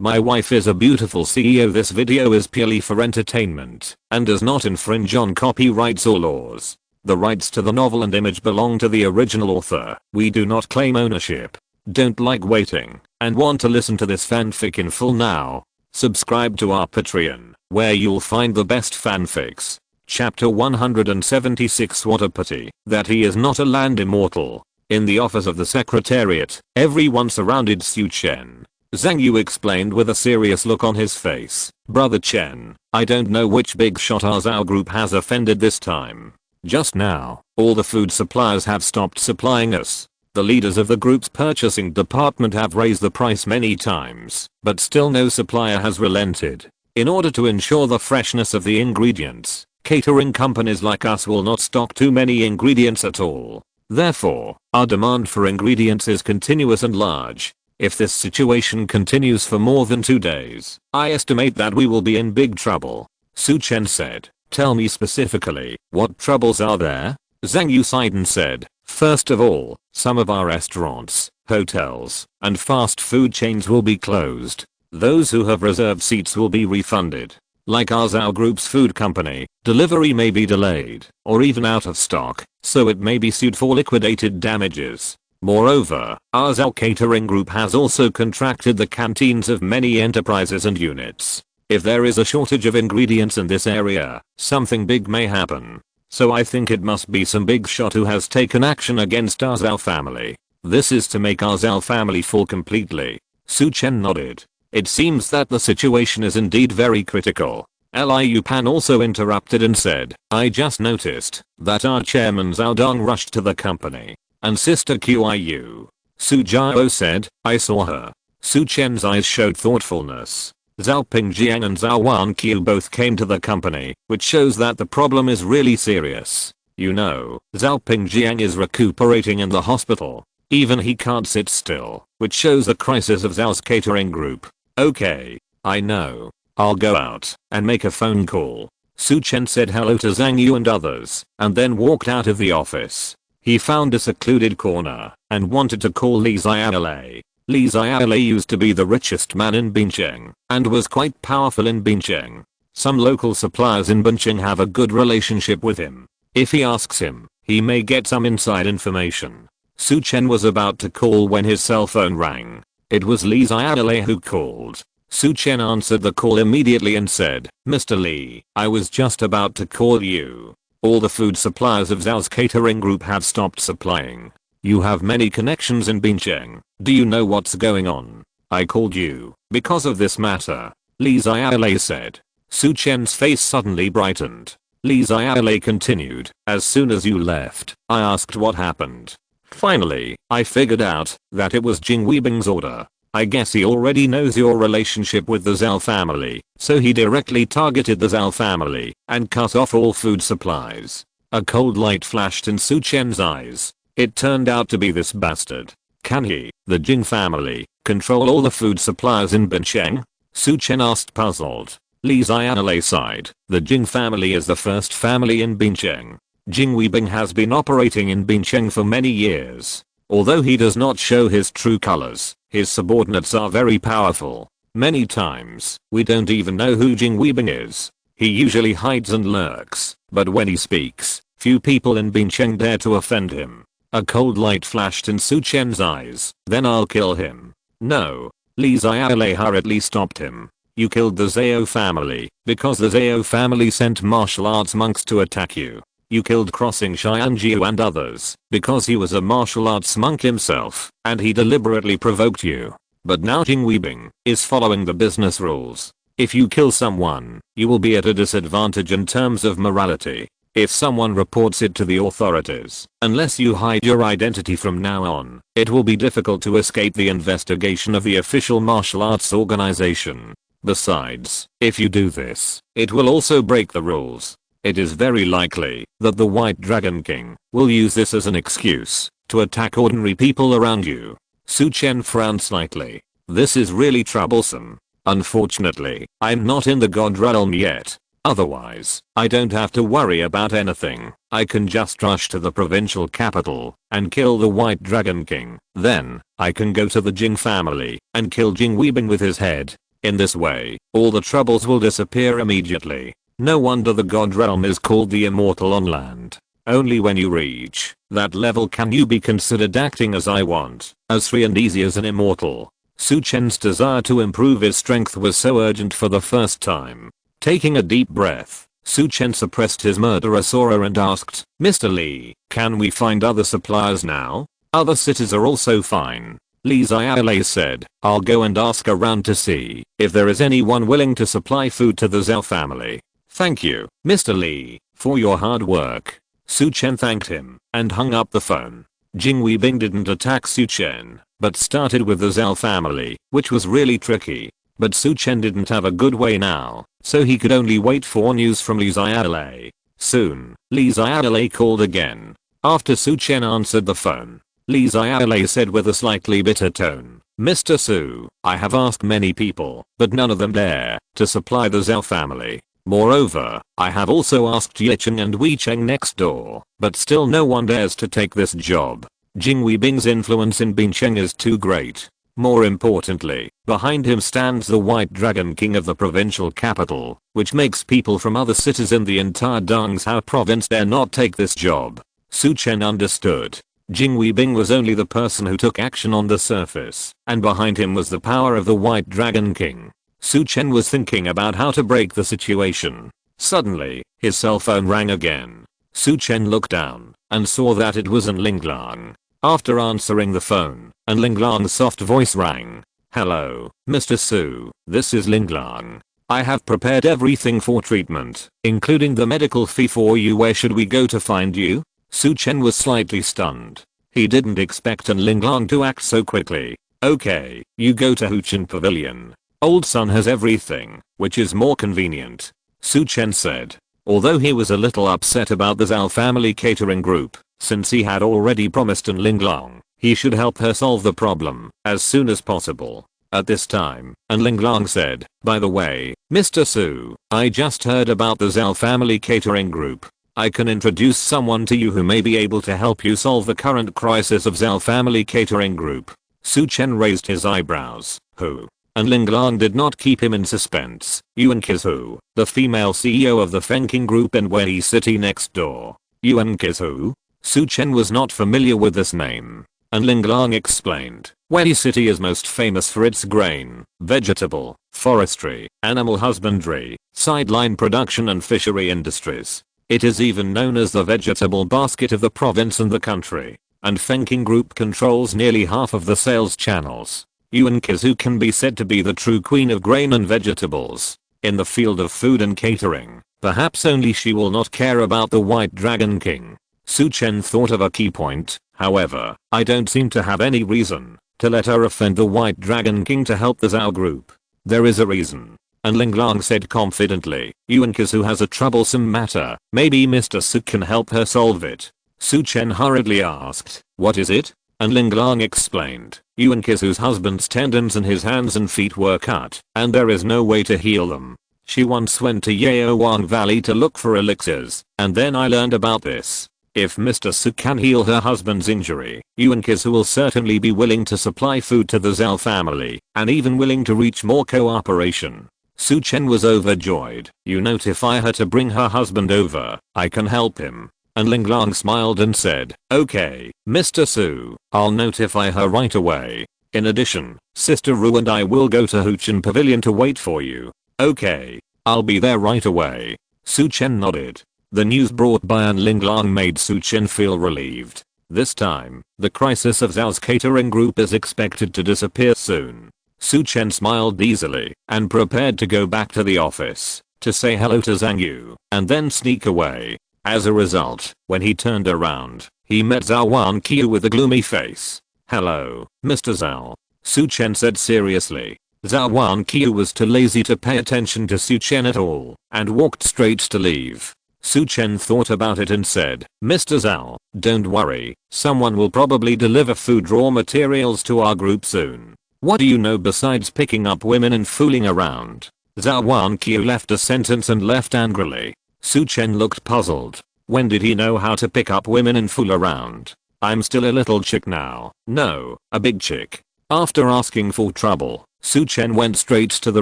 My wife is a beautiful CEO. This video is purely for entertainment and does not infringe on copyrights or laws. The rights to the novel and image belong to the original author. We do not claim ownership. Don't like waiting and want to listen to this fanfic in full now? Subscribe to our Patreon, where you'll find the best fanfics. Chapter 176. What a pity that he is not a land immortal. In the office of the Secretariat, everyone surrounded Su Chen. Zhang Yu explained with a serious look on his face. Brother Chen, I don't know which big shot our Zhou group has offended this time. Just now, all the food suppliers have stopped supplying us. The leaders of the group's purchasing department have raised the price many times, but still no supplier has relented. In order to ensure the freshness of the ingredients, catering companies like us will not stock too many ingredients at all. Therefore, our demand for ingredients is continuous and large. If this situation continues for more than 2 days, I estimate that we will be in big trouble. Su Chen said. Tell me specifically, what troubles are there? Zhang Yu sighed and said, first of all, some of our restaurants, hotels, and fast food chains will be closed. Those who have reserved seats will be refunded. Like our Zhou Group's food company, delivery may be delayed, or even out of stock, so it may be sued for liquidated damages. Moreover, our Zhou Catering Group has also contracted the canteens of many enterprises and units. If there is a shortage of ingredients in this area, something big may happen. So I think it must be some big shot who has taken action against our Zhou family. This is to make our Zhou family fall completely. Su Chen nodded. It seems that the situation is indeed very critical. Liu Pan also interrupted and said, I just noticed that our chairman Zhao Dong rushed to the company. And Sister Qiu. Su Jiao said, I saw her. Su Chen's eyes showed thoughtfulness. Zhao Pingjiang and Zhou Wanqiu both came to the company, which shows that the problem is really serious. You know, Zhao Pingjiang is recuperating in the hospital. Even he can't sit still, which shows the crisis of Zhao's catering group. Okay, I know. I'll go out and make a phone call. Su Chen said hello to Zhang Yu and others, and then walked out of the office. He found a secluded corner and wanted to call Li Xiaolei. Li Xiaolei used to be the richest man in Bincheng and was quite powerful in Bincheng. Some local suppliers in Bincheng have a good relationship with him. If he asks him, he may get some inside information. Su Chen was about to call when his cell phone rang. It was Li Xiaolei who called. Su Chen answered the call immediately and said, Mr. Li, I was just about to call you. All the food suppliers of Zhao's catering group have stopped supplying. You have many connections in Bincheng. Do you know what's going on? I called you because of this matter. Li Xiaolei said. Su Chen's face suddenly brightened. Li Xiaolei continued, as soon as you left, I asked what happened. Finally, I figured out that it was Jing Weibing's order. I guess he already knows your relationship with the Zhou family, so he directly targeted the Zhou family and cut off all food supplies. A cold light flashed in Su Chen's eyes. It turned out to be this bastard. Can he, the Jing family, control all the food suppliers in Bincheng? Su Chen asked puzzled. Li Xiaolei sighed. The Jing family is the first family in Bincheng. Jing Weibing has been operating in Bincheng for many years. Although he does not show his true colors, his subordinates are very powerful. Many times, we don't even know who Jing Weibing is. He usually hides and lurks, but when he speaks, few people in Bincheng dare to offend him. A cold light flashed in Su Chen's eyes. Then I'll kill him. No. Li Xiaolei hurriedly stopped him. You killed the Zhao family because the Zhao family sent martial arts monks to attack you. You killed Crossing Xianjiu and others because he was a martial arts monk himself and he deliberately provoked you. But now Jing Weibing is following the business rules. If you kill someone, you will be at a disadvantage in terms of morality. If someone reports it to the authorities, unless you hide your identity from now on, it will be difficult to escape the investigation of the official martial arts organization. Besides, if you do this, it will also break the rules. It is very likely that the White Dragon King will use this as an excuse to attack ordinary people around you. Su Chen frowned slightly. This is really troublesome. Unfortunately, I'm not in the God realm yet. Otherwise, I don't have to worry about anything. I can just rush to the provincial capital and kill the White Dragon King. Then, I can go to the Jing family and kill Jing Weibing with his head. In this way, all the troubles will disappear immediately. No wonder the god realm is called the immortal on land. Only when you reach that level can you be considered acting as I want, as free and easy as an immortal. Su Chen's desire to improve his strength was so urgent for the first time. Taking a deep breath, Su Chen suppressed his murderous aura and asked, Mr. Li, can we find other suppliers now? Other cities are also fine. Li Xiaolei said, I'll go and ask around to see if there is anyone willing to supply food to the Zhao family. Thank you, Mr. Li, for your hard work. Su Chen thanked him and hung up the phone. Jing Weibing didn't attack Su Chen, but started with the Zhao family, which was really tricky. But Su Chen didn't have a good way now, so he could only wait for news from Li Xiaolei. Soon, Li Xiaolei called again. After Su Chen answered the phone, Li Xiaolei said with a slightly bitter tone, Mr. Su, I have asked many people, but none of them dare to supply the Zhao family. Moreover, I have also asked Yicheng and Weicheng next door, but still no one dares to take this job. Jing Weibing's influence in Bincheng is too great. More importantly, behind him stands the White Dragon King of the provincial capital, which makes people from other cities in the entire Dongzhou province dare not take this job. Su Chen understood. Jing Weibing was only the person who took action on the surface, and behind him was the power of the White Dragon King. Su Chen was thinking about how to break the situation. Suddenly, his cell phone rang again. Su Chen looked down and saw that it was An Linglang. After answering the phone, An Linglang's soft voice rang. Hello, Mr. Su, this is Linglang. I have prepared everything for treatment, including the medical fee for you. Where should we go to find you? Su Chen was slightly stunned. He didn't expect An Linglang to act so quickly. Okay, you go to Su Chen Pavilion. Old Sun has everything, which is more convenient, Su Chen said. Although he was a little upset about the Zhao family catering group, since he had already promised An Linglang he should help her solve the problem as soon as possible. At this time, An Linglang said, by the way, Mr. Su, I just heard about the Zhao family catering group. I can introduce someone to you who may be able to help you solve the current crisis of Zhao family catering group. Su Chen raised his eyebrows. Who? And Linglang did not keep him in suspense. Yuan Kizu, the female CEO of the Fengking Group in Wei City next door. Yuan Kizu? Su Chen was not familiar with this name. And Linglang explained, Wei City is most famous for its grain, vegetable, forestry, animal husbandry, sideline production and fishery industries. It is even known as the vegetable basket of the province and the country. And Fengking Group controls nearly half of the sales channels. Yuan Kizu can be said to be the true queen of grain and vegetables. In the field of food and catering, perhaps only she will not care about the White Dragon King. Su Chen thought of a key point, however, I don't seem to have any reason to let her offend the White Dragon King to help the Zhao group. There is a reason. And Linglang said confidently, Yuan Kizu has a troublesome matter, maybe Mr. Su can help her solve it. Su Chen hurriedly asked, what is it? And Linglang explained, Yuan Kizu's husband's tendons in his hands and feet were cut, and there is no way to heal them. She once went to Yaowang Valley to look for elixirs, and then I learned about this. If Mr. Su can heal her husband's injury, Yuan Kizu will certainly be willing to supply food to the Zhao family, and even willing to reach more cooperation. Su Chen was overjoyed. You notify her to bring her husband over, I can help him. And Linglang smiled and said, okay, Mr. Su, I'll notify her right away. In addition, Sister Ru and I will go to Su Chen Pavilion to wait for you. Okay, I'll be there right away. Su Chen nodded. The news brought by An Linglang made Su Chen feel relieved. This time, the crisis of Zhao's catering group is expected to disappear soon. Su Chen smiled easily and prepared to go back to the office to say hello to Zhang Yu and then sneak away. As a result, when he turned around, he met Zhou Wanqiu with a gloomy face. Hello, Mr. Zhao, Su Chen said seriously. Zhou Wanqiu was too lazy to pay attention to Su Chen at all and walked straight to leave. Su Chen thought about it and said, Mr. Zhao, don't worry, someone will probably deliver food raw materials to our group soon. What do you know besides picking up women and fooling around? Zhou Wanqiu left a sentence and left angrily. Su Chen looked puzzled. When did he know how to pick up women and fool around? I'm still a little chick now. No, a big chick. After asking for trouble, Su Chen went straight to the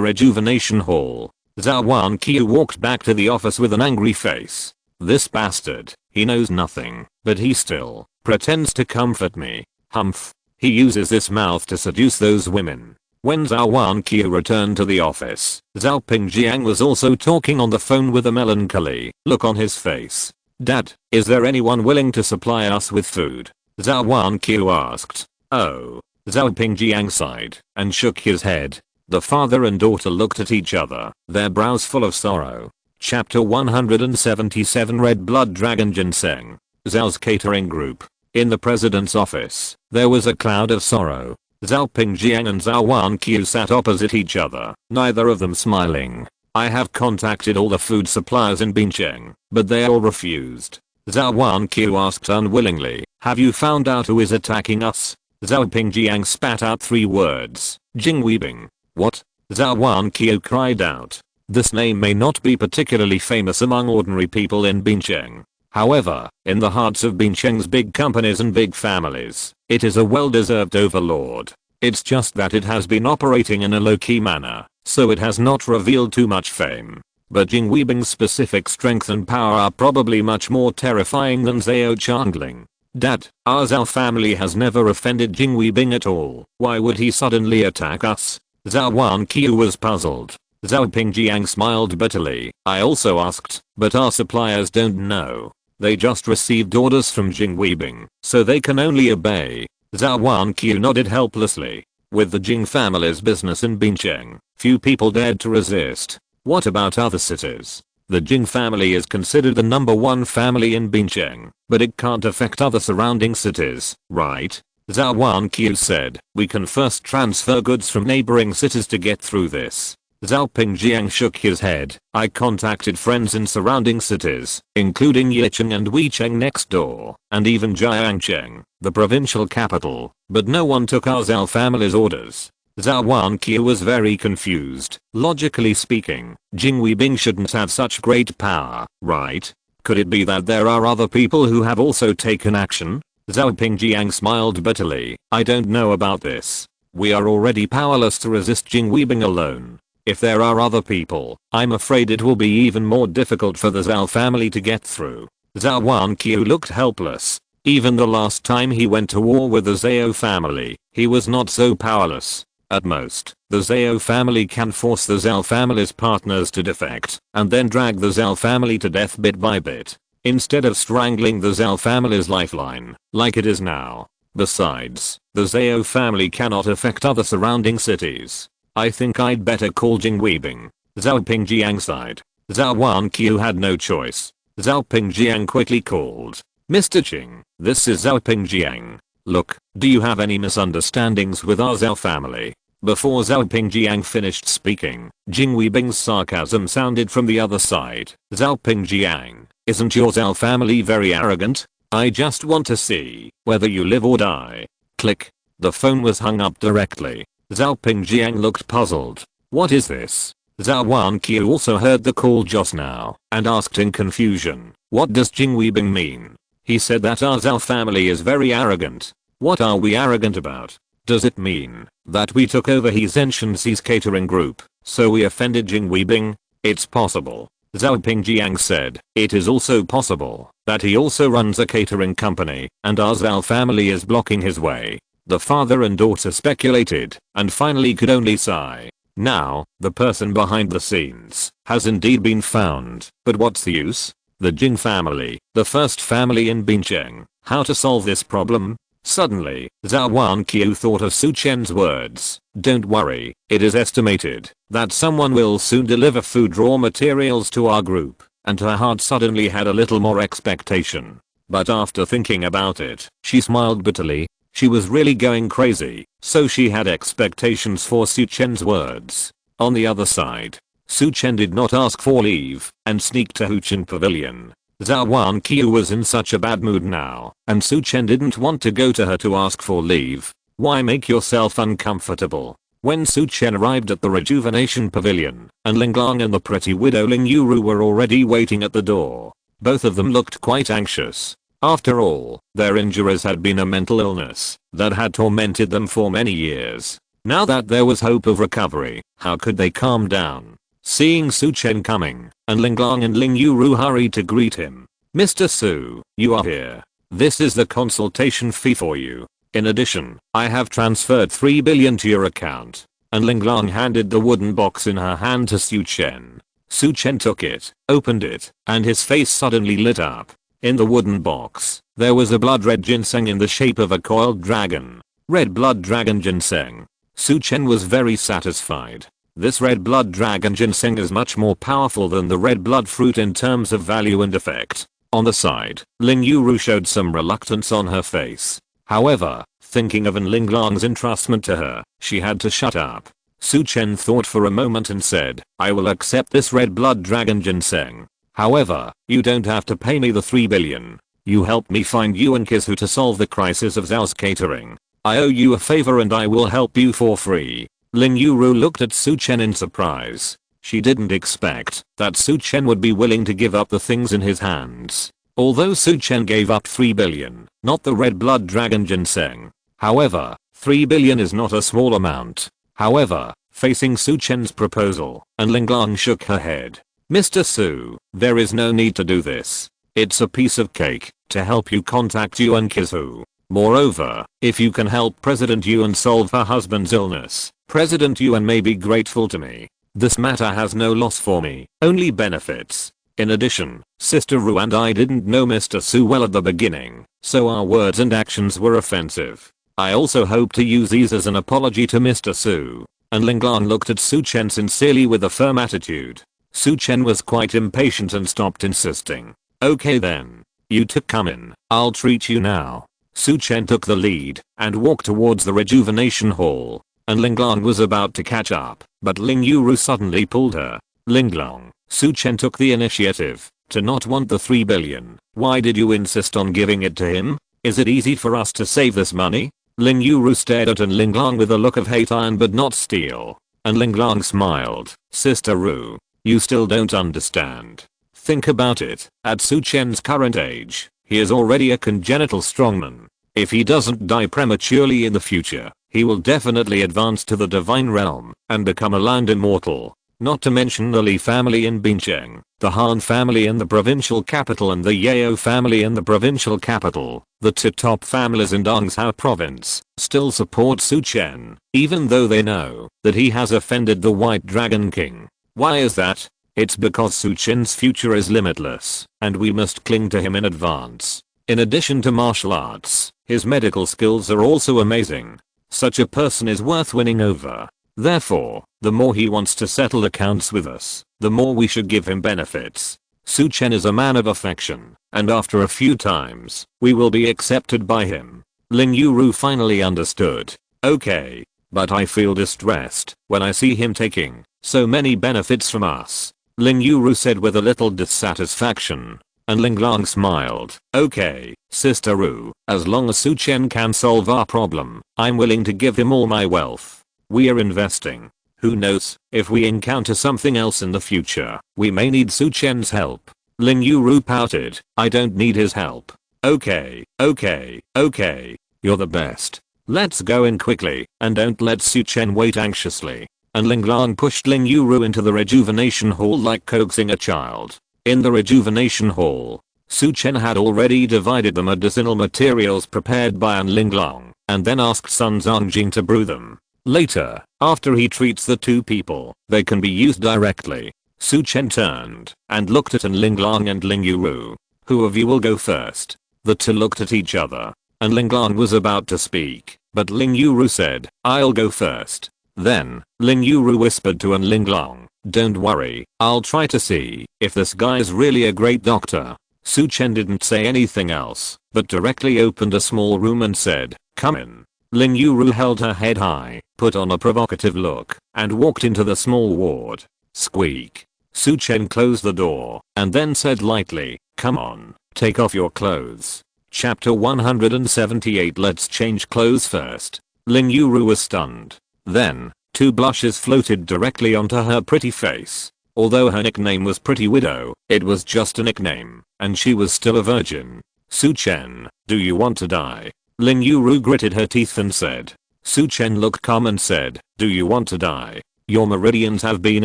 rejuvenation hall. Zhou Wanqiu walked back to the office with an angry face. This bastard, he knows nothing, but he still pretends to comfort me. Humph. He uses this mouth to seduce those women. When Zhou Wanqiu returned to the office, Zhao Pingjiang was also talking on the phone with a melancholy look on his face. Dad, is there anyone willing to supply us with food? Zhou Wanqiu asked. Oh. Zhao Pingjiang sighed and shook his head. The father and daughter looked at each other, their brows full of sorrow. Chapter 177 Red Blood Dragon Ginseng. Zhao's catering group. In the president's office, there was a cloud of sorrow. Zhao Pingjiang and Zhou Wanqiu sat opposite each other, neither of them smiling. I have contacted all the food suppliers in Bincheng, but they all refused. Zhou Wanqiu asked unwillingly, have you found out who is attacking us? Zhao Pingjiang spat out 3 words, Jing Weibing. What? Zhou Wanqiu cried out. This name may not be particularly famous among ordinary people in Bincheng. However, in the hearts of Bincheng's big companies and big families, it is a well-deserved overlord. It's just that it has been operating in a low-key manner, so it has not revealed too much fame. But Jing Weibing's specific strength and power are probably much more terrifying than Zhao Chandling. Dad, our Zhao family has never offended Jing Weibing at all. Why would he suddenly attack us? Zhou Wanqiu was puzzled. Zhao Pingjiang smiled bitterly. I also asked, but our suppliers don't know. They just received orders from Jing Weibing, so they can only obey. Zhou Wanqiu nodded helplessly. With the Jing family's business in Bincheng, few people dared to resist. What about other cities? The Jing family is considered the #1 family in Bincheng, but it can't affect other surrounding cities, right? Zhou Wanqiu said, we can first transfer goods from neighboring cities to get through this. Zhao Pingjiang shook his head. I contacted friends in surrounding cities, including Yicheng and Weicheng next door, and even Jiangcheng, the provincial capital, but no one took our Zhao family's orders. Zhou Wanqiu was very confused. Logically speaking, Jing Weibing shouldn't have such great power, right? Could it be that there are other people who have also taken action? Zhao Pingjiang smiled bitterly. I don't know about this. We are already powerless to resist Jing Weibing alone. If there are other people, I'm afraid it will be even more difficult for the Zhao family to get through. Zhou Wanqiu looked helpless. Even the last time he went to war with the Zhao family, he was not so powerless. At most, the Zhao family can force the Zhao family's partners to defect, and then drag the Zhao family to death bit by bit, instead of strangling the Zhao family's lifeline, like it is now. Besides, the Zhao family cannot affect other surrounding cities. I think I'd better call Jing Weibing. Zhao Pingjiang sighed. Zhou Wanqiu had no choice. Zhao Pingjiang quickly called. Mr. Jing, this is Zhao Pingjiang. Look, do you have any misunderstandings with our Zhao family? Before Zhao Pingjiang finished speaking, Jing Weibing's sarcasm sounded from the other side. Zhao Pingjiang, isn't your Zhao family very arrogant? I just want to see whether you live or die. Click. The phone was hung up directly. Zhao Pingjiang looked puzzled. What is this? Zhou Wanqiu also heard the call just now and asked in confusion, what does Jing Weibing mean? He said that our Zhao family is very arrogant. What are we arrogant about? Does it mean that we took over He Zhenshenxi's catering group, so we offended Jing Weibing? It's possible. Zhao Pingjiang said, it is also possible that he also runs a catering company and our Zhao family is blocking his way. The father and daughter speculated, and finally could only sigh. Now, the person behind the scenes has indeed been found, but what's the use? The Jing family, the first family in Bincheng. How to solve this problem? Suddenly, Zhou Wanqiu thought of Su Chen's words. Don't worry, it is estimated that someone will soon deliver food raw materials to our group, and her heart suddenly had a little more expectation. But after thinking about it, she smiled bitterly. She was really going crazy, so she had expectations for Su Chen's words. On the other side, Su Chen did not ask for leave and sneaked to Huchen Pavilion. Zhou Wanqiu was in such a bad mood now, and Su Chen didn't want to go to her to ask for leave. Why make yourself uncomfortable? When Su Chen arrived at the rejuvenation pavilion, and Ling Lang and the pretty widow Ling Yuru were already waiting at the door, both of them looked quite anxious. After all, their injuries had been a mental illness that had tormented them for many years. Now that there was hope of recovery, how could they calm down? Seeing Su Chen coming, and Linglong and Ling Yuru hurried to greet him. Mr. Su, you are here. This is the consultation fee for you. In addition, I have transferred 3 billion to your account. And Linglong handed the wooden box in her hand to Su Chen. Su Chen took it, opened it, and his face suddenly lit up. In the wooden box, there was a blood red ginseng in the shape of a coiled dragon. Red blood dragon ginseng. Su Chen was very satisfied. This red blood dragon ginseng is much more powerful than the red blood fruit in terms of value and effect. On the side, Ling Yuru showed some reluctance on her face. However, thinking of Linglong's entrustment to her, she had to shut up. Su Chen thought for a moment and said, I will accept this red blood dragon ginseng. However, you don't have to pay me the 3 billion. You helped me find Yuan Kizu to solve the crisis of Zhao's catering. I owe you a favor and I will help you for free. Ling Yuru looked at Su Chen in surprise. She didn't expect that Su Chen would be willing to give up the things in his hands. Although Su Chen gave up 3 billion, not the red blood dragon ginseng. However, 3 billion is not a small amount. However, facing Su Chen's proposal, and Linglong shook her head. Mr. Su, there is no need to do this. It's a piece of cake to help you contact Yuan Kizu. Moreover, if you can help President Yuan solve her husband's illness, President Yuan may be grateful to me. This matter has no loss for me, only benefits. In addition, Sister Ru and I didn't know Mr. Su well at the beginning, so our words and actions were offensive. I also hope to use these as an apology to Mr. Su. And Linglong looked at Su Chen sincerely with a firm attitude. Su Chen was quite impatient and stopped insisting. Okay then. You two come in, I'll treat you now. Su Chen took the lead and walked towards the rejuvenation hall. And Linglong was about to catch up, but Ling Yuru suddenly pulled her. Linglong, Su Chen took the initiative to not want the 3 billion. Why did you insist on giving it to him? Is it easy for us to save this money? Ling Yuru stared at Linglong with a look of hate, iron but not steel. And Linglong smiled. Sister Ru, you still don't understand. Think about it, at Su Chen's current age, he is already a congenital strongman. If he doesn't die prematurely in the future, he will definitely advance to the divine realm and become a land immortal. Not to mention the Li family in Bincheng, the Han family in the provincial capital and the Yao family in the provincial capital, the two top families in Dongzhou province, still support Su Chen, even though they know that he has offended the White Dragon King. Why is that? It's because Su Chen's future is limitless, and we must cling to him in advance. In addition to martial arts, his medical skills are also amazing. Such a person is worth winning over. Therefore, the more he wants to settle accounts with us, the more we should give him benefits. Su Chen is a man of affection, and after a few times, we will be accepted by him. Ling Yuru finally understood. Okay, but I feel distressed when I see him taking so many benefits from us. Ling Yuru said with a little dissatisfaction. And Linglong smiled. Okay, Sister Ru, as long as Su Chen can solve our problem, I'm willing to give him all my wealth. We are investing. Who knows, if we encounter something else in the future, we may need Su Chen's help. Ling Yuru pouted. I don't need his help. Okay, you're the best. Let's go in quickly, and don't let Su Chen wait anxiously. And Linglong pushed Ling Yuru into the rejuvenation hall like coaxing a child. In the rejuvenation hall, Su Chen had already divided the medicinal materials prepared by Linglong, and then asked Sun Zongjing to brew them. Later, after he treats the two people, they can be used directly. Su Chen turned and looked at Linglong and Ling Yuru. Who of you will go first? The two looked at each other, and Linglong was about to speak, but Ling Yuru said, I'll go first. Then, Ling Yuru whispered to Linglong, don't worry, I'll try to see if this guy's really a great doctor. Su Chen didn't say anything else, but directly opened a small room and said, come in. Ling Yuru held her head high, put on a provocative look, and walked into the small ward. Squeak. Su Chen closed the door, and then said lightly, come on, take off your clothes. Chapter 178. Let's change clothes first. Ling Yuru was stunned. Then, two blushes floated directly onto her pretty face. Although her nickname was Pretty Widow, it was just a nickname, and she was still a virgin. Su Chen, do you want to die? Ling Yuru gritted her teeth and said. Su Chen looked calm and said, "Do you want to die? Your meridians have been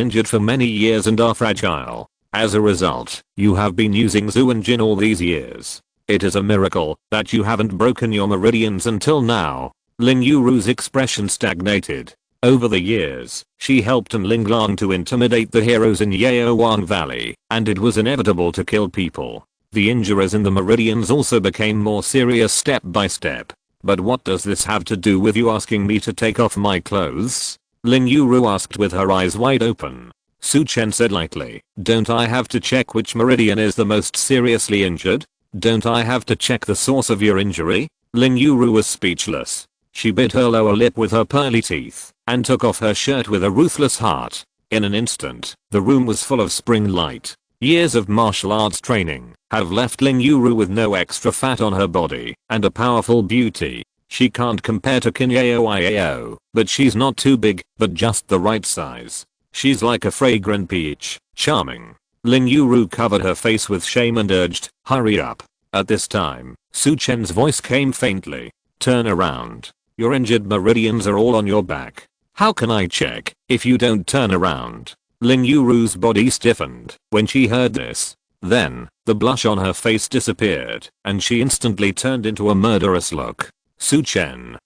injured for many years and are fragile. As a result, you have been using Zhou Wanqiu all these years. It is a miracle that you haven't broken your meridians until now." Lin Yuru's expression stagnated. Over the years, she helped An Linglang to intimidate the heroes in Yaowang Valley, and it was inevitable to kill people. The injuries in the meridians also became more serious step by step. "But what does this have to do with you asking me to take off my clothes?" Lin Yuru asked with her eyes wide open. Su Chen said lightly, "Don't I have to check which meridian is the most seriously injured? Don't I have to check the source of your injury?" Lin Yuru was speechless. She bit her lower lip with her pearly teeth and took off her shirt with a ruthless heart. In an instant, the room was full of spring light. Years of martial arts training have left Lin Yuru with no extra fat on her body and a powerful beauty. She can't compare to Qin Yao, but she's not too big, but just the right size. She's like a fragrant peach, charming. Lin Yuru covered her face with shame and urged, "Hurry up." At this time, Su Chen's voice came faintly. "Turn around. Your injured meridians are all on your back. How can I check if you don't turn around?" Lin Yuru's body stiffened when she heard this. Then, the blush on her face disappeared, and she instantly turned into a murderous look. "Su Chen,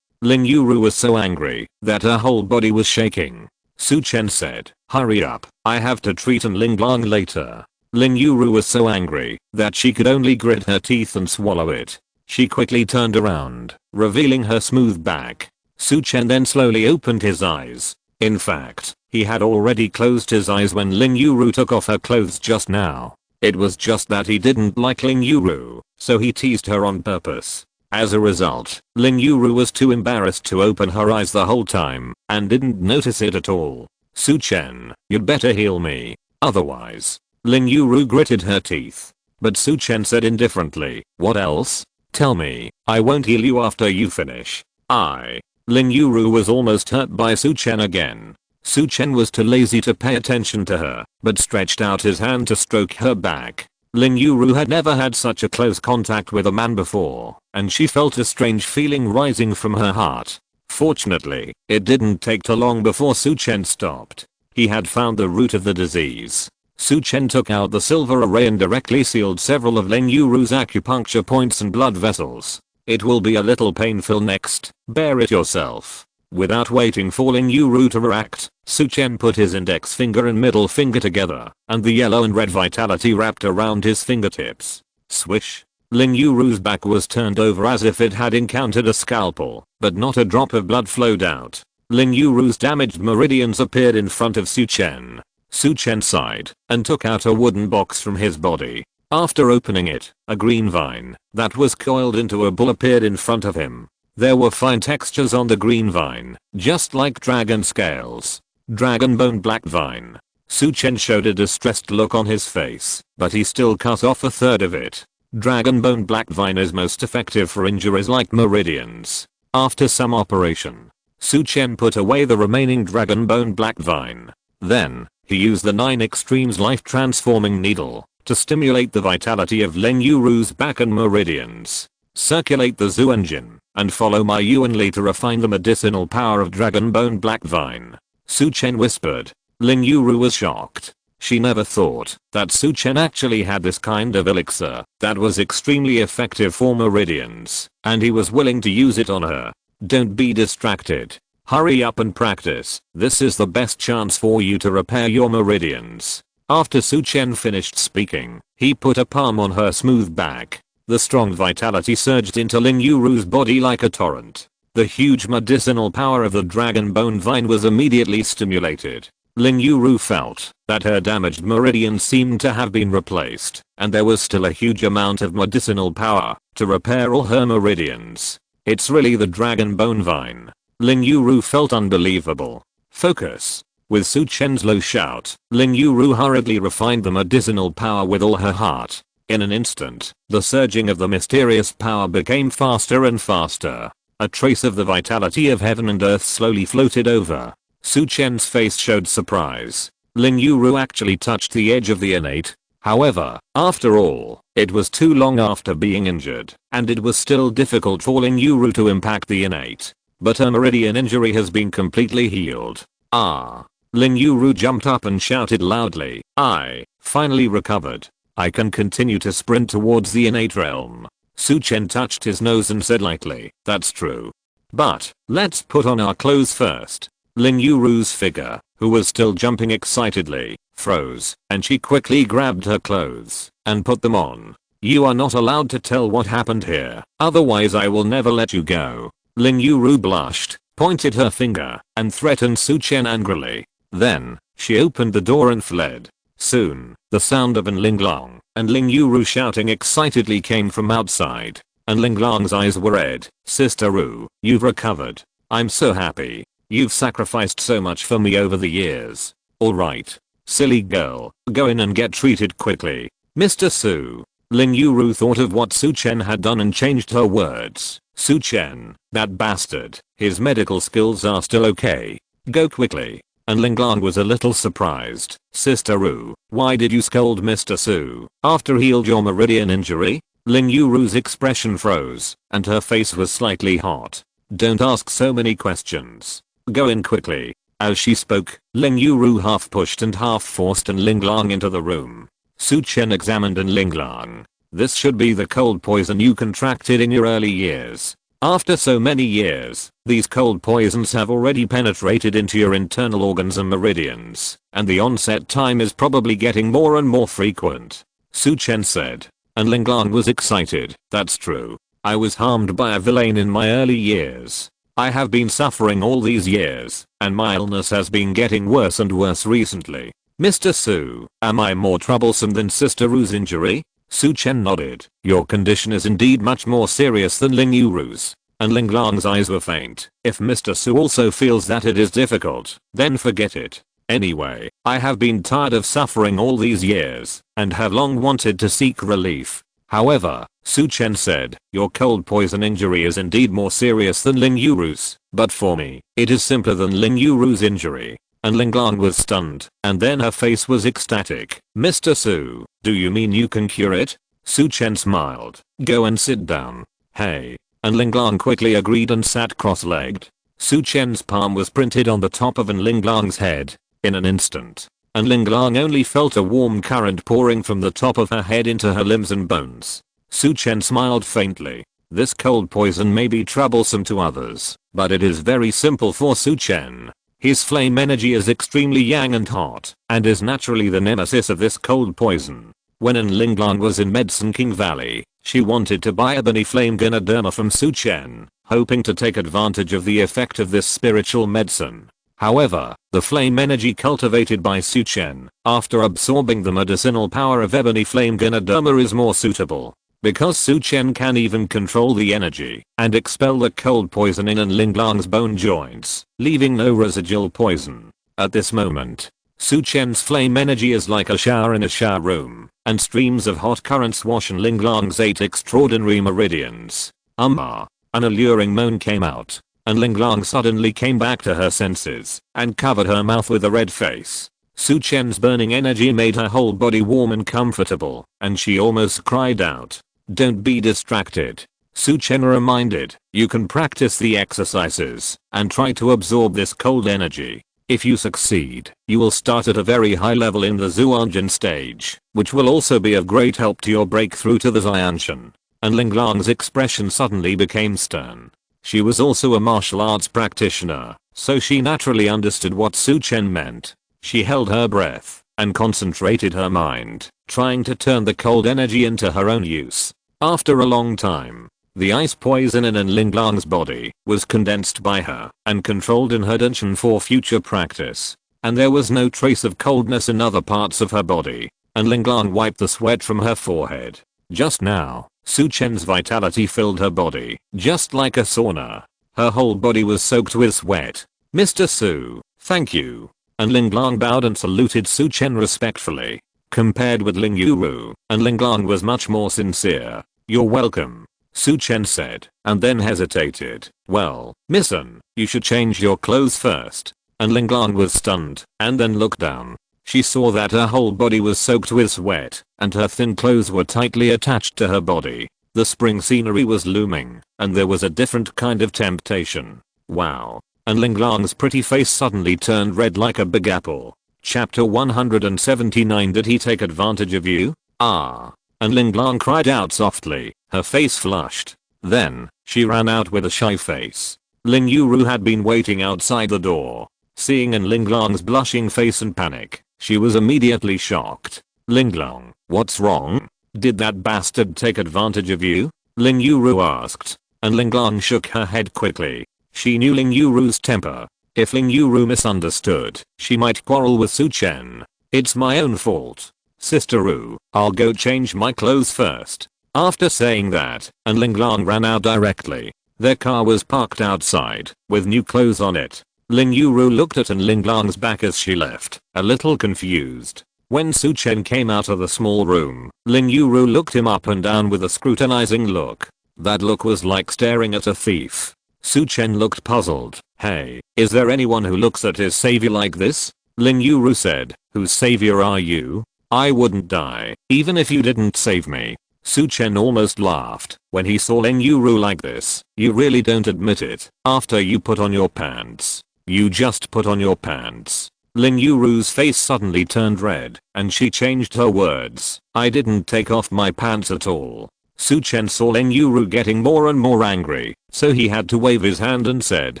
Lin Yuru was so angry that her whole body was shaking. Su Chen said, "Hurry up, I have to treat An Linglang later." Lin Yuru was so angry that she could only grit her teeth and swallow it. She quickly turned around, revealing her smooth back. Su Chen then slowly opened his eyes. In fact, he had already closed his eyes when Lin Yuru took off her clothes just now. It was just that he didn't like Lin Yuru, so he teased her on purpose. As a result, Lin Yuru was too embarrassed to open her eyes the whole time and didn't notice it at all. "Su Chen, you'd better heal me. Otherwise." Lin Yuru gritted her teeth. But Su Chen said indifferently, "What else? Tell me, I won't heal you after you finish." Lin Yuru was almost hurt by Su Chen again. Su Chen was too lazy to pay attention to her, but stretched out his hand to stroke her back. Lin Yuru had never had such a close contact with a man before, and she felt a strange feeling rising from her heart. Fortunately, it didn't take too long before Su Chen stopped. He had found the root of the disease. Su Chen took out the silver array and directly sealed several of Lin Yuru's acupuncture points and blood vessels. "It will be a little painful next, bear it yourself." Without waiting for Lin Yuru to react, Su Chen put his index finger and middle finger together, and the yellow and red vitality wrapped around his fingertips. Swish! Lin Yuru's back was turned over as if it had encountered a scalpel, but not a drop of blood flowed out. Lin Yuru's damaged meridians appeared in front of Su Chen. Su Chen sighed and took out a wooden box from his body. After opening it, a green vine that was coiled into a ball appeared in front of him. There were fine textures on the green vine, just like dragon scales. Dragon bone black vine. Su Chen showed a distressed look on his face, but he still cut off a third of it. Dragon bone black vine is most effective for injuries like meridians. After some operation, Su Chen put away the remaining dragon bone black vine. Then, he used the 9 Extremes life transforming needle to stimulate the vitality of Lin Yuru's back and meridians. Circulate the Zhou engine and follow my Yuan Li to refine the medicinal power of dragon bone black vine. Su Chen whispered. Lin Yuru was shocked. She never thought that Su Chen actually had this kind of elixir that was extremely effective for meridians, and he was willing to use it on her. "Don't be distracted. Hurry up and practice. This is the best chance for you to repair your meridians." After Su Chen finished speaking, he put a palm on her smooth back. The strong vitality surged into Lin Yuru's body like a torrent. The huge medicinal power of the dragon bone vine was immediately stimulated. Lin Yuru felt that her damaged meridians seemed to have been replaced, and there was still a huge amount of medicinal power to repair all her meridians. "It's really the dragon bone vine." Lin Yuru felt unbelievable. "Focus." With Su Chen's low shout, Lin Yuru hurriedly refined the medicinal power with all her heart. In an instant, the surging of the mysterious power became faster and faster. A trace of the vitality of heaven and earth slowly floated over. Su Chen's face showed surprise. Lin Yuru actually touched the edge of the innate. However, after all, it was too long after being injured, and it was still difficult for Lin Yuru to impact the innate. but her meridian injury has been completely healed. Ah. Ling Yuru jumped up and shouted loudly, I finally recovered. I can continue to sprint towards the innate realm. Su Chen touched his nose and said lightly, that's true. But, let's put on our clothes first. Ling Yuru's figure, who was still jumping excitedly, froze, and she quickly grabbed her clothes and put them on. You are not allowed to tell what happened here, otherwise I will never let you go. Ling Yuru blushed, pointed her finger, and threatened Su Chen angrily. Then, she opened the door and fled. Soon, the sound of an Linglong and Ling Yuru shouting excitedly came from outside, and Linglong's eyes were red. Sister Ru, you've recovered. I'm so happy. You've sacrificed so much for me over the years. Alright. Silly girl, go in and get treated quickly. Mr. Su. Ling Yuru thought of what Su Chen had done and changed her words. Su Chen, that bastard, his medical skills are still okay. Go quickly. And Linglong was a little surprised. Sister Ru, why did you scold Mr. Su after healed your meridian injury? Ling Yuru's expression froze, and her face was slightly hot. Don't ask so many questions. Go in quickly. As she spoke, Ling Yuru half pushed and half forced an Linglong into the room. Su Chen examined an Linglong. This should be the cold poison you contracted in your early years. After so many years, these cold poisons have already penetrated into your internal organs and meridians, and the onset time is probably getting more and more frequent. Su Chen said. And Linglong was excited. That's true. I was harmed by a villain in my early years. I have been suffering all these years, and my illness has been getting worse and worse recently. Mr. Su, am I more troublesome than Sister Ru's injury? Su Chen nodded. Your condition is indeed much more serious than Ling Yuru's. And Linglong's eyes were faint. If Mr. Su also feels that it is difficult, then forget it. Anyway, I have been tired of suffering all these years, and have long wanted to seek relief. However, Su Chen said, your cold poison injury is indeed more serious than Ling Yuru's, but for me, it is simpler than Ling Yuru's injury. And Linglong was stunned, and then her face was ecstatic. Mr. Su, do you mean you can cure it? Su Chen smiled. Go and sit down. Hey. And Linglong quickly agreed and sat cross-legged. Su Chen's palm was printed on the top of an Linglong's head. In an instant. And Linglong only felt a warm current pouring from the top of her head into her limbs and bones. Su Chen smiled faintly. This cold poison may be troublesome to others, but it is very simple for Su Chen. His flame energy is extremely yang and hot, and is naturally the nemesis of this cold poison. When An Linglong was in Medicine King Valley, she wanted to buy Ebony Flame Ganoderma from Su Chen, hoping to take advantage of the effect of this spiritual medicine. However, the flame energy cultivated by Su Chen, after absorbing the medicinal power of Ebony Flame Ganoderma is more suitable. Because Su Chen can even control the energy and expel the cold poison in An Linglong's bone joints, leaving no residual poison. At this moment, Su Chen's flame energy is like a shower in a shower room, and streams of hot currents wash An Linglong's 8 extraordinary meridians. An alluring moan came out, and Linglong suddenly came back to her senses and covered her mouth with a red face. Su Chen's burning energy made her whole body warm and comfortable, and she almost cried out. Don't be distracted. Su Chen reminded, you can practice the exercises and try to absorb this cold energy. If you succeed, you will start at a very high level in the Zhuangjian stage, which will also be of great help to your breakthrough to the Xianshan. And Linglong's expression suddenly became stern. She was also a martial arts practitioner, so she naturally understood what Su Chen meant. She held her breath and concentrated her mind, trying to turn the cold energy into her own use. After a long time, the ice poison in An Linglong's body was condensed by her and controlled in her Danshan for future practice. And there was no trace of coldness in other parts of her body. And Linglong wiped the sweat from her forehead. Just now, Su Chen's vitality filled her body, just like a sauna. Her whole body was soaked with sweat. Mr. Su, thank you. And Linglong bowed and saluted Su Chen respectfully. Compared with Ling Yuru, and Linglong was much more sincere. You're welcome, Su Chen said, and then hesitated. Well, Miss An, you should change your clothes first. And Linglong was stunned, and then looked down. She saw that her whole body was soaked with sweat, and her thin clothes were tightly attached to her body. The spring scenery was looming, and there was a different kind of temptation. Wow. And Linglong's pretty face suddenly turned red like a big apple. Chapter 179. Did he take advantage of you? Ah. And Linglong cried out softly, her face flushed. Then, she ran out with a shy face. Ling Yuru had been waiting outside the door. Seeing in Linglong's blushing face and panic, she was immediately shocked. Linglong, what's wrong? Did that bastard take advantage of you? Ling Yuru asked. And Linglong shook her head quickly. She knew Ling Yuru's temper. If Ling Yuru misunderstood, she might quarrel with Su Chen. It's my own fault. Sister Ru, I'll go change my clothes first. After saying that, and Linglong ran out directly. Their car was parked outside, with new clothes on it. Ling Yuru looked at Linglong's back as she left, a little confused. When Su Chen came out of the small room, Ling Yuru looked him up and down with a scrutinizing look. That look was like staring at a thief. Su Chen looked puzzled. Hey, is there anyone who looks at his savior like this? Ling Yuru said, whose savior are you? I wouldn't die, even if you didn't save me. Su Chen almost laughed when he saw Ling Yuru like this. You really don't admit it. After you put on your pants. You just put on your pants. Ling Yuru's face suddenly turned red, and she changed her words. I didn't take off my pants at all. Su Chen saw Ling Yuru getting more and more angry, so he had to wave his hand and said,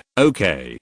okay.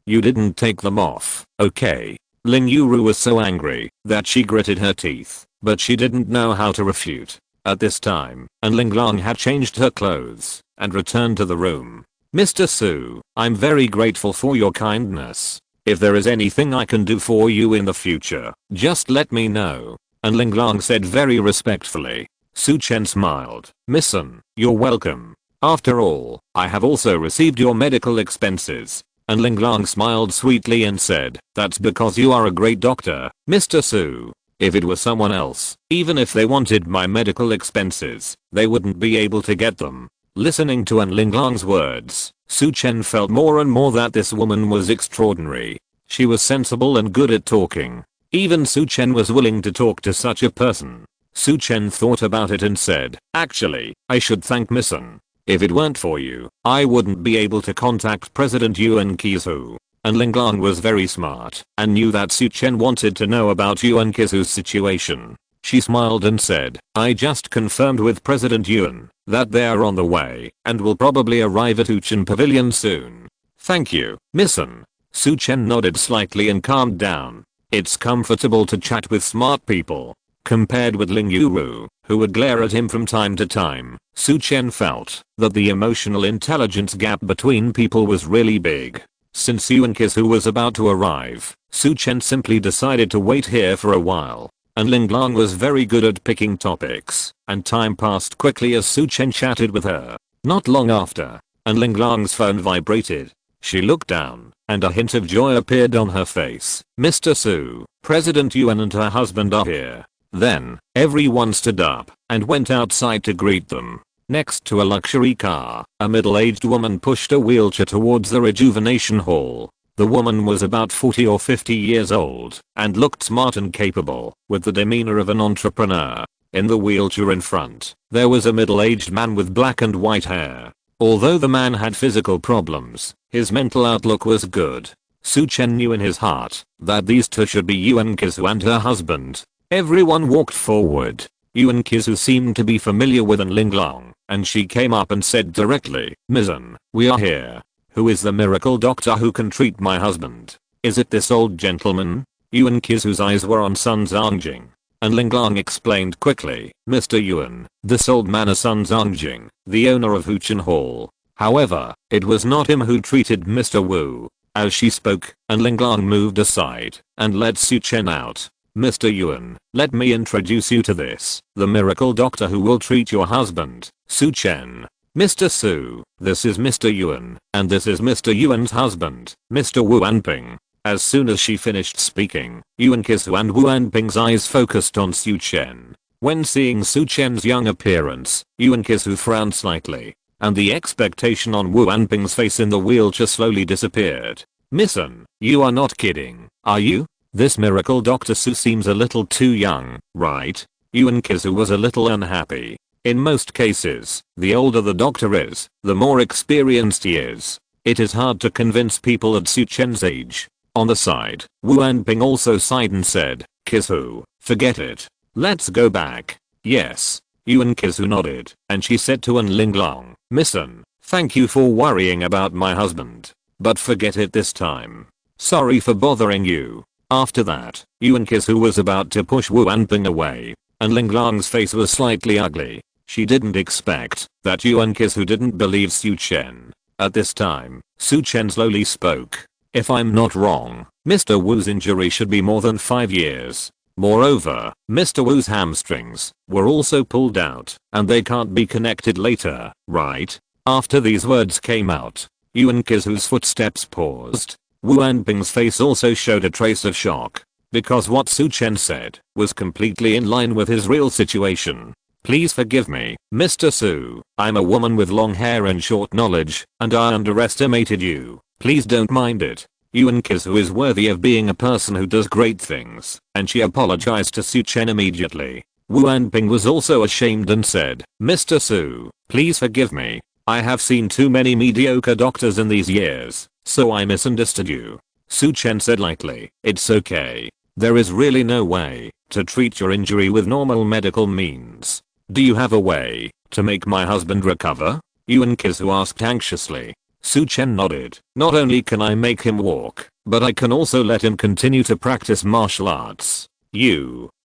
You didn't take them off, okay. Ling Yuru was so angry that she gritted her teeth, but she didn't know how to refute. At this time, and Linglong had changed her clothes and returned to the room. Mr. Su, I'm very grateful for your kindness. If there is anything I can do for you in the future, just let me know. And Linglong said very respectfully. Su Chen smiled. Missun, you're welcome. After all, I have also received your medical expenses. And Linglong smiled sweetly and said, that's because you are a great doctor, Mr. Su. If it was someone else, even if they wanted my medical expenses, they wouldn't be able to get them. Listening to Linglong's words, Su Chen felt more and more that this woman was extraordinary. She was sensible and good at talking. Even Su Chen was willing to talk to such a person. Su Chen thought about it and said, actually, I should thank Missun. If it weren't for you, I wouldn't be able to contact President Yuan Kizu. And Linglong was very smart and knew that Su Chen wanted to know about Yuan Kizu's situation. She smiled and said, I just confirmed with President Yuan that they are on the way and will probably arrive at Uchen Pavilion soon. Thank you, Missun. Su Chen nodded slightly and calmed down. It's comfortable to chat with smart people. Compared with Ling Yuru, who would glare at him from time to time, Su Chen felt that the emotional intelligence gap between people was really big. Since Yuan Kizu was about to arrive, Su Chen simply decided to wait here for a while. And Linglong was very good at picking topics, and time passed quickly as Su Chen chatted with her. Not long after, and Linglong's phone vibrated. She looked down, and a hint of joy appeared on her face. Mr. Su, President Yuan and her husband are here. Then, everyone stood up and went outside to greet them. Next to a luxury car, a middle-aged woman pushed a wheelchair towards the rejuvenation hall. The woman was about 40 or 50 years old and looked smart and capable, with the demeanor of an entrepreneur. In the wheelchair in front, there was a middle-aged man with black and white hair. Although the man had physical problems, his mental outlook was good. Su Chen knew in his heart that these two should be Yuan Kizu and her husband. Everyone walked forward. Yuan Kizu seemed to be familiar with Linglong, and she came up and said directly, Missun, we are here. Who is the miracle doctor who can treat my husband? Is it this old gentleman? Yuan Kizu's eyes were on Sun Zongjing. And Linglong explained quickly, Mr. Yuan, this old man is Sun Zongjing, the owner of Huchen Hall. However, it was not him who treated Mr. Wu. As she spoke, and Linglong moved aside and led Su Chen out. Mr. Yuan, let me introduce you to the miracle doctor who will treat your husband, Su Chen. Mr. Su, this is Mr. Yuan, and this is Mr. Yuan's husband, Mr. Wu Anping. As soon as she finished speaking, Yuan Kizu and Wu Anping's eyes focused on Su Chen. When seeing Su Chen's young appearance, Yuan Kizu frowned slightly, and the expectation on Wu Anping's face in the wheelchair slowly disappeared. Missun, you are not kidding, are you? This miracle Dr. Su seems a little too young, right? Yuan Kizu was a little unhappy. In most cases, the older the doctor is, the more experienced he is. It is hard to convince people at Su Chen's age. On the side, Wu Anping also sighed and said, Kisu, forget it. Let's go back. Yes. Yuan Kisu nodded, and she said to An Linglong, Missen, thank you for worrying about my husband. But forget it this time. Sorry for bothering you. After that, Yuan Kisu was about to push Wu Anping away, and Linglong's face was slightly ugly. She didn't expect that Yuan Kisu didn't believe Su Chen. At this time, Su Chen slowly spoke. If I'm not wrong, Mr. Wu's injury should be more than 5 years. Moreover, Mr. Wu's hamstrings were also pulled out, and they can't be connected later, right? After these words came out, Yuan Kisu's footsteps paused. Wu Anping's face also showed a trace of shock, because what Su Chen said was completely in line with his real situation. Please forgive me, Mr. Su. I'm a woman with long hair and short knowledge, and I underestimated you. Please don't mind it. Yuan Kisu is worthy of being a person who does great things, and she apologized to Su Chen immediately. Wu Anping was also ashamed and said, Mr. Su, please forgive me. I have seen too many mediocre doctors in these years, so I misunderstood you. Su Chen said lightly, it's okay. There is really no way to treat your injury with normal medical means. Do you have a way to make my husband recover? Yuan Kisu asked anxiously. Su Chen nodded. Not only can I make him walk, but I can also let him continue to practice martial arts.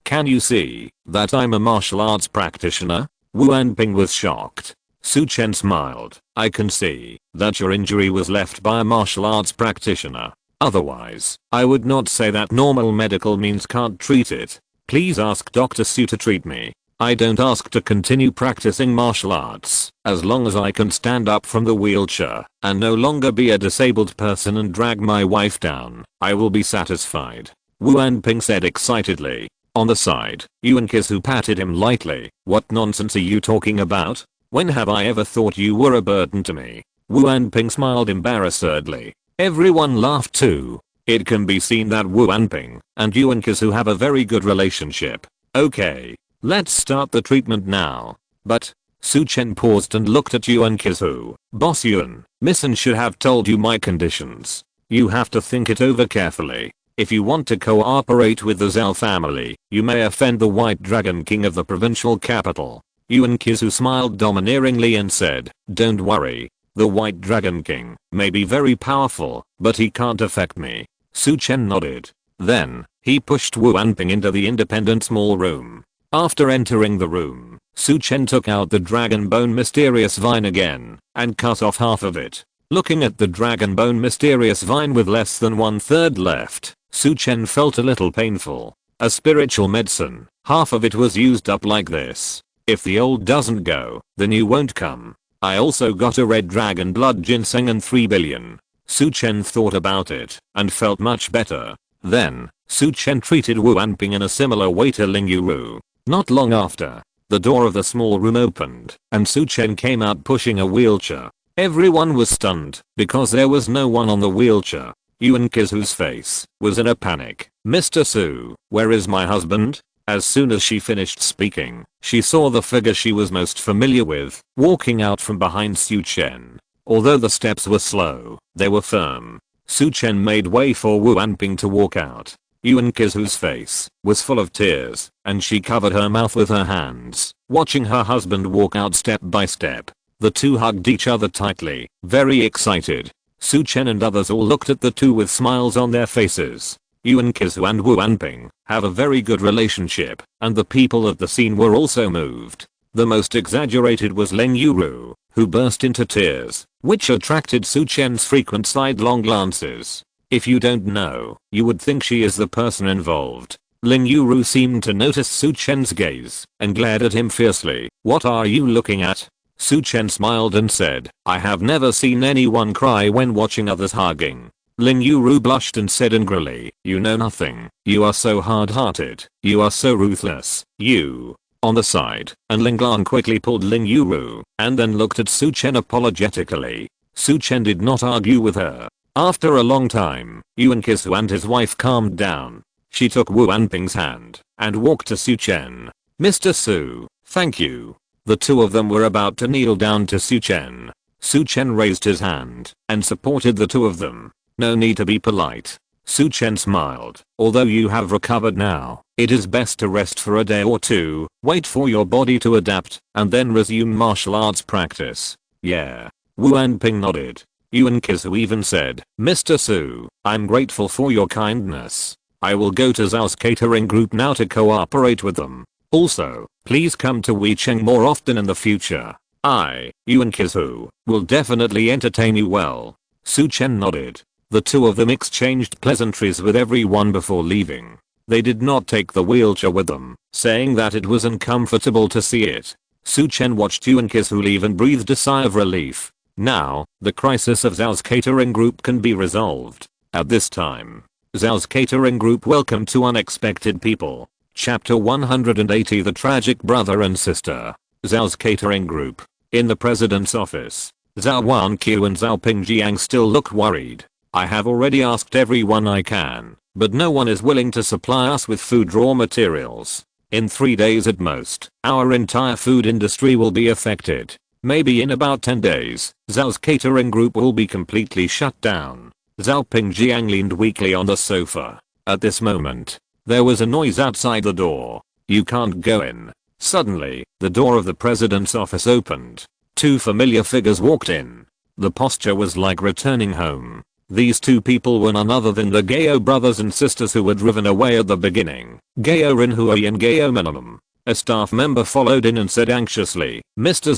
Can you see that I'm a martial arts practitioner? Wu Anping was shocked. Su Chen smiled. I can see that your injury was left by a martial arts practitioner. Otherwise, I would not say that normal medical means can't treat it. Please ask Dr. Su to treat me. I don't ask to continue practicing martial arts, as long as I can stand up from the wheelchair and no longer be a disabled person and drag my wife down, I will be satisfied. Wu Anping said excitedly. On the side, Yuan Kisu patted him lightly. What nonsense are you talking about? When have I ever thought you were a burden to me? Wu Anping smiled embarrassedly. Everyone laughed too. It can be seen that Wu Anping and Yuan Kisu have a very good relationship. Okay. Let's start the treatment now. But, Su Chen paused and looked at Yuan Kisu. Boss Yuan, Missen should have told you my conditions. You have to think it over carefully. If you want to cooperate with the Zhao family, you may offend the White Dragon King of the provincial capital. Yuan Kisu smiled domineeringly and said, don't worry. The White Dragon King may be very powerful, but he can't affect me. Su Chen nodded. Then, he pushed Wu Anping into the independent small room. After entering the room, Su Chen took out the dragon bone mysterious vine again and cut off half of it. Looking at the dragon bone mysterious vine with less than 1/3 left, Su Chen felt a little painful. A spiritual medicine, half of it was used up like this. If the old doesn't go, the new won't come. I also got a red dragon blood ginseng and 3 billion. Su Chen thought about it and felt much better. Then, Su Chen treated Wu Anping in a similar way to Ling Yuru. Not long after, the door of the small room opened, and Su Chen came out pushing a wheelchair. Everyone was stunned, because there was no one on the wheelchair. Yuan Kisu's face was in a panic. Mr. Su, where is my husband? As soon as she finished speaking, she saw the figure she was most familiar with, walking out from behind Su Chen. Although the steps were slow, they were firm. Su Chen made way for Wu Anping to walk out. Yuan Kisu's face was full of tears, and she covered her mouth with her hands, watching her husband walk out step by step. The two hugged each other tightly, very excited. Su Chen and others all looked at the two with smiles on their faces. Yuan Kisu and Wu Anping have a very good relationship, and the people of the scene were also moved. The most exaggerated was Ling Yuru, who burst into tears, which attracted Su Chen's frequent sidelong glances. If you don't know, you would think she is the person involved. Ling Yuru seemed to notice Su Chen's gaze and glared at him fiercely. What are you looking at? Su Chen smiled and said, I have never seen anyone cry when watching others hugging. Ling Yuru blushed and said angrily, you know nothing. You are so hard-hearted. You are so ruthless. You. On the side, and Ling Lan quickly pulled Ling Yuru and then looked at Su Chen apologetically. Su Chen did not argue with her. After a long time, Yuan Kisu and his wife calmed down. She took Wu Anping's hand and walked to Su Chen. Mr. Su, thank you. The two of them were about to kneel down to Su Chen. Su Chen raised his hand and supported the two of them. No need to be polite. Su Chen smiled. Although you have recovered now, it is best to rest for a day or two, wait for your body to adapt, and then resume martial arts practice. Yeah. Wu Anping nodded. Yuan Kizu even said, Mr. Su, I'm grateful for your kindness. I will go to Zhao's catering group now to cooperate with them. Also, please come to Weicheng more often in the future. Yuan Kizu, will definitely entertain you well. Su Chen nodded. The two of them exchanged pleasantries with everyone before leaving. They did not take the wheelchair with them, saying that it was uncomfortable to see it. Su Chen watched Yuan Kizu leave and breathed a sigh of relief. Now, the crisis of Zhao's catering group can be resolved. At this time, Zhao's catering group welcomed two unexpected people. Chapter 180 The Tragic Brother and Sister. Zhao's catering group. In the president's office, Zhou Wanqiu and Zhao Pingjiang still look worried. I have already asked everyone I can, but no one is willing to supply us with food raw materials. In 3 days at most, our entire food industry will be affected. Maybe in about 10 days, Zhao's catering group will be completely shut down. Zhao Pingjiang leaned weakly on the sofa. At this moment, there was a noise outside the door. You can't go in. Suddenly, the door of the president's office opened. Two familiar figures walked in. The posture was like returning home. These two people were none other than the Gao brothers and sisters who were driven away at the beginning. Gao Rinhui and Gao Minimum. A staff member followed in and said anxiously, Mr.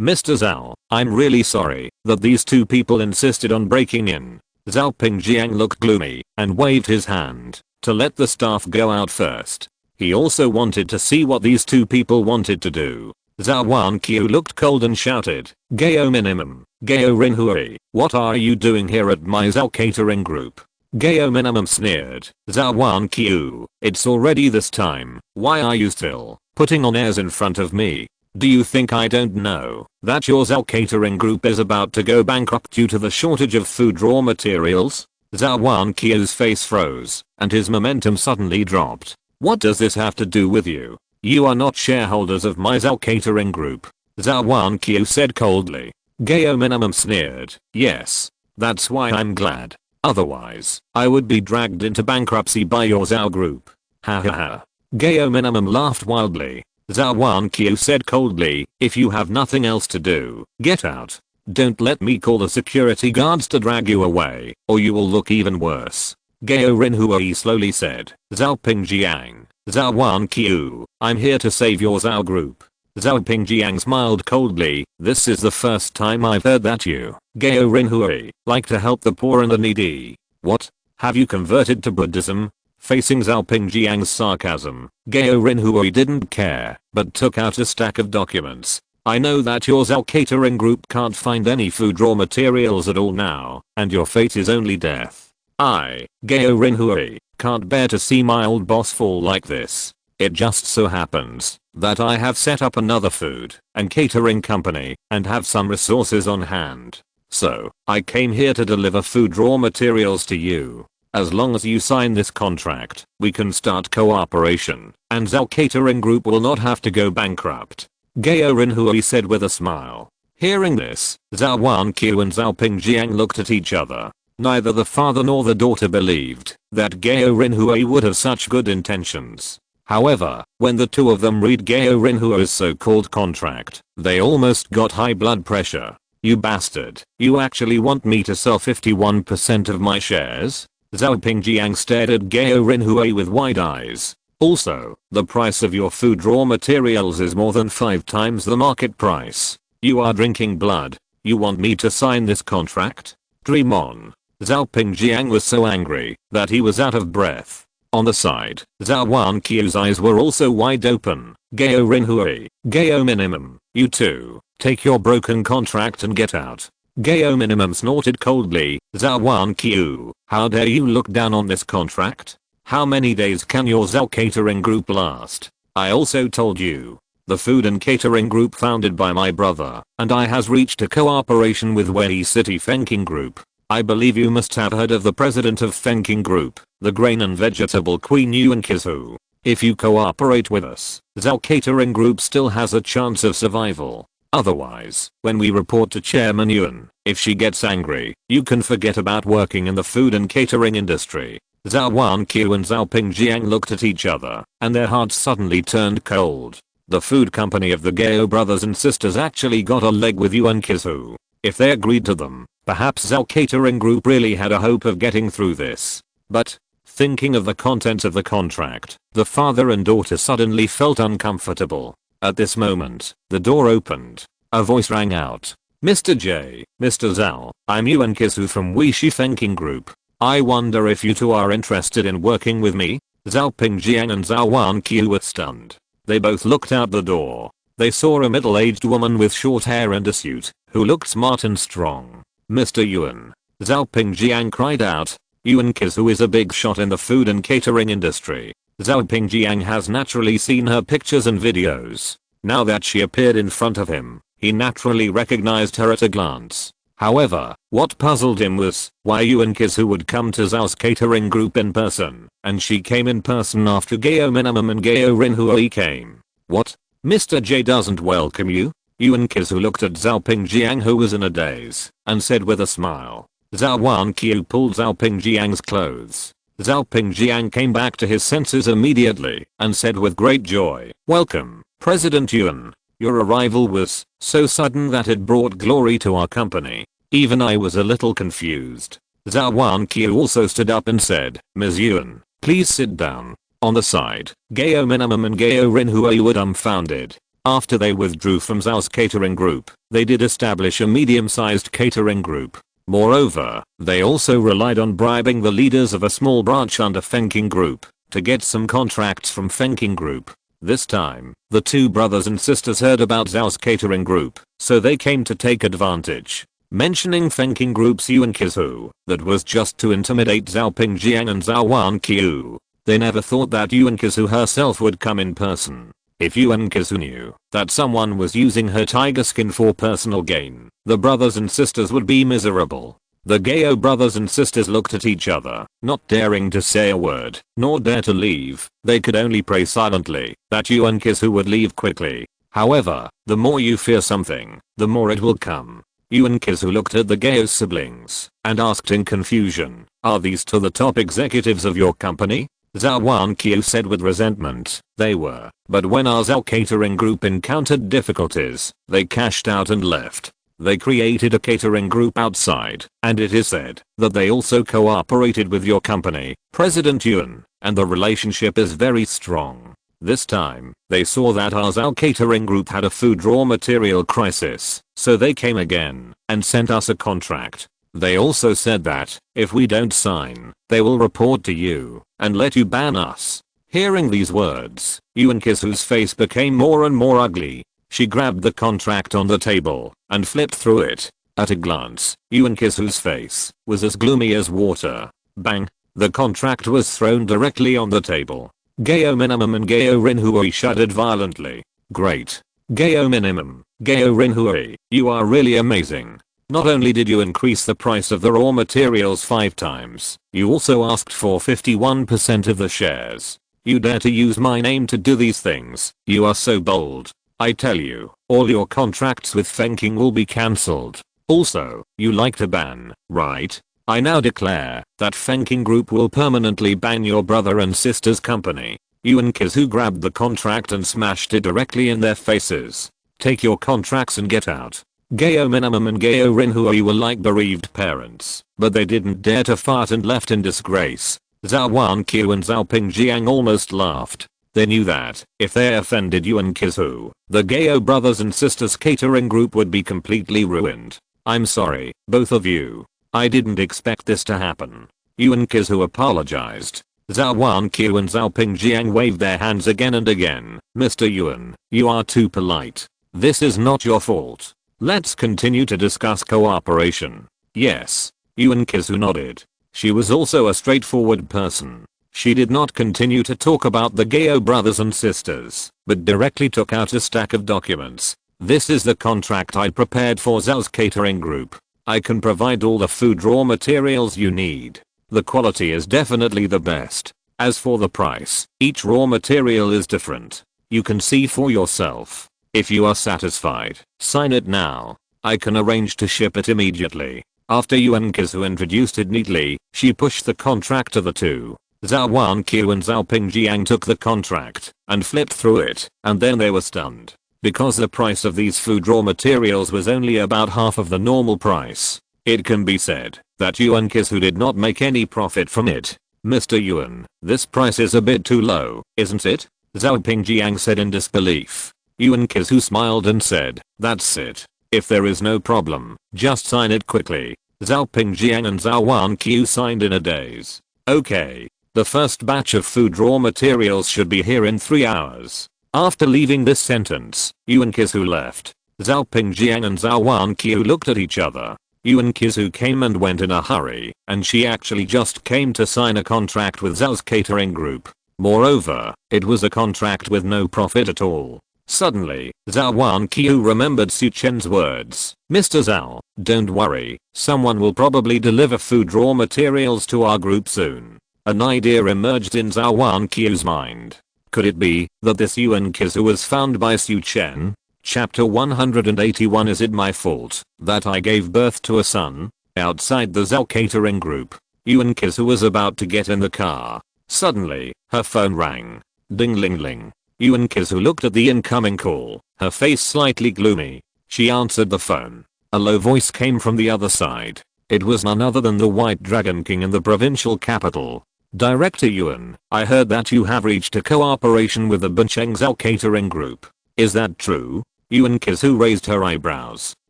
Zhao, I'm really sorry that these two people insisted on breaking in. Zhao Pingjiang looked gloomy and waved his hand to let the staff go out first. He also wanted to see what these two people wanted to do. Zhou Wanqiu looked cold and shouted, Gao Minimum, Gao Rinhui, what are you doing here at my Zhao catering group? Gao Minimum sneered, Zhou Wanqiu, it's already this time, why are you still putting on airs in front of me? Do you think I don't know that your Zhao catering group is about to go bankrupt due to the shortage of food raw materials? Zhou Wanqiu's face froze, and his momentum suddenly dropped. What does this have to do with you? You are not shareholders of my Zhao catering group. Zhou Wanqiu said coldly. Gao Minimum sneered. Yes. That's why I'm glad. Otherwise, I would be dragged into bankruptcy by your Zhao group. Ha ha ha. Gao Minimum laughed wildly. Zhou Wanqiu said coldly, if you have nothing else to do, get out. Don't let me call the security guards to drag you away, or you will look even worse. Gao Rinhui slowly said. Zhao Pingjiang. Zhou Wanqiu, I'm here to save your Zhao group. Zhao Pingjiang smiled coldly, this is the first time I've heard that you, Gao Rinhui, like to help the poor and the needy. What? Have you converted to Buddhism? Facing Zhao Pingjiang's sarcasm, Gao Rinhui didn't care, but took out a stack of documents. I know that your Zhao catering group can't find any food raw materials at all now, and your fate is only death. I, Gao Rinhui, can't bear to see my old boss fall like this. It just so happens that I have set up another food and catering company and have some resources on hand. So, I came here to deliver food raw materials to you. As long as you sign this contract, we can start cooperation, and Zhao catering group will not have to go bankrupt. Gao Rinhui said with a smile. Hearing this, Zhou Wanqiu and Zhao Pingjiang looked at each other. Neither the father nor the daughter believed that Gao Rinhui would have such good intentions. However, when the two of them read Gao Rinhui's so-called contract, they almost got high blood pressure. You bastard, you actually want me to sell 51% of my shares? Zhao Pingjiang stared at Gao Rinhui with wide eyes. Also, the price of your food raw materials is more than 5 times the market price. You are drinking blood. You want me to sign this contract? Dream on. Zhao Pingjiang was so angry that he was out of breath. On the side, Zhou Wanqiu's eyes were also wide open. Gao Rinhui, Gao Minimum, you two, take your broken contract and get out. Gao Minimum snorted coldly. Zhou Wanqiu, how dare you look down on this contract? How many days can your Zhao catering group last? I also told you. The food and catering group founded by my brother and I has reached a cooperation with Wei City Fenking Group. I believe you must have heard of the president of Fenking Group, the grain and vegetable queen Yuan Kizu. If you cooperate with us, Zhao catering group still has a chance of survival. Otherwise, when we report to Chairman Yuan, if she gets angry, you can forget about working in the food and catering industry. Zhou Wanqiu and Zhao Pingjiang looked at each other, and their hearts suddenly turned cold. The food company of the Gao brothers and sisters actually got a leg with Yuan Kizu. If they agreed to them, perhaps Zhao Catering Group really had a hope of getting through this. But, thinking of the contents of the contract, the father and daughter suddenly felt uncomfortable. At this moment, the door opened. A voice rang out. Mr. J, Mr. Zhao, I'm Yuan Kizu from Weishi Fenking Group. I wonder if you two are interested in working with me? Zhao Pingjiang and Zhao Wanqiu were stunned. They both looked out the door. They saw a middle-aged woman with short hair and a suit, who looked smart and strong. Mr. Yuan. Zhao Pingjiang cried out. Yuan Kizu is a big shot in the food and catering industry. Zhao Pingjiang has naturally seen her pictures and videos. Now that she appeared in front of him, he naturally recognized her at a glance. However, what puzzled him was why Yuan Kizu would come to Zhao's catering group in person, and she came in person after Gao Minimum and Gao Rinhui came. What? Mr. J doesn't welcome you? Yuan Kizu looked at Zhao Pingjiang, who was in a daze, and said with a smile. Zhao Wanqiu pulled Zhao Pingjiang's clothes. Zhao Pingjiang came back to his senses immediately and said with great joy, "Welcome, President Yuan. Your arrival was so sudden that it brought glory to our company. Even I was a little confused." Zhao Wanqiu also stood up and said, "Ms. Yuan, please sit down." On the side, Gao Minimum and Gao Rinhui were dumbfounded. After they withdrew from Zhao's catering group, they did establish a medium-sized catering group. Moreover, they also relied on bribing the leaders of a small branch under Fenking Group to get some contracts from Fenking Group. This time, the two brothers and sisters heard about Zhao's catering group, so they came to take advantage. Mentioning Fenking Group's Yuan Kizu, that was just to intimidate Zhao Pingjiang and Zhao Wanqiu. They never thought that Yuan Kizu herself would come in person. If Yuan Kizu knew that someone was using her tiger skin for personal gain, the brothers and sisters would be miserable. The Gao brothers and sisters looked at each other, not daring to say a word, nor dare to leave. They could only pray silently that Yuan Kizu would leave quickly. However, the more you fear something, the more it will come. Yuan Kizu looked at the Gao siblings and asked in confusion, "Are these two the top executives of your company?" Zhao Wanqiu said with resentment, "They were, but when our Zhao Catering Group encountered difficulties, they cashed out and left. They created a catering group outside, and it is said that they also cooperated with your company, President Yuan, and the relationship is very strong. This time, they saw that our Zhao Catering Group had a food raw material crisis, so they came again and sent us a contract. They also said that, if we don't sign, they will report to you and let you ban us." Hearing these words, Yuan Kizu's face became more and more ugly. She grabbed the contract on the table and flipped through it. At a glance, Yuan Kizu's face was as gloomy as water. Bang! The contract was thrown directly on the table. Gao Minimum and Gao Rinhui shuddered violently. "Great. Gao Minimum, Gao Rinhui, you are really amazing. Not only did you increase the price of the raw materials 5 times, you also asked for 51% of the shares. You dare to use my name to do these things. You are so bold. I tell you, all your contracts with Fenking will be cancelled. Also, you like to ban, right? I now declare that Fenking Group will permanently ban your brother and sister's company." Yuan Kizu grabbed the contract and smashed it directly in their faces. "Take your contracts and get out." Gao Minimum and Gao Rinhui were like bereaved parents, but they didn't dare to fart and left in disgrace. Zhao Wanqiu and Zhao Pingjiang almost laughed. They knew that, if they offended Yuan Kizu, the Gao brothers and sisters catering group would be completely ruined. "I'm sorry, both of you. I didn't expect this to happen." Yuan Kizu apologized. Zhao Wanqiu and Zhao Pingjiang waved their hands again and again. "Mr. Yuan, you are too polite. This is not your fault. Let's continue to discuss cooperation." "Yes." Yuan Kizu nodded. She was also a straightforward person. She did not continue to talk about the Gao brothers and sisters, but directly took out a stack of documents. "This is the contract I prepared for Zhao's catering group. I can provide all the food raw materials you need. The quality is definitely the best. As for the price, each raw material is different. You can see for yourself. If you are satisfied, sign it now. I can arrange to ship it immediately. After Yuan Qizu introduced it neatly, she pushed the contract to the two. Zhou Wanqiu and Zhao Pingjiang took the contract and flipped through it, and then they were stunned. Because the price of these food raw materials was only about half of the normal price, it can be said that Yuan Qizu did not make any profit from it. Mr. Yuan, this price is a bit too low, isn't it? Zhao Pingjiang said in disbelief. Yuan Qizu smiled and said, that's it. If there is no problem, just sign it quickly. Zhao Pingjiang and Zhou Wanqiu signed in a daze. Okay. The first batch of food raw materials should be here in 3 hours. After leaving this sentence, Yuan Qizu left. Zhao Pingjiang and Zhou Wanqiu looked at each other. Yuan Qizu came and went in a hurry, and she actually just came to sign a contract with Zhao's catering group. Moreover, it was a contract with no profit at all. Suddenly, Zhou Wanqiu remembered Su Chen's words. Mr. Zhao, don't worry, someone will probably deliver food raw materials to our group soon. An idea emerged in Zhou Wanqiu's mind. Could it be that this Yuan Qizu was found by Su Chen? Chapter 181. Is it my fault that I gave birth to a son? Outside the Zhao catering group, Yuan Qizu was about to get in the car. Suddenly, her phone rang. Ding ling ling. Yuan Qizu looked at the incoming call, her face slightly gloomy. She answered the phone. A low voice came from the other side. It was none other than the White Dragon King in the provincial capital. Director Yuan, I heard that you have reached a cooperation with the Bincheng Zhao catering group. Is that true? Yuan Qizu raised her eyebrows.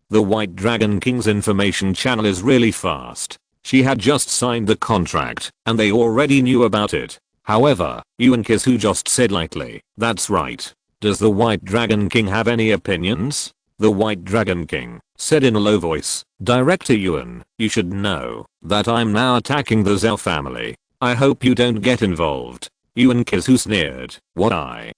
The White Dragon King's information channel is really fast. She had just signed the contract, and they already knew about it. However, Yuan Qizu just said lightly, that's right. Does the White Dragon King have any opinions? The White Dragon King said in a low voice, Director Yuan, you should know that I'm now attacking the Zhao family. I hope you don't get involved. Yuan Qizu sneered. What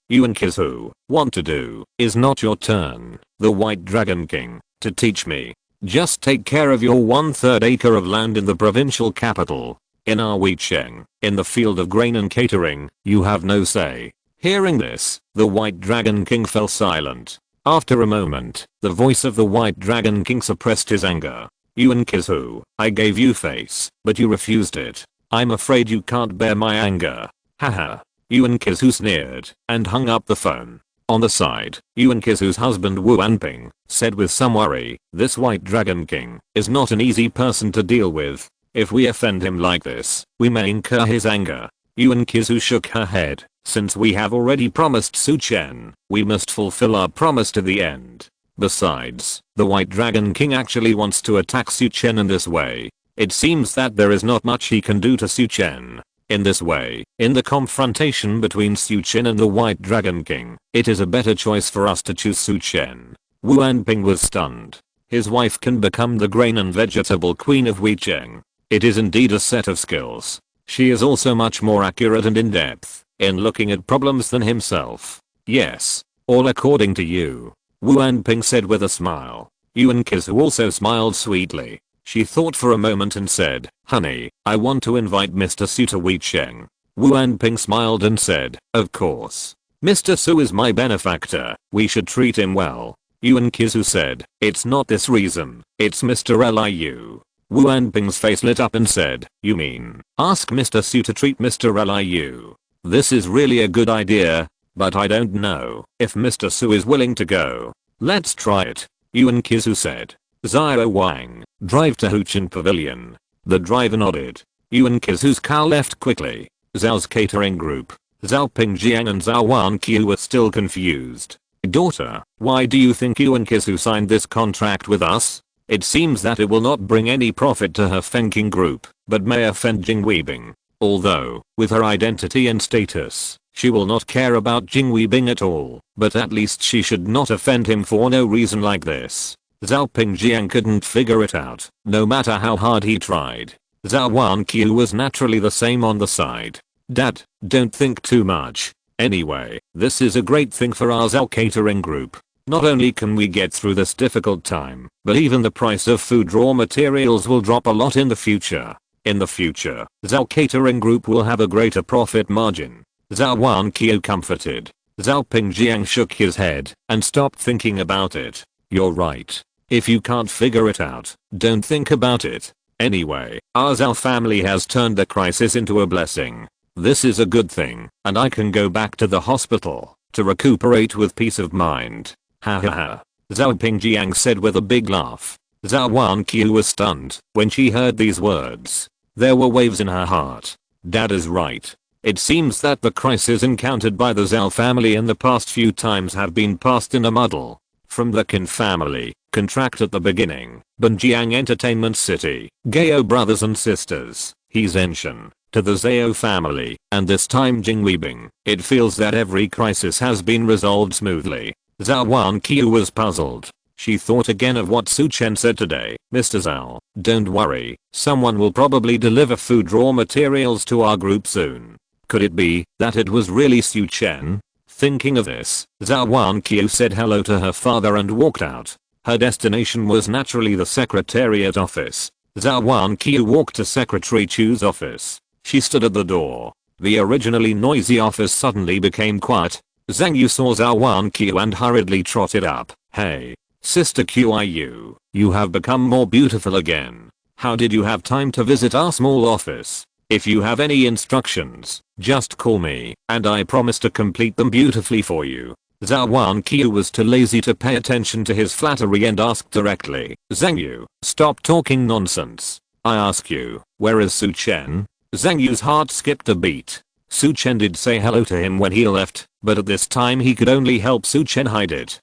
Yuan Qizu, want to do is not your turn, the White Dragon King, to teach me. Just take care of your 1/3 acre of land in the provincial capital. In our Bincheng, in the field of grain and catering, you have no say. Hearing this, the White Dragon King fell silent. After a moment, the voice of the White Dragon King suppressed his anger. Yuan Qizu, I gave you face, but you refused it. I'm afraid you can't bear my anger. Haha. Yuan Qizu sneered and hung up the phone. On the side, Yuan Qizu's husband Wu Anping said with some worry, this White Dragon King is not an easy person to deal with. If we offend him like this, we may incur his anger. Yuan Qizu shook her head. Since we have already promised Su Chen, we must fulfill our promise to the end. Besides, the White Dragon King actually wants to attack Su Chen in this way. It seems that there is not much he can do to Su Chen. In this way, in the confrontation between Su Chen and the White Dragon King, it is a better choice for us to choose Su Chen. Wu Anping was stunned. His wife can become the grain and vegetable queen of Bincheng. It is indeed a set of skills. She is also much more accurate and in-depth in looking at problems than himself. Yes, all according to you. Wu Anping said with a smile. Yuan Qizu also smiled sweetly. She thought for a moment and said, honey, I want to invite Mr. Su to Bincheng. Wu Anping smiled and said, of course. Mr. Su is my benefactor, we should treat him well. Yuan Qizu said, it's not this reason, it's Mr. Liu. Wu Anping's face lit up and said, you mean, ask Mr. Su to treat Mr. Liu. This is really a good idea, but I don't know if Mr. Su is willing to go. Let's try it, Yuan Qizu said. Zhao Wang, drive to Su Chen Pavilion. The driver nodded. Yuan Qizu's car left quickly. Zhao's catering group, Zhao Pingjiang and Zhou Wanqiu were still confused. Daughter, why do you think Yuan Qizu signed this contract with us? It seems that it will not bring any profit to her Fengking group, but may offend Jing Weibing. Although, with her identity and status, she will not care about Jing Weibing at all, but at least she should not offend him for no reason like this. Zhao Pingjiang couldn't figure it out, no matter how hard he tried. Zhou Wanqiu was naturally the same on the side. Dad, don't think too much. Anyway, this is a great thing for our Zhao catering group. Not only can we get through this difficult time, but even the price of food raw materials will drop a lot in the future. In the future, Zhao catering group will have a greater profit margin. Zhou Wanqiu comforted. Zhao Pingjiang shook his head and stopped thinking about it. You're right. If you can't figure it out, don't think about it. Anyway, our Zhao family has turned the crisis into a blessing. This is a good thing, and I can go back to the hospital to recuperate with peace of mind. Ha ha ha. Zhao Pingjiang said with a big laugh. Zhou Wanqiu was stunned when she heard these words. There were waves in her heart. Dad is right. It seems that the crises encountered by the Zhao family in the past few times have been passed in a muddle. From the Qin family, contract at the beginning, Bincheng Entertainment City, Gao brothers and sisters, He Zhenshen, to the Zhao family, and this time Jing Weibing, it feels that every crisis has been resolved smoothly. Zhou Wanqiu was puzzled. She thought again of what Su Chen said today. Mr. Zhao, don't worry, someone will probably deliver food raw materials to our group soon. Could it be that it was really Su Chen? Thinking of this, Zhou Wanqiu said hello to her father and walked out. Her destination was naturally the secretariat office. Zhou Wanqiu walked to Secretary Chu's office. She stood at the door. The originally noisy office suddenly became quiet. Zhang Yu saw Zhou Wanqiu and hurriedly trotted up. Hey, Sister Qiu, you have become more beautiful again. How did you have time to visit our small office? If you have any instructions, just call me, and I promise to complete them beautifully for you. Zhou Wanqiu was too lazy to pay attention to his flattery and asked directly, Zhang Yu, stop talking nonsense. I ask you, where is Su Chen? Zhang Yu's heart skipped a beat. Su Chen did say hello to him when he left, but at this time he could only help Su Chen hide it.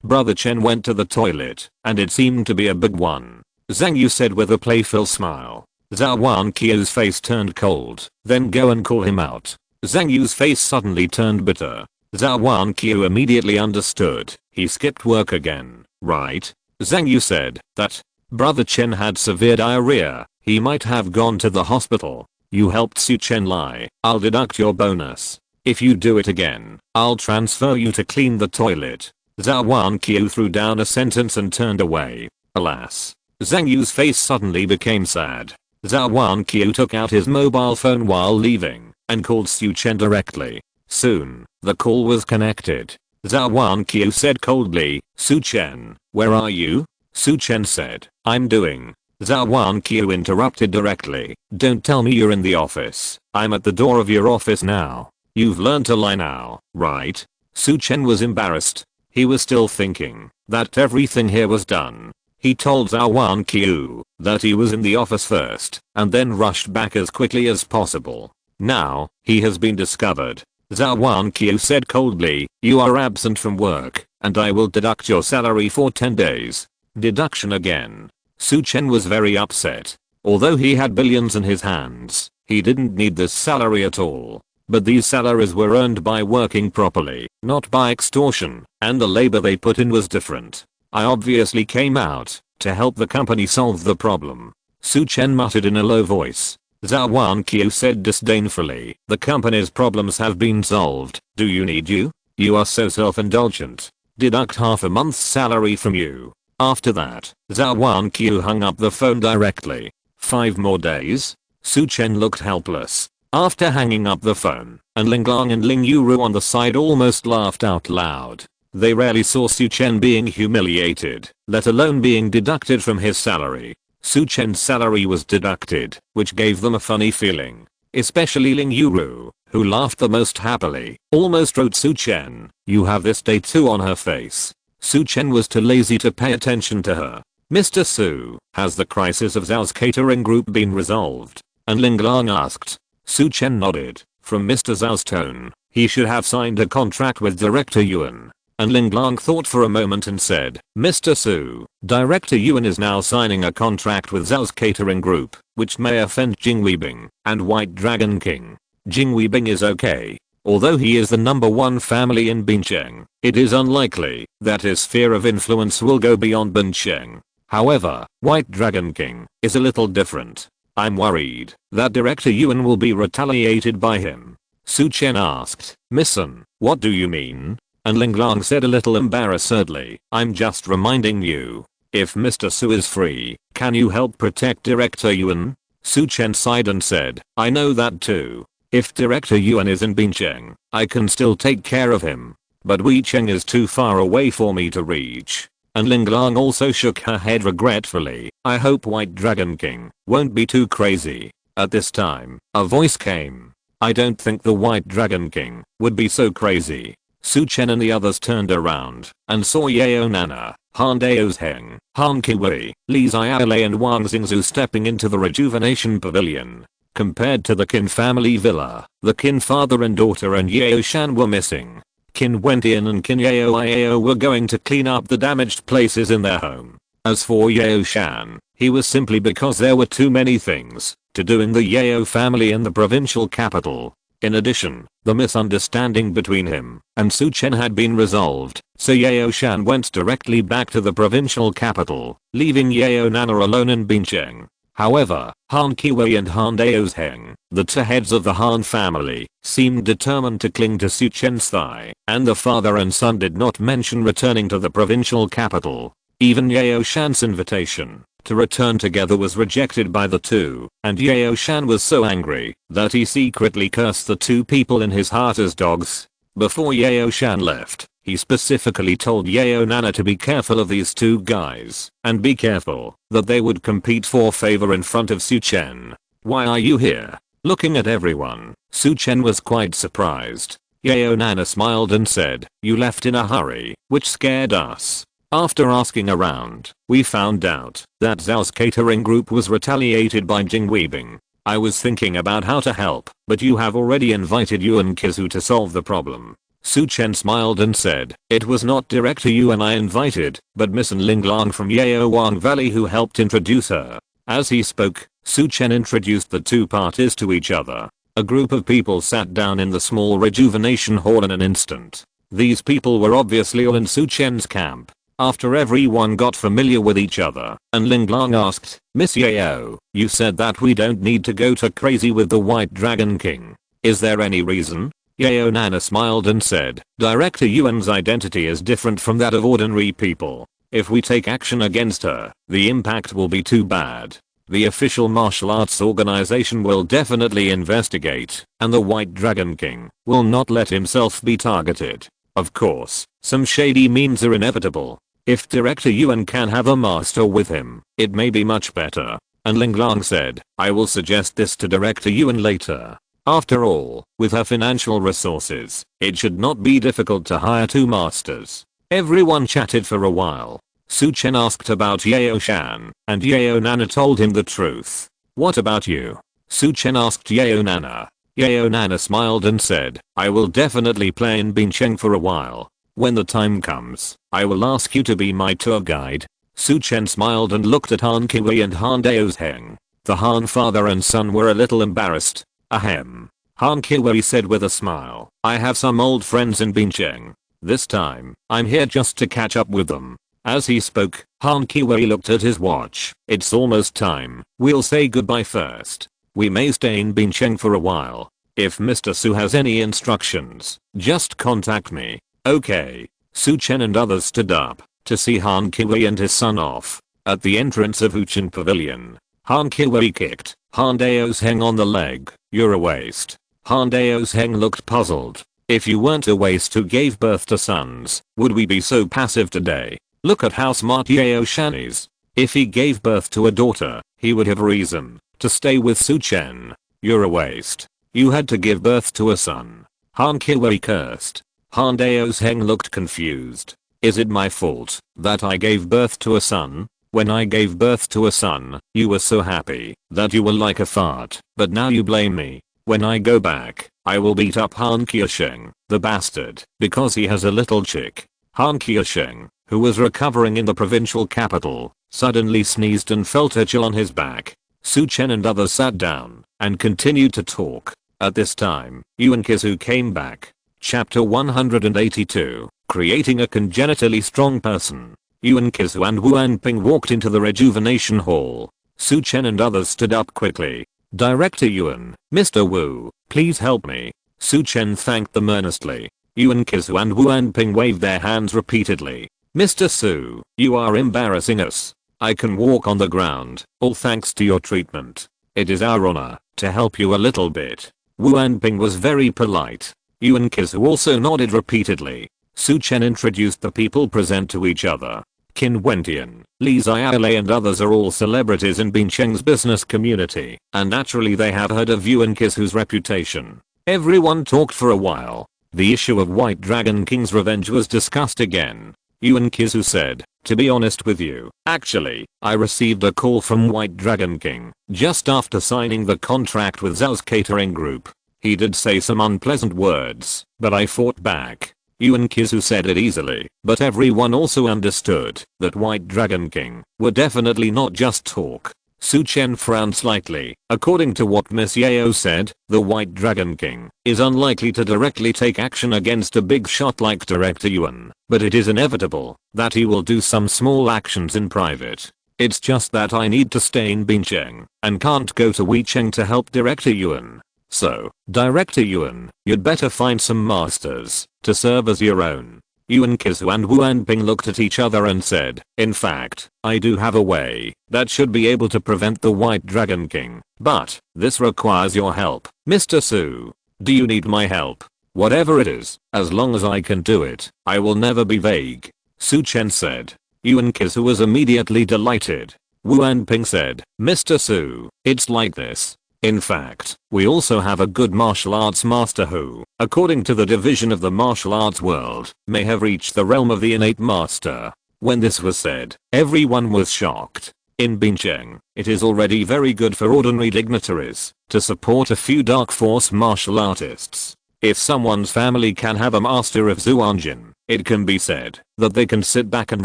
Brother Chen went to the toilet, and it seemed to be a big one. Zhang Yu said with a playful smile. Zhou Wanqiu's face turned cold. Then go and call him out. Zhang Yu's face suddenly turned bitter. Zhou Wanqiu immediately understood. He skipped work again, right? Zhang Yu said that Brother Chen had severe diarrhea. He might have gone to the hospital. You helped Su Chen lie. I'll deduct your bonus. If you do it again, I'll transfer you to clean the toilet. Zhou Wanqiu threw down a sentence and turned away. Alas. Zhang Yu's face suddenly became sad. Zhou Wanqiu took out his mobile phone while leaving and called Su Chen directly. Soon, the call was connected. Zhou Wanqiu said coldly, Su Chen, where are you? Su Chen said, I'm doing. Zhou Wanqiu interrupted directly. Don't tell me you're in the office. I'm at the door of your office now. You've learned to lie now, right? Su Chen was embarrassed. He was still thinking that everything here was done. He told Zhou Wanqiu that he was in the office first and then rushed back as quickly as possible. Now, he has been discovered. Zhou Wanqiu said coldly, you are absent from work and I will deduct your salary for 10 days. Deduction again. Su Chen was very upset. Although he had billions in his hands, he didn't need this salary at all. But these salaries were earned by working properly, not by extortion, and the labor they put in was different. I obviously came out to help the company solve the problem. Su Chen muttered in a low voice. Zhou Wanqiu said disdainfully, the company's problems have been solved. Do you need you? You are so self-indulgent. Deduct half a month's salary from you. After that, Zhou Wanqiu hung up the phone directly. 5 more days? Su Chen looked helpless. After hanging up the phone, and Ling Long and Ling Yuru on the side almost laughed out loud. They rarely saw Su Chen being humiliated, let alone being deducted from his salary. Su Chen's salary was deducted, which gave them a funny feeling. Especially Ling Yuru, who laughed the most happily, almost wrote Su Chen, you have this day too on her face. Su Chen was too lazy to pay attention to her. Mr. Su, has the crisis of Zhao's catering group been resolved? And Ling Long asked. Su Chen nodded. From Mr. Zhao's tone, he should have signed a contract with Director Yuan. And Ling Long thought for a moment and said, Mr. Su, Director Yuan is now signing a contract with Zhao's catering group, which may offend Jing Weibing and White Dragon King. Jing Weibing is okay. Although he is the #1 family in Bincheng, it is unlikely that his sphere of influence will go beyond Bincheng. However, White Dragon King is a little different. I'm worried that Director Yuan will be retaliated by him. Su Chen asked, Misun, what do you mean? And Ling Long said a little embarrassedly, I'm just reminding you. If Mr. Su is free, can you help protect Director Yuan? Su Chen sighed and said, I know that too. If Director Yuan is in Bincheng, I can still take care of him. But Weicheng is too far away for me to reach. And Linglang also shook her head regretfully. I hope White Dragon King won't be too crazy. At this time, a voice came. I don't think the White Dragon King would be so crazy. Su Chen and the others turned around and saw Yao Nana, Han Daozheng, Han Kiwei, Li Xiaolei and Wang Xingzhu stepping into the rejuvenation pavilion. Compared to the Qin family villa, the Qin father and daughter and Yao Shan were missing. Qin Wentian and Qin Yao Iao were going to clean up the damaged places in their home. As for Yao Shan, he was simply because there were too many things to do in the Yao family in the provincial capital. In addition, the misunderstanding between him and Su Chen had been resolved, so Yao Shan went directly back to the provincial capital, leaving Yao Nana alone in Bincheng. However, Han Kiwei and Han Daozheng, the two heads of the Han family, seemed determined to cling to Su Chen's thigh, and the father and son did not mention returning to the provincial capital. Even Yao Shan's invitation to return together was rejected by the two, and Yao Shan was so angry that he secretly cursed the two people in his heart as dogs. Before Yao Shan left, he specifically told Yao Nana to be careful of these two guys, and be careful that they would compete for favor in front of Su Chen. Why are you here? Looking at everyone, Su Chen was quite surprised. Yao Nana smiled and said, you left in a hurry, which scared us. After asking around, we found out that Zhao's catering group was retaliated by Jing Weibing. I was thinking about how to help, but you have already invited Yuan Kizu to solve the problem. Su Chen smiled and said, it was not Director Yuan I invited, but Miss Linglang from Yao Wang Valley who helped introduce her. As he spoke, Su Chen introduced the two parties to each other. A group of people sat down in the small rejuvenation hall in an instant. These people were obviously all in Su Chen's camp. After everyone got familiar with each other, and Linglang asked, Miss Yao, you said that we don't need to go to crazy with the White Dragon King. Is there any reason? Yao Nana smiled and said, Director Yuan's identity is different from that of ordinary people. If we take action against her, the impact will be too bad. The official martial arts organization will definitely investigate, and the White Dragon King will not let himself be targeted. Of course, some shady means are inevitable. If Director Yuan can have a master with him, it may be much better. And Linglang said, I will suggest this to Director Yuan later. After all, with her financial resources, it should not be difficult to hire two masters. Everyone chatted for a while. Su Chen asked about Yao Shan, and Yao Nana told him the truth. What about you? Su Chen asked Yao Nana. Yao Nana smiled and said, I will definitely play in Bincheng for a while. When the time comes, I will ask you to be my tour guide. Su Chen smiled and looked at Han Kiwei and Han Daozheng. The Han father and son were a little embarrassed. Ahem. Han Kiwei said with a smile, I have some old friends in Bincheng. This time, I'm here just to catch up with them. As he spoke, Han Kiwei looked at his watch. It's almost time. We'll say goodbye first. We may stay in Bincheng for a while. If Mr. Su has any instructions, just contact me. Okay. Su Chen and others stood up to see Han Kiwei and his son off. At the entrance of Huchen Pavilion, Han Kiwei kicked Han Daozheng on the leg. You're a waste. Han Daozheng looked puzzled. If you weren't a waste who gave birth to sons, would we be so passive today? Look at how smart Yao Shan is. If he gave birth to a daughter, he would have reason to stay with Su Chen. You're a waste. You had to give birth to a son. Han Kiwei cursed. Han Daozheng looked confused. Is it my fault that I gave birth to a son? When I gave birth to a son, you were so happy that you were like a fart, but now you blame me. When I go back, I will beat up Han Qiusheng, the bastard, because he has a little chick. Han Qiusheng, who was recovering in the provincial capital, suddenly sneezed and felt a chill on his back. Su Chen and others sat down and continued to talk. At this time, Yuan Kizu came back. Chapter 182, Creating a Congenitally Strong Person. Yuan Kizu and Wu Anping walked into the rejuvenation hall. Su Chen and others stood up quickly. Director Yuan, Mr. Wu, please help me. Su Chen thanked them earnestly. Yuan Kizu and Wu Anping waved their hands repeatedly. Mr. Su, you are embarrassing us. I can walk on the ground, all thanks to your treatment. It is our honor to help you a little bit. Wu Anping was very polite. Yuan Kizu also nodded repeatedly. Su Chen introduced the people present to each other. Qin Wentian, Li Xiaolei and others are all celebrities in Bincheng's business community, and naturally they have heard of Yuan Kizu's reputation. Everyone talked for a while. The issue of White Dragon King's revenge was discussed again. Yuan Kizu said, "To be honest with you, actually, I received a call from White Dragon King just after signing the contract with Zhao's catering group. He did say some unpleasant words, but I fought back." Yuan Kizu said it easily, but everyone also understood that White Dragon King would definitely not just talk. Su Chen frowned slightly. According to what Miss Yao said, the White Dragon King is unlikely to directly take action against a big shot like Director Yuan, but it is inevitable that he will do some small actions in private. It's just that I need to stay in Bincheng and can't go to Weicheng to help Director Yuan. So, Director Yuan, you'd better find some masters to serve as your own. Yuan Kizu and Wu Anping looked at each other and said, "In fact, I do have a way that should be able to prevent the White Dragon King, but this requires your help. Mr. Su, do you need my help? Whatever it is, as long as I can do it, I will never be vague." Su Chen said. Yuan Kizu was immediately delighted. Wu Anping said, "Mr. Su, it's like this. In fact, we also have a good martial arts master who, according to the division of the martial arts world, may have reached the realm of the innate master." When this was said, everyone was shocked. In Bincheng, it is already very good for ordinary dignitaries to support a few dark force martial artists. If someone's family can have a master of Zhuanjin, it can be said that they can sit back and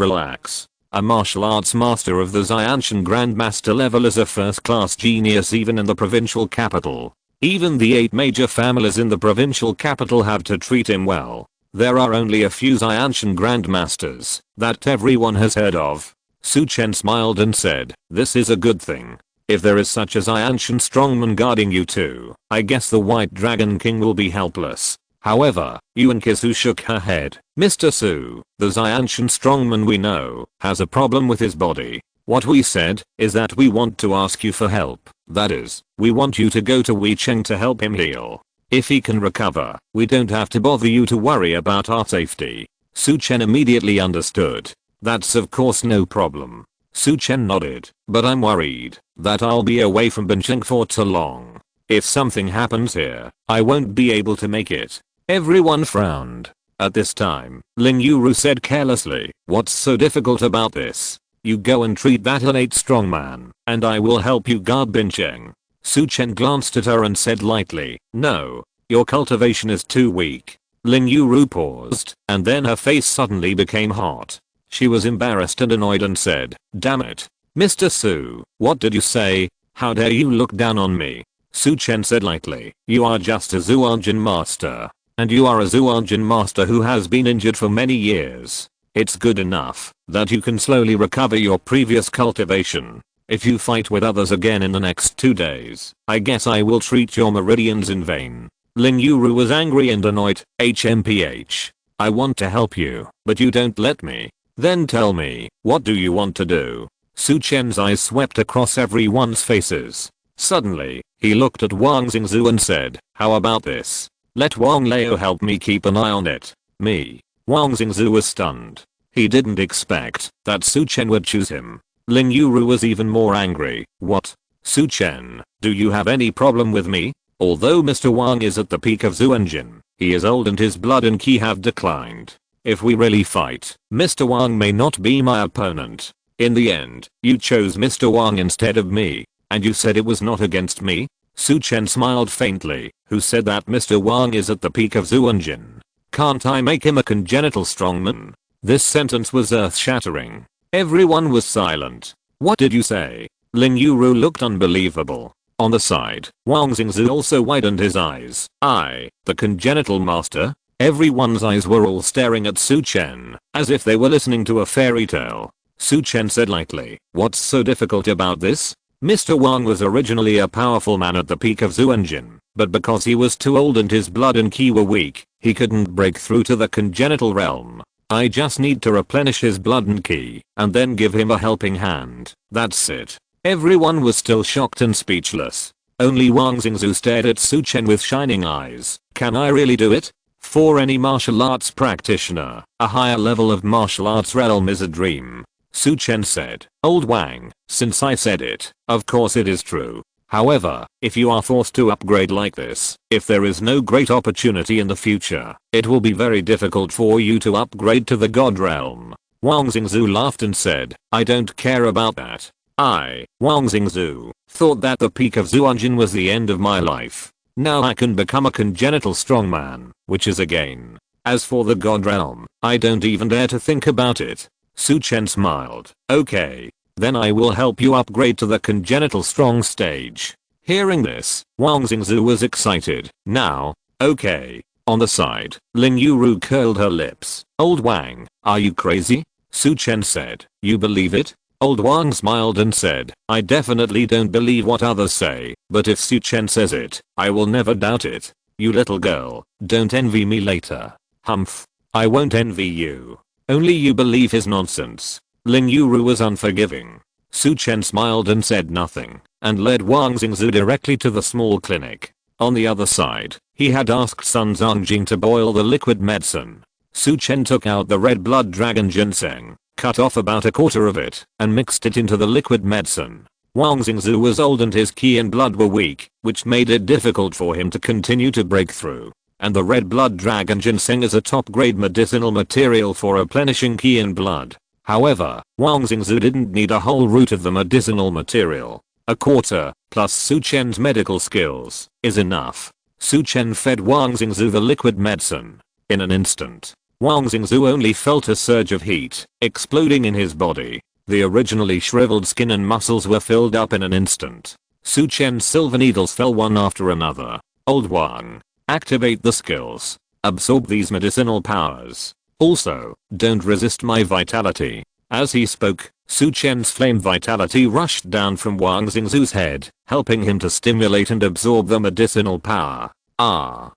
relax. A martial arts master of the Xianshan Grandmaster level is a first-class genius even in the provincial capital. Even the 8 major families in the provincial capital have to treat him well. There are only a few Xianshan Grandmasters that everyone has heard of. Su Chen smiled and said, "This is a good thing. If there is such a Xianshan strongman guarding you too, I guess the White Dragon King will be helpless." However, Yuan Kizu shook her head. "Mr. Su, the Xianshan strongman we know has a problem with his body. What we said is that we want to ask you for help. That is, we want you to go to Weicheng to help him heal. If he can recover, we don't have to bother you to worry about our safety." Su Chen immediately understood. "That's of course no problem." Su Chen nodded, "But I'm worried that I'll be away from Bincheng for too long. If something happens here, I won't be able to make it." Everyone frowned. At this time, Ling Yuru said carelessly, "What's so difficult about this? You go and treat that innate strongman, and I will help you guard Bincheng." Su Chen glanced at her and said lightly, "No, your cultivation is too weak." Ling Yuru paused, and then her face suddenly became hot. She was embarrassed and annoyed and said, "Damn it. Mr. Su, what did you say? How dare you look down on me?" Su Chen said lightly, "You are just a Zhuanjin master. And you are a Zhuanjin master who has been injured for many years. It's good enough that you can slowly recover your previous cultivation. If you fight with others again in the next 2 days, I guess I will treat your meridians in vain." Ling Yuru was angry and annoyed. "HMPH. I want to help you, but you don't let me. Then tell me, what do you want to do?" Su Chen's eyes swept across everyone's faces. Suddenly, he looked at Wang Xingzu and said, "How about this? Let Wang Lao help me keep an eye on it." "Me?" Wang Xingzu was stunned. He didn't expect that Su Chen would choose him. Ling Yuru was even more angry. "What? Su Chen, do you have any problem with me? Although Mr. Wang is at the peak of Zhuanjin, he is old and his blood and ki have declined. If we really fight, Mr. Wang may not be my opponent. In the end, you chose Mr. Wang instead of me, and you said it was not against me?" Su Chen smiled faintly. "Who said that Mr. Wang is at the peak of Zhuanjin? Can't I make him a congenital strongman?" This sentence was earth-shattering. Everyone was silent. "What did you say?" Ling Yuru looked unbelievable. On the side, Wang Xingzu also widened his eyes. "I, the congenital master?" Everyone's eyes were all staring at Su Chen, as if they were listening to a fairy tale. Su Chen said lightly, "What's so difficult about this? Mr. Wang was originally a powerful man at the peak of Zhuanjin, but because he was too old and his blood and ki were weak, he couldn't break through to the congenital realm. I just need to replenish his blood and ki, and then give him a helping hand. That's it." Everyone was still shocked and speechless. Only Wang Xingzu stared at Su Chen with shining eyes. Can I really do it? For any martial arts practitioner, a higher level of martial arts realm is a dream. Su Chen said. Old Wang, since I said it, of course it is true. However, if you are forced to upgrade like this, if there is no great opportunity in the future, it will be very difficult for you to upgrade to the God realm. Wang Xingzu laughed and said, I don't care about that. I, Wang Xingzu, thought that the peak of Zhuanjin was the end of my life. Now I can become a congenital strongman, which is a gain. As for the God realm, I don't even dare to think about it. Su Chen smiled. Okay. Then I will help you upgrade to the congenital strong stage. Hearing this, Wang Xingzu was excited. Now, okay. On the side, Ling Yuru curled her lips. Old Wang, are you crazy? Su Chen said. You believe it? Old Wang smiled and said, I definitely don't believe what others say, but if Su Chen says it, I will never doubt it. You little girl, don't envy me later. Humph. I won't envy you. Only you believe his nonsense. Ling Yuru was unforgiving. Su Chen smiled and said nothing, and led Wang Xingzu directly to the small clinic. On the other side, he had asked Sun Zongjing to boil the liquid medicine. Su Chen took out the red blood dragon ginseng, cut off about a quarter of it, and mixed it into the liquid medicine. Wang Xingzu was old and his qi and blood were weak, which made it difficult for him to continue to break through. And the red blood dragon ginseng is a top grade medicinal material for replenishing qi and blood. However, Wang Xingzu didn't need a whole root of the medicinal material. A quarter, plus Su Chen's medical skills, is enough. Su Chen fed Wang Xingzu the liquid medicine. In an instant, Wang Xingzu only felt a surge of heat, exploding in his body. The originally shriveled skin and muscles were filled up in an instant. Su Chen's silver needles fell one after another. Old Wang, activate the skills. Absorb these medicinal powers. Also, don't resist my vitality. As he spoke, Su Chen's flame vitality rushed down from Wang Xingzu's head, helping him to stimulate and absorb the medicinal power. Ah.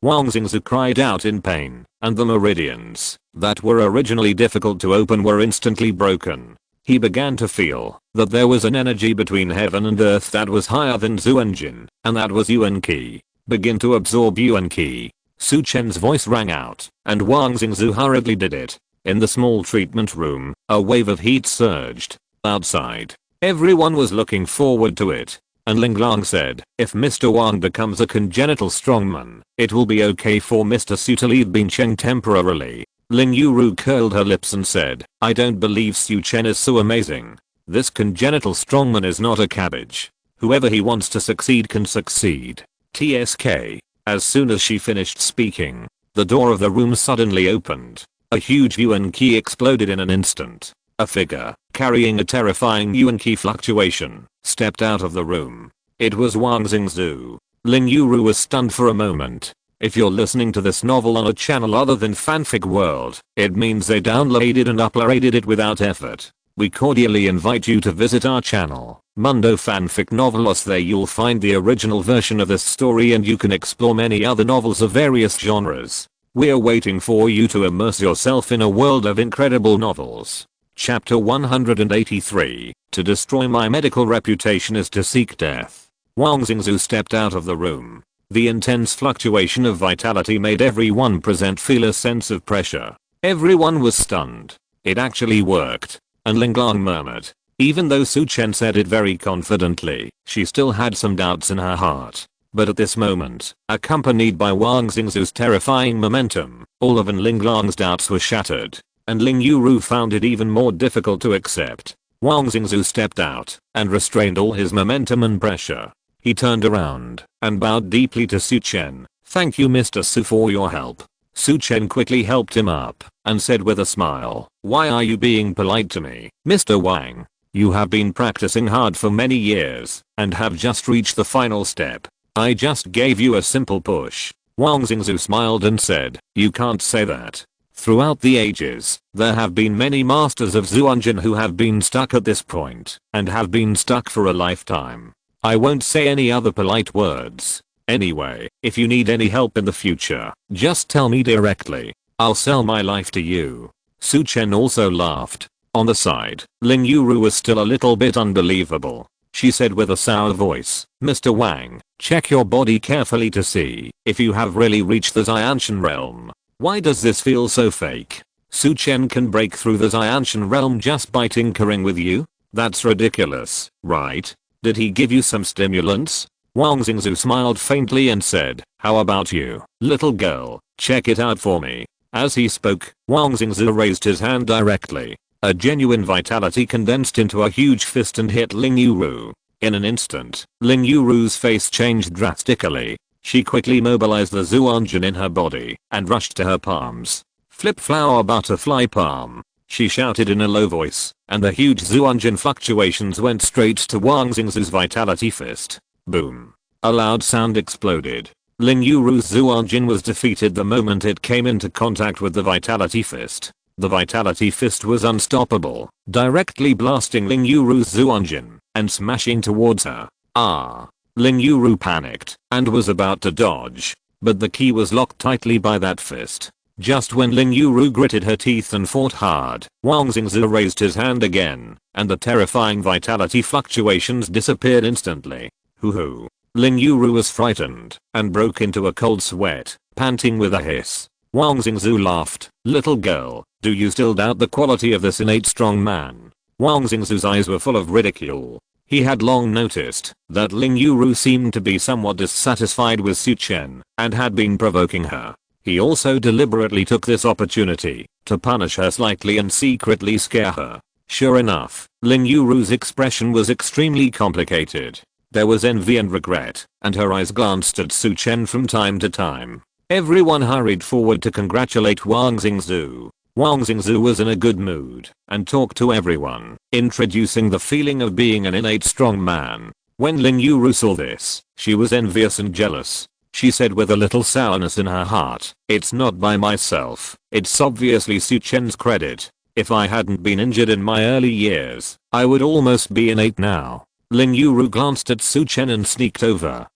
Wang Xingzu cried out in pain, and the meridians, that were originally difficult to open were instantly broken. He began to feel that there was an energy between heaven and earth that was higher than Zhuanjin, and that was Yuan Qi. Begin to absorb Yuan Qi. Su Chen's voice rang out, and Wang Xingzu hurriedly did it. In the small treatment room, a wave of heat surged. Outside, everyone was looking forward to it. And Ling Lang said, if Mr. Wang becomes a congenital strongman, it will be okay for Mr. Su to leave Bincheng temporarily. Ling Yuru curled her lips and said, I don't believe Su Chen is so amazing. This congenital strongman is not a cabbage. Whoever he wants to succeed can succeed. TSK. As soon as she finished speaking, the door of the room suddenly opened. A huge Yuan Qi exploded in an instant. A figure, carrying a terrifying Yuan Qi fluctuation, stepped out of the room. It was Wang Xingzu. Ling Yuru was stunned for a moment. If you're listening to this novel on a channel other than Fanfic World, it means they downloaded and uploaded it without effort. We cordially invite you to visit our channel, Mundo Fanfic Novelos. There you'll find the original version of this story and you can explore many other novels of various genres. We're waiting for you to immerse yourself in a world of incredible novels. Chapter 183, To destroy my medical reputation is to seek death. Wang Xingzu stepped out of the room. The intense fluctuation of vitality made everyone present feel a sense of pressure. Everyone was stunned. It actually worked. And Ling Lang murmured. Even though Su Chen said it very confidently, she still had some doubts in her heart. But at this moment, accompanied by Wang Xingzu's terrifying momentum, all of Ling Lang's doubts were shattered. And Ling Yuru found it even more difficult to accept. Wang Xingzu stepped out and restrained all his momentum and pressure. He turned around and bowed deeply to Su Chen. Thank you Mr. Su for your help. Su Chen quickly helped him up and said with a smile, why are you being polite to me, Mr. Wang? You have been practicing hard for many years and have just reached the final step. I just gave you a simple push. Wang Xingzu smiled and said, you can't say that. Throughout the ages, there have been many masters of Zhuanjin who have been stuck at this point and have been stuck for a lifetime. I won't say any other polite words. Anyway, if you need any help in the future, just tell me directly. I'll sell my life to you. Su Chen also laughed. On the side, Ling Yuru was still a little bit unbelievable. she said with a sour voice. Mr. Wang, check your body carefully to see if you have really reached the Xiantian realm. Why does this feel so fake? Su Chen can break through the Xiantian realm just by tinkering with you? That's ridiculous, right? Did he give you some stimulants? Wang Xingzu smiled faintly and said, how about you, little girl, check it out for me. As he spoke, Wang Xingzu raised his hand directly. A genuine vitality condensed into a huge fist and hit Ling Yuru. In an instant, Ling Yuru's face changed drastically. She quickly mobilized the Zhou Wanqiu in her body and rushed to her palms. Flip flower butterfly palm. She shouted in a low voice, and the huge Zhou Wanqiu fluctuations went straight to Wang Xingzu's vitality fist. Boom. A loud sound exploded. Ling Yuru's Zhou Wanqiu was defeated the moment it came into contact with the vitality fist. The vitality fist was unstoppable, directly blasting Ling Yuru's Zhou Wanqiu and smashing towards her. Ling Yuru panicked and was about to dodge, but the key was locked tightly by that fist. Just when Ling Yuru gritted her teeth and fought hard, Wang Xingzu raised his hand again, and the terrifying vitality fluctuations disappeared instantly. Hoo-hoo. Ling Yuru was frightened and broke into a cold sweat, panting with a hiss. Wang Xingzu laughed. Little girl, do you still doubt the quality of this innate strong man? Wang Xingzu's eyes were full of ridicule. He had long noticed that Ling Yuru seemed to be somewhat dissatisfied with Su Chen and had been provoking her. He also deliberately took this opportunity to punish her slightly and secretly scare her. Sure enough, Ling Yuru's expression was extremely complicated. There was envy and regret, and her eyes glanced at Su Chen from time to time. Everyone hurried forward to congratulate Wang Xingzu. Wang Xingzu was in a good mood and talked to everyone, introducing the feeling of being an innate strong man. When Ling Yuru saw this, she was envious and jealous. She said with a little sourness in her heart, it's not by myself, it's obviously Su Chen's credit. If I hadn't been injured in my early years, I would almost be innate now. Ling Yuru glanced at Su Chen and sneaked over.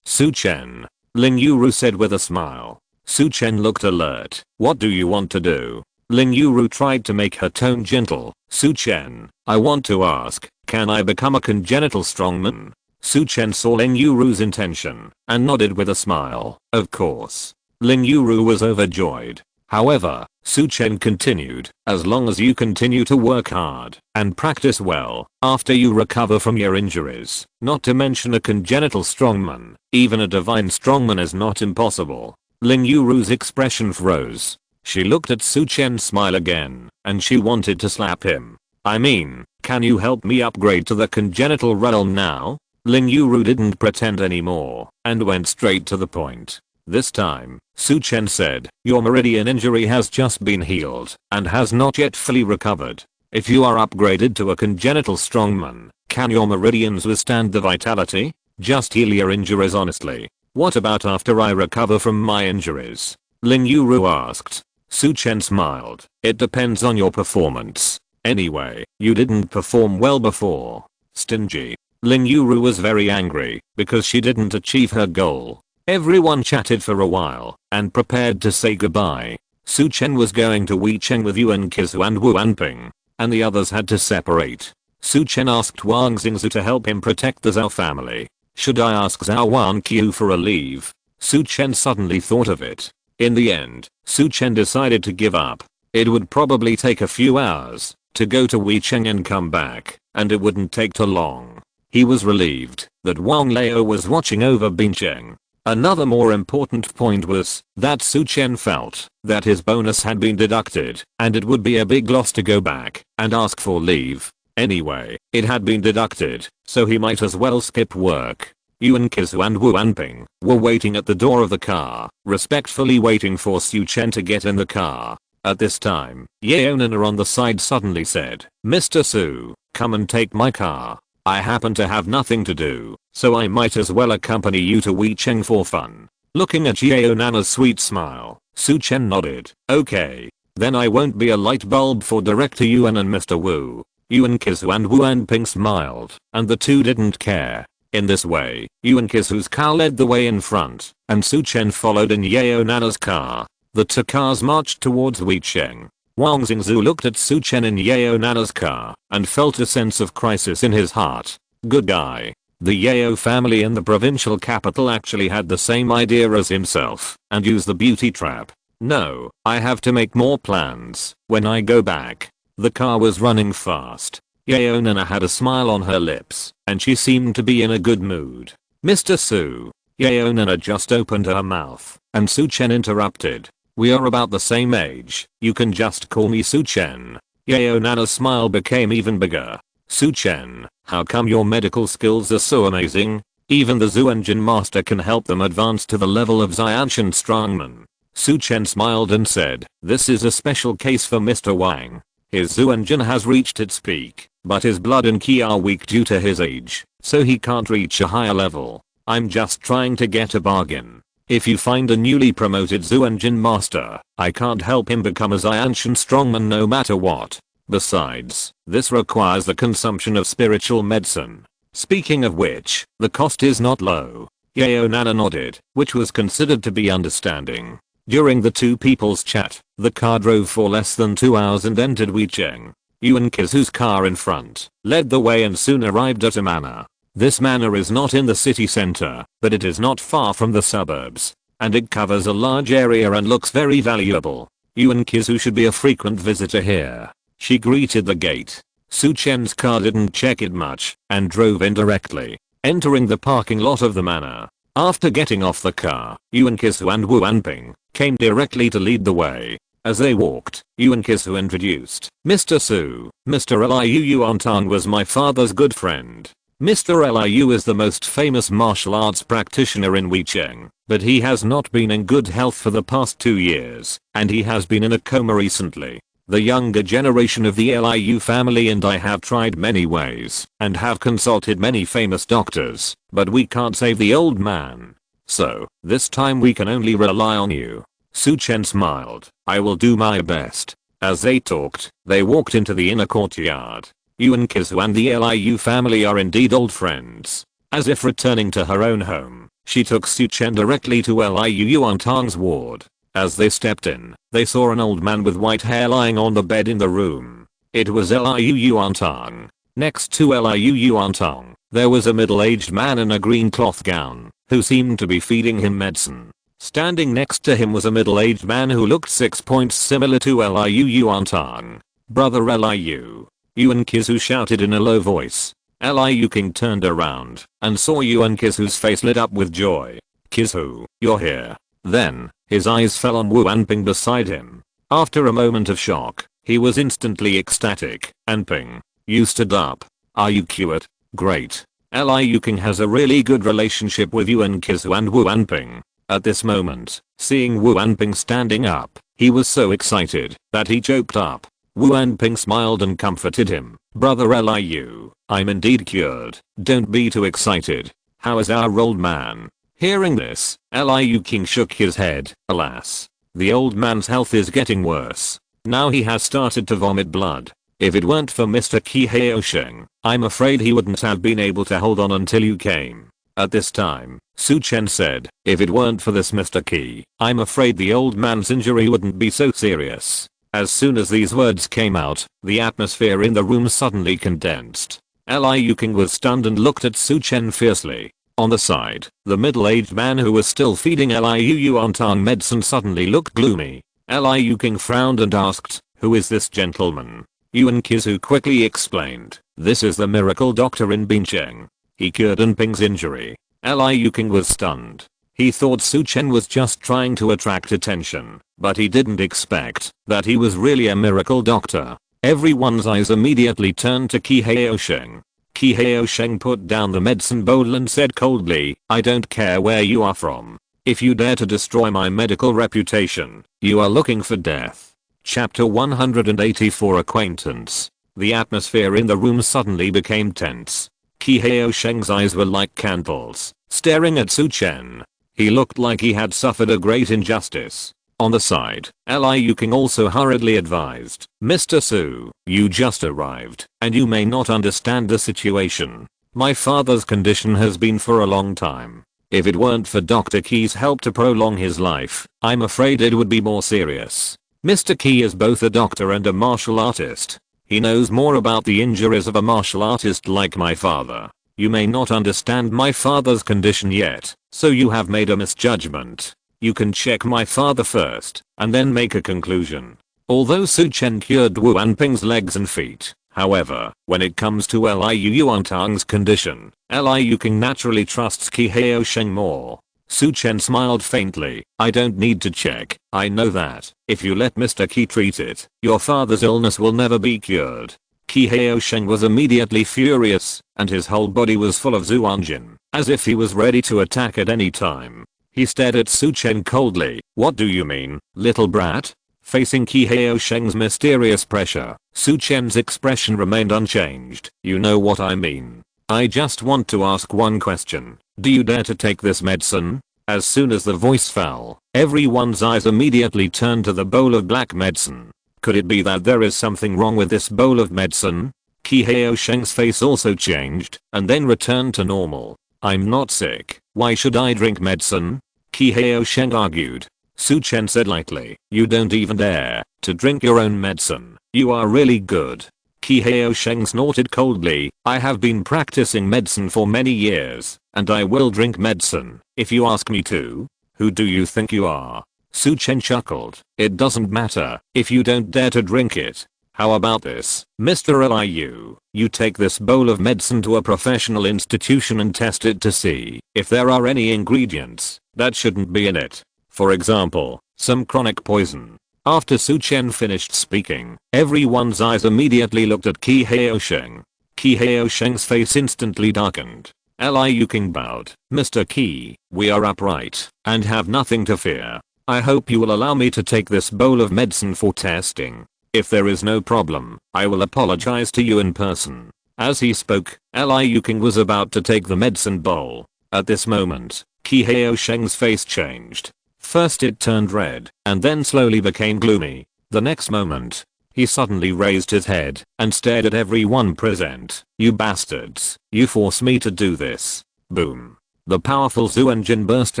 Su Chen. Ling Yuru said with a smile. Su Chen looked alert. What do you want to do? Ling Yuru tried to make her tone gentle. Su Chen, I want to ask, can I become a congenital strongman? Su Chen saw Ling Yuru's intention and nodded with a smile. Of course. Ling Yuru was overjoyed. However, Su Chen continued, as long as you continue to work hard and practice well after you recover from your injuries, not to mention a congenital strongman, even a divine strongman is not impossible. Ling Yuru's expression froze. She looked at Su Chen smile again, and she wanted to slap him. I mean, can you help me upgrade to the congenital realm now? Ling Yuru didn't pretend anymore and went straight to the point. This time, Su Chen said, your meridian injury has just been healed and has not yet fully recovered. If you are upgraded to a congenital strongman, can your meridians withstand the vitality? Just heal your injuries honestly. What about after I recover from my injuries? Ling Yuru asked. Su Chen smiled. It depends on your performance. Anyway, you didn't perform well before. Stingy. Ling Yuru was very angry because she didn't achieve her goal. Everyone chatted for a while and prepared to say goodbye. Su Chen was going to Weicheng with Yuan Qizu and Wu Anping, and the others had to separate. Su Chen asked Wang Xingzu to help him protect the Zhou family. Should I ask Zhou Wanqiu for a leave? Su Chen suddenly thought of it. In the end, Su Chen decided to give up. It would probably take a few hours to go to Weicheng and come back, and it wouldn't take too long. He was relieved that Wang Lao was watching over Bincheng. Another more important point was that Su Chen felt that his bonus had been deducted and it would be a big loss to go back and ask for leave. Anyway, it had been deducted, so he might as well skip work. Yuan Qizu and Wu Anping were waiting at the door of the car, respectfully waiting for Su Chen to get in the car. At this time, Yeonana on the side suddenly said, Mr. Su, come and take my car. I happen to have nothing to do, so I might as well accompany you to Weicheng for fun. Looking at Yeonana's sweet smile, Su Chen nodded. Okay. Then I won't be a light bulb for Director Yuan and Mr. Wu. Yuan Qizu and Wu Anping smiled, and the two didn't care. In this way, Yuan Qizu's car led the way in front, and Su Chen followed in Yeonana's car. The two cars marched towards Weicheng. Wang Xingzu looked at Su Chen in Yeonana's car and felt a sense of crisis in his heart. Good guy. The Yeo family in the provincial capital actually had the same idea as himself and used the beauty trap. No, I have to make more plans when I go back. The car was running fast. Yeo Nana had a smile on her lips and she seemed to be in a good mood. Mr. Su. Yeo Nana just opened her mouth and Su Chen interrupted. We are about the same age. You can just call me Su Chen. Yeo Nana's smile became even bigger. Su Chen, how come your medical skills are so amazing? Even the Zhou Wanqiu master can help them advance to the level of ancient strongman. Su Chen smiled and said, this is a special case for Mr. Wang. His Zhou Wanqiu has reached its peak, but his blood and ki are weak due to his age, so he can't reach a higher level. I'm just trying to get a bargain. If you find a newly promoted Zhou Wanqiu master, I can't help him become a ancient strongman no matter what. Besides, this requires the consumption of spiritual medicine. Speaking of which, the cost is not low. Yeo Nana nodded, which was considered to be understanding. During the two people's chat, the car drove for less than 2 hours and entered Bincheng. Yuan Kizu's car in front led the way and soon arrived at a manor. This manor is not in the city center, but it is not far from the suburbs, and it covers a large area and looks very valuable. Yuan Kizu should be a frequent visitor here. She greeted the gate. Su Chen's car didn't check it much and drove in directly, entering the parking lot of the manor. After getting off the car, Yuan Kizu and Wu Anping came directly to lead the way. As they walked, Yuan Kizu introduced, Mr. Su, Mr. Liu Yuantang was my father's good friend. Mr. Liu is the most famous martial arts practitioner in Bincheng, but he has not been in good health for the past 2 years, and he has been in a coma recently. The younger generation of the Liu family and I have tried many ways and have consulted many famous doctors, but we can't save the old man. So, this time we can only rely on you. Su Chen smiled. I will do my best. As they talked, they walked into the inner courtyard. Yuan Kizu and the Liu family are indeed old friends. As if returning to her own home, she took Su Chen directly to Liu Yuantang's ward. As they stepped in, they saw an old man with white hair lying on the bed in the room. It was Liu Yuantang. Next to Liu Yuantang, there was a middle-aged man in a green cloth gown, who seemed to be feeding him medicine. Standing next to him was a middle-aged man who looked 6 points similar to Liu Yuantang. Brother Liu. Yuan Kizu shouted in a low voice. Liu King turned around and saw Yuan Kizu's face lit up with joy. Kizu, you're here. Then, his eyes fell on Wu Anping beside him. After a moment of shock, he was instantly ecstatic. Anping, you stood up. Are you cured? Great. Liu King has a really good relationship with Yuan Kizu and Wu Anping. At this moment, seeing Wu Anping standing up, he was so excited that he choked up. Wu Anping smiled and comforted him. Brother Liu, I'm indeed cured. Don't be too excited. How is our old man? Hearing this, Liu King shook his head. Alas, the old man's health is getting worse. Now he has started to vomit blood. If it weren't for Mr. Qi Haosheng, I'm afraid he wouldn't have been able to hold on until you came. At this time, Su Chen said, if it weren't for this Mr. Qi, I'm afraid the old man's injury wouldn't be so serious. As soon as these words came out, the atmosphere in the room suddenly condensed. Liu King was stunned and looked at Su Chen fiercely. On the side, the middle-aged man who was still feeding Liu Yuantang medicine suddenly looked gloomy. Liu King frowned and asked, who is this gentleman? Yuan Kizu quickly explained, this is the miracle doctor in Bincheng. He cured Anping's injury. Liu King was stunned. He thought Su Chen was just trying to attract attention, but he didn't expect that he was really a miracle doctor. Everyone's eyes immediately turned to Qi Haosheng. Qi Haosheng put down the medicine bowl and said coldly, I don't care where you are from. If you dare to destroy my medical reputation, you are looking for death. Chapter 184 Acquaintance. The atmosphere in the room suddenly became tense. Qi Haosheng's eyes were like candles, staring at Su Chen. He looked like he had suffered a great injustice. On the side, Liu King also hurriedly advised, Mr. Su, you just arrived, and you may not understand the situation. My father's condition has been for a long time. If it weren't for Dr. Qi's help to prolong his life, I'm afraid it would be more serious. Mr. Qi is both a doctor and a martial artist. He knows more about the injuries of a martial artist like my father. You may not understand my father's condition yet, so you have made a misjudgment. You can check my father first, and then make a conclusion. Although Su Chen cured Wu Anping's legs and feet, however, when it comes to Liu Yuantang's condition, Liu King naturally trusts Qi Haosheng more. Su Chen smiled faintly. I don't need to check, I know that, if you let Mr. Qi treat it, your father's illness will never be cured. Qi Haosheng was immediately furious, and his whole body was full of Zhou Wanqiu, as if he was ready to attack at any time. He stared at Su Chen coldly. What do you mean, little brat? Facing Qi Haosheng's mysterious pressure, Su Chen's expression remained unchanged. You know what I mean. I just want to ask one question. Do you dare to take this medicine? As soon as the voice fell, everyone's eyes immediately turned to the bowl of black medicine. Could it be that there is something wrong with this bowl of medicine? Qi Haosheng's face also changed, and then returned to normal. I'm not sick. Why should I drink medicine? Qi Haosheng argued. Su Chen said lightly. You don't even dare to drink your own medicine. You are really good. Qi Haosheng snorted coldly. I have been practicing medicine for many years, and I will drink medicine, if you ask me to. Who do you think you are? Su Chen chuckled. It doesn't matter if you don't dare to drink it. How about this, Mr. Liu? You take this bowl of medicine to a professional institution and test it to see if there are any ingredients that shouldn't be in it. For example, some chronic poison. After Su Chen finished speaking, everyone's eyes immediately looked at Qi Haosheng. Qi Haosheng's face instantly darkened. Liu King bowed. Mr. Qi, we are upright and have nothing to fear. I hope you will allow me to take this bowl of medicine for testing. If there is no problem, I will apologize to you in person. As he spoke, Liu King was about to take the medicine bowl. At this moment, Qi Haosheng's face changed. First it turned red, and then slowly became gloomy. The next moment, he suddenly raised his head and stared at everyone present. You bastards, you force me to do this. Boom. The powerful Zhou Wanqiu burst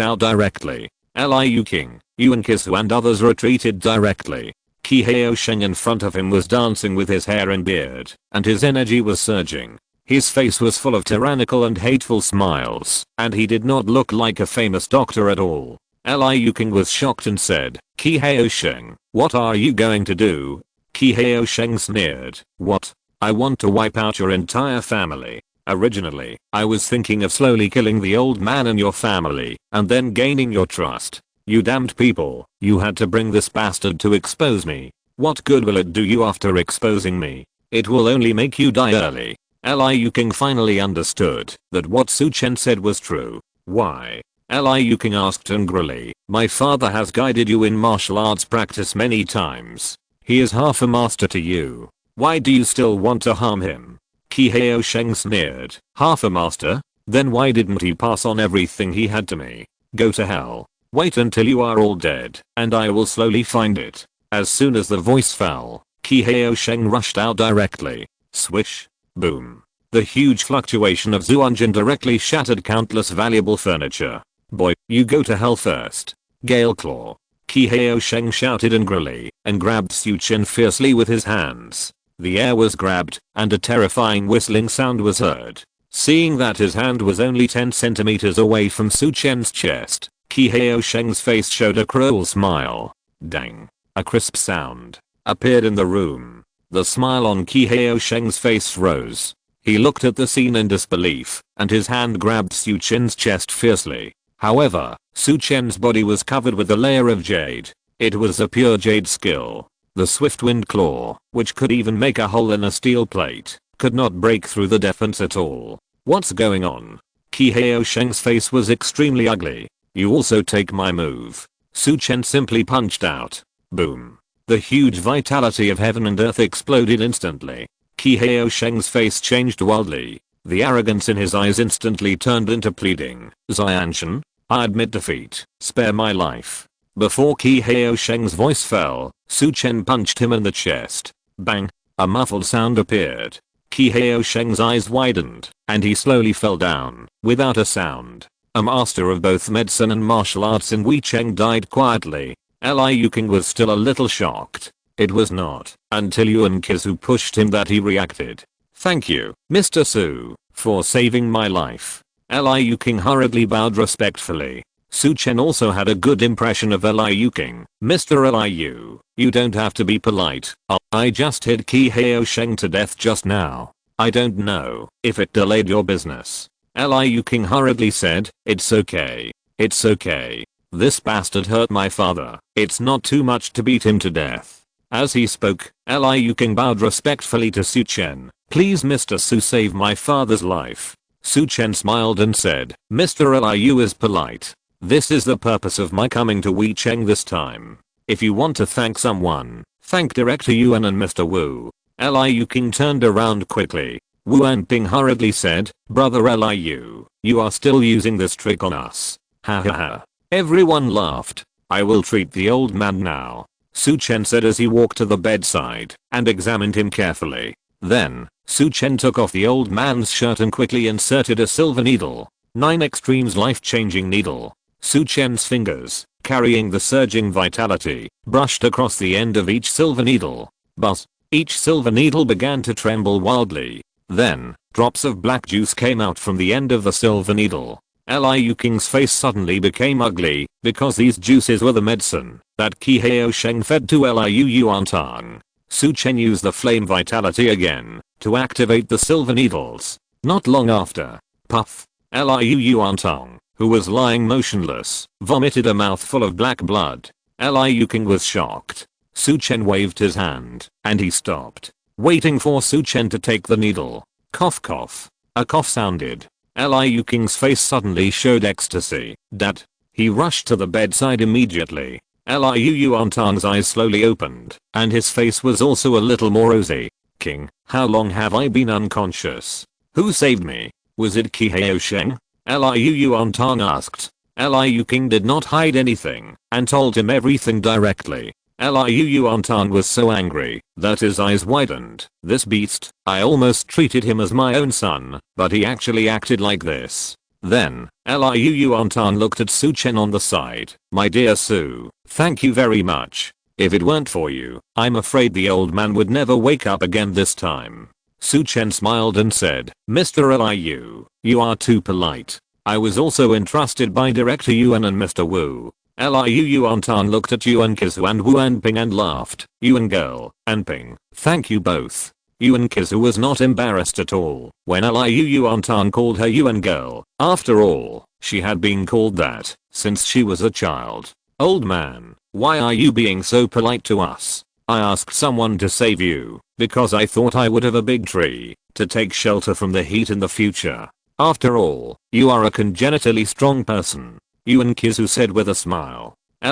out directly. Liu King, Yuan Kisu and others retreated directly. Qi Haosheng in front of him was dancing with his hair and beard, and his energy was surging. His face was full of tyrannical and hateful smiles, and he did not look like a famous doctor at all. Liu King was shocked and said, Qi Haosheng, what are you going to do? Qi Haosheng sneered. What? I want to wipe out your entire family. Originally, I was thinking of slowly killing the old man and your family, and then gaining your trust. You damned people, you had to bring this bastard to expose me. What good will it do you after exposing me? It will only make you die early. Liu King finally understood that what Su Chen said was true. Why? Liu King asked angrily. My father has guided you in martial arts practice many times. He is half a master to you. Why do you still want to harm him? Qi Haosheng sneered. Half a master? Then why didn't he pass on everything he had to me? Go to hell. Wait until you are all dead, and I will slowly find it. As soon as the voice fell, Qi Haosheng rushed out directly. Swish. Boom. The huge fluctuation of Zhou Wanqiu directly shattered countless valuable furniture. Boy, you go to hell first. Gale Claw. Qi Haosheng shouted angrily and grabbed Su Chen fiercely with his hands. The air was grabbed, and a terrifying whistling sound was heard. Seeing that his hand was only 10 centimeters away from Su Chen's chest, Qi Haosheng's face showed a cruel smile. Dang. A crisp sound appeared in the room. The smile on Qi Haosheng's face froze. He looked at the scene in disbelief, and his hand grabbed Su Chen's chest fiercely. However, Su Chen's body was covered with a layer of jade. It was a pure jade skill. The swift wind claw, which could even make a hole in a steel plate, could not break through the defense at all. What's going on? Qi Haosheng's face was extremely ugly. You also take my move. Su Chen simply punched out. Boom. The huge vitality of heaven and earth exploded instantly. Qi Haosheng's face changed wildly. The arrogance in his eyes instantly turned into pleading. Xianshan, I admit defeat. Spare my life. Before Qi Haosheng's voice fell, Su Chen punched him in the chest. Bang. A muffled sound appeared. Qi Haosheng's eyes widened, and he slowly fell down, without a sound. A master of both medicine and martial arts in Bincheng died quietly. Liu King was still a little shocked. It was not until Yuan Kisu pushed him that he reacted. Thank you, Mr. Su. for saving my life. Liu King hurriedly bowed respectfully. Su Chen also had a good impression of Liu King. Mr. Liu, you don't have to be polite. I just hit Qi Hao Sheng to death just now. I don't know if it delayed your business. Liu King hurriedly said, it's okay. It's okay. This bastard hurt my father. It's not too much to beat him to death. As he spoke, Liu King bowed respectfully to Su Chen. Please Mr. Su, save my father's life. Su Chen smiled and said, Mr. Liu is polite. This is the purpose of my coming to Bincheng this time. If you want to thank someone, thank Director Yuan and Mr. Wu. Liu King turned around quickly. Wu Anping hurriedly said, Brother Liu, you are still using this trick on us. Ha ha ha. Everyone laughed. I will treat the old man now, Su Chen said as he walked to the bedside and examined him carefully. Then, Su Chen took off the old man's shirt and quickly inserted a silver needle. 9 Extremes life-changing needle. Su Chen's fingers, carrying the surging vitality, brushed across the end of each silver needle. Buzz. Each silver needle began to tremble wildly. Then, drops of black juice came out from the end of the silver needle. Liu King's face suddenly became ugly, because these juices were the medicine that Qi Hao Sheng fed to Liu Yuantang. Su Chen used the flame vitality again to activate the silver needles. Not long after, puff, Liu Yuantang, who was lying motionless, vomited a mouthful of black blood. Liu King was shocked. Su Chen waved his hand, and he stopped, waiting for Su Chen to take the needle. Cough cough. A cough sounded. Liu King's face suddenly showed ecstasy. Dad. He rushed to the bedside immediately. Liu Yuantang's eyes slowly opened, and his face was also a little more rosy. King, how long have I been unconscious? Who saved me? Was it Qi Hao Sheng? Liu Yuantang asked. Liu King did not hide anything, and told him everything directly. Liu Yuantang was so angry that his eyes widened. This beast, I almost treated him as my own son, but he actually acted like this. Then, Liu Yuantang looked at Su Chen on the side. My dear Su, thank you very much. If it weren't for you, I'm afraid the old man would never wake up again this time. Su Chen smiled and said, Mr. Liu, you are too polite. I was also entrusted by Director Yuan and Mr. Wu. Liu Yuantang looked at Yuan Kizu and Wu Anping and laughed. Yuan girl, Anping, thank you both. Yuan Kizu was not embarrassed at all when Liu Yuantang called her Yuan girl. After all, she had been called that since she was a child. Old man, why are you being so polite to us? I asked someone to save you because I thought I would have a big tree to take shelter from the heat in the future. After all, you are a congenitally strong person, Yuan Kizu said with a smile. Liu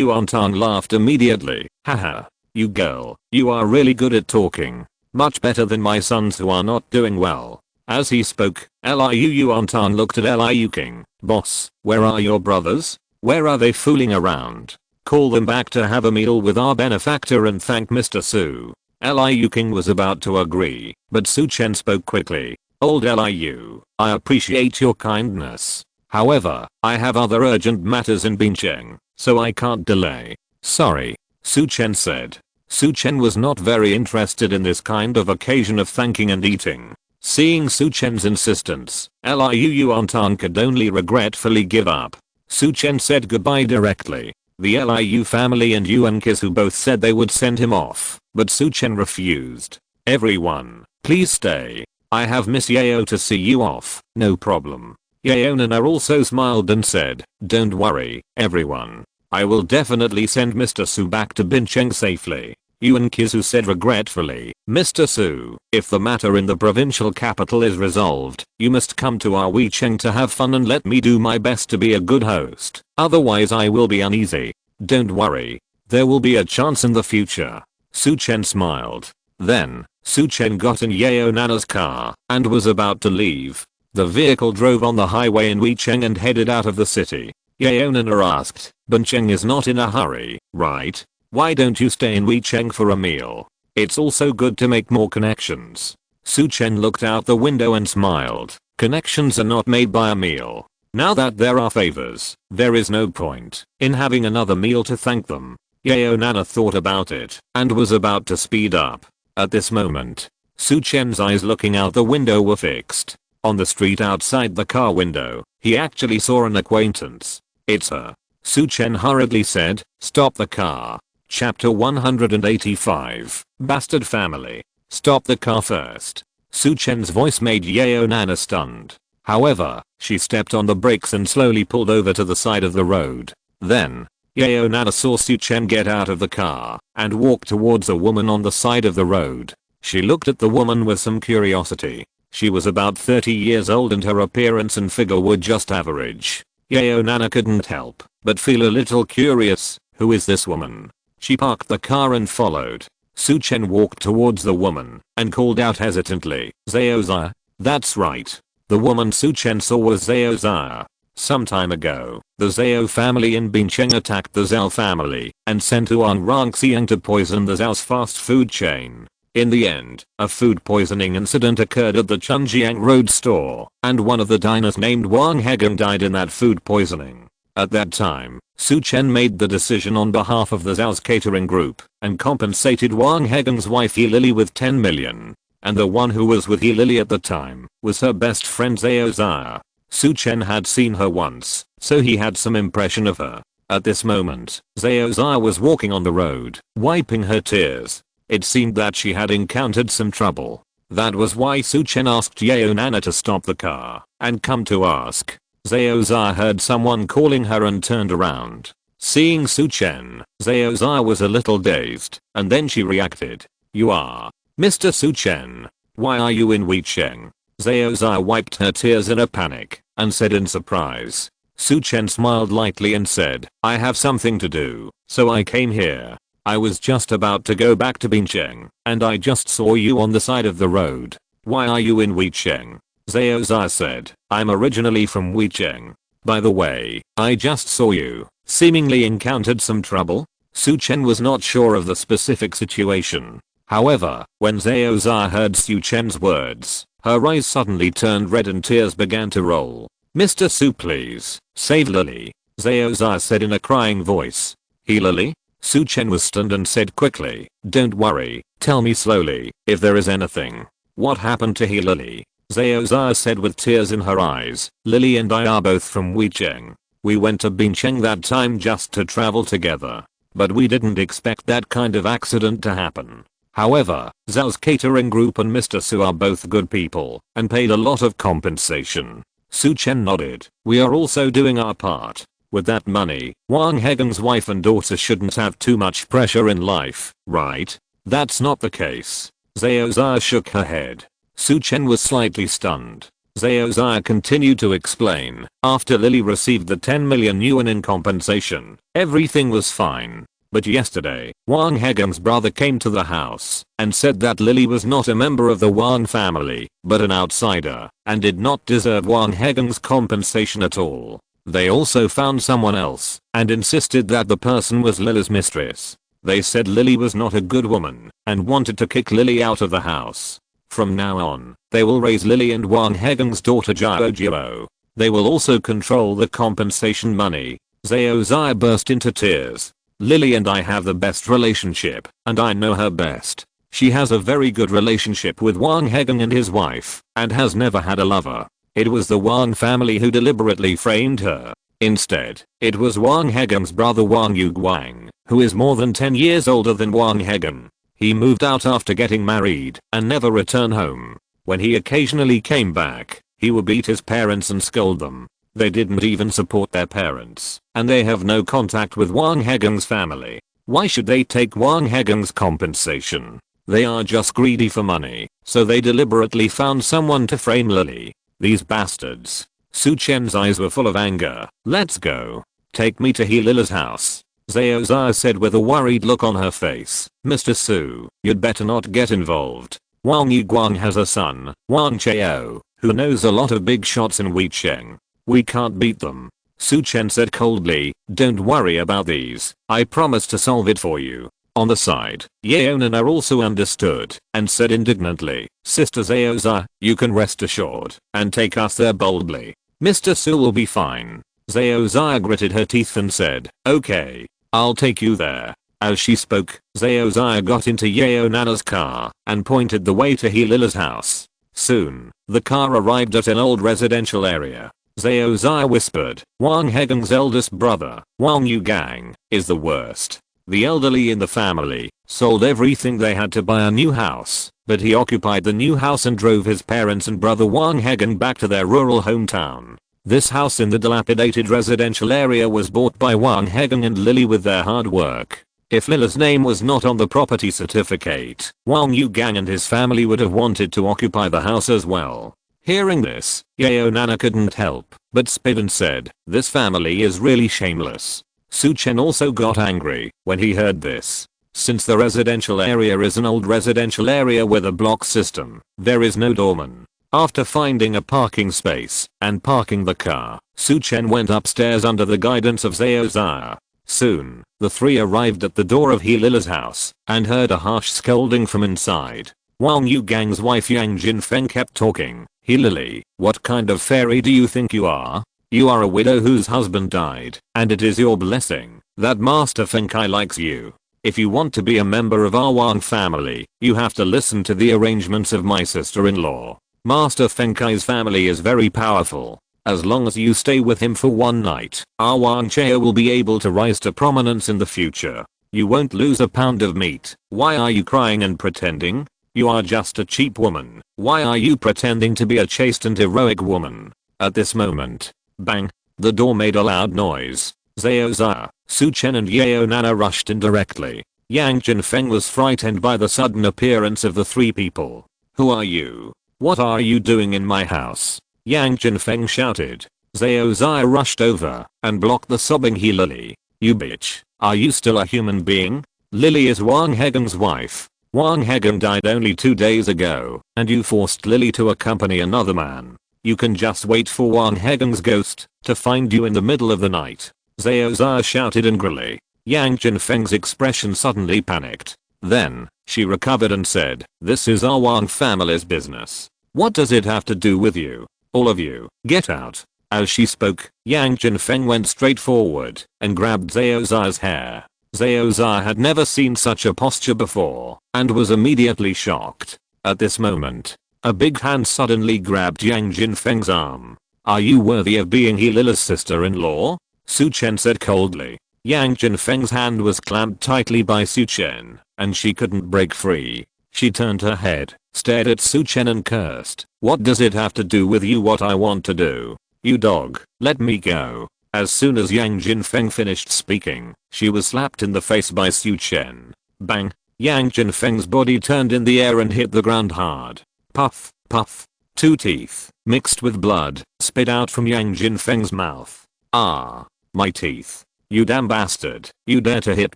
Yuantang laughed immediately. Haha, you girl, you are really good at talking. Much better than my sons who are not doing well. As he spoke, Liu Yuantang looked at Liu King. Boss, where are your brothers? Where are they fooling around? Call them back to have a meal with our benefactor and thank Mr. Su. Liu King was about to agree, but Su Chen spoke quickly. Old Liu, I appreciate your kindness. However, I have other urgent matters in Bincheng, so I can't delay. Sorry, Su Chen said. Su Chen was not very interested in this kind of occasion of thanking and eating. Seeing Su Chen's insistence, Liu Yuantang could only regretfully give up. Su Chen said goodbye directly. The Liu family and Yuan Kizu both said they would send him off, but Su Chen refused. Everyone, please stay. I have Miss Yao to see you off. No problem. Yao Nana also smiled and said, don't worry, everyone. I will definitely send Mr. Su back to Bincheng safely. Yuan Kizu said regretfully, Mr. Su, if the matter in the provincial capital is resolved, you must come to our Bincheng to have fun and let me do my best to be a good host. Otherwise I will be uneasy. Don't worry. There will be a chance in the future. Su Chen smiled. Then, Su Chen got in Yao Nana's car and was about to leave. The vehicle drove on the highway in Bincheng and headed out of the city. Yao Nana asked, Bincheng is not in a hurry, right? Why don't you stay in Bincheng for a meal? It's also good to make more connections. Su Chen looked out the window and smiled. Connections are not made by a meal. Now that there are favors, there is no point in having another meal to thank them. Yao Nana thought about it and was about to speed up. At this moment, Su Chen's eyes looking out the window were fixed On the street outside the car window, he actually saw an acquaintance. "It's her," Su Chen hurriedly said. "Stop the car." Chapter 185. Bastard Family. "Stop the car first." Su Chen's voice made Yeo Nana stunned. However, she stepped on the brakes and slowly pulled over to the side of the road. Then, Yeo Nana saw Su Chen get out of the car and walk towards a woman on the side of the road. She looked at the woman with some curiosity. She was about 30 years old and her appearance and figure were just average. Yeo Nana couldn't help but feel a little curious. Who is this woman? She parked the car and followed. Su Chen walked towards the woman and called out hesitantly, "Zhao Zia?" "That's right." The woman Su Chen saw was Zhao Zia. Some time ago, the Zhao family in Bincheng attacked the Zhao family and sent Zhou Wanqiu to poison the Zhao's fast food chain. In the end, a food poisoning incident occurred at the Chunjiang Road store, and one of the diners named Wang Hegang died in that food poisoning. At that time, Su Chen made the decision on behalf of the Zhao's catering group and compensated Wang Hegang's wife He Lily with 10 million. And the one who was with He Lily at the time was her best friend Zhao Zia. Su Chen had seen her once, so he had some impression of her. At this moment, Zhao Zia was walking on the road, wiping her tears. It seemed that she had encountered some trouble. That was why Su Chen asked Yeo Nana to stop the car and come to ask. Zhao Zia heard someone calling her and turned around. Seeing Su Chen, Zhao Zia was a little dazed, and then she reacted. "You are Mr. Su Chen. Why are you in Weicheng?" Zhao Zia wiped her tears in a panic and said in surprise. Su Chen smiled lightly and said, "I have something to do, so I came here. I was just about to go back to Bincheng, and I just saw you on the side of the road. Why are you in Weicheng?" Zhao Zia said, "I'm originally from Weicheng. By the way, I just saw you, seemingly encountered some trouble." Su Chen was not sure of the specific situation. However, when Zhao Zia heard Su Chen's words, her eyes suddenly turned red and tears began to roll. "Mr. Su, please, save Lily," Zhao Zia said in a crying voice. "He Lily?" Su Chen was stunned and said quickly, "Don't worry, tell me slowly, if there is anything. What happened to He Lily?" Zhao Zia said with tears in her eyes, "Lily and I are both from Weicheng. We went to Bincheng that time just to travel together. But we didn't expect that kind of accident to happen. However, Zhao's catering group and Mr. Su are both good people and paid a lot of compensation." Su Chen nodded. "We are also doing our part. With that money, Wang Hegang's wife and daughter shouldn't have too much pressure in life, right?" "That's not the case." Zhao Zia shook her head. Su Chen was slightly stunned. Zhao Zia continued to explain. "After Lily received the 10 million yuan in compensation, everything was fine. But yesterday, Wang Hegang's brother came to the house and said that Lily was not a member of the Wang family, but an outsider, and did not deserve Wang Hegang's compensation at all. They also found someone else and insisted that the person was Lily's mistress. They said Lily was not a good woman and wanted to kick Lily out of the house. From now on, they will raise Lily and Wang Hegang's daughter Zhao Jiao. They will also control the compensation money." Zhao Zia burst into tears. "Lily and I have the best relationship, and I know her best. She has a very good relationship with Wang Hegang and his wife, and has never had a lover. It was the Wang family who deliberately framed her. Instead, it was Wang Hegang's brother Wang Yuguang, who is more than 10 years older than Wang Hegang. He moved out after getting married and never returned home. When he occasionally came back, he would beat his parents and scold them. They didn't even support their parents, and they have no contact with Wang Hegang's family. Why should they take Wang Hegang's compensation? They are just greedy for money, so they deliberately found someone to frame Lily. These bastards." Su Chen's eyes were full of anger. "Let's go. Take me to He Lily's house," Zhao Zia said with a worried look on her face. "Mr. Su, you'd better not get involved. Wang Yuguang has a son, Wang Chao, who knows a lot of big shots in Weicheng. We can't beat them." Su Chen said coldly, "Don't worry about these. I promise to solve it for you." On the side, Yeo Nana also understood and said indignantly, "Sister Zhao Zia, you can rest assured and take us there boldly. Mr. Su will be fine." Zhao Zia gritted her teeth and said, "Okay, I'll take you there." As she spoke, Zhao Zia got into Yeo Nana's car and pointed the way to He Lily's house. Soon, the car arrived at an old residential area. Zhou Zai whispered, Wang Hegang's eldest brother, Wang Yu Gang, is the worst. The elderly in the family sold everything they had to buy a new house, but he occupied the new house and drove his parents and brother Wang Hegang back to their rural hometown. This house in the dilapidated residential area was bought by Wang Hegang and Lily with their hard work. If Lily's name was not on the property certificate, Wang Yu Gang and his family would have wanted to occupy the house as well. Hearing this, Yeo Nana couldn't help but spit and said, this family is really shameless. Su Chen also got angry when he heard this. Since the residential area is an old residential area with a block system, there is no doorman. After finding a parking space and parking the car, Su Chen went upstairs under the guidance of Zhou Zai. Soon, the three arrived at the door of He Lila's house and heard a harsh scolding from inside. Wang Yu Gang's wife Yang Jinfeng kept talking. He Lily, what kind of fairy do you think you are? You are a widow whose husband died, and it is your blessing that Master Fengkai likes you. If you want to be a member of our Wang family, you have to listen to the arrangements of my sister-in-law. Master Fengkai's family is very powerful. As long as you stay with him for one night, our Wang Chao will be able to rise to prominence in the future. You won't lose a pound of meat. Why are you crying and pretending? You are just a cheap woman. Why are you pretending to be a chaste and heroic woman? At this moment, bang, the door made a loud noise. Zhou Zai, Su Chen and Yeo Nana rushed in directly. Yang Jinfeng was frightened by the sudden appearance of the three people. Who are you? What are you doing in my house? Yang Jinfeng shouted. Zhou Zai rushed over and blocked the sobbing He Lily. You bitch, are you still a human being? Lily is Wang Hegang's wife. Wang Hegang died only 2 days ago, and you forced Lily to accompany another man. You can just wait for Wang Hegang's ghost to find you in the middle of the night. Zhou Zai shouted angrily. Yang Jinfeng's expression suddenly panicked. Then, she recovered and said, this is our Wang family's business. What does it have to do with you? All of you, get out. As she spoke, Yang Jinfeng went straight forward and grabbed Zhou Zai's hair. Zhou Zai had never seen such a posture before and was immediately shocked. At this moment, a big hand suddenly grabbed Yang Jinfeng's arm. Are you worthy of being He Lila's sister-in-law? Su Chen said coldly. Yang Jinfeng's hand was clamped tightly by Su Chen, and she couldn't break free. She turned her head, stared at Su Chen and cursed. What does it have to do with you what I want to do? You dog, let me go. As soon as Yang Jinfeng finished speaking, she was slapped in the face by Su Chen. Bang! Yang Jinfeng's body turned in the air and hit the ground hard. Puff, puff. 2 teeth, mixed with blood, spit out from Yang Jinfeng's mouth. Ah, my teeth. You damn bastard, you dare to hit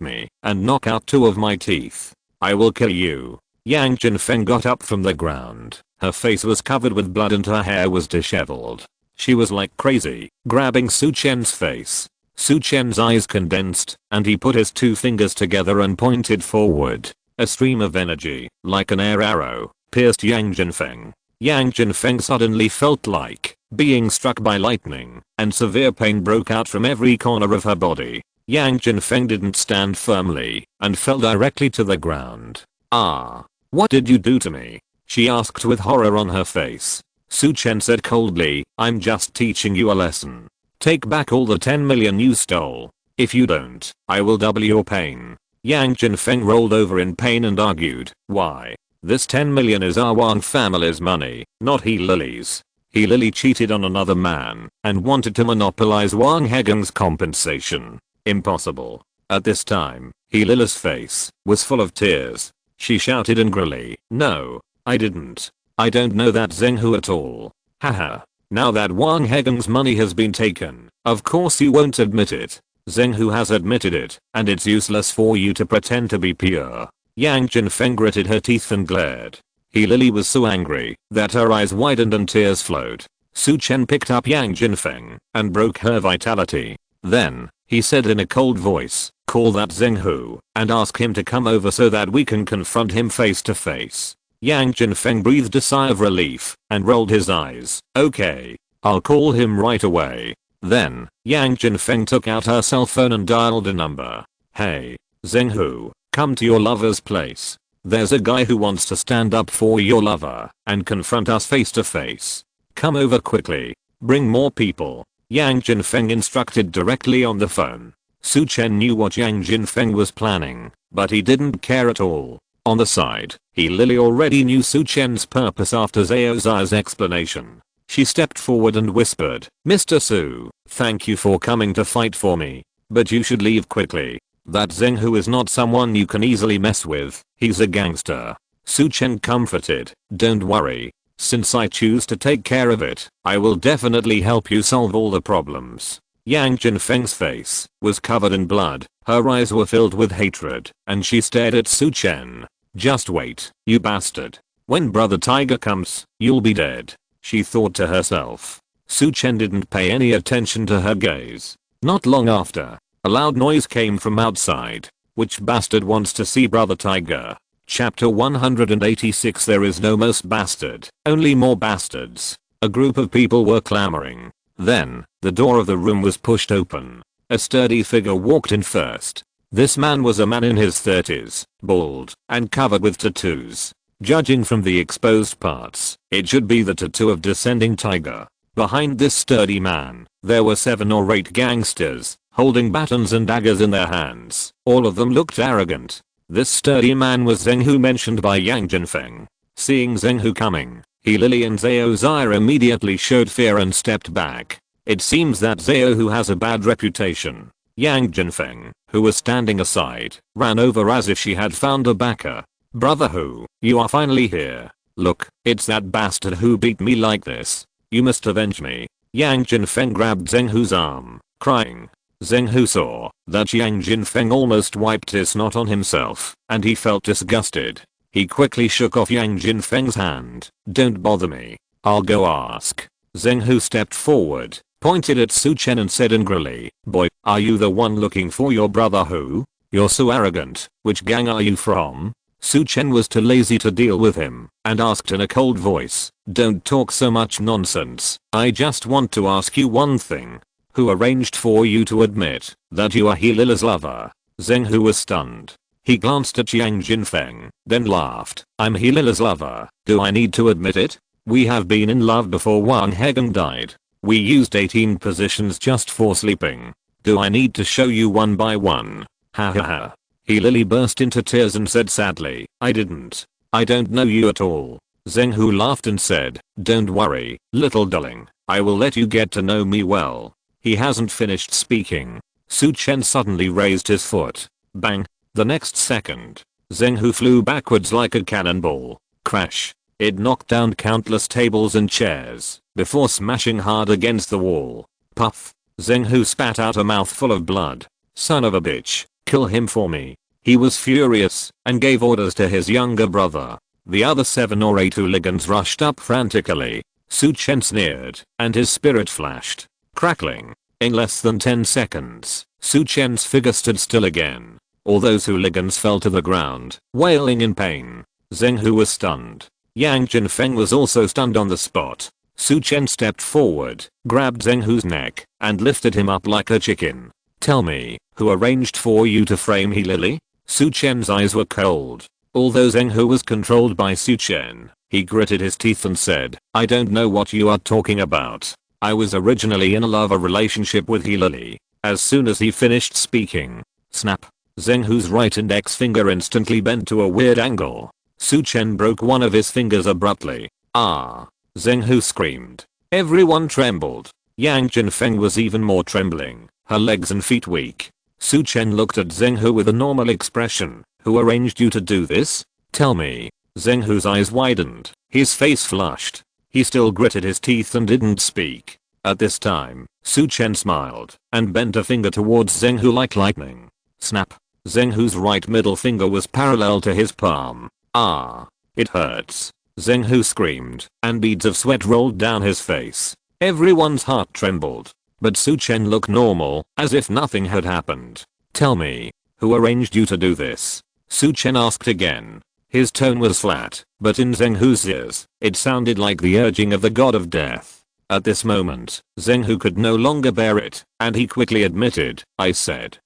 me and knock out 2 of my teeth. I will kill you. Yang Jinfeng got up from the ground. Her face was covered with blood and her hair was disheveled. She was like crazy, grabbing Su Chen's face. Su Chen's eyes condensed, and he put his 2 fingers together and pointed forward. A stream of energy, like an air arrow, pierced Yang Jinfeng. Yang Jinfeng suddenly felt like being struck by lightning, and severe pain broke out from every corner of her body. Yang Jinfeng didn't stand firmly, and fell directly to the ground. Ah, what did you do to me? She asked with horror on her face. Su Chen said coldly, I'm just teaching you a lesson. Take back all the 10 million you stole. If you don't, I will double your pain. Yang Jinfeng rolled over in pain and argued, why? This 10 million is our Wang family's money, not He Lily's. He Lily cheated on another man and wanted to monopolize Wang Hegang's compensation. Impossible. At this time, He Lily's face was full of tears. She shouted angrily, no, I didn't. I don't know that Zheng at all. Haha. Now that Wang Hegang's money has been taken, of course you won't admit it. Zheng has admitted it, and it's useless for you to pretend to be pure. Yang Jinfeng gritted her teeth and glared. He Lily was so angry that her eyes widened and tears flowed. Su Chen picked up Yang Jinfeng and broke her vitality. Then, he said in a cold voice, call that Zheng and ask him to come over so that we can confront him face to face. Yang Jinfeng breathed a sigh of relief and rolled his eyes. Okay, I'll call him right away. Then, Yang Jinfeng took out her cell phone and dialed a number. Hey, Zheng, come to your lover's place. There's a guy who wants to stand up for your lover and confront us face to face. Come over quickly. Bring more people. Yang Jinfeng instructed directly on the phone. Su Chen knew what Yang Jinfeng was planning, but he didn't care at all. On the side, Lily already knew Su Chen's purpose after Zhou Zi's explanation. She stepped forward and whispered, "Mr. Su, thank you for coming to fight for me. But you should leave quickly. That Zheng Hu is not someone you can easily mess with. He's a gangster." Su Chen comforted, "Don't worry. Since I choose to take care of it, I will definitely help you solve all the problems." Yang Jinfeng's face was covered in blood, her eyes were filled with hatred, and she stared at Su Chen. "Just wait, you bastard. When Brother Tiger comes, you'll be dead," she thought to herself. Su Chen didn't pay any attention to her gaze. Not long after, a loud noise came from outside. "Which bastard wants to see Brother Tiger?" Chapter 186. There is no most bastard, only more bastards. A group of people were clamoring. Then, the door of the room was pushed open. A sturdy figure walked in first. This man was a man in his 30s, bald, and covered with tattoos. Judging from the exposed parts, it should be the tattoo of descending tiger. Behind this sturdy man, there were 7 or 8 gangsters, holding batons and daggers in their hands. All of them looked arrogant. This sturdy man was Zheng Hu mentioned by Yang Jinfeng. Seeing Zheng Hu coming, Lily and Zhou Zi immediately showed fear and stepped back. It seems that Zhou Hu has a bad reputation. Yang Jinfeng, who was standing aside, ran over as if she had found a backer. "Brother Hu, you are finally here. Look, it's that bastard who beat me like this. You must avenge me." Yang Jinfeng grabbed Zheng Hu's arm, crying. Zheng Hu saw that Yang Jinfeng almost wiped his snot on himself, and he felt disgusted. He quickly shook off Yang Jinfeng's hand. "Don't bother me. I'll go ask." Zheng Hu stepped forward, pointed at Su Chen and said angrily, "Boy, are you the one looking for your brother Hu? You're so arrogant. Which gang are you from?" Su Chen was too lazy to deal with him, and asked in a cold voice, "Don't talk so much nonsense. I just want to ask you one thing. Who arranged for you to admit that you are Lily's lover?" Zheng Hu was stunned. He glanced at Yang Jinfeng, then laughed. "I'm Lily's lover. Do I need to admit it? We have been in love before Wang Hegeng died. We used 18 positions just for sleeping. Do I need to show you one by one?" Ha ha ha. Lily burst into tears and said sadly, "I didn't. I don't know you at all." Zheng Hu laughed and said, "Don't worry, little darling. I will let you get to know me well." He hasn't finished speaking. Su Chen suddenly raised his foot. Bang. The next second, Zheng Hu flew backwards like a cannonball. Crash. It knocked down countless tables and chairs before smashing hard against the wall. Puff. Zheng Hu spat out a mouthful of blood. "Son of a bitch, kill him for me." He was furious and gave orders to his younger brother. The other 7 or 8 hooligans rushed up frantically. Su Chen sneered, and his spirit flashed. Crackling. In less than 10 seconds, Su Chen's figure stood still again. All those hooligans fell to the ground, wailing in pain. Zheng Hu was stunned. Yang Jinfeng was also stunned on the spot. Su Chen stepped forward, grabbed Zheng Hu's neck, and lifted him up like a chicken. "Tell me, who arranged for you to frame Lily?" Su Chen's eyes were cold. Although Zheng Hu was controlled by Su Chen, he gritted his teeth and said, "I don't know what you are talking about. I was originally in a lover relationship with Lily." As soon as he finished speaking, snap, Zheng Hu's right index finger instantly bent to a weird angle. Su Chen broke one of his fingers abruptly. "Ah!" Zheng Hu screamed. Everyone trembled. Yang Jinfeng was even more trembling, her legs and feet weak. Su Chen looked at Zheng Hu with a normal expression. "Who arranged you to do this? Tell me." Zheng Hu's eyes widened. His face flushed. He still gritted his teeth and didn't speak. At this time, Su Chen smiled and bent a finger towards Zheng Hu like lightning. Snap. Zheng Hu's right middle finger was parallel to his palm. "Ah. It hurts." Zheng Hu screamed, and beads of sweat rolled down his face. Everyone's heart trembled. But Su Chen looked normal, as if nothing had happened. "Tell me, who arranged you to do this?" Su Chen asked again. His tone was flat, but in Zheng Hu's ears, it sounded like the urging of the god of death. At this moment, Zheng Hu could no longer bear it, and he quickly admitted, I said.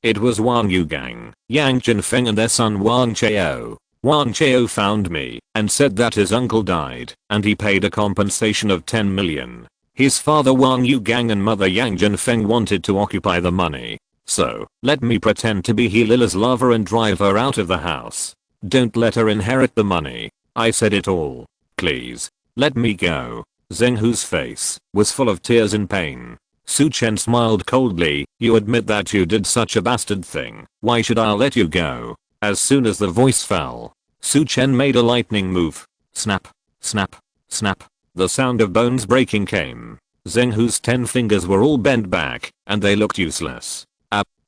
It was Wanqiu gang, Yang Jinfeng and their son Wanqiu. Wanqiu found me and said that his uncle died and he paid a compensation of 10 million. His father Wanqiu gang and mother Yang Jinfeng wanted to occupy the money. So, let me pretend to be He Lila's lover and drive her out of the house. Don't let her inherit the money. I said it all. Please. Let me go. Zheng Hu's face was full of tears and pain. Su Chen smiled coldly. You admit that you did such a bastard thing. Why should I let you go? As soon as the voice fell, Su Chen made a lightning move. Snap, snap, snap. The sound of bones breaking came. Zheng Hu's 10 fingers were all bent back and they looked useless.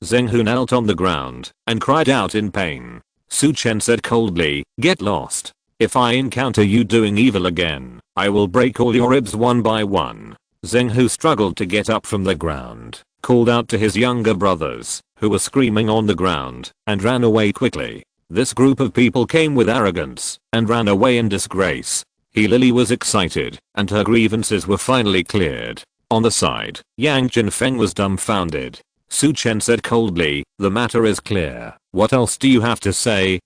Zheng Hu knelt on the ground and cried out in pain. Su Chen said coldly, get lost. If I encounter you doing evil again, I will break all your ribs one by one. Zheng Hu struggled to get up from the ground, called out to his younger brothers, who were screaming on the ground, and ran away quickly. This group of people came with arrogance and ran away in disgrace. He Lily was excited and her grievances were finally cleared. On the side, Yang Jinfeng was dumbfounded. Su Chen said coldly, the matter is clear. What else do you have to say?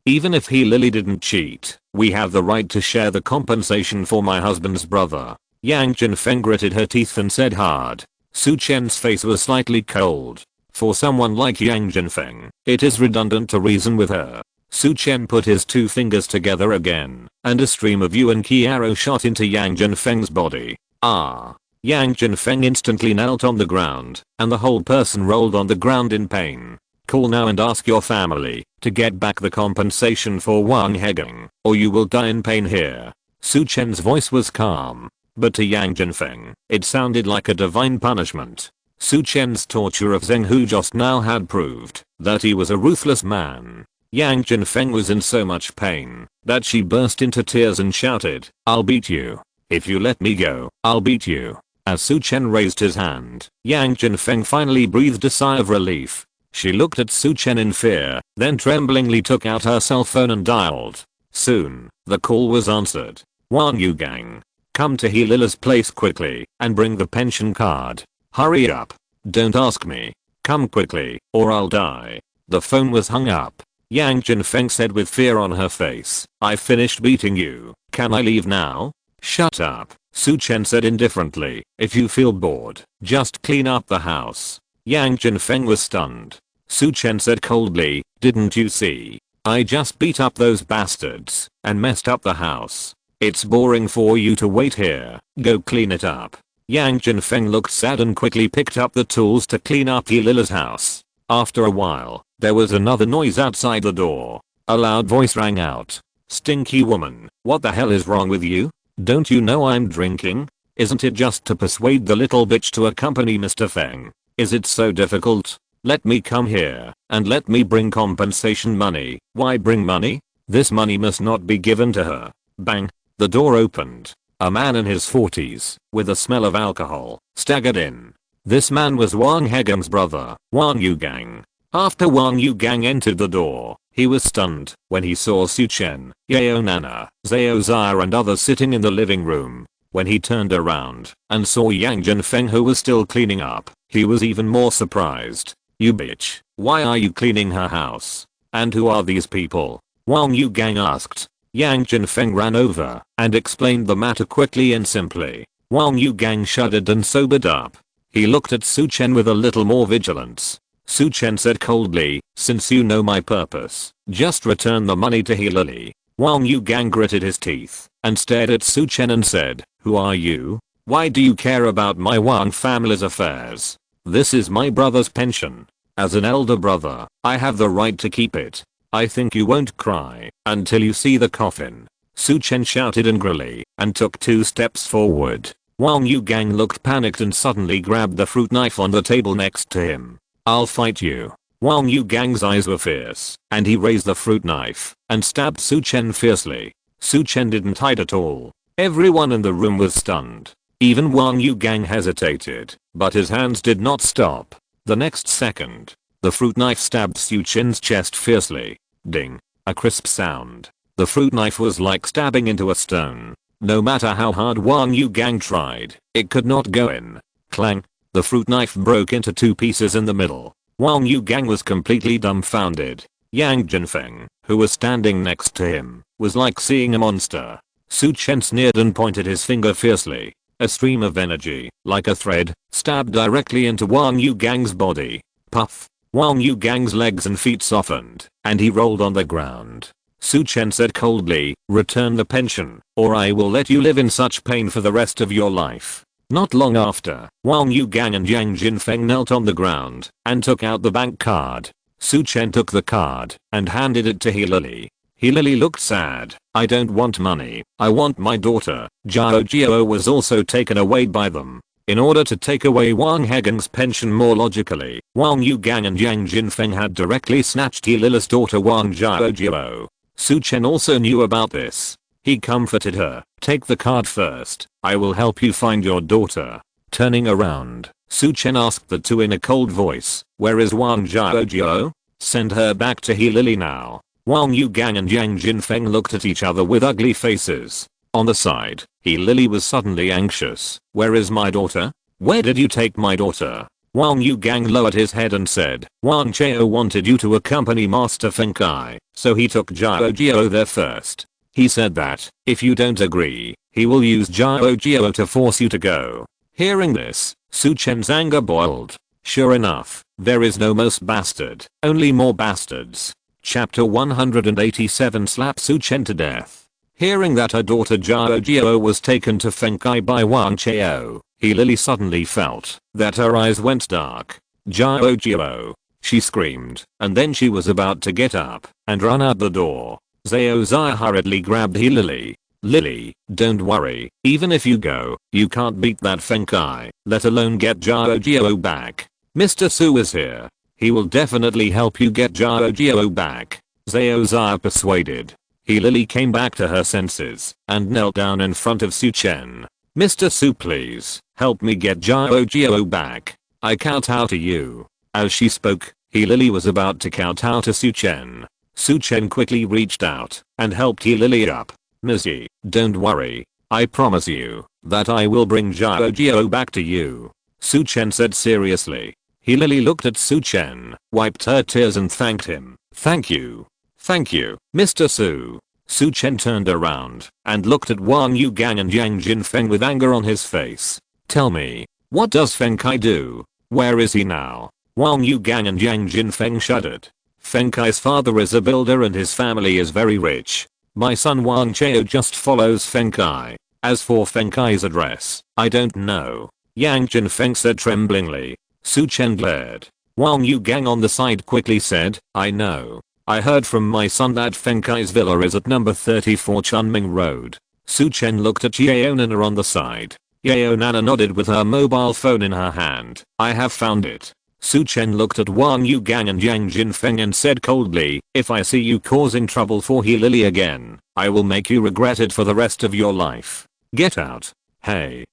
Even if He Lily didn't cheat, we have the right to share the compensation for my husband's brother. Yang Jinfeng gritted her teeth and said hard. Su Chen's face was slightly cold. For someone like Yang Jinfeng, it is redundant to reason with her. Su Chen put his 2 fingers together again, and a stream of yuan qi arrow shot into Yang Jinfeng's body. Yang Jinfeng instantly knelt on the ground, and the whole person rolled on the ground in pain. Call now and ask your family to get back the compensation for Wang Hegang, or you will die in pain here. Su Chen's voice was calm, but to Yang Jinfeng, it sounded like a divine punishment. Su Chen's torture of Zheng Hu just now had proved that he was a ruthless man. Yang Jinfeng was in so much pain that she burst into tears and shouted, I'll beat you. If you let me go, I'll beat you. As Su Chen raised his hand, Yang Jinfeng finally breathed a sigh of relief. She looked at Su Chen in fear, then tremblingly took out her cell phone and dialed. Soon, the call was answered. Wanqiu gang. Come to He Lila's place quickly and bring the pension card. Hurry up. Don't ask me. Come quickly, or I'll die. The phone was hung up. Yang Jinfeng said with fear on her face, I finished beating you. Can I leave now? Shut up. Su Chen said indifferently, if you feel bored, just clean up the house. Yang Jinfeng was stunned. Su Chen said coldly, didn't you see? I just beat up those bastards and messed up the house. It's boring for you to wait here. Go clean it up. Yang Jinfeng looked sad and quickly picked up the tools to clean up He Lila's house. After a while, there was another noise outside the door. A loud voice rang out. Stinky woman, what the hell is wrong with you? Don't you know I'm drinking? Isn't it just to persuade the little bitch to accompany Mr. Feng? Is it so difficult? Let me come here and let me bring compensation money. Why bring money? This money must not be given to her. Bang. The door opened. A man in his 40s, with a smell of alcohol, staggered in. This man was Wang Hegang's brother, Wanqiu gang. After Wanqiu gang entered the door, he was stunned when he saw Su Chen, Yao Nana, Zhao Zia and others sitting in the living room. When he turned around and saw Yang Jinfeng who was still cleaning up, he was even more surprised. You bitch, why are you cleaning her house? And who are these people? Wanqiu gang asked. Yang Jinfeng ran over and explained the matter quickly and simply. Wanqiu gang shuddered and sobered up. He looked at Su Chen with a little more vigilance. Su Chen said coldly, since you know my purpose, just return the money to He Lily. Wanqiu gang gritted his teeth and stared at Su Chen and said, who are you? Why do you care about my Wang family's affairs? This is my brother's pension. As an elder brother, I have the right to keep it. I think you won't cry until you see the coffin. Su Chen shouted angrily and took 2 steps forward. Wanqiu gang looked panicked and suddenly grabbed the fruit knife on the table next to him. I'll fight you. Wanqiu gang's eyes were fierce, and he raised the fruit knife and stabbed Su Chen fiercely. Su Chen didn't hide at all. Everyone in the room was stunned. Even Wanqiu gang hesitated, but his hands did not stop. The next second, the fruit knife stabbed Su Chen's chest fiercely. Ding. A crisp sound. The fruit knife was like stabbing into a stone. No matter how hard Wanqiu gang tried, it could not go in. Clang. The fruit knife broke into 2 pieces in the middle. Wang Yugang was completely dumbfounded. Yang Jinfeng, who was standing next to him, was like seeing a monster. Su Chen sneered and pointed his finger fiercely. A stream of energy, like a thread, stabbed directly into Wang Yugang's body. Puff! Wang Yugang's legs and feet softened, and he rolled on the ground. Su Chen said coldly, "Return the pension, or I will let you live in such pain for the rest of your life." Not long after, Wang Yugang and Yang Jinfeng knelt on the ground and took out the bank card. Su Chen took the card and handed it to Lily. Lily looked sad. "I don't want money, I want my daughter." Zhao Jiao was also taken away by them. In order to take away Wang Hegang's pension more logically, Wang Yugang and Yang Jinfeng had directly snatched Lily's daughter Wang Zhaojiao. Su Chen also knew about this. He comforted her. "Take the card first. I will help you find your daughter." Turning around, Su Chen asked the two in a cold voice, "Where is Wang Zhaojiao? Send her back to Lily now." Wang Yugang and Yang Jinfeng looked at each other with ugly faces. On the side, Lily was suddenly anxious. "Where is my daughter? Where did you take my daughter?" Wang Yugang lowered his head and said, "Wang Chao wanted you to accompany Master Feng Kai, so he took Zhao Jiao there first. He said that, if you don't agree, he will use Zhao Jiao to force you to go." Hearing this, Su Chen's anger boiled. Sure enough, there is no most bastard, only more bastards. Chapter 187 Slap Su Chen to death. Hearing that her daughter Zhao Jiao was taken to Feng Kai by Wang Chao, Lily suddenly felt that her eyes went dark. "Zhao Jiao!" she screamed, and then she was about to get up and run out the door. Zhao Zai hurriedly grabbed Lily. "Lily, don't worry, even if you go, you can't beat that Feng Kai, let alone get Zhao Jiao back. Mr. Su is here. He will definitely help you get Zhao Jiao back." Zhao Zai persuaded. Lily came back to her senses and knelt down in front of Su Chen. "Mr. Su, please, help me get Zhao Jiao back. I kowtow to you." As she spoke, Lily was about to kowtow to Su Chen. Su Chen quickly reached out and helped Lily up. "Missy, don't worry. I promise you that I will bring Zhao Jiao back to you," Su Chen said seriously. Lily looked at Su Chen, wiped her tears and thanked him. Thank you, Mr. Su." Su Chen turned around and looked at Wang Yugang and Yang Jinfeng with anger on his face. "Tell me, what does Feng Kai do? Where is he now?" Wang Yugang and Yang Jinfeng shuddered. "Feng Kai's father is a builder and his family is very rich. My son Wang Chao just follows Feng Kai. As for Feng Kai's address, I don't know," Yang Jinfeng said tremblingly. Su Chen glared. Wang Yugang on the side quickly said, "I know. I heard from my son that Feng Kai's villa is at number 34 Chunming Road." Su Chen looked at Yao Nana on the side. Yao Nana nodded with her mobile phone in her hand. "I have found it." Su Chen looked at Wang Yugang and Yang Jinfeng and said coldly, "If I see you causing trouble for Lily again, I will make you regret it for the rest of your life. Get out." Hey.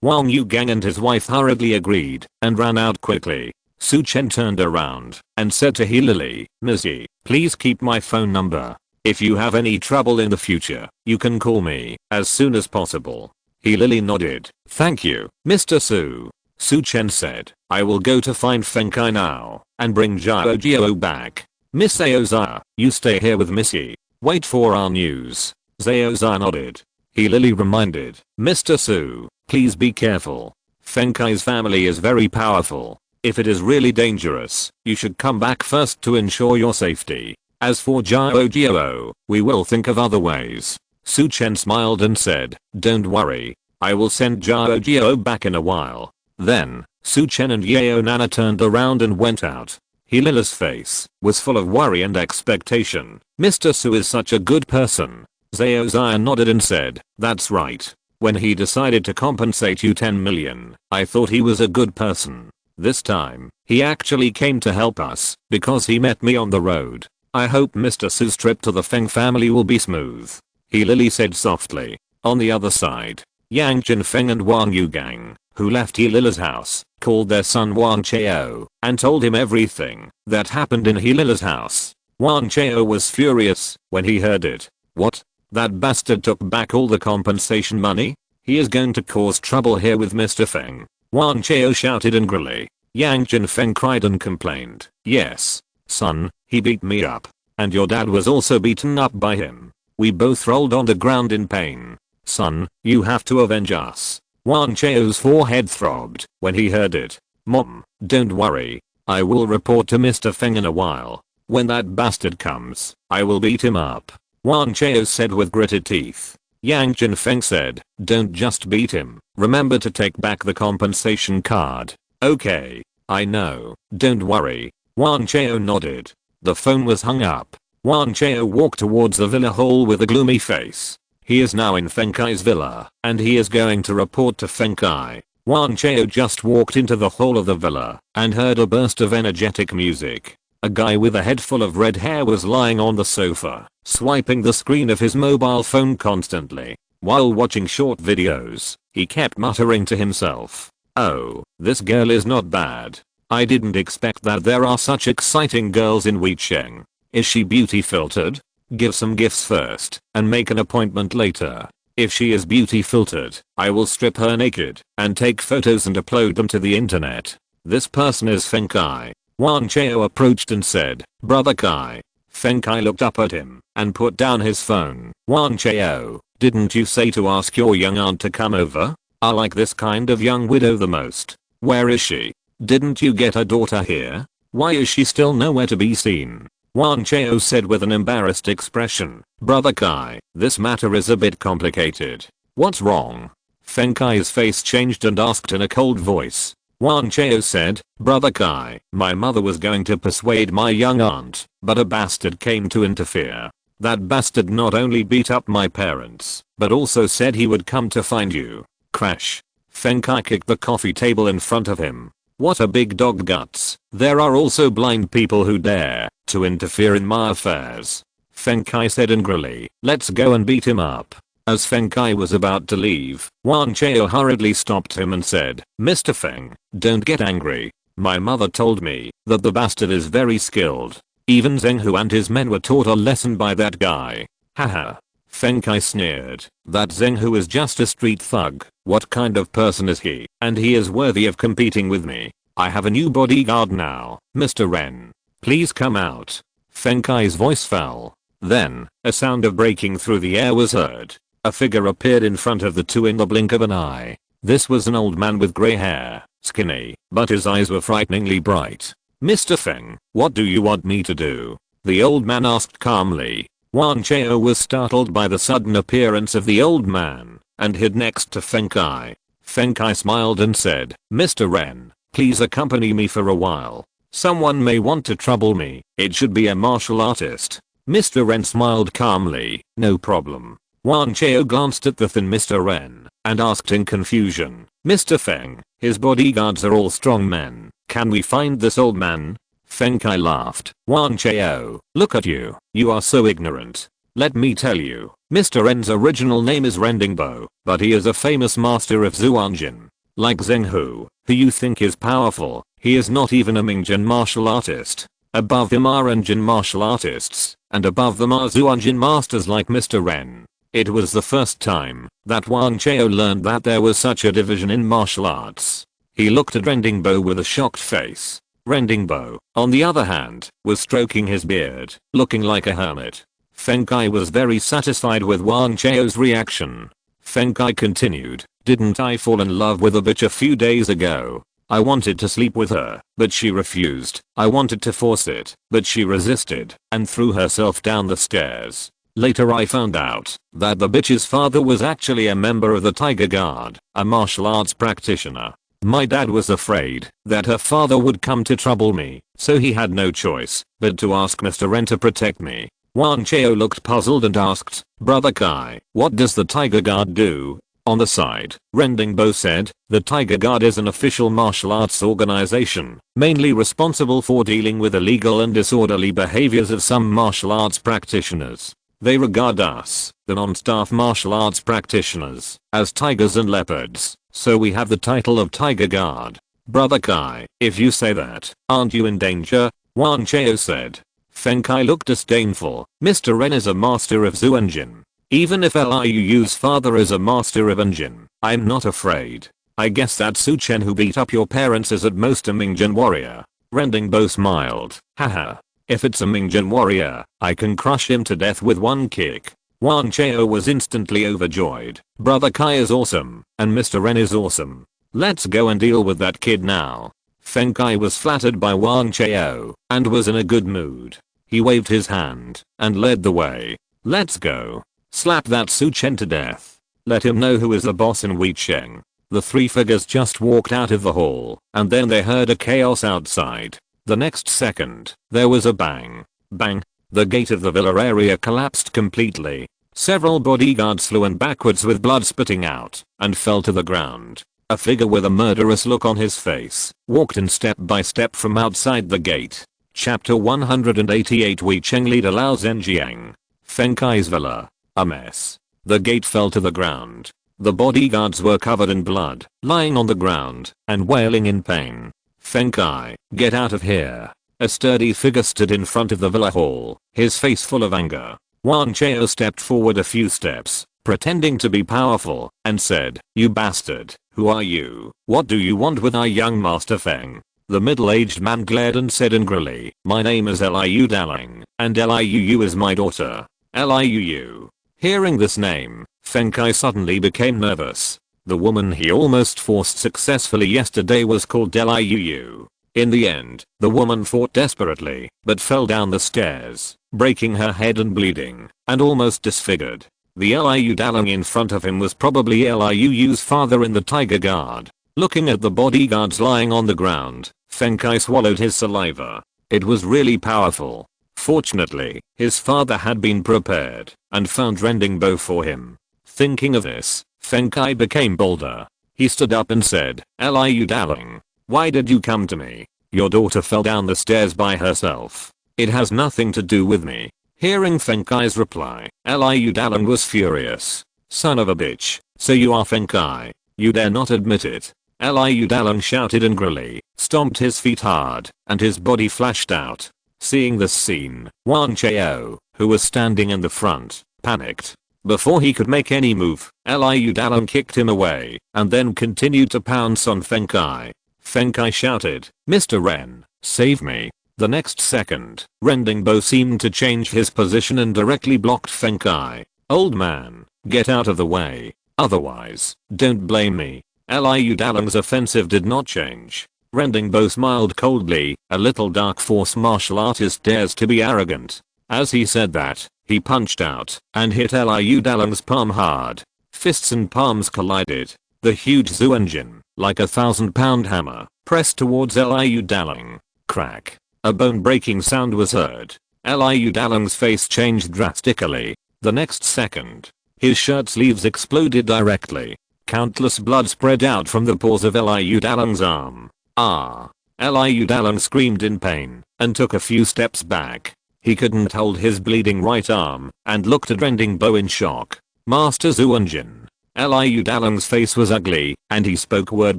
Wang Yugang and his wife hurriedly agreed and ran out quickly. Su Chen turned around and said to Lily, "Missy, please keep my phone number. If you have any trouble in the future, you can call me as soon as possible." Lily nodded. "Thank you, Mr. Su." Su Chen said, "I will go to find Feng Kai now and bring Zhao Jiao back. Miss Aoza, you stay here with Missy. Wait for our news." Aoza nodded. Lily reminded, "Mr. Su, please be careful. Feng Kai's family is very powerful. If it is really dangerous, you should come back first to ensure your safety. As for Zhao Jiao, we will think of other ways." Su Chen smiled and said, "Don't worry. I will send Zhao Jiao back in a while." Then, Su Chen and Yao Nana turned around and went out. Lily's face was full of worry and expectation. "Mr. Su is such a good person." Zhao Ziya nodded and said, "That's right. When he decided to compensate you 10 million, I thought he was a good person. This time, he actually came to help us because he met me on the road. I hope Mr. Su's trip to the Feng family will be smooth," Lily said softly. On the other side, Yang Jinfeng and Wang Yugang, who left Lily's house, called their son Wang Chao and told him everything that happened in Lily's house. Wang Chao was furious when he heard it. "What? That bastard took back all the compensation money? He is going to cause trouble here with Mr. Feng." Wanqiu shouted angrily. Yang Jinfeng cried and complained. Yes, son, he beat me up. And your dad was also beaten up by him. We both rolled on the ground in pain. Son, you have to avenge us. Wanqiu's forehead throbbed when he heard it. Mom, don't worry. I will report to Mr. Feng in a while. When that bastard comes, I will beat him up. Wanqiu said with gritted teeth. Yang Jinfeng said, don't just beat him. Remember to take back the compensation card. Okay, I know, don't worry. Wanqiu nodded. The phone was hung up. Wanqiu walked towards the villa hall with a gloomy face. He is now in Feng Kai's villa, and he is going to report to Feng Kai. Wanqiu just walked into the hall of the villa, and heard a burst of energetic music. A guy with a head full of red hair was lying on the sofa, swiping the screen of his mobile phone constantly. While watching short videos, he kept muttering to himself. Oh, this girl is not bad. I didn't expect that there are such exciting girls in Bincheng. Is she beauty filtered? Give some gifts first, and make an appointment later. If she is beauty filtered, I will strip her naked, and take photos and upload them to the internet. This person is Feng Kai. Wanqiu approached and said, Brother Kai. Feng Kai looked up at him, and put down his phone. Wanqiu, didn't you say to ask your young aunt to come over? I like this kind of young widow the most. Where is she? Didn't you get a daughter here? Why is she still nowhere to be seen? Wanqiu said with an embarrassed expression. Brother Kai, this matter is a bit complicated. What's wrong? Feng Kai's face changed and asked in a cold voice. Wanqiu said, Brother Kai, my mother was going to persuade my young aunt, but a bastard came to interfere. That bastard not only beat up my parents, but also said he would come to find you. Crash. Feng Kai kicked the coffee table in front of him. What a big dog guts. There are also blind people who dare to interfere in my affairs. Feng Kai said angrily, let's go and beat him up. As Feng Kai was about to leave, Wanqiu hurriedly stopped him and said, Mr. Feng, don't get angry. My mother told me that the bastard is very skilled. Even Zheng Hu and his men were taught a lesson by that guy. Haha. Feng Kai sneered. That Zheng Hu is just a street thug. What kind of person is he? And he is worthy of competing with me. I have a new bodyguard now, Mr. Ren. Please come out. Feng Kai's voice fell. Then, a sound of breaking through the air was heard. A figure appeared in front of the two in the blink of an eye. This was an old man with grey hair, skinny, but his eyes were frighteningly bright. Mr. Feng, what do you want me to do? The old man asked calmly. Wanqiu was startled by the sudden appearance of the old man, and hid next to Feng Kai. Feng Kai smiled and said, Mr. Ren, please accompany me for a while. Someone may want to trouble me. It should be a martial artist. Mr. Ren smiled calmly. No problem. Wanqiu glanced at the thin Mr. Ren, and asked in confusion, Mr. Feng, his bodyguards are all strong men. Can we find this old man? Feng Kai laughed. Wanqiu, look at you. You are so ignorant. Let me tell you, Mr. Ren's original name is Rendingbo, but he is a famous master of Zhou Wanqiu. Like Zheng Hu, who you think is powerful, he is not even a Mingjin martial artist. Above him are Enjin martial artists, and above them are Zhou Wanqiu masters like Mr. Ren. It was the first time that Wanqiu learned that there was such a division in martial arts. He looked at Rendingbo with a shocked face. Rendingbo, on the other hand, was stroking his beard, looking like a hermit. Feng Kai was very satisfied with Wanqiu's reaction. Feng Kai continued, didn't I fall in love with a bitch a few days ago? I wanted to sleep with her, but she refused. I wanted to force it, but she resisted, and threw herself down the stairs. Later I found out that the bitch's father was actually a member of the Tiger Guard, a martial arts practitioner. My dad was afraid that her father would come to trouble me, so he had no choice but to ask Mr. Ren to protect me. Wanqiu looked puzzled and asked, Brother Kai, what does the Tiger Guard do? On the side, Rendingbo said, the Tiger Guard is an official martial arts organization, mainly responsible for dealing with illegal and disorderly behaviors of some martial arts practitioners. They regard us, the non-staff martial arts practitioners, as tigers and leopards, so we have the title of Tiger Guard. Brother Kai, if you say that, aren't you in danger? Wanqiu said. Feng Kai looked disdainful. Mr. Ren is a master of Zhou Wanqiu. Even if Liu's father is a master of Enjin, I'm not afraid. I guess that Su Chen who beat up your parents is at most a Mingjian warrior. Rending Bo smiled. Haha. If it's a Mingjian warrior, I can crush him to death with one kick. Wanqiu was instantly overjoyed. Brother Kai is awesome, and Mr. Ren is awesome. Let's go and deal with that kid now. Feng Kai was flattered by Wanqiu, and was in a good mood. He waved his hand, and led the way. Let's go. Slap that Su Chen to death. Let him know who is the boss in Bincheng. The three figures just walked out of the hall, and then they heard a chaos outside. The next second, there was a bang. Bang. The gate of the villa area collapsed completely. Several bodyguards flew in backwards with blood spitting out, and fell to the ground. A figure with a murderous look on his face walked in step by step from outside the gate. Chapter 188 Wei Cheng leader Lao Zhenjiang. Feng Kai's villa. A mess. The gate fell to the ground. The bodyguards were covered in blood, lying on the ground, and wailing in pain. Feng Kai, get out of here. A sturdy figure stood in front of the villa hall, his face full of anger. Wanqiu stepped forward a few steps, pretending to be powerful, and said, You bastard, who are you? What do you want with our young master Feng? The middle-aged man glared and said angrily, My name is Liu Dazzling, and Liu is my daughter. Liu. Hearing this name, Feng Kai suddenly became nervous. The woman he almost forced successfully yesterday was called Liu. In the end, the woman fought desperately, but fell down the stairs, breaking her head and bleeding, and almost disfigured. The Liu Dazzling in front of him was probably Liu's father in the Tiger Guard. Looking at the bodyguards lying on the ground, Feng Kai swallowed his saliva. It was really powerful. Fortunately, his father had been prepared, and found rending bow for him. Thinking of this, Feng Kai became bolder. He stood up and said, Liu Dazzling. Why did you come to me? Your daughter fell down the stairs by herself. It has nothing to do with me. Hearing Feng Kai's reply, Liu Dazzling was furious. Son of a bitch, so you are Feng Kai. You dare not admit it. Liu Dazzling shouted angrily, stomped his feet hard, and his body flashed out. Seeing this scene, Wanqiu, who was standing in the front, panicked. Before he could make any move, Liu Dazzling kicked him away, and then continued to pounce on Feng Kai. Feng Kai shouted, Mr. Ren, save me. The next second, rending bow seemed to change his position and directly blocked Feng Kai. Old man, get out of the way. Otherwise, don't blame me. Liu Dazzling's offensive did not change. Rending bow smiled coldly, a little dark force martial artist dares to be arrogant. As he said that, he punched out, and hit Liu Dazzling's palm hard. Fists and palms collided. The huge Zhou Wanqiu, like a 1,000-pound hammer, pressed towards Liu Dazzling. Crack. A bone-breaking sound was heard. Liu Dazzling's face changed drastically. The next second, his shirt sleeves exploded directly. Countless blood spread out from the pores of Liu Dazzling's arm. Ah! Liu Dazzling screamed in pain, and took a few steps back. He couldn't hold his bleeding right arm, and looked at rending bow in shock. Master Zhou Wanqiu. Liu Dazzling's face was ugly, and he spoke word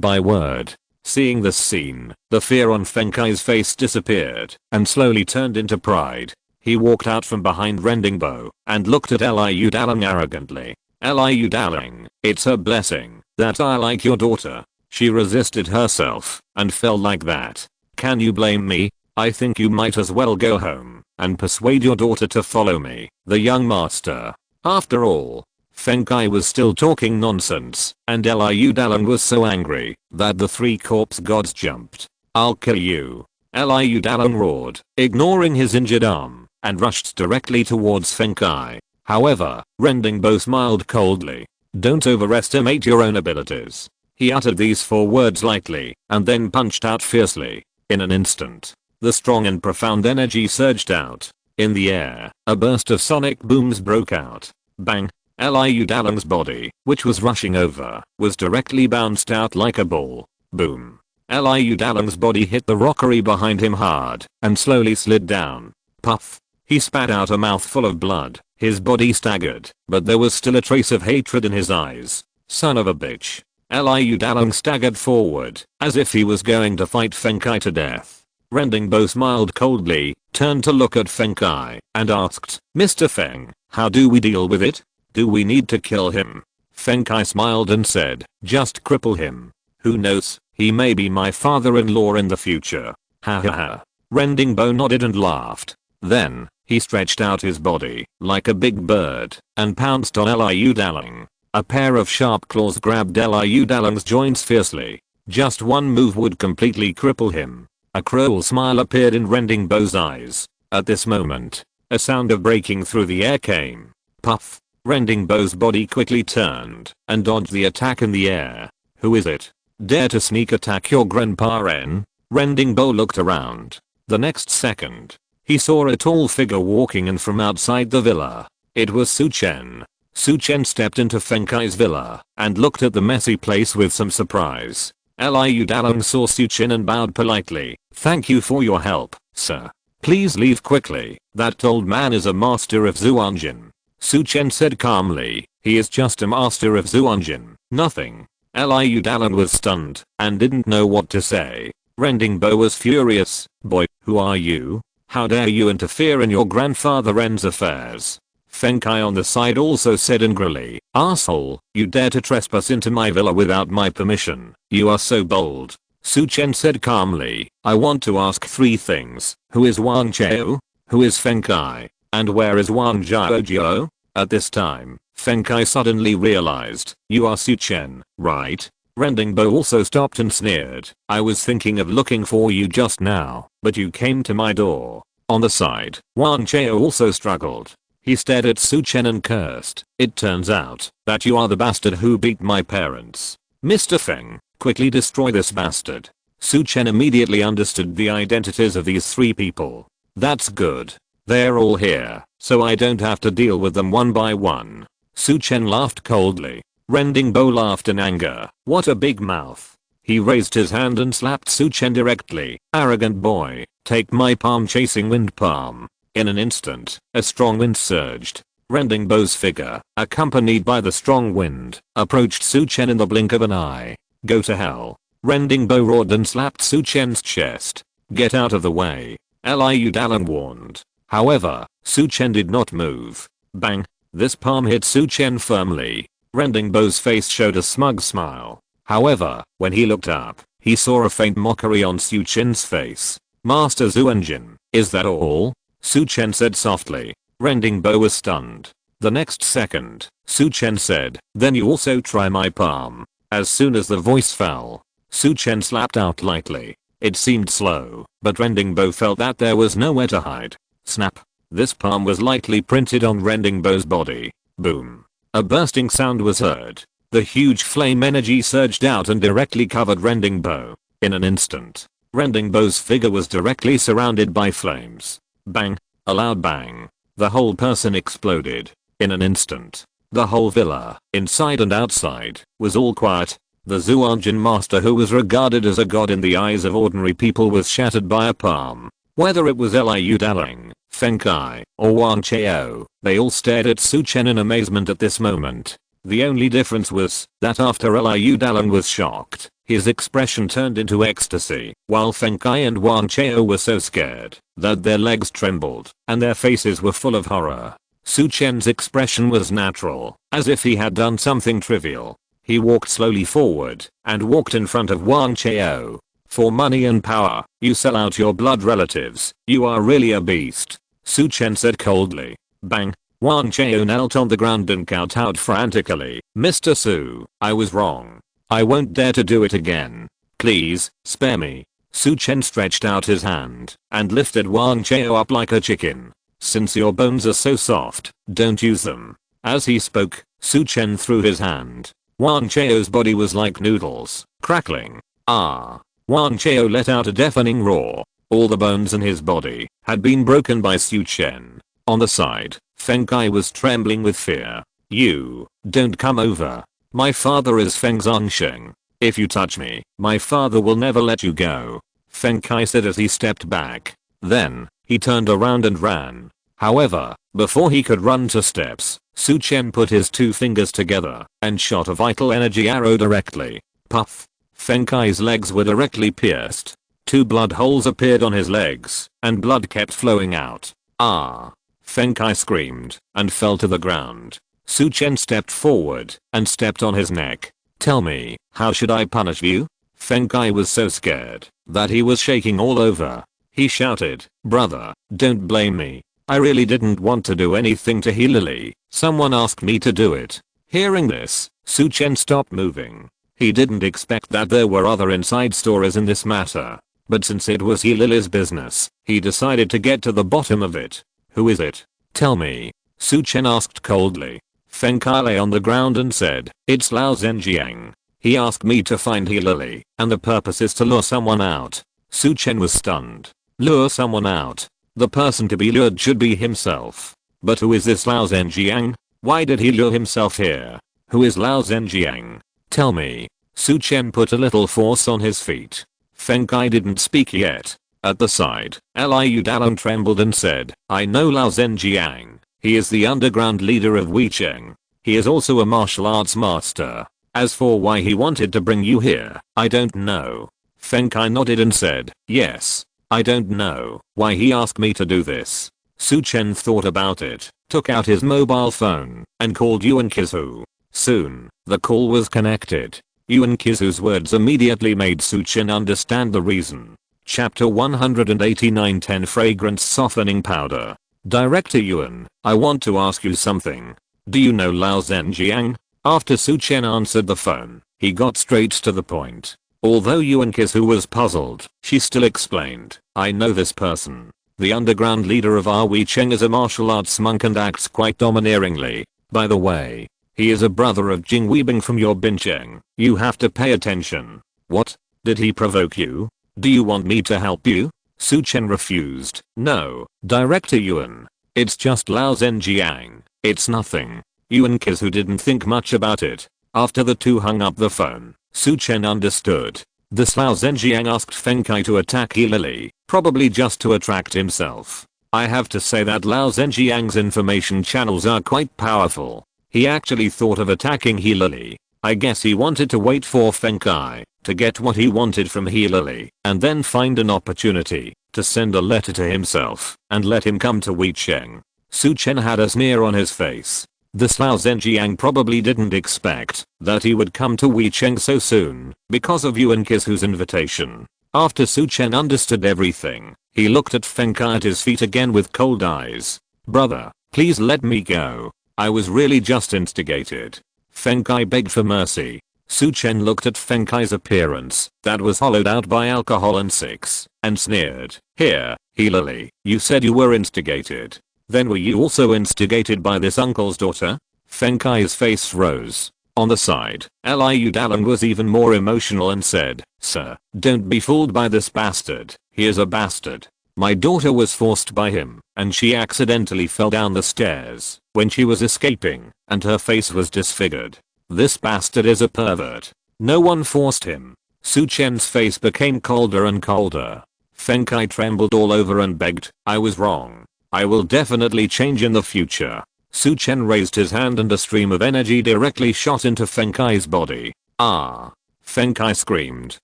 by word. Seeing this scene, the fear on Feng Kai's face disappeared, and slowly turned into pride. He walked out from behind rending bow, and looked at Liu Dazzling arrogantly. Liu Dazzling, it's her blessing, that I like your daughter. She resisted herself, and fell like that. Can you blame me? I think you might as well go home, and persuade your daughter to follow me, the young master. After all, Feng Kai was still talking nonsense, and Liu Dazzling was so angry that the three corpse gods jumped. I'll kill you. Liu Dazzling roared, ignoring his injured arm, and rushed directly towards Feng Kai. However, rending bow smiled coldly. Don't overestimate your own abilities. He uttered these 4 words lightly, and then punched out fiercely. In an instant, the strong and profound energy surged out. In the air, a burst of sonic booms broke out. Bang! Liu Dazzling's body, which was rushing over, was directly bounced out like a ball. Boom! Liu Dazzling's body hit the rockery behind him hard, and slowly slid down. Puff! He spat out a mouthful of blood. His body staggered, but there was still a trace of hatred in his eyes. Son of a bitch. Liu Dazzling staggered forward, as if he was going to fight Feng Kai to death. Rending bow smiled coldly, turned to look at Feng Kai, and asked, Mr. Feng, how do we deal with it? Do we need to kill him? Feng Kai smiled and said, just cripple him. Who knows, he may be my father-in-law in the future. Ha ha ha. Rending Bo nodded and laughed. Then, he stretched out his body like a big bird and pounced on Liu Dazzling. A pair of sharp claws grabbed Liu Dazzling's joints fiercely. Just one move would completely cripple him. A cruel smile appeared in Rending Bo's eyes. At this moment, a sound of breaking through the air came. Puff. Rending Bo's body quickly turned and dodged the attack in the air. Who is it? Dare to sneak attack your grandpa Ren? Rending Bo looked around. The next second, he saw a tall figure walking in from outside the villa. It was Su Chen. Su Chen stepped into Feng Kai's villa and looked at the messy place with some surprise. Liu Dazzling saw Su Chen and bowed politely. Thank you for your help, sir. Please leave quickly. That old man is a master of Zhou Wanqiu. Su Chen said calmly. He is just a master of Zhou Wanqiu. Nothing. Liu Dazzling was stunned and didn't know what to say. Rending Bo was furious. Boy, who are you? How dare you interfere in your grandfather Ren's affairs? Feng Kai on the side also said angrily. Asshole, you dare to trespass into my villa without my permission. You are so bold. Su Chen said calmly. I want to ask 3 things. Who is Wanqiu? Who is Feng Kai? And where is Wanqiu? At this time, Feng Kai suddenly realized. You are Su Chen, right? Rending Bo also stopped and sneered. I was thinking of looking for you just now, but you came to my door. On the side, Wanqiu also struggled. He stared at Su Chen and cursed. It turns out that you are the bastard who beat my parents. Mr. Feng, quickly destroy this bastard. Su Chen immediately understood the identities of these 3 people. That's good. They're all here, so I don't have to deal with them one by one. Su Chen laughed coldly. Rending Bo laughed in anger. What a big mouth. He raised his hand and slapped Su Chen directly. Arrogant boy, take my palm chasing wind palm. In an instant, a strong wind surged. Rending Bo's figure, accompanied by the strong wind, approached Su Chen in the blink of an eye. Go to hell. Rending Bo roared and slapped Su Chen's chest. Get out of the way. Liu Dazzling warned. However, Su Chen did not move. Bang. This palm hit Su Chen firmly. Rending Bo's face showed a smug smile. However, when he looked up, he saw a faint mockery on Su Chen's face. Master Zhou Wanqiu, is that all? Su Chen said softly. Rending Bo was stunned. The next second, Su Chen said, then you also try my palm. As soon as the voice fell, Su Chen slapped out lightly. It seemed slow, but Rending Bo felt that there was nowhere to hide. Snap. This palm was lightly printed on Rending Bo's body. Boom. A bursting sound was heard. The huge flame energy surged out and directly covered Rending Bo. In an instant, Rending Bo's figure was directly surrounded by flames. Bang. A loud bang. The whole person exploded. In an instant, the whole villa, inside and outside, was all quiet. The Zhou Wanqiu master, who was regarded as a god in the eyes of ordinary people, was shattered by a palm. Whether it was Liu Dazzling, Feng Kai, or Wanqiu, they all stared at Su Chen in amazement at this moment. The only difference was that after Liu Dazzling was shocked, his expression turned into ecstasy, while Feng Kai and Wanqiu were so scared that their legs trembled and their faces were full of horror. Su Chen's expression was natural, as if he had done something trivial. He walked slowly forward and walked in front of Wanqiu. For money and power, you sell out your blood relatives. You are really a beast. Su Chen said coldly. Bang. Wanqiu knelt on the ground and kowtowed frantically. Mr. Su, I was wrong. I won't dare to do it again. Please, spare me. Su Chen stretched out his hand and lifted Wanqiu up like a chicken. Since your bones are so soft, don't use them. As he spoke, Su Chen threw his hand. Wanqiu's body was like noodles, crackling. Ah. Wanqiu let out a deafening roar. All the bones in his body had been broken by Su Chen. On the side, Feng Kai was trembling with fear. You, don't come over. My father is Feng Zhongsheng. If you touch me, my father will never let you go. Feng Kai said as he stepped back. Then, he turned around and ran. However, before he could run 2 steps, Su Chen put his 2 fingers together and shot a vital energy arrow directly. Puff. Feng Kai's legs were directly pierced. 2 blood holes appeared on his legs, and blood kept flowing out. Ah! Feng Kai screamed and fell to the ground. Su Chen stepped forward and stepped on his neck. Tell me, how should I punish you? Feng Kai was so scared that he was shaking all over. He shouted, "Brother, don't blame me. I really didn't want to do anything to heal Lily. Someone asked me to do it." Hearing this, Su Chen stopped moving. He didn't expect that there were other inside stories in this matter. But since it was Lily's business, he decided to get to the bottom of it. "Who is it? Tell me," Su Chen asked coldly. Feng Kai lay on the ground and said, "It's Lao Zhenjiang. He asked me to find Lily, and the purpose is to lure someone out." Su Chen was stunned. Lure someone out? The person to be lured should be himself. But who is this Lao Zhenjiang? Why did he lure himself here? Who is Lao Zhenjiang? Tell me. Su Chen put a little force on his feet. Feng Kai didn't speak yet. At the side, Liu Dalong trembled and said, "I know Lao Zhenjiang. He is the underground leader of Bincheng. He is also a martial arts master. As for why he wanted to bring you here, I don't know." Feng Kai nodded and said, "Yes. I don't know why he asked me to do this." Su Chen thought about it, took out his mobile phone, and called Yuan Kizu. Soon, the call was connected. Yuan Kizu's words immediately made Su Chen understand the reason. Chapter 189 10 Fragrance Softening Powder. Director Yuan, I want to ask you something. Do you know Lao Zhenjiang? After Su Chen answered the phone, he got straight to the point. Although Yuan Kizu was puzzled, she still explained, "I know this person. The underground leader of our Bincheng is a martial arts monk and acts quite domineeringly. By the way, he is a brother of Jing Weibing from your Bincheng. You have to pay attention." "What? Did he provoke you? Do you want me to help you?" Su Chen refused. "No, Director Yuan. It's just Lao Zhenjiang. It's nothing." Yuan Kizu didn't think much about it. After the two hung up the phone, Su Chen understood. This Lao Zhenjiang asked Feng Kai to attack Lily, probably just to attract himself. I have to say that Lao Zhenjiang's information channels are quite powerful. He actually thought of attacking Lily. I guess he wanted to wait for Feng Kai to get what he wanted from Lily, and then find an opportunity to send a letter to himself and let him come to Bincheng. Su Chen had a sneer on his face. This Lao Zhenjiang probably didn't expect that he would come to Bincheng so soon because of Yuan Kizu's invitation. After Su Chen understood everything, he looked at Feng Kai at his feet again with cold eyes. "Brother, please let me go. I was really just instigated." Feng Kai begged for mercy. Su Chen looked at Feng Kai's appearance that was hollowed out by alcohol and sex, and sneered. "Here, Lily, you said you were instigated. Then were you also instigated by this uncle's daughter?" Feng Kai's face rose. On the side, Liu Dalong was even more emotional and said, "Sir, don't be fooled by this bastard. He is a bastard. My daughter was forced by him, and she accidentally fell down the stairs when she was escaping, and her face was disfigured. This bastard is a pervert. No one forced him." Su Chen's face became colder and colder. Feng Kai trembled all over and begged, "I was wrong. I will definitely change in the future." Su Chen raised his hand and a stream of energy directly shot into Feng Kai's body. "Ah!" Feng Kai screamed,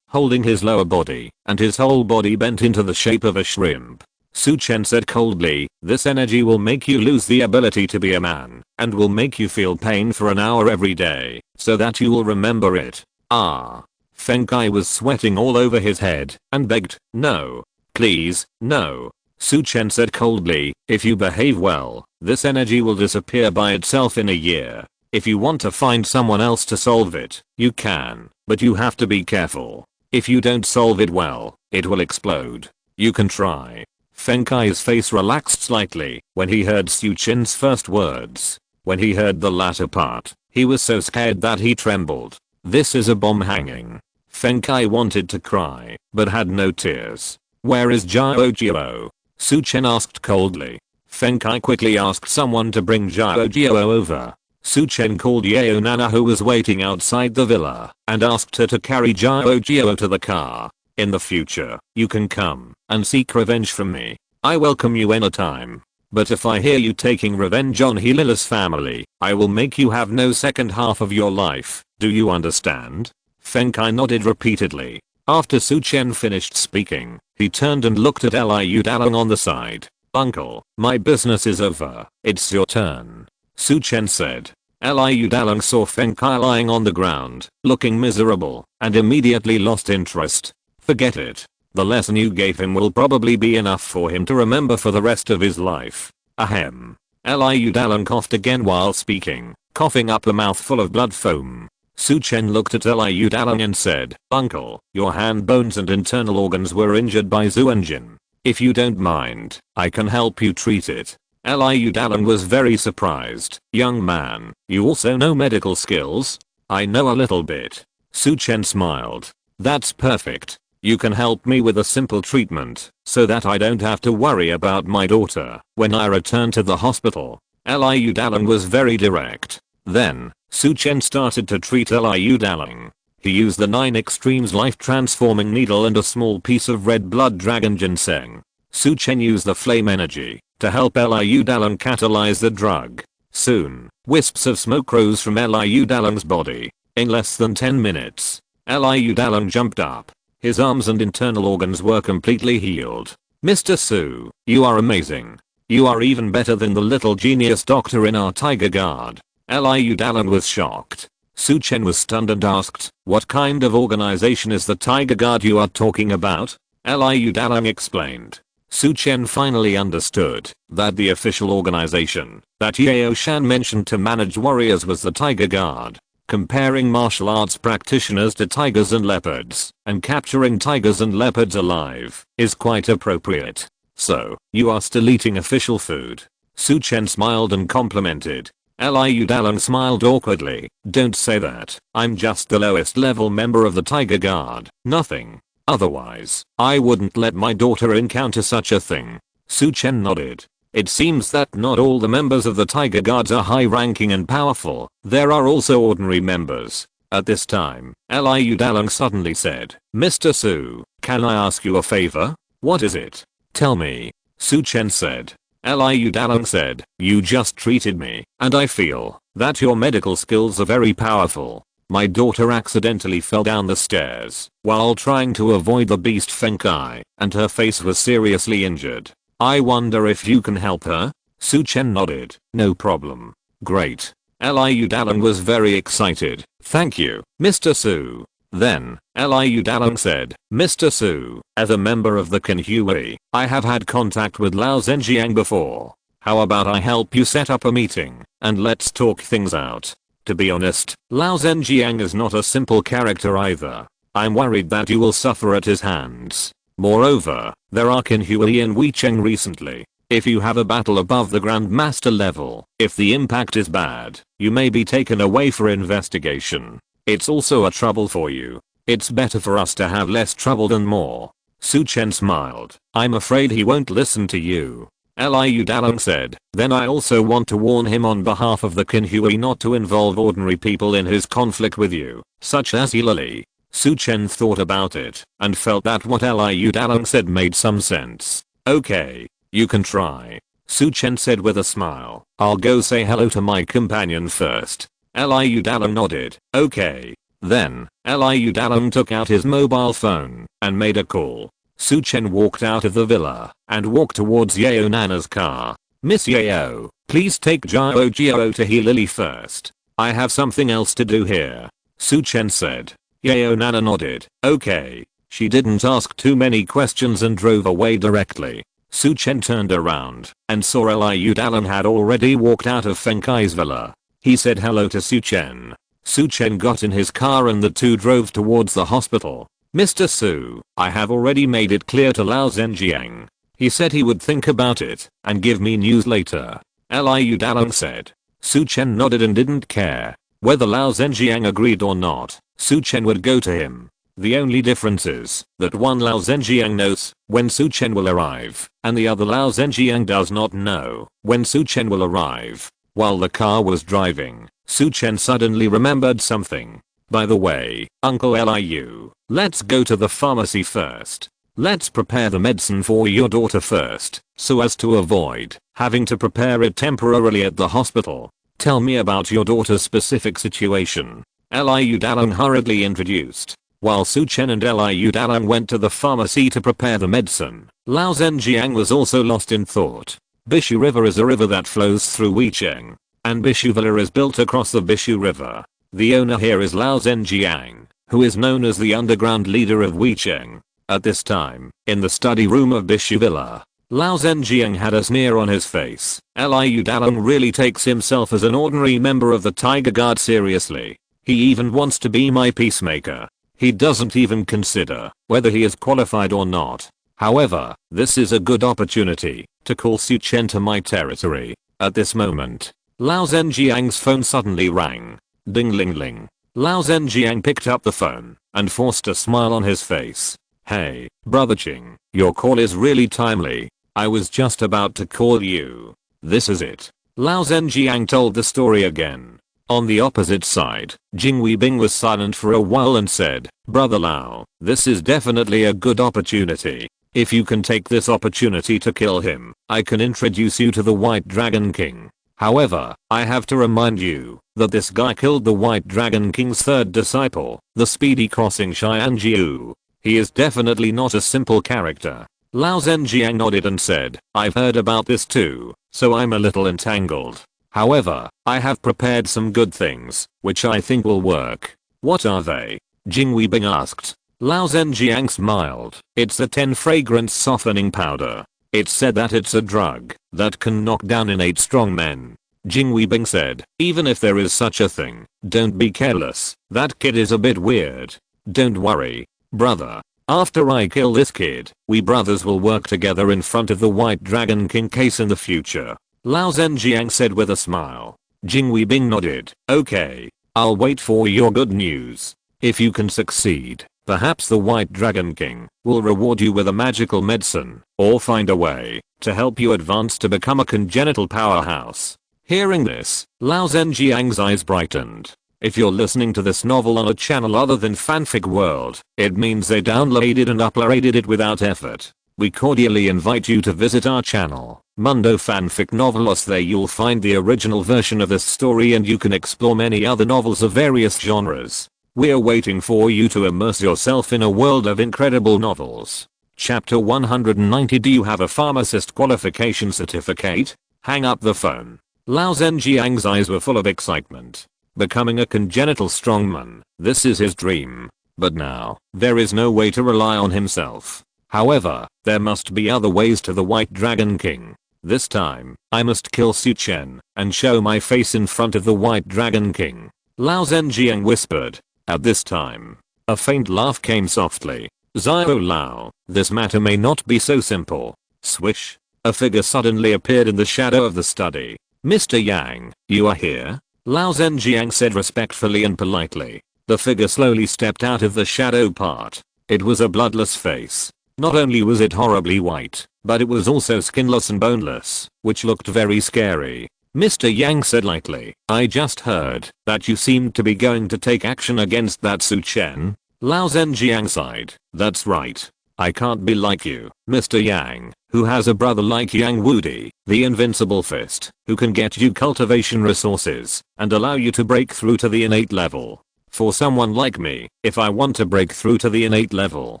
holding his lower body, and his whole body bent into the shape of a shrimp. Su Chen said coldly, "This energy will make you lose the ability to be a man, and will make you feel pain for an hour every day, so that you will remember it." "Ah!" Feng Kai was sweating all over his head, and begged, "No. Please, no." Su Chen said coldly, "If you behave well, this energy will disappear by itself in a year. If you want to find someone else to solve it, you can, but you have to be careful. If you don't solve it well, it will explode. You can try." Feng Kai's face relaxed slightly when he heard Su Chen's first words. When he heard the latter part, he was so scared that he trembled. This is a bomb hanging. Feng Kai wanted to cry, but had no tears. "Where is Zhou Jiao?" Su Chen asked coldly. Feng Kai quickly asked someone to bring Zhou Jiao over. Su Chen called Yao Nana, who was waiting outside the villa, and asked her to carry Zhou Jiao to the car. "In the future, you can come and seek revenge from me. I welcome you anytime. But if I hear you taking revenge on Lily's family, I will make you have no second half of your life. Do you understand?" Feng Kai nodded repeatedly. After Su Chen finished speaking, he turned and looked at Liu Dalong on the side. "Uncle, my business is over. It's your turn." Su Chen said. Liu Dalong saw Feng Kai lying on the ground, looking miserable, and immediately lost interest. Forget it. The lesson you gave him will probably be enough for him to remember for the rest of his life. Ahem. Liu Dalong coughed again while speaking, coughing up a mouthful of blood foam. Su Chen looked at Liu Dalong and said, "Uncle, your hand bones and internal organs were injured by Zhou Wanqiu. If you don't mind, I can help you treat it." Liu Dalong was very surprised. "Young man, you also know medical skills?" "I know a little bit." Su Chen smiled. "That's perfect. You can help me with a simple treatment, so that I don't have to worry about my daughter when I return to the hospital." Liu Dalong was very direct. Then, Su Chen started to treat Liu Dalong. He used the 9 Extremes life transforming needle and a small piece of red blood dragon ginseng. Su Chen used the flame energy to help Liu Dalong catalyze the drug. Soon, wisps of smoke rose from Liu Dalong's body. In less than 10 minutes, Liu Dalong jumped up. His arms and internal organs were completely healed. "Mr. Su, you are amazing. You are even better than the little genius doctor in our Tiger Guard." Liu Dalong was shocked. Su Chen was stunned and asked, "What kind of organization is the Tiger Guard you are talking about?" Liu Dalong explained. Su Chen finally understood that the official organization that Yao Shan mentioned to manage warriors was the Tiger Guard. Comparing martial arts practitioners to tigers and leopards, and capturing tigers and leopards alive, is quite appropriate. "So, you are still eating official food?" Su Chen smiled and complimented. Liu Dalong smiled awkwardly. "Don't say that. I'm just the lowest level member of the Tiger Guard. Nothing. Otherwise, I wouldn't let my daughter encounter such a thing." Su Chen nodded. "It seems that not all the members of the Tiger Guards are high-ranking and powerful. There are also ordinary members." At this time, Liu Dalong suddenly said, "Mr. Su, can I ask you a favor?" "What is it?" "Tell me." Su Chen said. Liu Dalong said, "You just treated me, and I feel that your medical skills are very powerful. My daughter accidentally fell down the stairs while trying to avoid the beast Feng Kai, and her face was seriously injured. I wonder if you can help her?" Su Chen nodded. "No problem." "Great." Liu Dalong was very excited. "Thank you, Mr. Su." Then, Liu Dalong said, "Mr. Su, as a member of the Qinhui, I have had contact with Lao Zhenjiang before. How about I help you set up a meeting, and let's talk things out?" To be honest, Lao Zhenjiang is not a simple character either. I'm worried that you will suffer at his hands. Moreover, there are Qinhui and Bincheng recently. If you have a battle above the Grandmaster level, if the impact is bad, you may be taken away for investigation. It's also a trouble for you. It's better for us to have less trouble than more. Su Chen smiled. "I'm afraid he won't listen to you." Liu Dalong said, "Then I also want to warn him on behalf of the Qinhui not to involve ordinary people in his conflict with you, such as Lily." Su Chen thought about it, and felt that what Liu Dalong said made some sense. "Okay, you can try." Su Chen said with a smile. "I'll go say hello to my companion first." Liu Dalong nodded. "Okay." Then, Liu Dalong took out his mobile phone and made a call. Su Chen walked out of the villa and walked towards Yao Nana's car. "Miss Yao, please take Zhao Jiao to heal Lily first. I have something else to do here," Su Chen said. Yao Nana nodded. "Okay." She didn't ask too many questions and drove away directly. Su Chen turned around and saw Liu Dalong had already walked out of Feng Kai's villa. He said hello to Su Chen. Su Chen got in his car and the two drove towards the hospital. "Mr. Su, I have already made it clear to Lao Zhenjiang. He said he would think about it and give me news later," Liu Dalong said. Su Chen nodded and didn't care. Whether Lao Zhenjiang agreed or not, Su Chen would go to him. The only difference is that one Lao Zhenjiang knows when Su Chen will arrive, and the other Lao Zhenjiang does not know when Su Chen will arrive. While the car was driving, Su Chen suddenly remembered something. "By the way, Uncle Liu, let's go to the pharmacy first. Let's prepare the medicine for your daughter first, so as to avoid having to prepare it temporarily at the hospital. Tell me about your daughter's specific situation." Liu Dalong hurriedly introduced. While Su Chen and Liu Dalong went to the pharmacy to prepare the medicine, Lao Zhenjiang was also lost in thought. Bishu River is a river that flows through Bincheng. and Bishu Villa is built across the Bishu River. The owner here is Lao Zhenjiang, who is known as the underground leader of Bincheng. At this time, in the study room of Bishu Villa, Lao Zhenjiang had a sneer on his face. Liu Dalong really takes himself as an ordinary member of the Tiger Guard seriously. He even wants to be my peacemaker. He doesn't even consider whether he is qualified or not. However, this is a good opportunity to call Su Chen to my territory. At this moment, Lao Zhenjiang's phone suddenly rang. Ding ling ling. Lao Zhenjiang picked up the phone and forced a smile on his face. Hey, brother Ching, your call is really timely. I was just about to call you. This is it. Lao Zhenjiang told the story again. On the opposite side, Jing Weibing was silent for a while and said, Brother Lao, this is definitely a good opportunity. If you can take this opportunity to kill him, I can introduce you to the White Dragon King. However, I have to remind you that this guy killed the White Dragon King's third disciple, the speedy crossing Xianjiu. He is definitely not a simple character. Lao Zhenjiang nodded and said, I've heard about this too, so I'm a little entangled. However, I have prepared some good things, which I think will work. What are they? Jing Weibing asked. Lao Zhenjiang smiled. It's the 10 fragrance softening powder. It's said that it's a drug that can knock down innate strong men. Jing Weibing said, even if there is such a thing, don't be careless. That kid is a bit weird. Don't worry, brother. After I kill this kid, we brothers will work together in front of the White Dragon King case in the future. Lao Zhenjiang said with a smile. Jing Weibing nodded. Okay, I'll wait for your good news. If you can succeed, perhaps the White Dragon King will reward you with a magical medicine or find a way to help you advance to become a congenital powerhouse. Hearing this, Lao Zhenjiang's eyes brightened. If you're listening to this novel on a channel other than Fanfic World, it means they downloaded and uploaded it without effort. We cordially invite you to visit our channel, Mundo Fanfic Novelos. There you'll find the original version of this story and you can explore many other novels of various genres. We're waiting for you to immerse yourself in a world of incredible novels. Chapter 190. Do you have a pharmacist qualification certificate? Hang up the phone. Lao Zhenjiang's eyes were full of excitement. Becoming a congenital strongman, this is his dream. But now, there is no way to rely on himself. However, there must be other ways to the White Dragon King. This time, I must kill Su Chen and show my face in front of the White Dragon King. Lao Zhenjiang whispered. At this time, a faint laugh came softly. Zhou Lao, this matter may not be so simple. Swish. A figure suddenly appeared in the shadow of the study. Mr. Yang, you are here? Lao Zhenjiang said respectfully and politely. The figure slowly stepped out of the shadow part. It was a bloodless face. Not only was it horribly white, but it was also skinless and boneless, which looked very scary. Mr. Yang said lightly, I just heard that you seemed to be going to take action against that Su Chen. Lao Zhenjiang sighed. That's right. I can't be like you, Mr. Yang, who has a brother like Yang Wudi, the invincible fist, who can get you cultivation resources and allow you to break through to the innate level. For someone like me, if I want to break through to the innate level,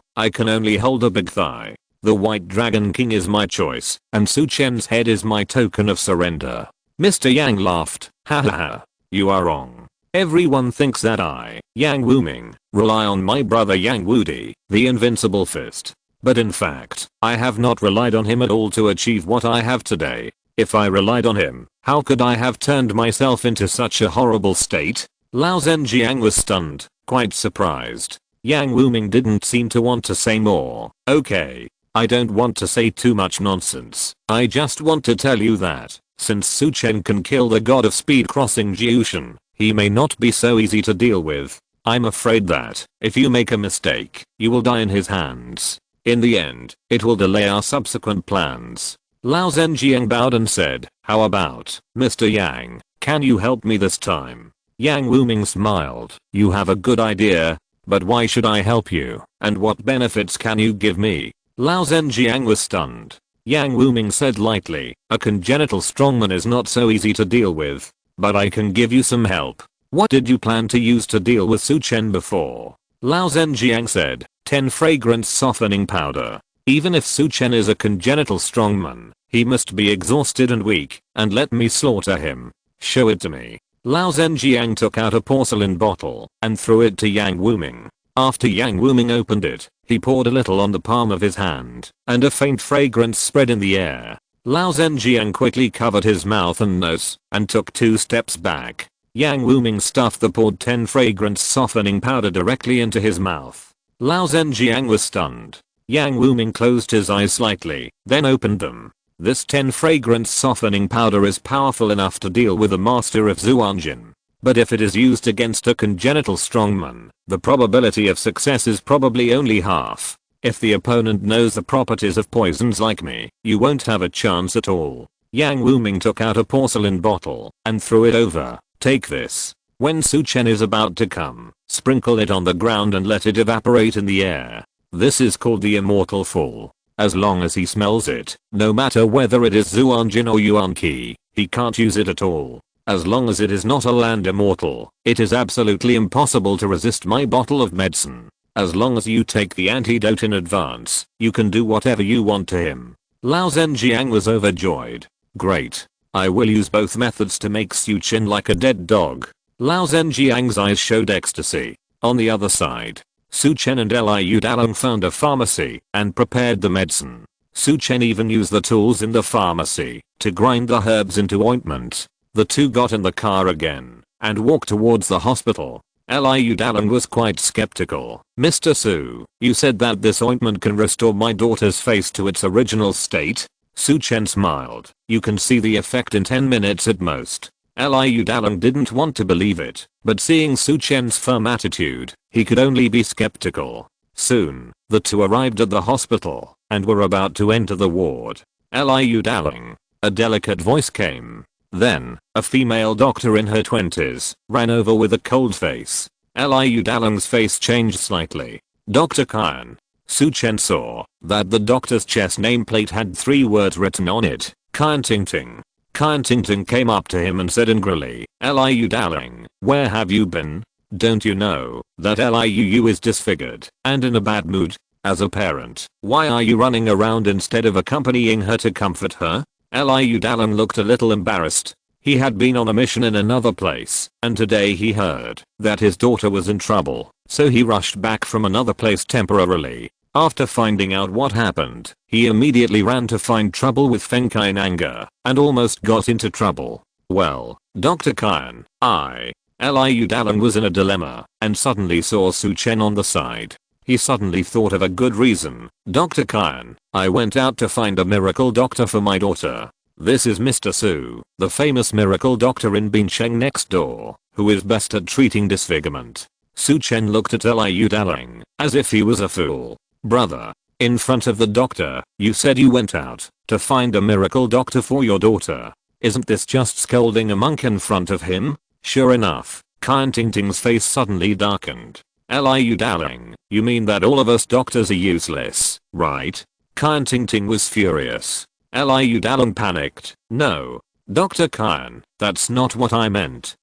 I can only hold a big thigh. The White Dragon King is my choice, and Su Chen's head is my token of surrender. Mr. Yang laughed. Ha ha ha. You are wrong. Everyone thinks that I, Yang Wuming, rely on my brother Yang Wudi, the invincible fist. But in fact, I have not relied on him at all to achieve what I have today. If I relied on him, how could I have turned myself into such a horrible state? Lao Zhenjiang was stunned, quite surprised. Yang Wuming didn't seem to want to say more. Okay, I don't want to say too much nonsense. I just want to tell you that, since Su Chen can kill the god of speed crossing Jiushan, he may not be so easy to deal with. I'm afraid that, if you make a mistake, you will die in his hands. In the end, it will delay our subsequent plans. Lao Zhenjiang bowed and said, how about, Mr. Yang, can you help me this time? Yang Wuming smiled. You have a good idea, but why should I help you, and what benefits can you give me? Lao Zhenjiang was stunned. Yang Wuming said lightly, a congenital strongman is not so easy to deal with, but I can give you some help. What did you plan to use to deal with Su Chen before? Lao Zhenjiang said, 10 fragrance softening powder. Even if Su Chen is a congenital strongman, he must be exhausted and weak, and let me slaughter him. Show it to me. Lao Zhenjiang took out a porcelain bottle and threw it to Yang Wuming. After Yang Wuming opened it, he poured a little on the palm of his hand, and a faint fragrance spread in the air. Lao Zhenjiang quickly covered his mouth and nose, and took 2 steps back. Yang Wuming stuffed the poured 10 fragrance softening powder directly into his mouth. Lao Zhenjiang was stunned. Yang Wuming closed his eyes slightly, then opened them. This 10 fragrance softening powder is powerful enough to deal with a master of Zhou Wanqiu. But if it is used against a congenital strongman, the probability of success is probably only half. If the opponent knows the properties of poisons like me, you won't have a chance at all. Yang Wuming took out a porcelain bottle and threw it over. Take this. When Su Chen is about to come, sprinkle it on the ground and let it evaporate in the air. This is called the immortal fall. As long as he smells it, no matter whether it is Zhou Wanqiu or Yuan Qi, he can't use it at all. As long as it is not a land immortal, it is absolutely impossible to resist my bottle of medicine. As long as you take the antidote in advance, you can do whatever you want to him. Lao Zhenjiang was overjoyed. Great. I will use both methods to make Su Chen like a dead dog. Lao Zhenjiang's eyes showed ecstasy. On the other side, Su Chen and Liu Dalong found a pharmacy and prepared the medicine. Su Chen even used the tools in the pharmacy to grind the herbs into ointment. The two got in the car again and walked towards the hospital. Liu Dalong was quite skeptical. Mr. Su, you said that this ointment can restore my daughter's face to its original state? Su Chen smiled. You can see the effect in 10 minutes at most. Liu Dalong didn't want to believe it, but seeing Su Chen's firm attitude, he could only be skeptical. Soon, the two arrived at the hospital and were about to enter the ward. Liu Dalong. A delicate voice came. Then, a female doctor in her 20s ran over with a cold face. Liu Dalong's face changed slightly. Dr. Kyan. Su Chen saw that the doctor's chest nameplate had 3 words written on it. Kyan Ting Ting. Kyan Ting Ting came up to him and said angrily, Liu Dalong, where have you been? Don't you know that Liu is disfigured and in a bad mood? As a parent, why are you running around instead of accompanying her to comfort her? Liu Dalong looked a little embarrassed. He had been on a mission in another place, and today he heard that his daughter was in trouble, so he rushed back from another place temporarily. After finding out what happened, he immediately ran to find trouble with Feng Kai in anger, and almost got into trouble. Well, Dr. Kyan, Liu Dalong was in a dilemma, and suddenly saw Su Chen on the side. He suddenly thought of a good reason. Dr. Kyan, I went out to find a miracle doctor for my daughter. This is Mr. Su, the famous miracle doctor in Bincheng next door, who is best at treating disfigurement. Su Chen looked at Liu Dalong as if he was a fool. Brother, in front of the doctor, you said you went out to find a miracle doctor for your daughter. Isn't this just scolding a monk in front of him? Sure enough, Kyan Ting Ting's face suddenly darkened. Liu Dalong, you mean that all of us doctors are useless, right? Kyan Ting Ting was furious. Liu Dalong panicked. No. Dr. Kyan, that's not what I meant.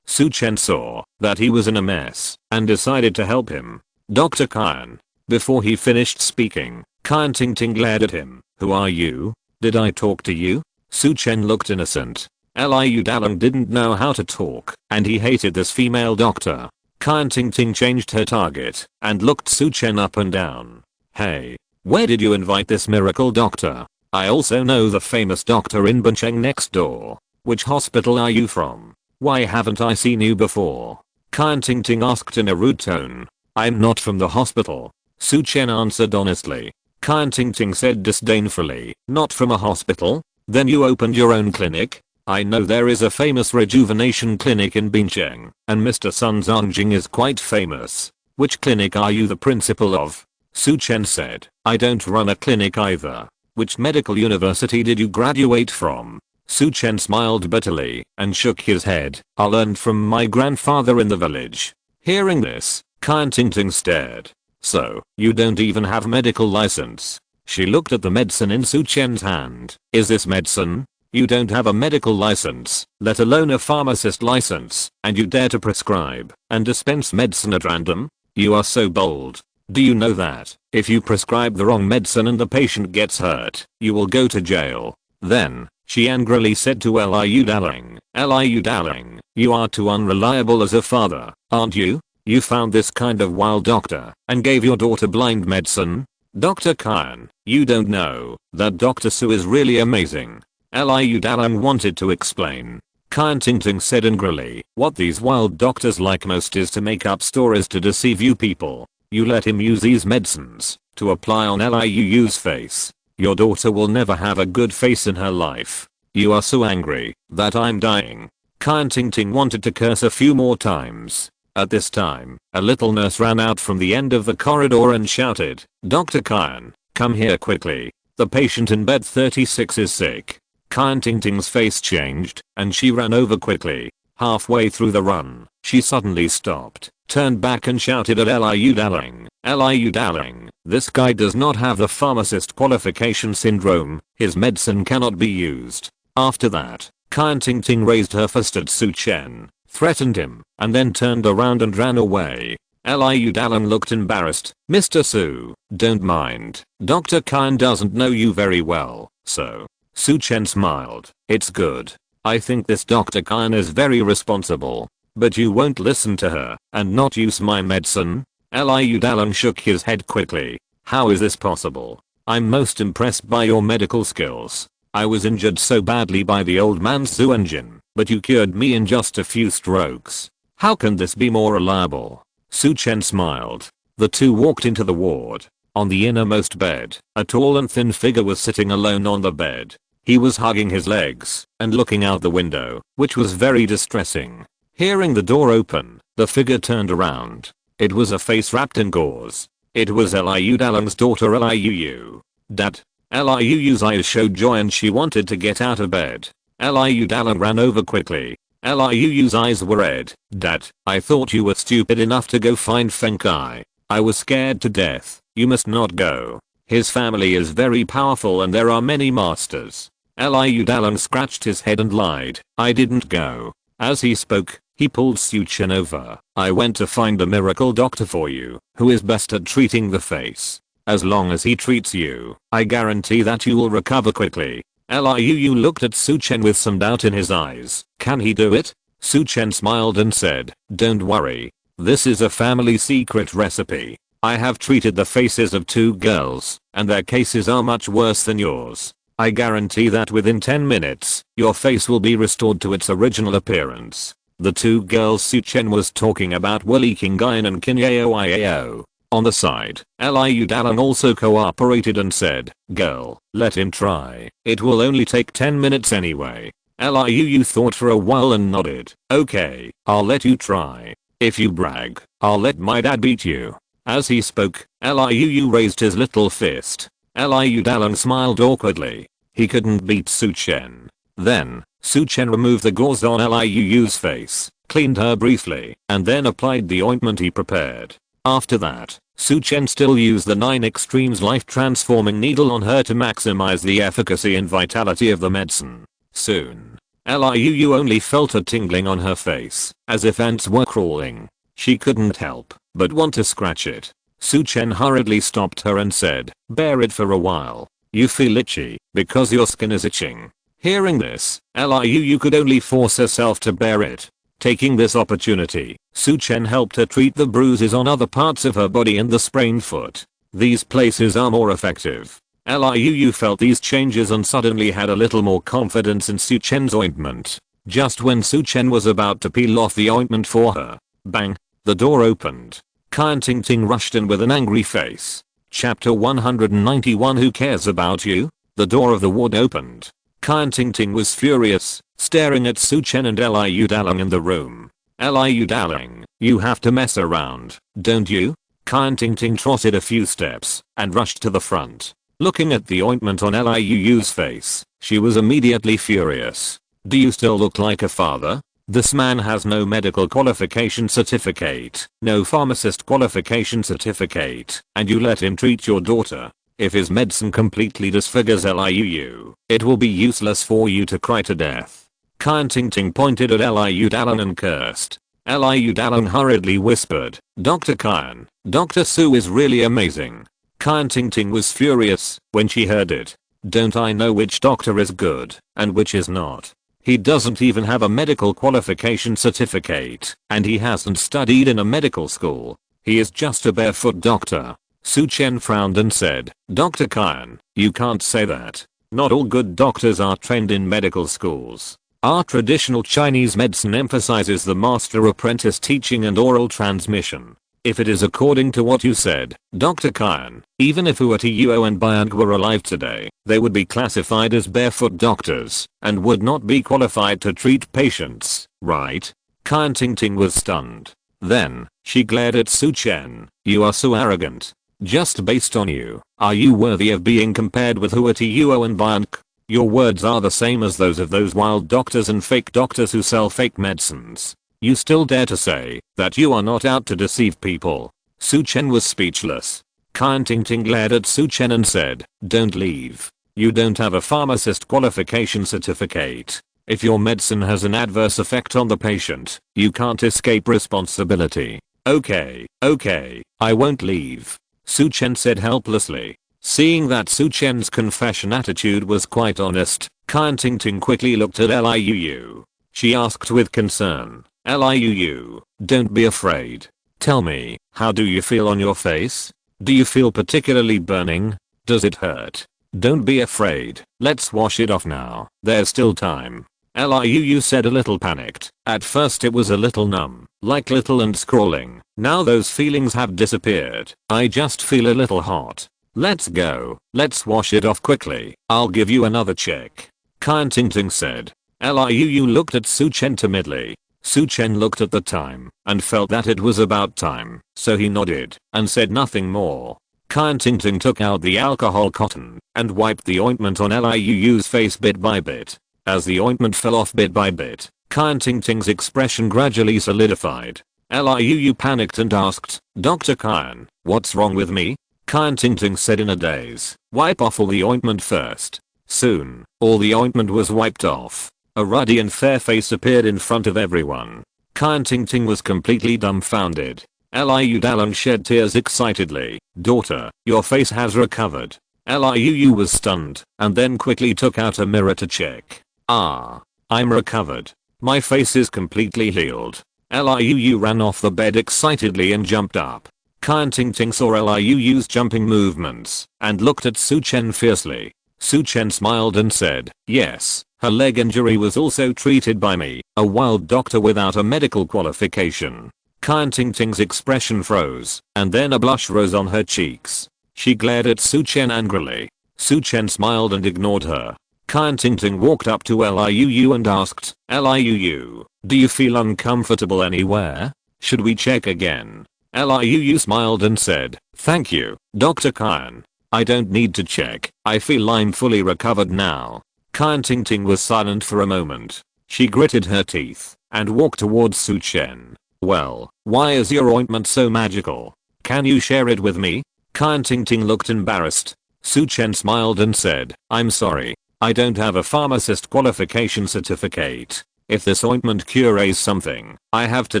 Su Chen saw that he was in a mess and decided to help him. Dr. Kyan. Before he finished speaking, Kyan Ting Ting glared at him. Who are you? Did I talk to you? Su Chen looked innocent. Liu Dalong didn't know how to talk, and he hated this female doctor. Kyan Ting Ting changed her target and looked Su Chen up and down. Hey, where did you invite this miracle doctor? I also know the famous doctor in Bincheng next door. Which hospital are you from? Why haven't I seen you before? Kyan Ting Ting asked in a rude tone. I'm not from the hospital. Su Chen answered honestly. Kyan Ting Ting said disdainfully. Not from a hospital? Then you opened your own clinic? I know there is a famous rejuvenation clinic in Bincheng, and Mr. Sun Zongjing is quite famous. Which clinic are you the principal of? Su Chen said. I don't run a clinic either. Which medical university did you graduate from? Su Chen smiled bitterly and shook his head. I learned from my grandfather in the village. Hearing this, Kyan Ting Ting stared. So, you don't even have medical license? She looked at the medicine in Su Chen's hand. Is this medicine? You don't have a medical license, let alone a pharmacist license, and you dare to prescribe and dispense medicine at random? You are so bold. Do you know that if you prescribe the wrong medicine and the patient gets hurt, you will go to jail? Then, she angrily said to Liu Dazzling, Liu Dazzling, you are too unreliable as a father, aren't you? You found this kind of wild doctor and gave your daughter blind medicine? Dr. Kyan, you don't know that Dr. Su is really amazing. Liu Dazzling wanted to explain. Kyan Tingting said angrily, what these wild doctors like most is to make up stories to deceive you people. You let him use these medicines to apply on Liu's face. Your daughter will never have a good face in her life. You are so angry that I'm dying. Kyan Tingting wanted to curse a few more times. At this time, a little nurse ran out from the end of the corridor and shouted, Dr. Kyan, come here quickly. The patient in bed 36 is sick. Kyan Tingting's face changed, and she ran over quickly. Halfway through the run, she suddenly stopped, turned back and shouted at Liu Dazzling, Liu Dazzling, this guy does not have the pharmacist qualification syndrome, his medicine cannot be used. After that, Kyan Tingting raised her fist at Su Chen, threatened him, and then turned around and ran away. Liu Dazzling looked embarrassed. Mr. Su, don't mind. Dr. Kyan doesn't know you very well, so. Su Chen smiled. It's good. I think this Dr. Kyan is very responsible. But you won't listen to her and not use my medicine? Liu Dazzling shook his head quickly. How is this possible? I'm most impressed by your medical skills. I was injured so badly by the old man's Zhou Wanqiu, but you cured me in just a few strokes. How can this be more reliable? Su Chen smiled. The two walked into the ward. On the innermost bed, a tall and thin figure was sitting alone on the bed. He was hugging his legs and looking out the window, which was very distressing. Hearing the door open, the figure turned around. It was a face wrapped in gauze. It was Liu Dazzling's daughter Liu. Dad. Liu's eyes showed joy and she wanted to get out of bed. Liu Dazzling ran over quickly. Liu's eyes were red. Dad, I thought you were stupid enough to go find Feng Kai. I was scared to death. You must not go. His family is very powerful and there are many masters. Liu Dazzling scratched his head and lied. I didn't go. As he spoke, he pulled Su Chen over. I went to find a miracle doctor for you, who is best at treating the face. As long as he treats you, I guarantee that you will recover quickly. Liu looked at Su Chen with some doubt in his eyes. Can he do it? Su Chen smiled and said, don't worry. This is a family secret recipe. I have treated the faces of 2 girls, and their cases are much worse than yours. I guarantee that within 10 minutes, your face will be restored to its original appearance. The 2 girls Su Chen was talking about were Li Qingyan and Qinyaoiao. On the side, Liu Dazzling also cooperated and said, girl, let him try. It will only take 10 minutes anyway. Liu thought for a while and nodded. Okay, I'll let you try. If you brag, I'll let my dad beat you. As he spoke, Liu raised his little fist. Liu Dazzling smiled awkwardly. He couldn't beat Su Chen. Then, Su Chen removed the gauze on Liu's face, cleaned her briefly, and then applied the ointment he prepared. After that, Su Chen still used the 9 Extremes life transforming needle on her to maximize the efficacy and vitality of the medicine. Soon, Liu only felt a tingling on her face, as if ants were crawling. She couldn't help but want to scratch it. Su Chen hurriedly stopped her and said, bear it for a while. You feel itchy, because your skin is itching. Hearing this, Liu could only force herself to bear it. Taking this opportunity, Su Chen helped her treat the bruises on other parts of her body and the sprained foot. These places are more effective. Liu felt these changes and suddenly had a little more confidence in Su Chen's ointment. Just when Su Chen was about to peel off the ointment for her, bang, the door opened. Kyan Tingting rushed in with an angry face. Chapter 191 Who cares about you? The door of the ward opened. Kyan Tingting was furious, staring at Su Chen and Liu Dazzling in the room. Liu Dazzling, you have to mess around, don't you? Kyan Tingting trotted a few steps and rushed to the front. Looking at the ointment on Liu's face, she was immediately furious. Do you still look like a father? This man has no medical qualification certificate, no pharmacist qualification certificate, and you let him treat your daughter. If his medicine completely disfigures Liu, it will be useless for you to cry to death. Kyan Tingting pointed at Liu Dazzling and cursed. Liu Dazzling hurriedly whispered, Dr. Kyan, Dr. Su is really amazing. Kyan Tingting was furious when she heard it. Don't I know which doctor is good and which is not? He doesn't even have a medical qualification certificate, and he hasn't studied in a medical school. He is just a barefoot doctor. Su Chen frowned and said, Dr. Kyan, you can't say that. Not all good doctors are trained in medical schools. Our traditional Chinese medicine emphasizes the master-apprentice teaching and oral transmission. If it is according to what you said, Dr. Kyan, even if Hu Tuo and Biang were alive today, they would be classified as barefoot doctors and would not be qualified to treat patients, right? Kyan Ting was stunned. Then, she glared at Su Chen. You are so arrogant. Just based on you, are you worthy of being compared with Hu Tuo and Biang? Your words are the same as those of those wild doctors and fake doctors who sell fake medicines. You still dare to say that you are not out to deceive people. Su Chen was speechless. Kyan Ting glared at Su Chen and said, don't leave. You don't have a pharmacist qualification certificate. If your medicine has an adverse effect on the patient, you can't escape responsibility. Okay, I won't leave. Su Chen said helplessly. Seeing that Su Chen's confession attitude was quite honest, Kyan Ting quickly looked at Liu. She asked with concern, Liu, don't be afraid. Tell me, how do you feel on your face? Do you feel particularly burning? Does it hurt? Don't be afraid, let's wash it off now, there's still time. Liu said a little panicked. At first it was a little numb, like little and scrawling. Now those feelings have disappeared. I just feel a little hot. Let's go, let's wash it off quickly. I'll give you another check. Kyan Ting said. Liu looked at Su Chen timidly. Su Chen looked at the time and felt that it was about time, so he nodded and said nothing more. Kyan Ting took out the alcohol cotton and wiped the ointment on Liu's face bit by bit. As the ointment fell off bit by bit, Kyan Ting's expression gradually solidified. Liu panicked and asked, Dr. Kyan, what's wrong with me? Kyan Ting said in a daze, wipe off all the ointment first. Soon, all the ointment was wiped off. A ruddy and fair face appeared in front of everyone. Kyan Ting was completely dumbfounded. Liu Dalong shed tears excitedly. Daughter, your face has recovered. Liu was stunned and then quickly took out a mirror to check. Ah, I'm recovered. My face is completely healed. Liu ran off the bed excitedly and jumped up. Kyan Ting saw Liu's jumping movements and looked at Su Chen fiercely. Su Chen smiled and said, yes, her leg injury was also treated by me, a wild doctor without a medical qualification. Kyan Ting's expression froze, and then a blush rose on her cheeks. She glared at Su Chen angrily. Su Chen smiled and ignored her. Kyan Ting walked up to Liu and asked, Liu, do you feel uncomfortable anywhere? Should we check again? Liu smiled and said, thank you, Dr. Kyan. I don't need to check, I feel I'm fully recovered now. Kyan Ting was silent for a moment. She gritted her teeth and walked towards Su Chen. Well, why is your ointment so magical? Can you share it with me? Kyan Ting looked embarrassed. Su Chen smiled and said, I'm sorry, I don't have a pharmacist qualification certificate. If this ointment cures something, I have to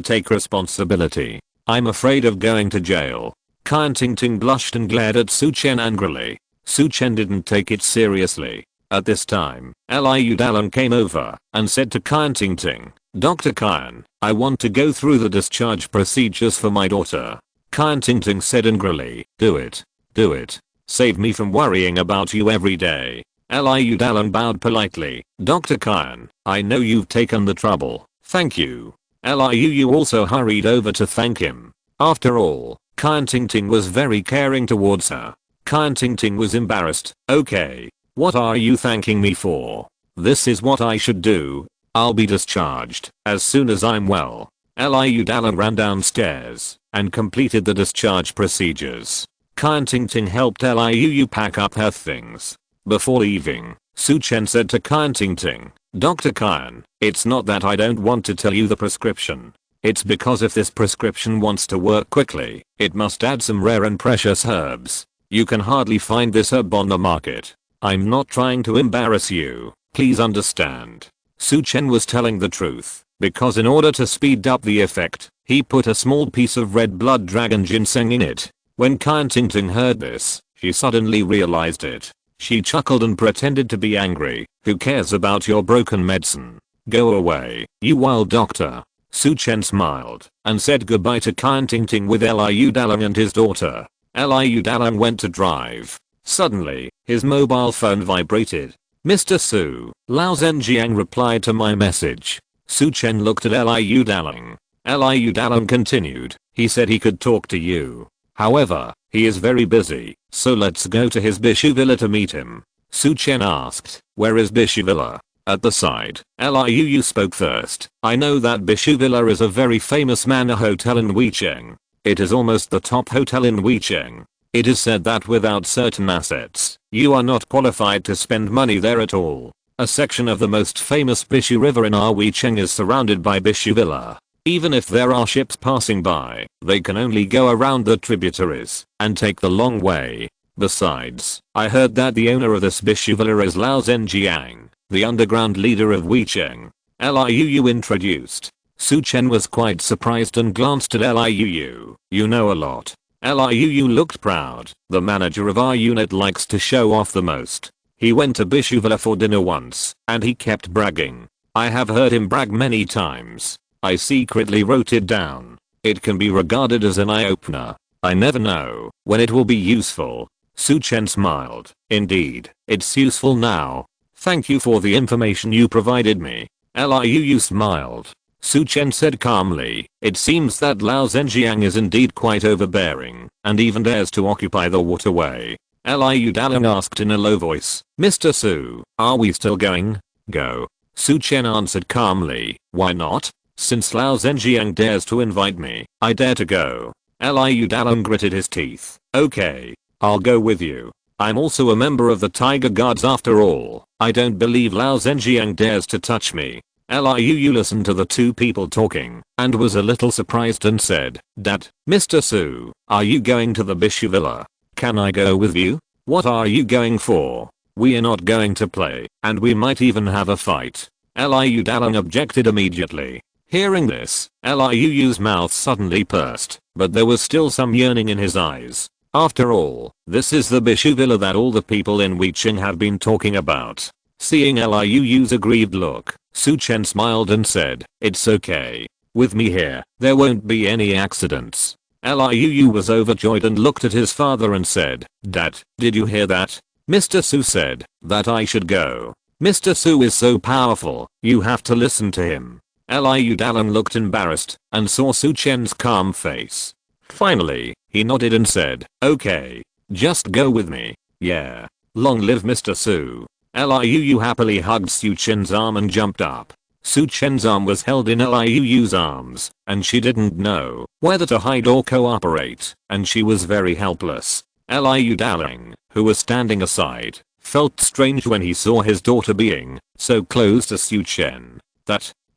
take responsibility. I'm afraid of going to jail. Kyan Ting blushed and glared at Su Chen angrily. Su Chen didn't take it seriously. At this time, Liu Dalong came over and said to Kyan Ting, Dr. Kyan, I want to go through the discharge procedures for my daughter. Kyan Ting said angrily, do it. Save me from worrying about you every day. Liu Dalong bowed politely. Dr. Kyan, I know you've taken the trouble. Thank you. Liu also hurried over to thank him. After all, Kyan Ting was very caring towards her. Kyan Ting was embarrassed. Okay. What are you thanking me for? This is what I should do. I'll be discharged as soon as I'm well. Liu Dalong ran downstairs and completed the discharge procedures. Kyan Ting helped Liu pack up her things. Before leaving, Su Chen said to Kyan Ting, Dr. Kyan, it's not that I don't want to tell you the prescription. It's because if this prescription wants to work quickly, it must add some rare and precious herbs. You can hardly find this herb on the market. I'm not trying to embarrass you, please understand. Su Chen was telling the truth, because in order to speed up the effect, he put a small piece of red blood dragon ginseng in it. When Kyan Ting heard this, she suddenly realized it. She chuckled and pretended to be angry. Who cares about your broken medicine? Go away, you wild doctor. Su Chen smiled and said goodbye to Kian Ting Ting with Liu Dalang and his daughter. Liu Dalang went to drive. Suddenly, his mobile phone vibrated. Mr. Su, Lao Zhenjiang replied to my message. Su Chen looked at Liu Dalang. Liu Dalang continued, he said he could talk to you. However, he is very busy, so let's go to his Bishu Villa to meet him. Su Chen asked, where is Bishu Villa? At the side. Liu spoke first. I know that Bishu Villa is a very famous manor hotel in Bincheng. It is almost the top hotel in Bincheng. It is said that without certain assets, you are not qualified to spend money there at all. A section of the most famous Bishu River in our Bincheng is surrounded by Bishu Villa. Even if there are ships passing by, they can only go around the tributaries and take the long way. Besides, I heard that the owner of this Bishu Villa is Lao Zhenjiang, the underground leader of Bincheng. Liu introduced. Su Chen was quite surprised and glanced at Liu. You know a lot. Liu looked proud. The manager of our unit likes to show off the most. He went to Bishu Villa for dinner once, and he kept bragging. I have heard him brag many times. I secretly wrote it down. It can be regarded as an eye-opener. I never know when it will be useful. Su Chen smiled. Indeed, it's useful now. Thank you for the information you provided me. Liu smiled. Su Chen said calmly, it seems that Lao Zhenjiang is indeed quite overbearing, and even dares to occupy the waterway. Liu Dalang asked in a low voice, Mr. Su, are we still going? Go. Su Chen answered calmly, why not? Since Lao Zhenjiang dares to invite me, I dare to go. Liu Dalang gritted his teeth. Okay, I'll go with you. I'm also a member of the Tiger Guards after all. I don't believe Lao Zhenjiang dares to touch me. Liu listened to the two people talking and was a little surprised and said, Dad, Mr. Su, are you going to the Bishu Villa? Can I go with you? What are you going for? We are not going to play, and we might even have a fight. Liu Dalang objected immediately. Hearing this, Liu's mouth suddenly pursed, but there was still some yearning in his eyes. After all, this is the Bishu Villa that all the people in Bincheng have been talking about. Seeing Liu's aggrieved look, Su Chen smiled and said, it's okay. With me here, there won't be any accidents. Liu was overjoyed and looked at his father and said, Dad, did you hear that? Mr. Su said that I should go. Mr. Su is so powerful, you have to listen to him. Liu Dalang looked embarrassed and saw Su Chen's calm face. Finally, he nodded and said, okay, just go with me. Yeah. Long live Mr. Su. Liu happily hugged Su Chen's arm and jumped up. Su Chen's arm was held in Liu's arms, and she didn't know whether to hide or cooperate, and she was very helpless. Liu Dalang, who was standing aside, felt strange when he saw his daughter being so close to Su Chen.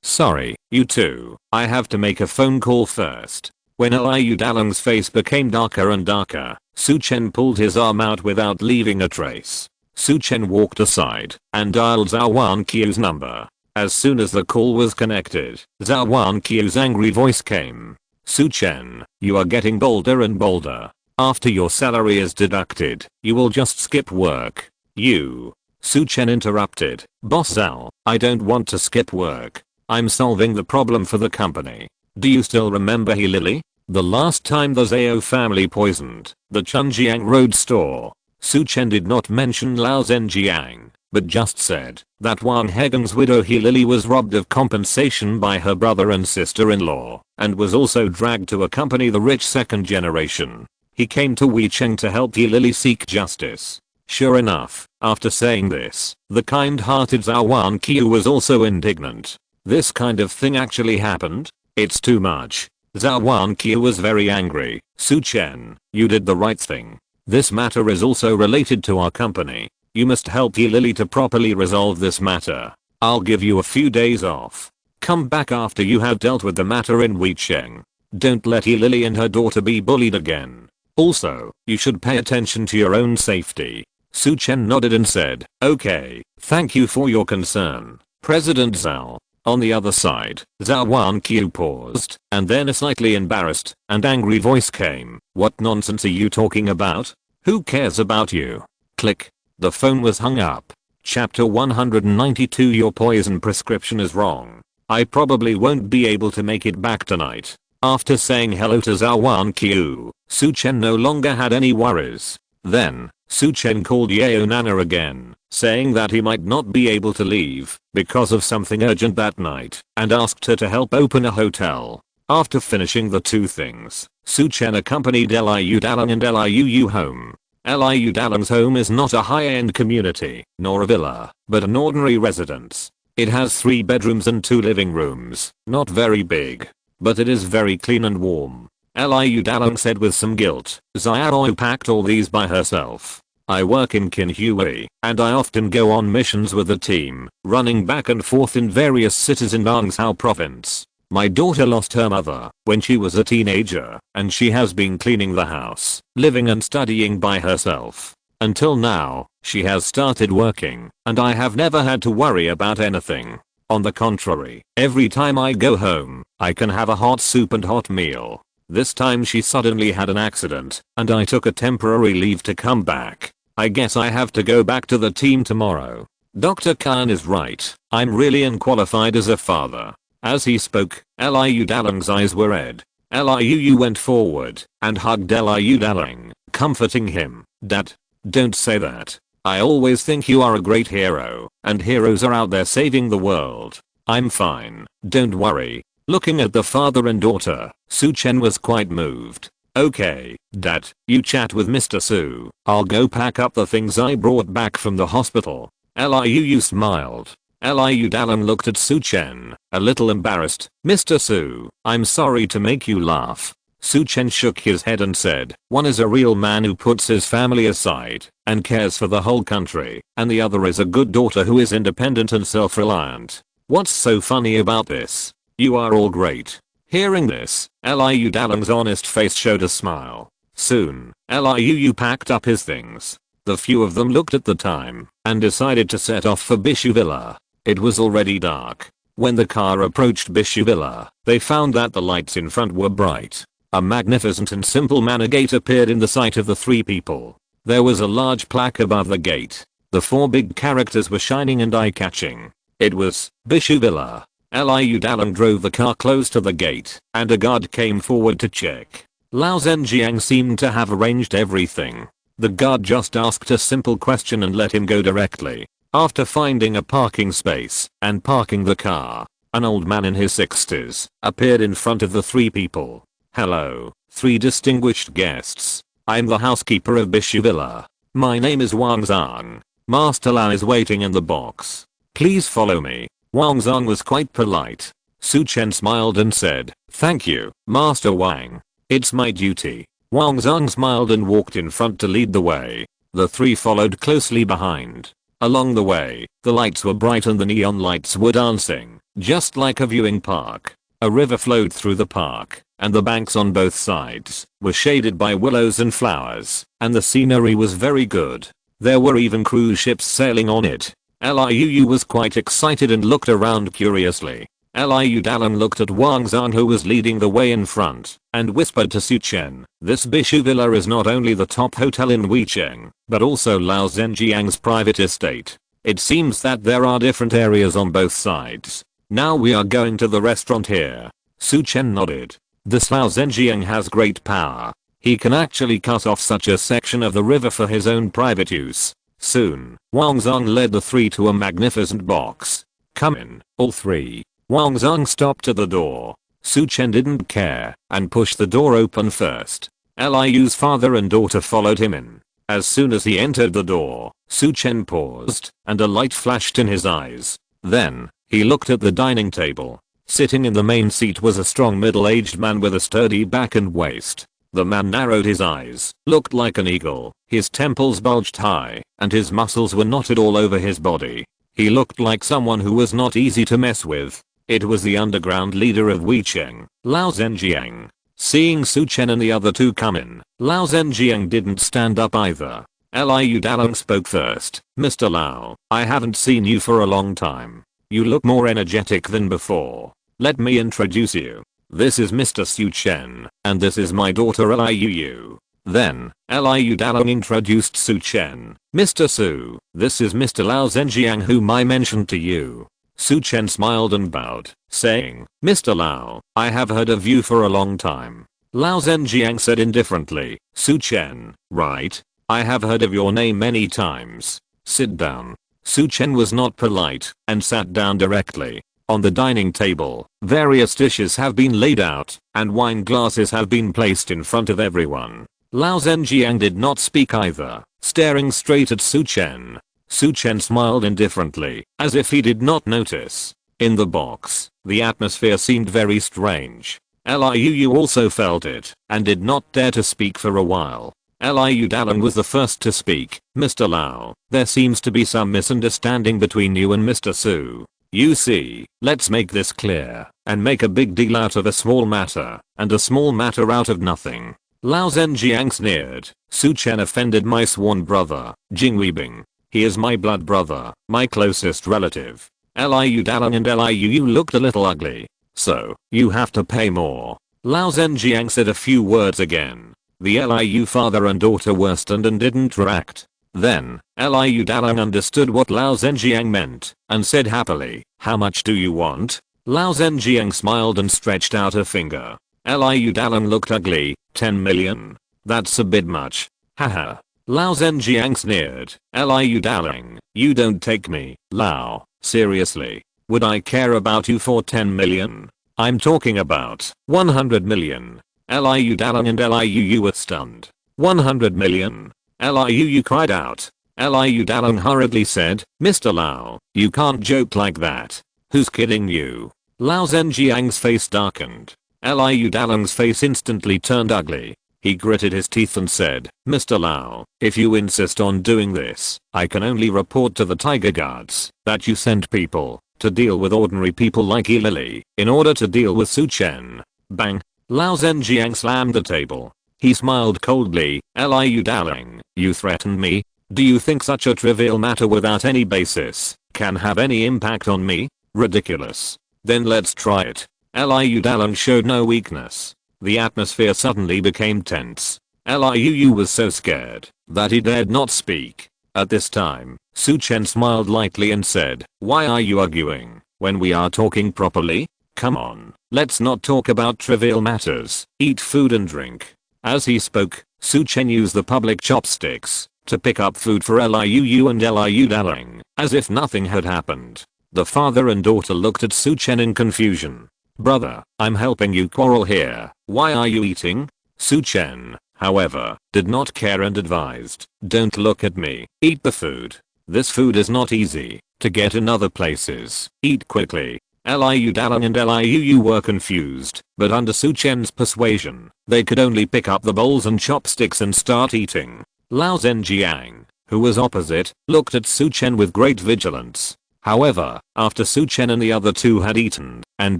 Sorry, you two, I have to make a phone call first. When Liu Dalang's face became darker and darker, Su Chen pulled his arm out without leaving a trace. Su Chen walked aside and dialed Zhou Wanqiu's number. As soon as the call was connected, Zhou Wanqiu's angry voice came. Su Chen, you are getting bolder and bolder. After your salary is deducted, you will just skip work. You. Su Chen interrupted. Boss Zhou, I don't want to skip work. I'm solving the problem for the company. Do you still remember He Lily? The last time the Zhao family poisoned the Chunjiang Road store. Su Chen did not mention Lao Zhenjiang, but just said that Wang Hegang's widow He Lily was robbed of compensation by her brother and sister-in-law, and was also dragged to accompany the rich second generation. He came to Bincheng to help He Lily seek justice. Sure enough, after saying this, the kind-hearted Zhou Wanqiu was also indignant. This kind of thing actually happened? It's too much. Zhou Wanqiu was very angry. Su Chen, you did the right thing. This matter is also related to our company. You must help He Lily to properly resolve this matter. I'll give you a few days off. Come back after you have dealt with the matter in Bincheng. Don't let He Lily and her daughter be bullied again. Also, you should pay attention to your own safety. Su Chen nodded and said, okay, thank you for your concern, President Zhao. On the other side, Zhou Wanqiu paused, and then a slightly embarrassed and angry voice came. What nonsense are you talking about? Who cares about you? Click. The phone was hung up. Chapter 192. Your poison prescription is wrong. I probably won't be able to make it back tonight. After saying hello to Zhou Wanqiu, Su Chen no longer had any worries. Then, Su Chen called Yeo Nana again, saying that he might not be able to leave because of something urgent that night, and asked her to help open a hotel. After finishing the two things, Su Chen accompanied Liu Dalang and Liu home. Liu Dalang's home is not a high-end community, nor a villa, but an ordinary residence. It has 3 bedrooms and 2 living rooms, not very big, but it is very clean and warm. Liu Dalang said with some guilt. Xiaoyu packed all these by herself. I work in Qinhui, and I often go on missions with the team, running back and forth in various cities in Anzhou province. My daughter lost her mother when she was a teenager, and she has been cleaning the house, living and studying by herself. Until now, she has started working, and I have never had to worry about anything. On the contrary, every time I go home, I can have a hot soup and hot meal. This time she suddenly had an accident, and I took a temporary leave to come back. I guess I have to go back to the team tomorrow. Dr. Khan is right, I'm really unqualified as a father. As he spoke, Liu Dalang's eyes were red. Liu went forward and hugged Liu Dalang, comforting him. Dad, don't say that. I always think you are a great hero, and heroes are out there saving the world. I'm fine, don't worry. Looking at the father and daughter, Su Chen was quite moved. Okay, Dad, you chat with Mr. Su. I'll go pack up the things I brought back from the hospital. Liu smiled. Liu Dalang looked at Su Chen, a little embarrassed. Mr. Su, I'm sorry to make you laugh. Su Chen shook his head and said, one is a real man who puts his family aside and cares for the whole country, and the other is a good daughter who is independent and self-reliant. What's so funny about this? You are all great. Hearing this, Liu Dalang's honest face showed a smile. Soon, Liu packed up his things. The few of them looked at the time and decided to set off for Bishu Villa. It was already dark. When the car approached Bishu Villa, they found that the lights in front were bright. A magnificent and simple manor gate appeared in the sight of the 3 people. There was a large plaque above the gate. The 4 big characters were shining and eye-catching. It was Bishu Villa. Liu Dalang drove the car close to the gate, and a guard came forward to check. Lao Zhenjiang seemed to have arranged everything. The guard just asked a simple question and let him go directly. After finding a parking space and parking the car, an old man in his 60s appeared in front of the 3 people. Hello, 3 distinguished guests. I'm the housekeeper of Bishu Villa. My name is Wang Zhang. Master Lao is waiting in the box. Please follow me. Wang Zhang was quite polite. Su Chen smiled and said, thank you, Master Wang. It's my duty. Wang Zhang smiled and walked in front to lead the way. The 3 followed closely behind. Along the way, the lights were bright and the neon lights were dancing, just like a viewing park. A river flowed through the park, and the banks on both sides were shaded by willows and flowers, and the scenery was very good. There were even cruise ships sailing on it. Liu was quite excited and looked around curiously. Liu Dalang looked at Wang Zhang who was leading the way in front, and whispered to Su Chen, this Bishu Villa is not only the top hotel in Bincheng, but also Lao Zhenjiang's private estate. It seems that there are different areas on both sides. Now we are going to the restaurant here. Su Chen nodded. This Lao Zhenjiang has great power. He can actually cut off such a section of the river for his own private use. Soon, Wang Zhang led the 3 to a magnificent box. Come in, all 3. Wang Zhang stopped at the door. Su Chen didn't care and pushed the door open first. Liu's father and daughter followed him in. As soon as he entered the door, Su Chen paused and a light flashed in his eyes. Then, he looked at the dining table. Sitting in the main seat was a strong middle-aged man with a sturdy back and waist. The man narrowed his eyes, looked like an eagle, his temples bulged high, and his muscles were knotted all over his body. He looked like someone who was not easy to mess with. It was the underground leader of Bincheng, Lao Zhenjiang. Seeing Su Chen and the other 2 come in, Lao Zhenjiang didn't stand up either. Liu Dalang spoke first. Mr. Lao, I haven't seen you for a long time. You look more energetic than before. Let me introduce you. This is Mr. Su Chen, and this is my daughter Liu. Then, Liu Dalong introduced Su Chen. Mr. Su, this is Mr. Lao Zhenjiang whom I mentioned to you. Su Chen smiled and bowed, saying, Mr. Lao, I have heard of you for a long time. Lao Zhenjiang said indifferently, Su Chen, right? I have heard of your name many times. Sit down. Su Chen was not polite and sat down directly. On the dining table, various dishes have been laid out, and wine glasses have been placed in front of everyone. Lao Zhenjiang did not speak either, staring straight at Su Chen. Su Chen smiled indifferently, as if he did not notice. In the box, the atmosphere seemed very strange. Liu also felt it, and did not dare to speak for a while. Liu Dalong was the first to speak. Mr. Lao, there seems to be some misunderstanding between you and Mr. Su. You see, let's make this clear, and make a big deal out of a small matter, and a small matter out of nothing. Lao Zhenjiang sneered. Su Chen offended my sworn brother, Jing Weibing. He is my blood brother, my closest relative. Liu Dalong and Liu looked a little ugly. So, you have to pay more. Lao Zhenjiang said a few words again. The Liu father and daughter were stunned and didn't react. Then, Liu Dalong understood what Lao Zhenjiang meant, and said happily, how much do you want? Lao Zhenjiang smiled and stretched out a finger. Liu Dalong looked ugly, 10 million. That's a bit much. Haha. Lao Zhenjiang sneered. Liu Dalong, you don't take me, Lao, seriously. Would I care about you for 10 million? I'm talking about 100 million. Liu Dalong and Liu were stunned. 100 million? Liu cried out. Liu Dalong hurriedly said, Mr. Lao, you can't joke like that. Who's kidding you? Lao Zhenjiang's face darkened. Liu Dalong's face instantly turned ugly. He gritted his teeth and said, Mr. Lao, if you insist on doing this, I can only report to the Tiger Guards that you sent people to deal with ordinary people like Lily in order to deal with Su Chen. Bang. Lao Zhenjiang slammed the table. He smiled coldly. Liu Dalong, you threatened me? Do you think such a trivial matter without any basis can have any impact on me? Ridiculous. Then let's try it. Liu Dalong showed no weakness. The atmosphere suddenly became tense. Liu was so scared that he dared not speak. At this time, Su Chen smiled lightly and said, why are you arguing when we are talking properly? Come on, let's not talk about trivial matters. Eat food and drink. As he spoke, Su Chen used the public chopsticks to pick up food for Liu and Liu Dalong, as if nothing had happened. The father and daughter looked at Su Chen in confusion. Brother, I'm helping you quarrel here. Why are you eating? Su Chen, however, did not care and advised, don't look at me. Eat the food. This food is not easy to get in other places. Eat quickly. Liu Dalong and Liu were confused, but under Su Chen's persuasion, they could only pick up the bowls and chopsticks and start eating. Lao Zhenjiang, who was opposite, looked at Su Chen with great vigilance. However, after Su Chen and the other two had eaten and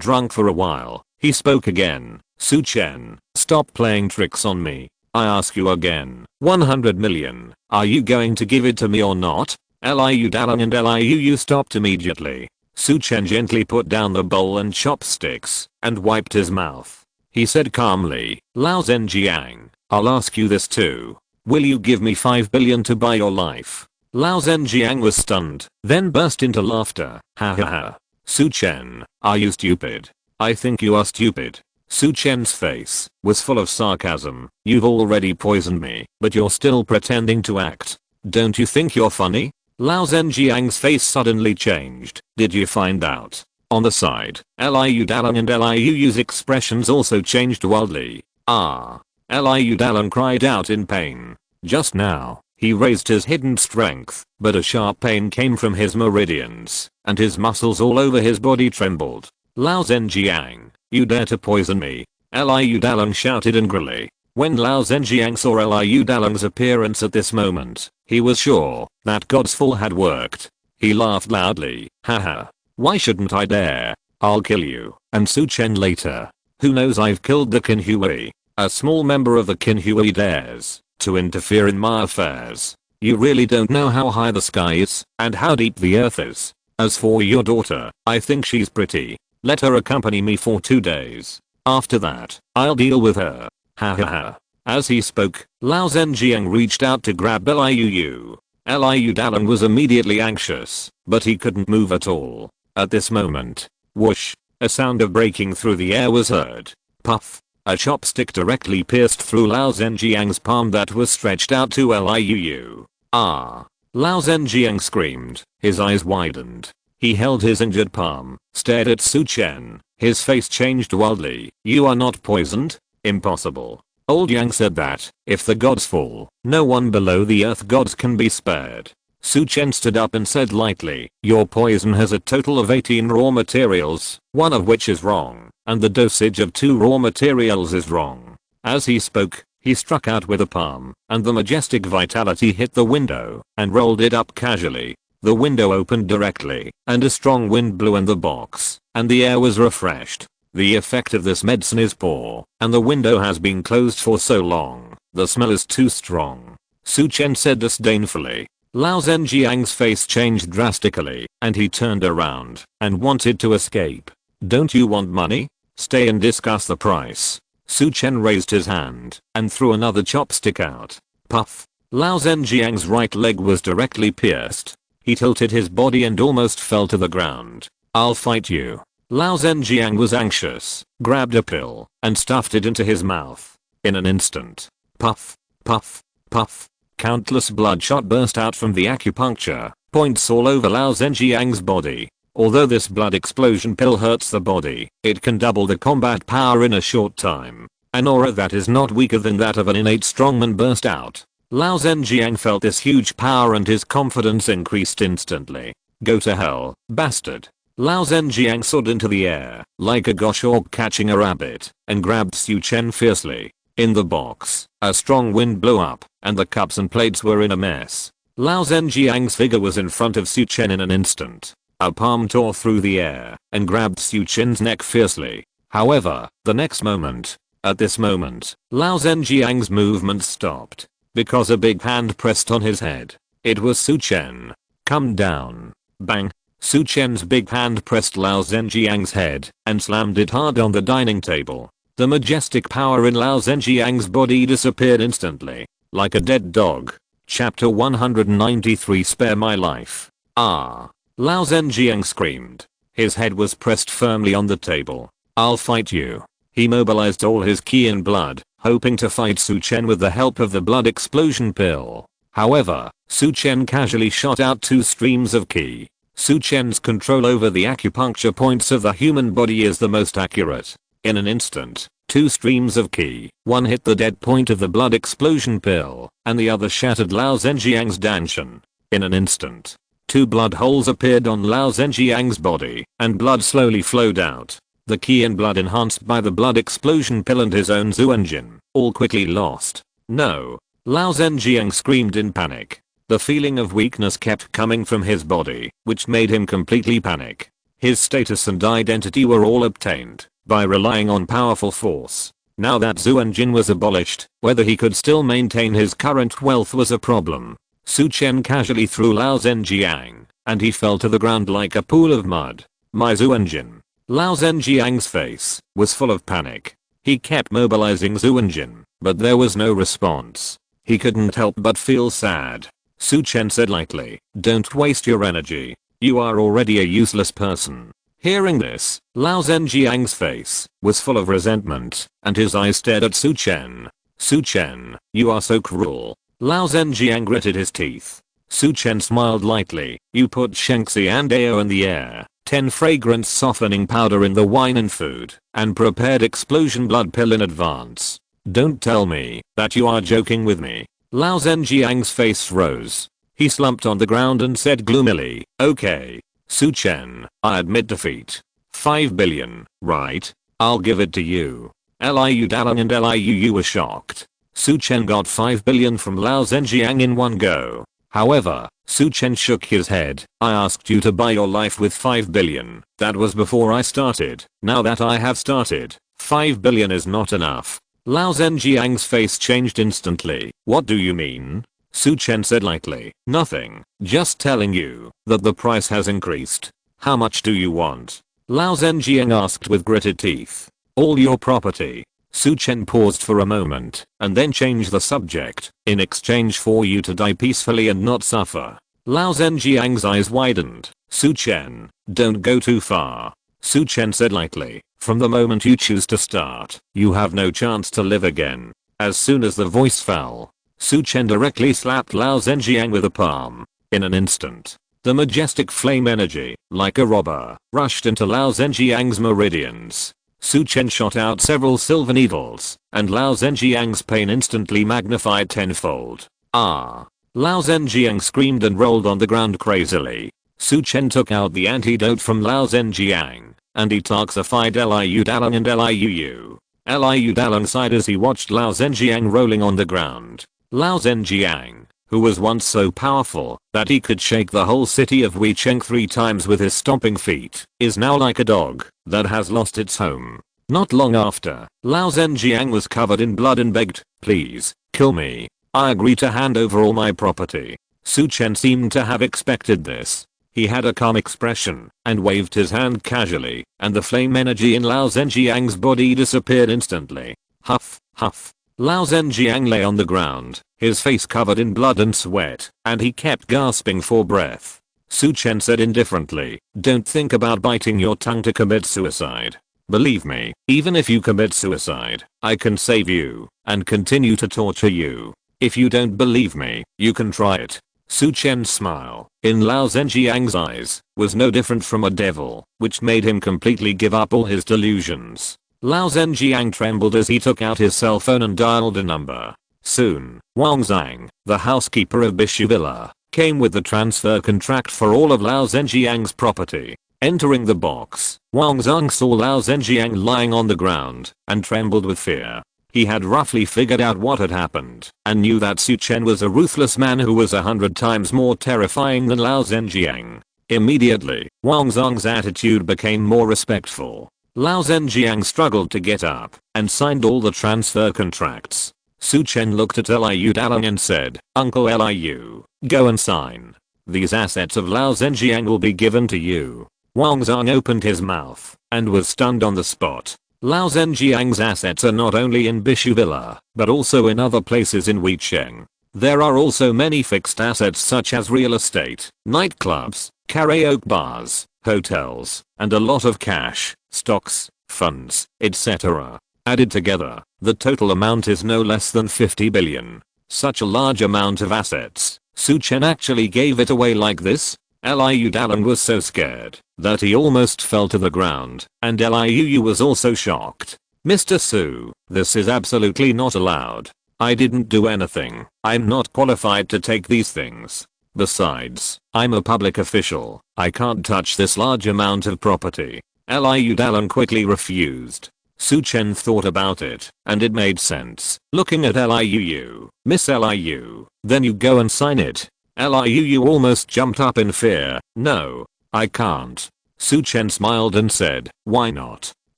drunk for a while, he spoke again. Su Chen, stop playing tricks on me. I ask you again, 100 million, are you going to give it to me or not? Liu Dalong and Liu stopped immediately. Su Chen gently put down the bowl and chopsticks and wiped his mouth. He said calmly, Lao Zhenjiang, I'll ask you this too. Will you give me 5 billion to buy your life? Lao Zhenjiang was stunned, then burst into laughter. Ha ha ha. Su Chen, are you stupid? I think you are stupid. Su Chen's face was full of sarcasm. You've already poisoned me, but you're still pretending to act. Don't you think you're funny? Lao Zhenjiang's face suddenly changed. Did you find out? On the side, Liu Dalong and Liu's expressions also changed wildly. Ah. Liu Dalong cried out in pain. Just now, he raised his hidden strength, but a sharp pain came from his meridians, and his muscles all over his body trembled. Lao Zhenjiang, you dare to poison me? Liu Dalong shouted angrily. When Lao Zhenjiang saw Liu Dalong's appearance at this moment, he was sure that God's fall had worked. He laughed loudly. Haha. Why shouldn't I dare? I'll kill you, and Su Chen later. Who knows, I've killed the Qinhui. A small member of the Qinhui dares to interfere in my affairs. You really don't know how high the sky is and how deep the earth is. As for your daughter, I think she's pretty. Let her accompany me for 2 days. After that, I'll deal with her. Ha ha ha. As he spoke, Lao Zhenjiang reached out to grab Liu. Liu Dazzling was immediately anxious, but he couldn't move at all. At this moment, whoosh, a sound of breaking through the air was heard. Puff, a chopstick directly pierced through Lao Zhenjiang's palm that was stretched out to Liu. Ah! Lao Zhenjiang screamed, his eyes widened. He held his injured palm, stared at Su Chen, his face changed wildly. You are not poisoned? Impossible. Old Yang said that, if the gods fall, no one below the earth gods can be spared. Su Chen stood up and said lightly, your poison has a total of 18 raw materials, one of which is wrong, and the dosage of 2 raw materials is wrong. As he spoke, he struck out with a palm, and the majestic vitality hit the window, and rolled it up casually. The window opened directly, and a strong wind blew in the box, and the air was refreshed. The effect of this medicine is poor, and the window has been closed for so long, the smell is too strong. Su Chen said disdainfully. Lao Zhenjiang's face changed drastically, and he turned around, and wanted to escape. Don't you want money? Stay and discuss the price. Su Chen raised his hand, and threw another chopstick out. Puff. Lao Zhenjiang's right leg was directly pierced. He tilted his body and almost fell to the ground. I'll fight you. Lao Zhenjiang was anxious, grabbed a pill, and stuffed it into his mouth. In an instant. Puff, puff, puff. Countless bloodshot burst out from the acupuncture points all over Lao Zhenjiang's body. Although this blood explosion pill hurts the body, it can double the combat power in a short time. An aura that is not weaker than that of an innate strongman burst out. Lao Zhenjiang felt this huge power and his confidence increased instantly. Go to hell, bastard. Lao Zhenjiang soared into the air, like a goshawk catching a rabbit, and grabbed Su Chen fiercely. In the box, a strong wind blew up, and the cups and plates were in a mess. Lao Zhenjiang's figure was in front of Su Chen in an instant. A palm tore through the air, and grabbed Su Chen's neck fiercely. However, the next moment, at this moment, Lao Zhenjiang's movement stopped. Because a big hand pressed on his head. It was Su Chen. Come down. Bang. Su Chen's big hand pressed Lao Zhenjiang's head and slammed it hard on the dining table. The majestic power in Lao Zhenjiang's body disappeared instantly. Like a dead dog. Chapter 193 Spare my life. Ah. Lao Zhenjiang screamed. His head was pressed firmly on the table. I'll fight you. He mobilized all his ki and blood, hoping to fight Su Chen with the help of the blood explosion pill. However, Su Chen casually shot out 2 streams of ki. Su Chen's control over the acupuncture points of the human body is the most accurate. In an instant, 2 streams of ki, one hit the dead point of the blood explosion pill, and the other shattered Lao Zhenjiang's danshan. In an instant, 2 blood holes appeared on Lao Zhenjiang's body, and blood slowly flowed out. The ki and blood enhanced by the blood explosion pill and his own Zhou Wanqiu, all quickly lost. No. Lao Zhenjiang screamed in panic. The feeling of weakness kept coming from his body, which made him completely panic. His status and identity were all obtained by relying on powerful force. Now that Zhou Wanqiu was abolished, whether he could still maintain his current wealth was a problem. Su Chen casually threw Lao Zhenjiang, and he fell to the ground like a pool of mud. My Zhou Wanqiu. Lao Zhenjiang's face was full of panic. He kept mobilizing Zhou Wanqiu, but there was no response. He couldn't help but feel sad. Su Chen said lightly, don't waste your energy. You are already a useless person. Hearing this, Lao Zhenjiang's face was full of resentment, and his eyes stared at Su Chen. Su Chen, you are so cruel. Lao Zhenjiang gritted his teeth. Su Chen smiled lightly. You put Shengxi and Ao in the air, 10 fragrance softening powder in the wine and food, and prepared explosion blood pill in advance. Don't tell me that you are joking with me. Lao Zhenjiang's face rose. He slumped on the ground and said gloomily, okay. Su Chen, I admit defeat. 5 billion, right? I'll give it to you. Liu Dazzling and Liu were shocked. Su Chen got 5 billion from Lao Zhenjiang in one go. However, Su Chen shook his head. I asked you to buy your life with 5 billion. That was before I started. Now that I have started, 5 billion is not enough. Lao Zhenjiang's face changed instantly. What do you mean? Su Chen said lightly. Nothing. Just telling you that the price has increased. How much do you want? Lao Zhenjiang asked with gritted teeth. All your property. Su Chen paused for a moment and then changed the subject. In exchange for you to die peacefully and not suffer. Lao Zhenjiang's eyes widened. Su Chen, don't go too far. Su Chen said lightly, from the moment you choose to start, you have no chance to live again. As soon as the voice fell, Su Chen directly slapped Lao Zhenjiang with a palm. In an instant, the majestic flame energy, like a robber, rushed into Lao Zhenjiang's meridians. Su Chen shot out several silver needles, and Lao Zhenjiang's pain instantly magnified tenfold. Ah! Lao Zhenjiang screamed and rolled on the ground crazily. Su Chen took out the antidote from Lao Zhenjiang, and detoxified Liu Dalang and Liu. Liu Dalang sighed as he watched Lao Zhenjiang rolling on the ground. Lao Zhenjiang, who was once so powerful that he could shake the whole city of Weicheng 3 times with his stomping feet, is now like a dog that has lost its home. Not long after, Lao Zhenjiang was covered in blood and begged, please, kill me. I agree to hand over all my property. Su Chen seemed to have expected this. He had a calm expression and waved his hand casually, and the flame energy in Lao Zhenjiang's body disappeared instantly. Huff, huff. Lao Zhenjiang lay on the ground, his face covered in blood and sweat, and he kept gasping for breath. Su Chen said indifferently, don't think about biting your tongue to commit suicide. Believe me, even if you commit suicide, I can save you and continue to torture you. If you don't believe me, you can try it. Su Chen's smile, in Lao Zhenjiang's eyes, was no different from a devil, which made him completely give up all his delusions. Lao Zhenjiang trembled as he took out his cell phone and dialed a number. Soon, Wang Zhang, the housekeeper of Bishu Villa, came with the transfer contract for all of Lao Zhenjiang's property. Entering the box, Wang Zhang saw Lao Zhenjiang lying on the ground and trembled with fear. He had roughly figured out what had happened and knew that Su Chen was a ruthless man who was 100 times more terrifying than Lao Zhenjiang. Immediately, Wang Zhang's attitude became more respectful. Lao Zhenjiang struggled to get up and signed all the transfer contracts. Su Chen looked at Liu Dalang and said, Uncle Liu, go and sign. These assets of Lao Zhenjiang will be given to you. Wang Zhang opened his mouth and was stunned on the spot. Lao Zhenjiang's assets are not only in Bishu Villa, but also in other places in Weicheng. There are also many fixed assets such as real estate, nightclubs, karaoke bars, hotels, and a lot of cash, stocks, funds, etc. Added together, the total amount is no less than 50 billion. Such a large amount of assets. Su Chen actually gave it away like this? Liu Dalang was so scared that he almost fell to the ground, and Liu was also shocked. Mr. Su, this is absolutely not allowed. I didn't do anything. I'm not qualified to take these things. Besides, I'm a public official. I can't touch this large amount of property. Liu Dalang quickly refused. Su Chen thought about it, and it made sense. Looking at Liu, Miss Liu, then you go and sign it. Liu almost jumped up in fear. No, I can't. Su Chen smiled and said, why not?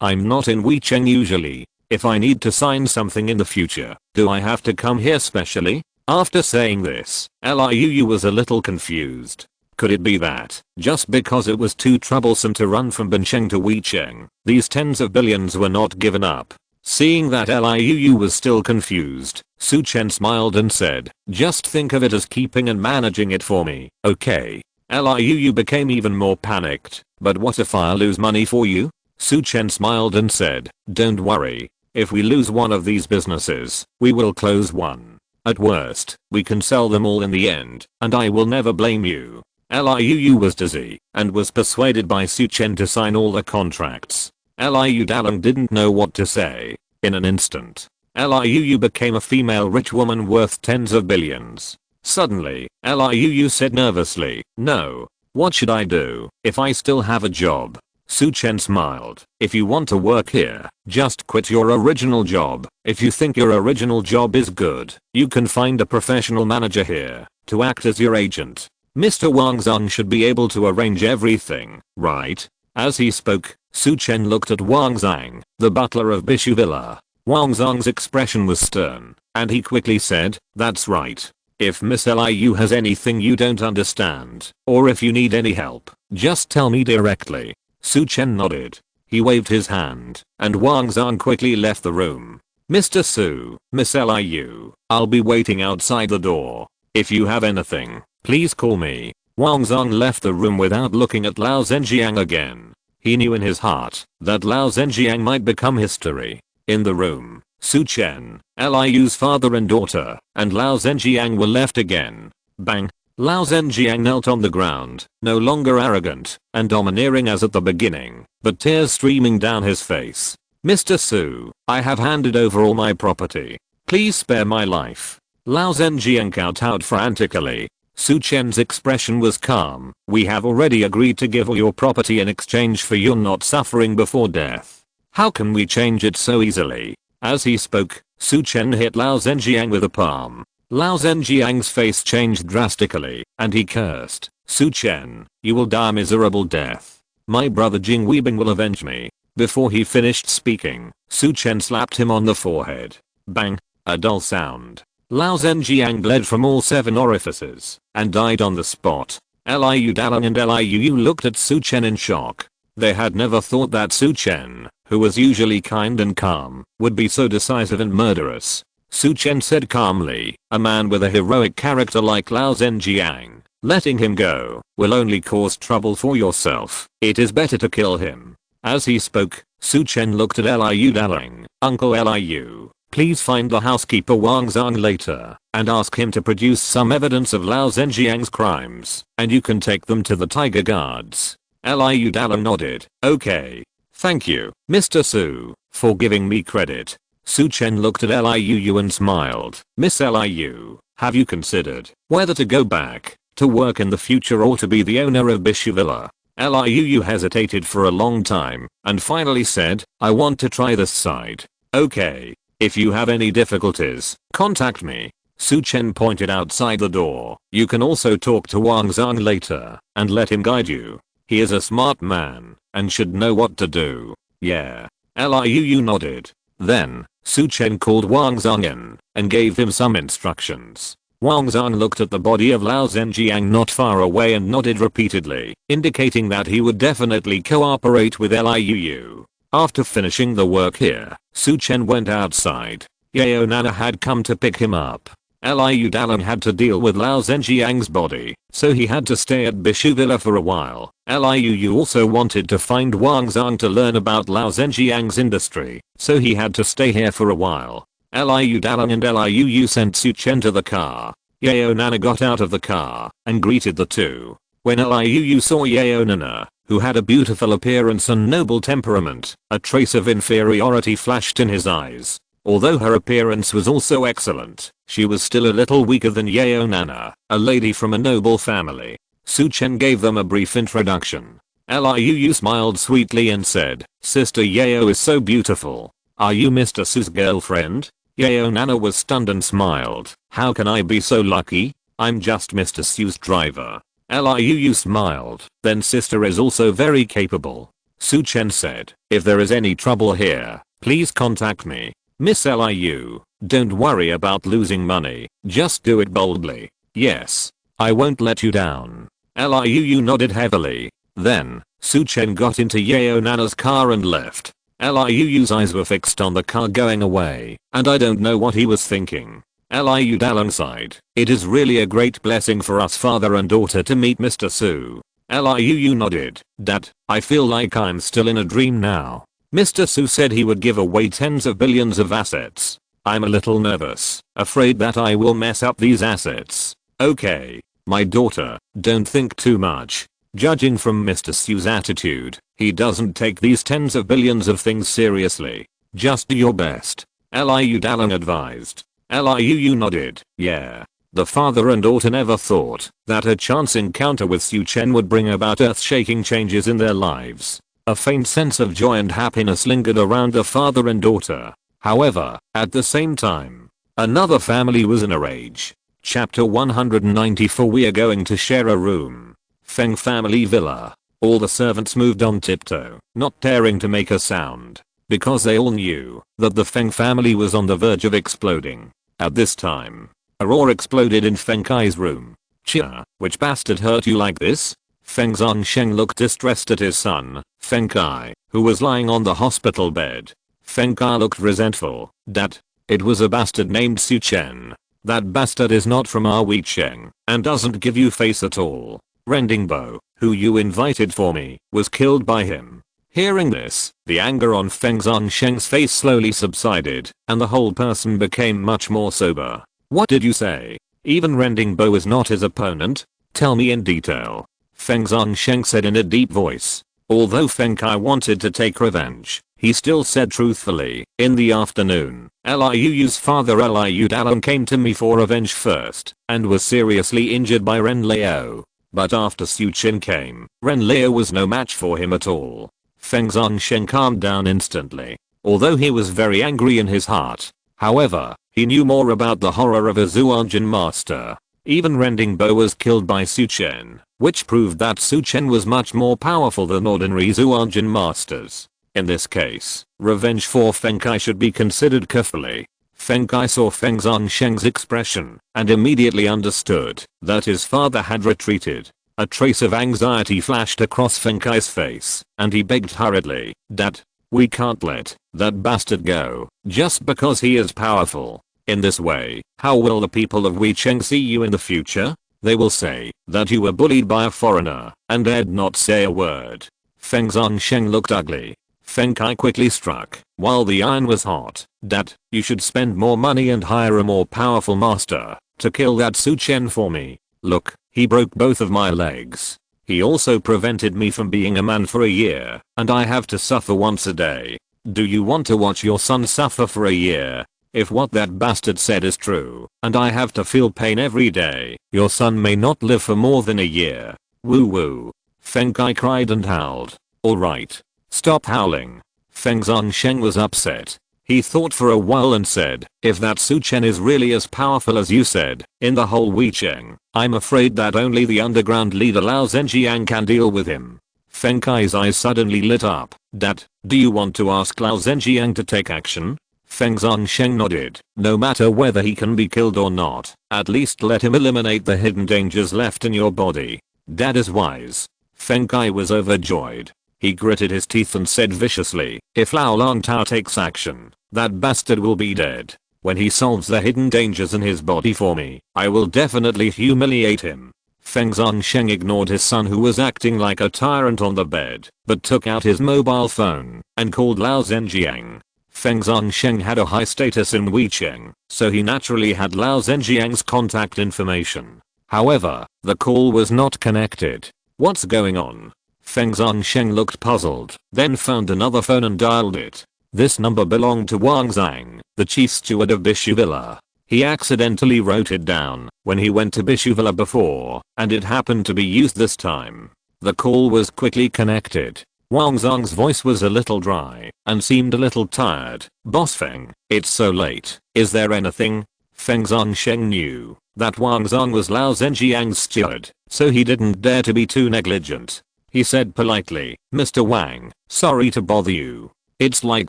I'm not in Weicheng usually. If I need to sign something in the future, do I have to come here specially? After saying this, Liu was a little confused. Could it be that, just because it was too troublesome to run from Bincheng to Weicheng, these tens of billions were not given up? Seeing that Liu was still confused, Su Chen smiled and said, just think of it as keeping and managing it for me, okay? Liu became even more panicked, but what if I lose money for you? Su Chen smiled and said, don't worry. If we lose one of these businesses, we will close one. At worst, we can sell them all in the end, and I will never blame you. Liu was dizzy and was persuaded by Su Chen to sign all the contracts. Liu Dalang didn't know what to say. In an instant, Liu became a female rich woman worth tens of billions. Suddenly, Liu said nervously, no. What should I do if I still have a job? Su Chen smiled. If you want to work here, just quit your original job. If you think your original job is good, you can find a professional manager here to act as your agent. Mr. Wang Zhang should be able to arrange everything, right? As he spoke, Su Chen looked at Wang Zhang, the butler of Bishu Villa. Wang Zhang's expression was stern, and he quickly said, that's right. If Miss Liu has anything you don't understand, or if you need any help, just tell me directly. Su Chen nodded. He waved his hand, and Wang Zhang quickly left the room. Mr. Su, Miss Liu, I'll be waiting outside the door. If you have anything, please call me. Wang Zong left the room without looking at Lao Zhenjiang again. He knew in his heart that Lao Zhenjiang might become history. In the room, Su Chen, Liu's father and daughter, and Lao Zhenjiang were left again. Bang! Lao Zhenjiang knelt on the ground, no longer arrogant and domineering as at the beginning, but tears streaming down his face. Mr. Su, I have handed over all my property. Please spare my life. Lao Zhenjiang kowtowed frantically. Su Chen's expression was calm. We have already agreed to give all your property in exchange for your not suffering before death. How can we change it so easily? As he spoke, Su Chen hit Lao Zhenjiang with a palm. Lao Zhenjiang's face changed drastically, and he cursed. Su Chen, you will die a miserable death. My brother Jing Weibing will avenge me. Before he finished speaking, Su Chen slapped him on the forehead. Bang! A dull sound. Lao Zhenjiang bled from all 7 orifices, and died on the spot. Liu Dalang and Liu looked at Su Chen in shock. They had never thought that Su Chen, who was usually kind and calm, would be so decisive and murderous. Su Chen said calmly, a man with a heroic character like Lao Zhenjiang, letting him go will only cause trouble for yourself. It is better to kill him. As he spoke, Su Chen looked at Liu Dalang. Uncle Liu, please find the housekeeper Wang Zong later and ask him to produce some evidence of Lao Zhenjiang's crimes, and you can take them to the Tiger Guards. Liu Dalang nodded. Okay. Thank you, Mr. Su, for giving me credit. Su Chen looked at Liu and smiled. Miss Liu, have you considered whether to go back to work in the future or to be the owner of Bishu Villa? Liu hesitated for a long time and finally said, I want to try this side. Okay. If you have any difficulties, contact me. Su Chen pointed outside the door. You can also talk to Wang Zong later and let him guide you. He is a smart man and should know what to do. Yeah. Liu nodded. Then, Su Chen called Wang Zong in and gave him some instructions. Wang Zong looked at the body of Lao Zhenjiang not far away and nodded repeatedly, indicating that he would definitely cooperate with Liu. After finishing the work here, Su Chen went outside. Yeo Nana had come to pick him up. Liu Dalang had to deal with Lao Zhenjiang's body, so he had to stay at Bishu Villa for a while. Liu also wanted to find Wang Zong to learn about Lao Zhenjiang's industry, so he had to stay here for a while. Liu Dalang and Liu sent Su Chen to the car. Yeo Nana got out of the car and greeted the two. When Liu saw Yeo Nana, who had a beautiful appearance and noble temperament, a trace of inferiority flashed in his eyes. Although her appearance was also excellent, she was still a little weaker than Yeo Nana, a lady from a noble family. Su Chen gave them a brief introduction. Liu smiled sweetly and said, Sister Yeo is so beautiful. Are you Mr. Su's girlfriend? Yeo Nana was stunned and smiled. How can I be so lucky? I'm just Mr. Su's driver. Liu smiled. Then sister is also very capable. Su Chen said, if there is any trouble here, please contact me. Miss Liu, don't worry about losing money, just do it boldly. Yes, I won't let you down. Liu nodded heavily. Then, Su Chen got into Yeo Nana's car and left. Liu's eyes were fixed on the car going away, and I don't know what he was thinking. Liu Dalang sighed. It is really a great blessing for us father and daughter to meet Mr. Su. Liu nodded. Dad, I feel like I'm still in a dream now. Mr. Su said he would give away tens of billions of assets. I'm a little nervous, afraid that I will mess up these assets. Okay, my daughter, don't think too much. Judging from Mr. Su's attitude, he doesn't take these tens of billions of things seriously. Just do your best. Liu Dalang advised. Liu nodded. Yeah. The father and daughter never thought that a chance encounter with Su Chen would bring about earth-shaking changes in their lives. A faint sense of joy and happiness lingered around the father and daughter. However, at the same time, another family was in a rage. Chapter 194. We are going to share a room. Feng family villa. All the servants moved on tiptoe, not daring to make a sound, because they all knew that the Feng family was on the verge of exploding. At this time, a roar exploded in Feng Kai's room. Chia, which bastard hurt you like this? Feng Zhongsheng looked distressed at his son, Feng Kai, who was lying on the hospital bed. Feng Kai looked resentful. Dat. It was a bastard named Su Chen. That bastard is not from our Bincheng and doesn't give you face at all. Rending Bo, who you invited for me, was killed by him. Hearing this, the anger on Feng Zhongsheng's face slowly subsided, and the whole person became much more sober. What did you say? Even Rending Bo is not his opponent? Tell me in detail. Feng Zhongsheng said in a deep voice. Although Feng Kai wanted to take revenge, he still said truthfully, in the afternoon, Liu's father Liu Dalong came to me for revenge first, and was seriously injured by Ren Liu. But after Su Chen came, Ren Liu was no match for him at all. Feng Zhongsheng calmed down instantly. Although he was very angry in his heart, however, he knew more about the horror of a Zhuanjin master. Even Rending Bo was killed by Su Chen, which proved that Su Chen was much more powerful than ordinary Zhuanjin masters. In this case, revenge for Feng Kai should be considered carefully. Feng Kai saw Feng Zhongsheng's expression and immediately understood that his father had retreated. A trace of anxiety flashed across Feng Kai's face, and he begged hurriedly, Dad, we can't let that bastard go, just because he is powerful. In this way, how will the people of Bincheng see you in the future? They will say that you were bullied by a foreigner and dared not say a word. Feng Zhongsheng looked ugly. Feng Kai quickly struck while the iron was hot. Dad, you should spend more money and hire a more powerful master to kill that Su Chen for me. Look, he broke both of my legs. He also prevented me from being a man for a year, and I have to suffer once a day. Do you want to watch your son suffer for a year? If what that bastard said is true, and I have to feel pain every day, your son may not live for more than a year. Woo woo. Feng Kai cried and howled. Alright. Stop howling. Feng Zhongsheng was upset. He thought for a while and said, if that Su Chen is really as powerful as you said, in the whole Bincheng, I'm afraid that only the underground leader Lao Zhenjiang can deal with him. Feng Kai's eyes suddenly lit up. Dad, do you want to ask Lao Zhenjiang to take action? Feng Zhongsheng nodded. No matter whether he can be killed or not, at least let him eliminate the hidden dangers left in your body. Dad is wise. Feng Kai was overjoyed. He gritted his teeth and said viciously, if Lao Longtao takes action, that bastard will be dead. When he solves the hidden dangers in his body for me, I will definitely humiliate him. Feng Zhongsheng ignored his son who was acting like a tyrant on the bed, but took out his mobile phone and called Lao Zhenjiang. Feng Zhongsheng had a high status in Bincheng, so he naturally had Lao Zhenjiang's contact information. However, the call was not connected. What's going on? Feng Zhongsheng looked puzzled, then found another phone and dialed it. This number belonged to Wang Zhang, the chief steward of Bishu Villa. He accidentally wrote it down when he went to Bishu Villa before, and it happened to be used this time. The call was quickly connected. Wang Zhang's voice was a little dry and seemed a little tired. Boss Feng, it's so late. Is there anything? Feng Zhongsheng knew that Wang Zhang was Lao Zhenjiang's steward, so he didn't dare to be too negligent. He said politely, Mr. Wang, sorry to bother you. It's like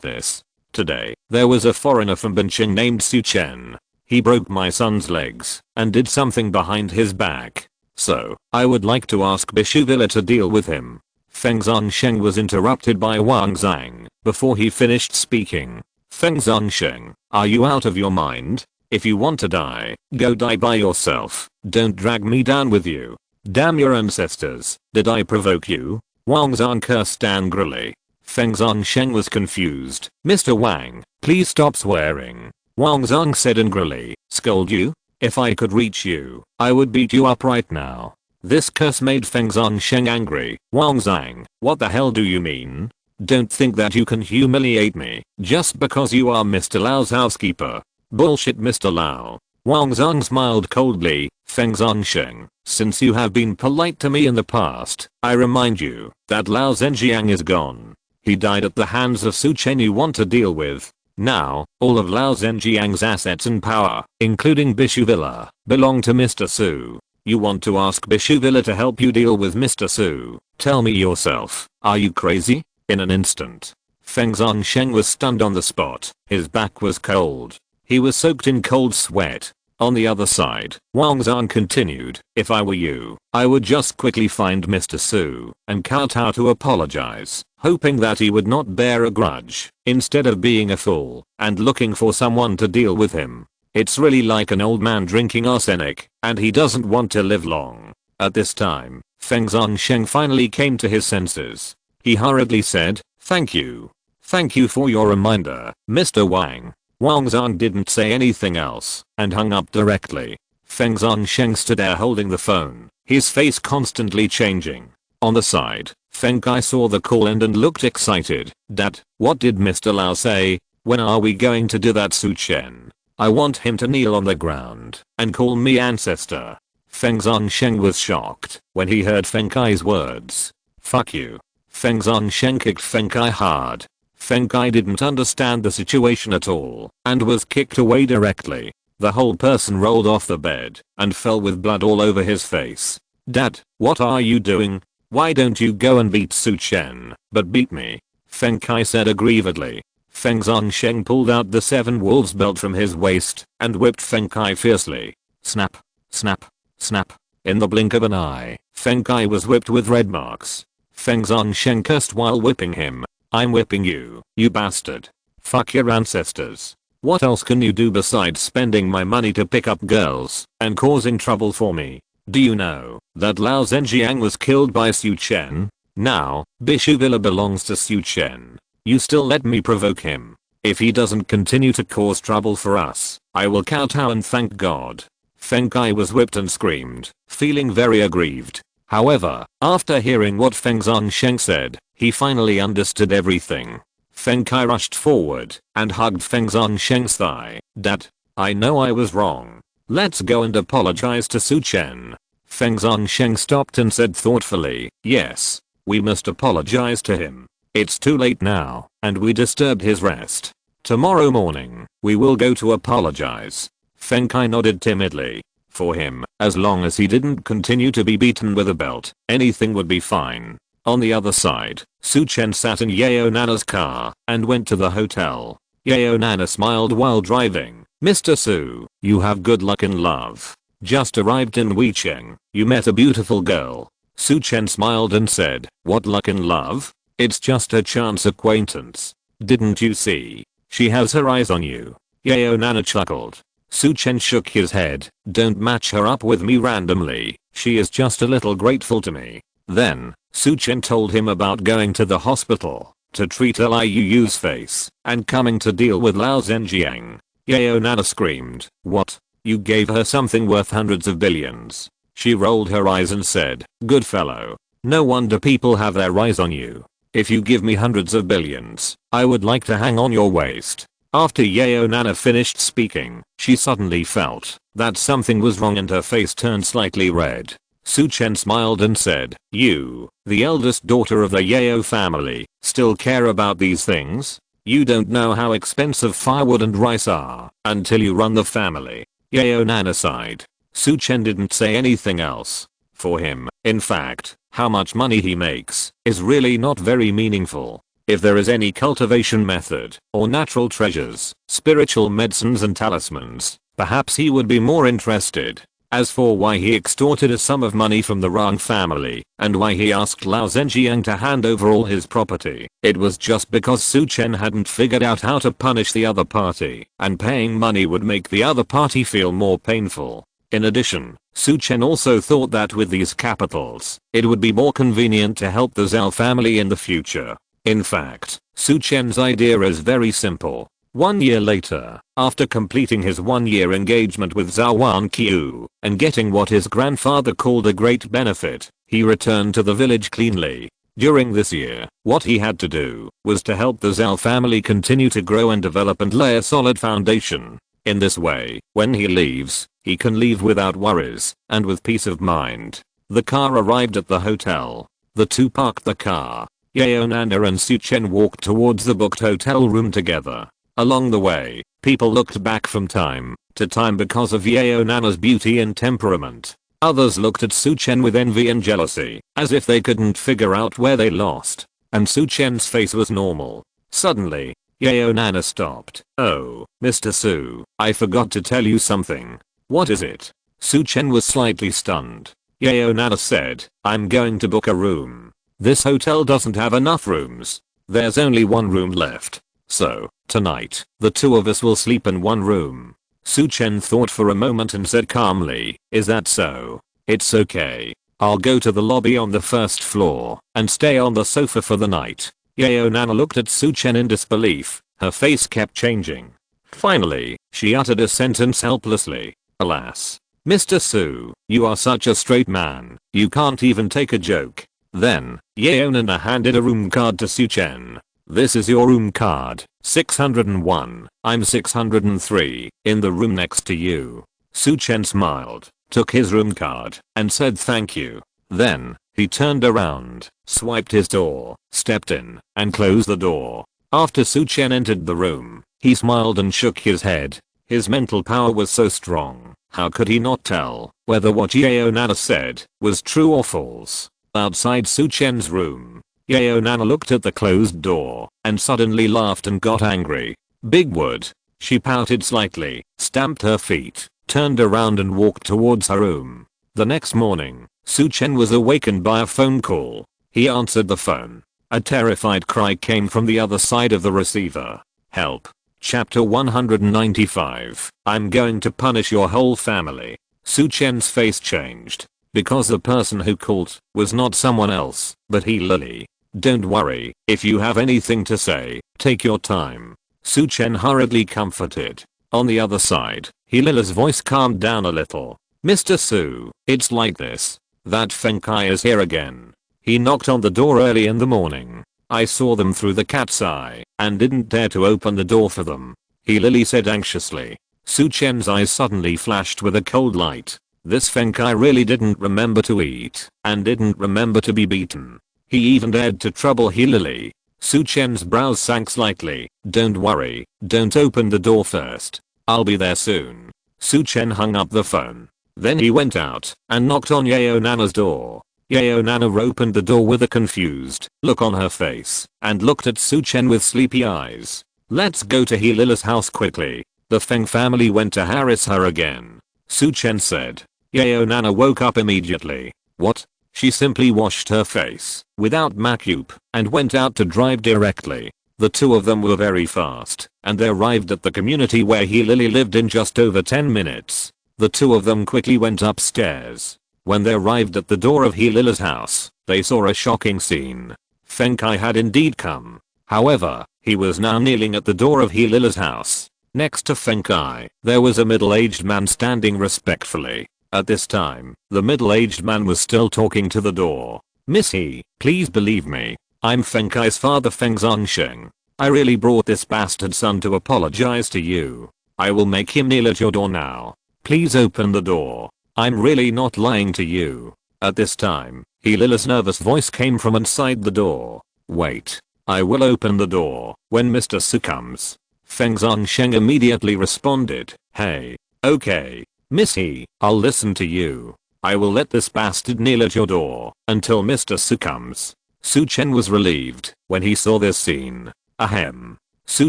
this. Today, there was a foreigner from Bincheng named Su Chen. He broke my son's legs and did something behind his back. So, I would like to ask Bishu Villa to deal with him. Feng Zhongsheng was interrupted by Wang Zhang before he finished speaking. Feng Zhongsheng, are you out of your mind? If you want to die, go die by yourself. Don't drag me down with you. Damn your ancestors, did I provoke you? Wang Zhang cursed angrily. Feng Zhongsheng was confused. Mr. Wang, please stop swearing. Wang Zhang said angrily. Scold you? If I could reach you, I would beat you up right now. This curse made Feng Zhongsheng angry. Wang Zhang, what the hell do you mean? Don't think that you can humiliate me just because you are Mr. Lao's housekeeper. Bullshit, Mr. Lao. Wang Zhang smiled coldly. Feng Zhongsheng, since you have been polite to me in the past, I remind you that Lao Zhenjiang is gone. He died at the hands of Su Chen you want to deal with. Now, all of Lao Zhenjiang's assets and power, including Bishu Villa, belong to Mr. Su. You want to ask Bishu Villa to help you deal with Mr. Su? Tell me yourself, are you crazy? In an instant, Feng Zhongsheng was stunned on the spot. His back was cold. He was soaked in cold sweat. On the other side, Wang Zhang continued, if I were you, I would just quickly find Mr. Su and kowtow to apologize. hoping that he would not bear a grudge instead of being a fool and looking for someone to deal with him. It's really like an old man drinking arsenic, and he doesn't want to live long. At this time, Feng Zhongsheng finally came to his senses. He hurriedly said, "Thank you. Thank you for your reminder, Mr. Wang." Wang Zhang didn't say anything else and hung up directly. Feng Zhongsheng stood there holding the phone, his face constantly changing. On the side, Feng Kai saw the call end and looked excited. "Dad, what did Mr. Lao say? When are we going to do that, Su Chen? I want him to kneel on the ground and call me ancestor." Feng Zhongsheng was shocked when he heard Feng Kai's words. "Fuck you." Feng Zhongsheng kicked Feng Kai hard. Feng Kai didn't understand the situation at all and was kicked away directly. The whole person rolled off the bed and fell with blood all over his face. "Dad, what are you doing? Why don't you go and beat Su Chen, but beat me?" Feng Kai said aggrievedly. Feng Zhongsheng pulled out the 7 wolves belt from his waist and whipped Feng Kai fiercely. Snap, snap, snap. In the blink of an eye, Feng Kai was whipped with red marks. Feng Zhongsheng cursed while whipping him. "I'm whipping you, you bastard. Fuck your ancestors. What else can you do besides spending my money to pick up girls and causing trouble for me? Do you know that Lao Zhenjiang was killed by Su Chen? Now, Bishu Villa belongs to Su Chen. You still let me provoke him. If he doesn't continue to cause trouble for us, I will kowtow and thank God." Feng Kai was whipped and screamed, feeling very aggrieved. However, after hearing what Feng Zhongsheng said, he finally understood everything. Feng Kai rushed forward and hugged Feng Zhongsheng's thigh. "Dad, I know I was wrong. Let's go and apologize to Su Chen." Feng Zhongsheng stopped and said thoughtfully, "Yes, we must apologize to him. It's too late now, and we disturbed his rest. Tomorrow morning, we will go to apologize." Feng Kai nodded timidly. For him, as long as he didn't continue to be beaten with a belt, anything would be fine. On the other side, Su Chen sat in Yeo Nana's car and went to the hotel. Yeo Nana smiled while driving. "Mr. Su, you have good luck in love. Just arrived in Bincheng. You met a beautiful girl." Su Chen smiled and said, "What luck in love? It's just a chance acquaintance. Didn't you see? She has her eyes on you." Yeo Nana chuckled. Su Chen shook his head. "Don't match her up with me randomly. She is just a little grateful to me." Then, Su Chen told him about going to the hospital to treat Liu's face and coming to deal with Lao Zhenjiang. Yeo Nana screamed, "What? You gave her something worth hundreds of billions?" She rolled her eyes and said, "Good fellow. No wonder people have their eyes on you. If you give me hundreds of billions, I would like to hang on your waist." After Yeo Nana finished speaking, she suddenly felt that something was wrong and her face turned slightly red. Su Chen smiled and said, "You, the eldest daughter of the Yeo family, still care about these things? You don't know how expensive firewood and rice are until you run the family." Yeo Nana sighed. Su Chen didn't say anything else. For him, in fact, how much money he makes is really not very meaningful. If there is any cultivation method, or natural treasures, spiritual medicines and talismans, perhaps he would be more interested. As for why he extorted a sum of money from the Rang family, and why he asked Lao Zhenjiang to hand over all his property, it was just because Su Chen hadn't figured out how to punish the other party, and paying money would make the other party feel more painful. In addition, Su Chen also thought that with these capitals, it would be more convenient to help the Zhao family in the future. In fact, Su Chen's idea is very simple. 1 year later, after completing his 1-year engagement with Zhou Wanqiu and getting what his grandfather called a great benefit, he returned to the village cleanly. During this year, what he had to do was to help the Zhao family continue to grow and develop and lay a solid foundation. In this way, when he leaves, he can leave without worries and with peace of mind. The car arrived at the hotel. The two parked the car. Yeo Nana and Su Chen walked towards the booked hotel room together. Along the way, people looked back from time to time because of Yeo Nana's beauty and temperament. Others looked at Su Chen with envy and jealousy, as if they couldn't figure out where they lost. And Su Chen's face was normal. Suddenly, Yeo Nana stopped. "Oh, Mr. Su, I forgot to tell you something." "What is it?" Su Chen was slightly stunned. Yeo Nana said, "I'm going to book a room. This hotel doesn't have enough rooms. There's only one room left. So, tonight, the two of us will sleep in one room. Su Chen thought for a moment and said calmly, is that so? It's okay. I'll go to the lobby on the first floor and stay on the sofa for the night. Yeo Nana looked at Su Chen in disbelief. Her face kept changing. Finally, she uttered a sentence helplessly. Alas. Mr. Su, you are such a straight man, you can't even take a joke. Then, Yeo Nana handed a room card to Su Chen. This is your room card, 601, I'm 603, in the room next to you. Su Chen smiled, took his room card, and said thank you. Then, he turned around, swiped his door, stepped in, and closed the door. After Su Chen entered the room, he smiled and shook his head. His mental power was so strong, how could he not tell whether what Yeo Nana said was true or false? Outside Su Chen's room, Yeo Nana looked at the closed door and suddenly laughed and got angry. Big Wood. She pouted slightly, stamped her feet, turned around and walked towards her room. The next morning, Su Chen was awakened by a phone call. He answered the phone. A terrified cry came from the other side of the receiver. Help. Chapter 195. I'm going to punish your whole family. Su Chen's face changed. Because the person who called was not someone else, but he Lily. Don't worry, if you have anything to say, take your time. Su Chen hurriedly comforted. On the other side, Lily's voice calmed down a little. Mr. Su, it's like this. That Feng Kai is here again. He knocked on the door early in the morning. I saw them through the cat's eye and didn't dare to open the door for them. Lily said anxiously. Su Chen's eyes suddenly flashed with a cold light. This Feng Kai really didn't remember to eat and didn't remember to be beaten. He even dared to trouble Lily. Su Chen's brows sank slightly. Don't worry, don't open the door first. I'll be there soon. Su Chen hung up the phone. Then he went out and knocked on Yeo Nana's door. Yeo Nana opened the door with a confused look on her face and looked at Su Chen with sleepy eyes. Let's go to Lily's house quickly. The Feng family went to harass her again. Su Chen said. Yeo Nana woke up immediately. What? She simply washed her face without makeup and went out to drive directly. The two of them were very fast and they arrived at the community where Lily lived in just over 10 minutes. The two of them quickly went upstairs. When they arrived at the door of Lily's house, they saw a shocking scene. Feng Kai had indeed come. However, he was now kneeling at the door of Lily's house. Next to Feng Kai, there was a middle-aged man standing respectfully. At this time, the middle-aged man was still talking to the door. Miss He, please believe me. I'm Feng Kai's father Feng Zhongsheng. I really brought this bastard son to apologize to you. I will make him kneel at your door now. Please open the door. I'm really not lying to you. At this time, Lily's nervous voice came from inside the door. Wait. I will open the door when Mr. Su comes. Feng Zhongsheng immediately responded. Hey. Okay. Miss He, I'll listen to you. I will let this bastard kneel at your door until Mr. Su comes. Su Chen was relieved when he saw this scene. Ahem. Su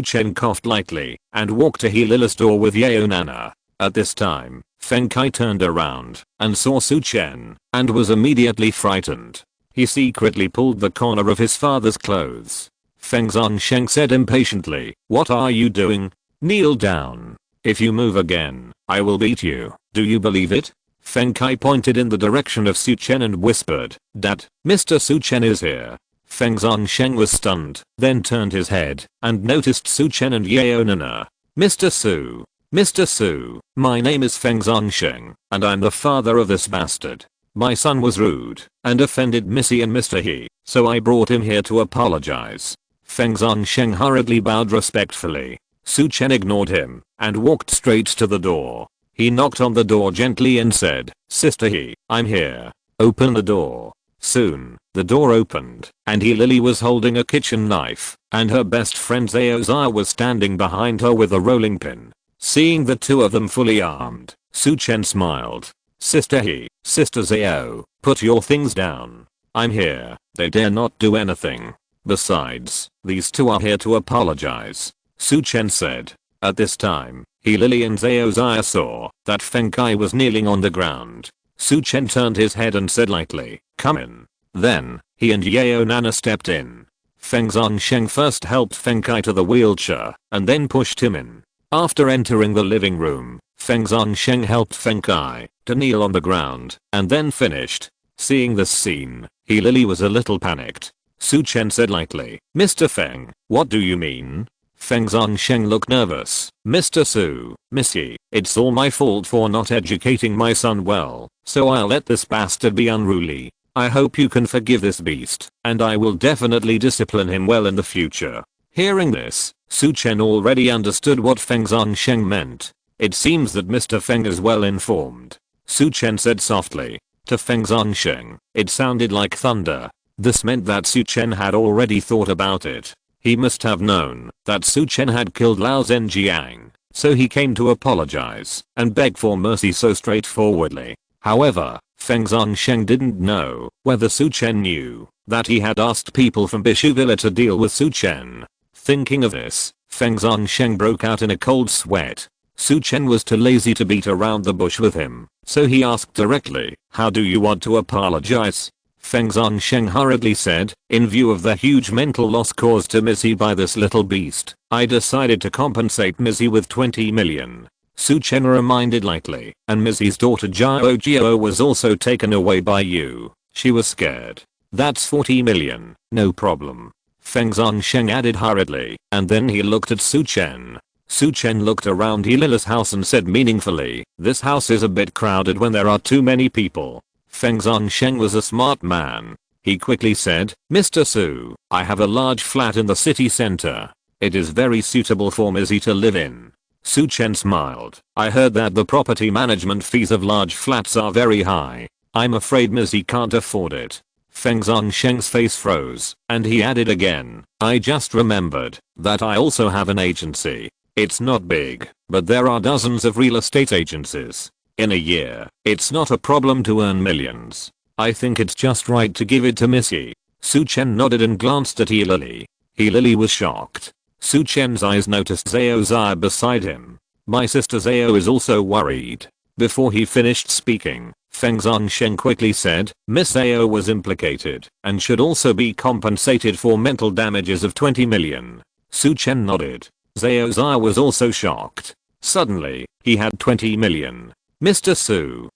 Chen coughed lightly and walked to Lily's door with Yeo Nana. At this time, Feng Kai turned around and saw Su Chen and was immediately frightened. He secretly pulled the corner of his father's clothes. Feng Zhongsheng said impatiently, what are you doing? Kneel down. If you move again, I will beat you. Do you believe it? Feng Kai pointed in the direction of Su Chen and whispered, Dad, Mr. Su Chen is here. Feng Zhongsheng was stunned, then turned his head and noticed Su Chen and Yeo Nana. Mr. Su. Mr. Su, my name is Feng Zhongsheng, and I'm the father of this bastard. My son was rude and offended Missy and Mr. He, so I brought him here to apologize. Feng Zhongsheng hurriedly bowed respectfully. Su Chen ignored him and walked straight to the door. He knocked on the door gently and said, Sister He, I'm here. Open the door. Soon, the door opened, and Lily was holding a kitchen knife, and her best friend Zaozia was standing behind her with a rolling pin. Seeing the two of them fully armed, Su Chen smiled. Sister He, Sister Zao, put your things down. I'm here. They dare not do anything. Besides, these two are here to apologize. Su Chen said. At this time, Lily and Zaozia saw that Feng Kai was kneeling on the ground. Su Chen turned his head and said lightly, come in. Then, He and Yeo Nana stepped in. Feng Zhongsheng first helped Feng Kai to the wheelchair and then pushed him in. After entering the living room, Feng Zhongsheng helped Feng Kai to kneel on the ground and then finished. Seeing this scene, he Lily was a little panicked. Su Chen said lightly, "Mr. Feng, what do you mean?" Feng Zhongsheng looked nervous. "Mr. Su, Missy, it's all my fault for not educating my son well, so I'll let this bastard be unruly. I hope you can forgive this beast, and I will definitely discipline him well in the future." Hearing this, Su Chen already understood what Feng Zhongsheng meant. It seems that Mr. Feng is well informed. Su Chen said softly. To Feng Zhongsheng, it sounded like thunder. This meant that Su Chen had already thought about it. He must have known that Su Chen had killed Lao Zhenjiang, so he came to apologize and beg for mercy so straightforwardly. However, Feng Zhongsheng didn't know whether Su Chen knew that he had asked people from Bishu Villa to deal with Su Chen. Thinking of this, Feng Zhongsheng broke out in a cold sweat. Su Chen was too lazy to beat around the bush with him, so he asked directly, "How do you want to apologize?" Feng Zhongsheng hurriedly said, "In view of the huge mental loss caused to Missy by this little beast, I decided to compensate Missy with 20 million. Su Chen reminded lightly, "And Missy's daughter Zhao Jiao was also taken away by you. She was scared. That's 40 million, no problem." Feng Zhongsheng added hurriedly, and then he looked at Su Chen. Su Chen looked around Hilila's house and said meaningfully, "This house is a bit crowded when there are too many people." Feng Zhongsheng was a smart man. He quickly said, "Mr. Su, I have a large flat in the city center. It is very suitable for Missy to live in." Su Chen smiled. "I heard that the property management fees of large flats are very high. I'm afraid Missy can't afford it." Feng Zhongsheng's face froze, and he added again, "I just remembered that I also have an agency. It's not big, but there are dozens of real estate agencies. In a year, it's not a problem to earn millions. I think it's just right to give it to Missy." Su Chen nodded and glanced at Lily. Lily was shocked. Su Chen's eyes noticed Zhao Zia beside him. "My sister Zhao is also worried." Before he finished speaking, Feng Zhongsheng quickly said, "Miss Zhao was implicated and should also be compensated for mental damages of 20 million. Su Chen nodded. Zhao Zia was also shocked. Suddenly, he had 20 million. "Mr. Su,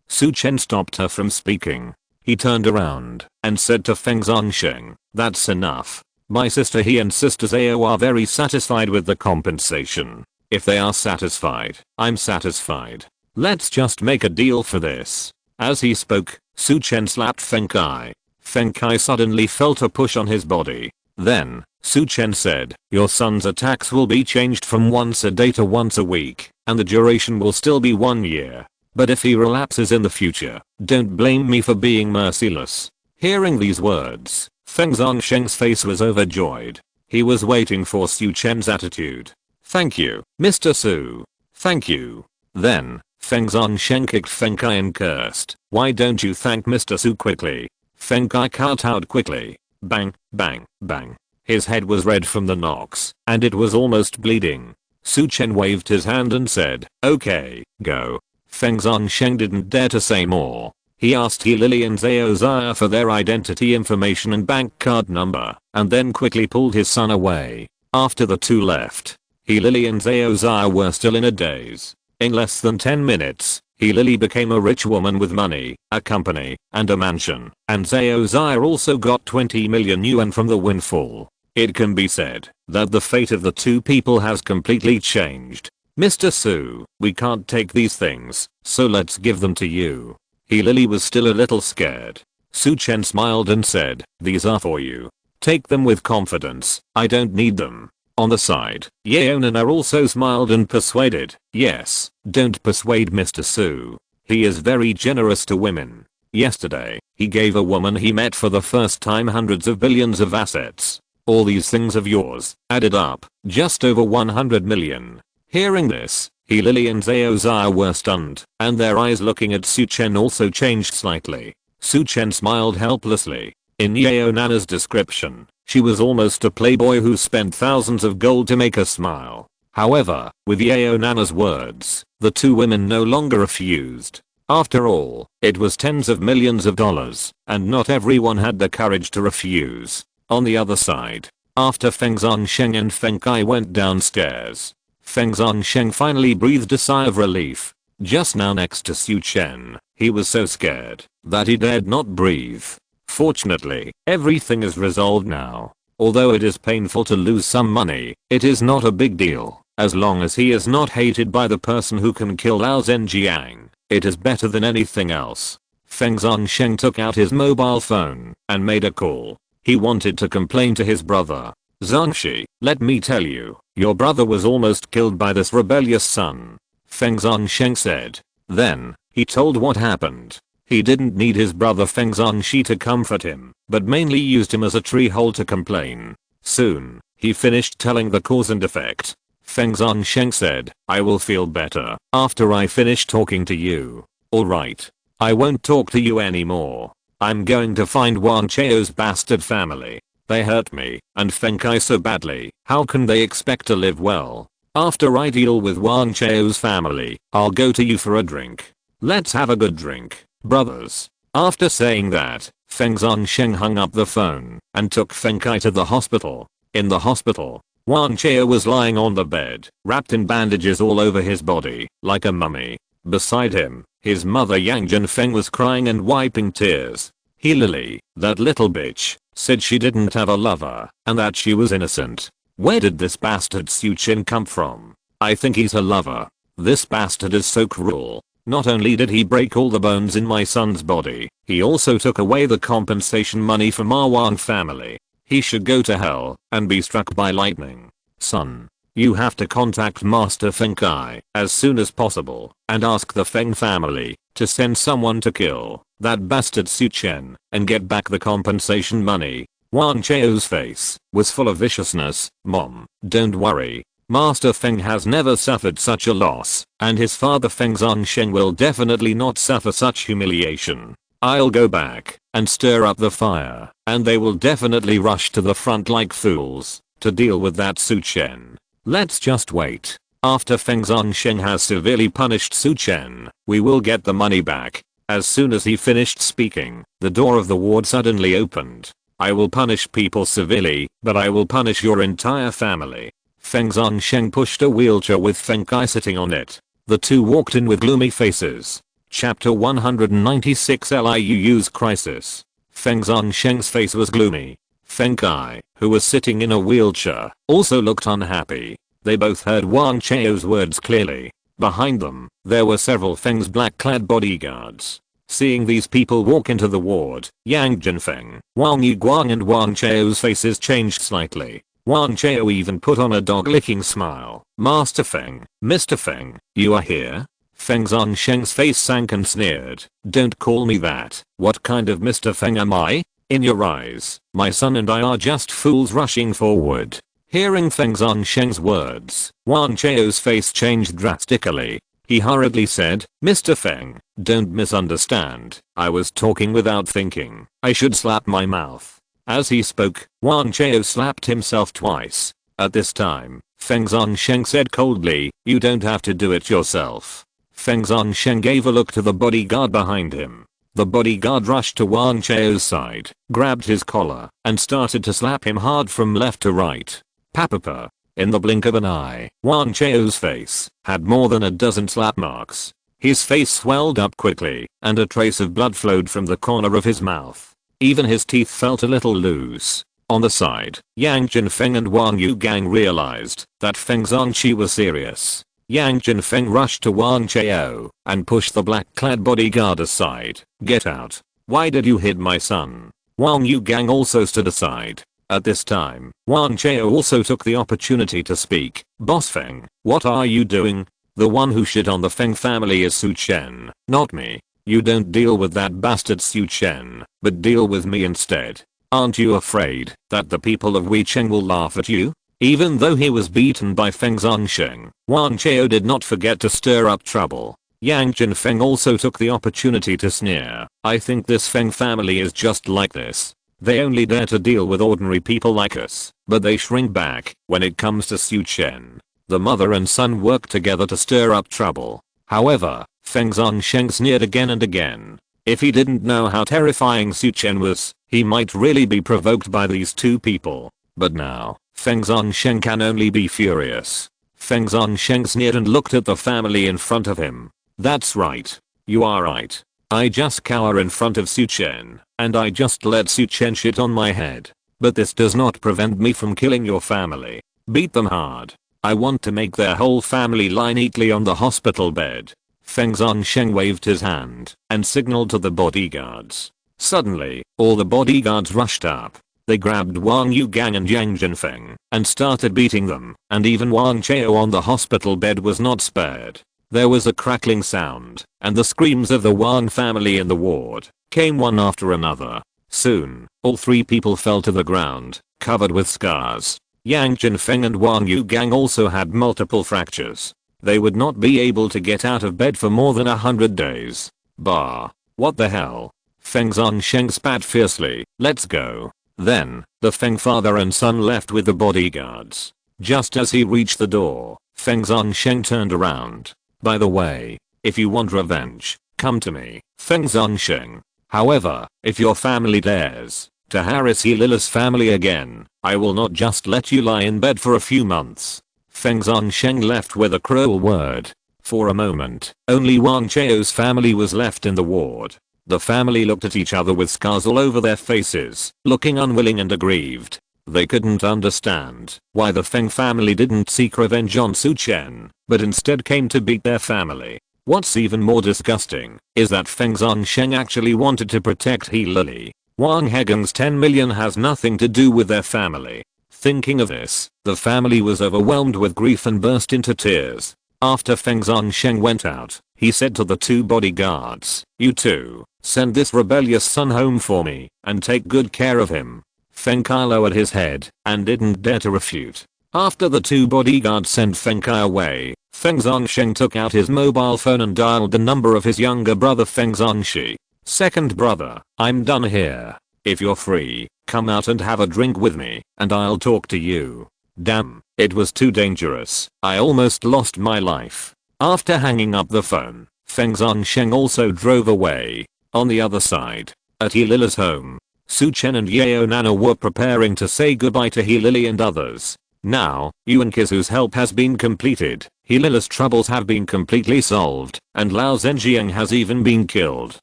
Su Chen stopped her from speaking. He turned around and said to Feng Zhongsheng, "That's enough. My sister he and sister Zhao are very satisfied with the compensation. If they are satisfied, I'm satisfied. Let's just make a deal for this." As he spoke, Su Chen slapped Feng Kai. Feng Kai suddenly felt a push on his body. Then, Su Chen said, "Your son's attacks will be changed from once a day to once a week, and the duration will still be 1 year. But if he relapses in the future, don't blame me for being merciless." Hearing these words, Feng Zhongsheng's face was overjoyed. He was waiting for Su Chen's attitude. "Thank you, Mr. Su. Thank you." Then, Feng Zhongsheng kicked Feng Kai and cursed, "Why don't you thank Mr. Su quickly?" Feng Kai cut out quickly. Bang, bang, bang. His head was red from the knocks, and it was almost bleeding. Su Chen waved his hand and said, "Okay, go." Feng Zhongsheng didn't dare to say more. He asked Lily and Zhao Zia for their identity information and bank card number, and then quickly pulled his son away. After the two left, Lily and Zhao Zia were still in a daze. In less than 10 minutes, Lily became a rich woman with money, a company, and a mansion, and Zhao Zia also got 20 million yuan from the windfall. It can be said that the fate of the two people has completely changed. "Mr. Su, we can't take these things, so let's give them to you." Lily was still a little scared. Su Chen smiled and said, "These are for you. Take them with confidence, I don't need them." On the side, Yeonan also smiled and persuaded, "Yes, don't persuade Mr. Su. He is very generous to women. Yesterday, he gave a woman he met for the first time hundreds of billions of assets. All these things of yours, added up, just over 100 million. Hearing this, Lily and Zhao Zia were stunned, and their eyes looking at Su Chen also changed slightly. Su Chen smiled helplessly. In Yeonana's description, she was almost a playboy who spent thousands of gold to make her smile. However, with Yeonana's words, the two women no longer refused. After all, it was tens of millions of dollars, and not everyone had the courage to refuse. On the other side, after Feng Zhongsheng and Feng Kai went downstairs, Feng Zhongsheng finally breathed a sigh of relief. Just now next to Su Chen, he was so scared that he dared not breathe. Fortunately, everything is resolved now. Although it is painful to lose some money, it is not a big deal, as long as he is not hated by the person who can kill Lao Zhenjiang. It is better than anything else. Feng Zhongsheng took out his mobile phone and made a call. He wanted to complain to his brother. Zhongxi, let me tell you, your brother was almost killed by this rebellious son. Feng Zhongsheng said. Then, he told what happened. He didn't need his brother Feng Zhongxi to comfort him, but mainly used him as a treehole to complain. Soon, he finished telling the cause and effect. Feng Zhongsheng said, I will feel better after I finish talking to you. Alright. I won't talk to you anymore. I'm going to find Wanqiu's bastard family. They hurt me and Feng Kai so badly. How can they expect to live well? After I deal with Wanqiu's family, I'll go to you for a drink. Let's have a good drink, brothers. After saying that, Feng Zhongsheng hung up the phone and took Feng Kai to the hospital. In the hospital, Wanqiu was lying on the bed, wrapped in bandages all over his body, like a mummy. Beside him, his mother Yang Jinfeng was crying and wiping tears. Lily, that little bitch, said she didn't have a lover, and that she was innocent. Where did this bastard Su Chen come from? I think he's her lover. This bastard is so cruel. Not only did he break all the bones in my son's body, he also took away the compensation money from our Wang family. He should go to hell and be struck by lightning. Son, you have to contact Master Feng Kai as soon as possible and ask the Feng family to send someone to kill that bastard Su Chen and get back the compensation money. Wanqiu's face was full of viciousness. Mom, don't worry. Master Feng has never suffered such a loss, and his father Feng Zhongsheng will definitely not suffer such humiliation. I'll go back and stir up the fire, and they will definitely rush to the front like fools to deal with that Su Chen. Let's just wait. After Feng Zhongsheng has severely punished Su Chen, we will get the money back. As soon as he finished speaking, the door of the ward suddenly opened. I will punish people severely, but I will punish your entire family. Feng Zhongsheng pushed a wheelchair with Feng Kai sitting on it. The two walked in with gloomy faces. Chapter 196 Liu's Crisis. Feng Zhongsheng's face was gloomy. Feng Kai, who was sitting in a wheelchair, also looked unhappy. They both heard Wanqiu's words clearly. Behind them, there were several Feng's black-clad bodyguards. Seeing these people walk into the ward, Yang Jinfeng, Wang Yuguang and Wanqiu's faces changed slightly. Wanqiu even put on a dog-licking smile. Master Feng, Mr. Feng, you are here? Feng Zhongsheng's face sank and sneered. Don't call me that. What kind of Mr. Feng am I? In your eyes, my son and I are just fools rushing forward. Hearing Feng Zhongsheng's words, Wanqiu's face changed drastically. He hurriedly said, Mr. Feng, don't misunderstand. I was talking without thinking. I should slap my mouth. As he spoke, Wanqiu slapped himself twice. At this time, Feng Zhongsheng said coldly, you don't have to do it yourself. Feng Zhongsheng gave a look to the bodyguard behind him. The bodyguard rushed to Wanqiu's side, grabbed his collar, and started to slap him hard from left to right. Papapa. In the blink of an eye, Wanqiu's face had more than a dozen slap marks. His face swelled up quickly, and a trace of blood flowed from the corner of his mouth. Even his teeth felt a little loose. On the side, Yang Jinfeng and Wang Yugang realized that Feng Zhongxi was serious. Yang Jinfeng rushed to Wanqiu and pushed the black-clad bodyguard aside. Get out. Why did you hit my son? Wang Yugang also stood aside. At this time, Wanqiu also took the opportunity to speak. Boss Feng, what are you doing? The one who shit on the Feng family is Su Chen, not me. You don't deal with that bastard Su Chen, but deal with me instead. Aren't you afraid that the people of Bincheng will laugh at you? Even though he was beaten by Feng Zhongsheng, Wanqiu did not forget to stir up trouble. Yang Jinfeng also took the opportunity to sneer. I think this Feng family is just like this. They only dare to deal with ordinary people like us, but they shrink back when it comes to Su Chen. The mother and son work together to stir up trouble. However, Feng Zhongsheng sneered again and again. If he didn't know how terrifying Su Chen was, he might really be provoked by these two people. But now, Feng Zhongsheng can only be furious. Feng Zhongsheng sneered and looked at the family in front of him. That's right. You are right. I just cower in front of Su Chen, and I just let Su Chen shit on my head. But this does not prevent me from killing your family. Beat them hard. I want to make their whole family lie neatly on the hospital bed. Feng Zhongsheng waved his hand and signaled to the bodyguards. Suddenly, all the bodyguards rushed up. They grabbed Wang Yu Gang and Yang Jinfeng and started beating them, and even Wang Chao on the hospital bed was not spared. There was a crackling sound, and the screams of the Wang family in the ward came one after another. Soon, all three people fell to the ground, covered with scars. Yang Jinfeng and Wang Yu Gang also had multiple fractures. They would not be able to get out of bed for more than 100 days. Bah. What the hell? Feng Zhongsheng spat fiercely. Let's go. Then, the Feng father and son left with the bodyguards. Just as he reached the door, Feng Zhongsheng turned around. By the way, if you want revenge, come to me, Feng Zhongsheng. However, if your family dares to harass Lila's family again, I will not just let you lie in bed for a few months. Feng Zhongsheng left with a cruel word. For a moment, only Wang Chao's family was left in the ward. The family looked at each other with scars all over their faces, looking unwilling and aggrieved. They couldn't understand why the Feng family didn't seek revenge on Su Chen, but instead came to beat their family. What's even more disgusting is that Feng Zhongsheng actually wanted to protect He Lili. Wang Hegang's 10 million has nothing to do with their family. Thinking of this, the family was overwhelmed with grief and burst into tears. After Feng Zhongsheng went out, he said to the two bodyguards, "You two, send this rebellious son home for me, and take good care of him." Feng Kai lowered his head, and didn't dare to refute. After the two bodyguards sent Feng Kai away, Feng Zhongsheng took out his mobile phone and dialed the number of his younger brother Feng Zhongxi. "Second brother, I'm done here. If you're free, come out and have a drink with me, and I'll talk to you." Damn, it was too dangerous. I almost lost my life. After hanging up the phone, Feng Zhongsheng also drove away. On the other side, at He Lila's home, Su Chen and Yao Nana were preparing to say goodbye to He Lili and others. Now, Yuan Kizu's help has been completed, He Lila's troubles have been completely solved, and Lao Zhenjiang has even been killed.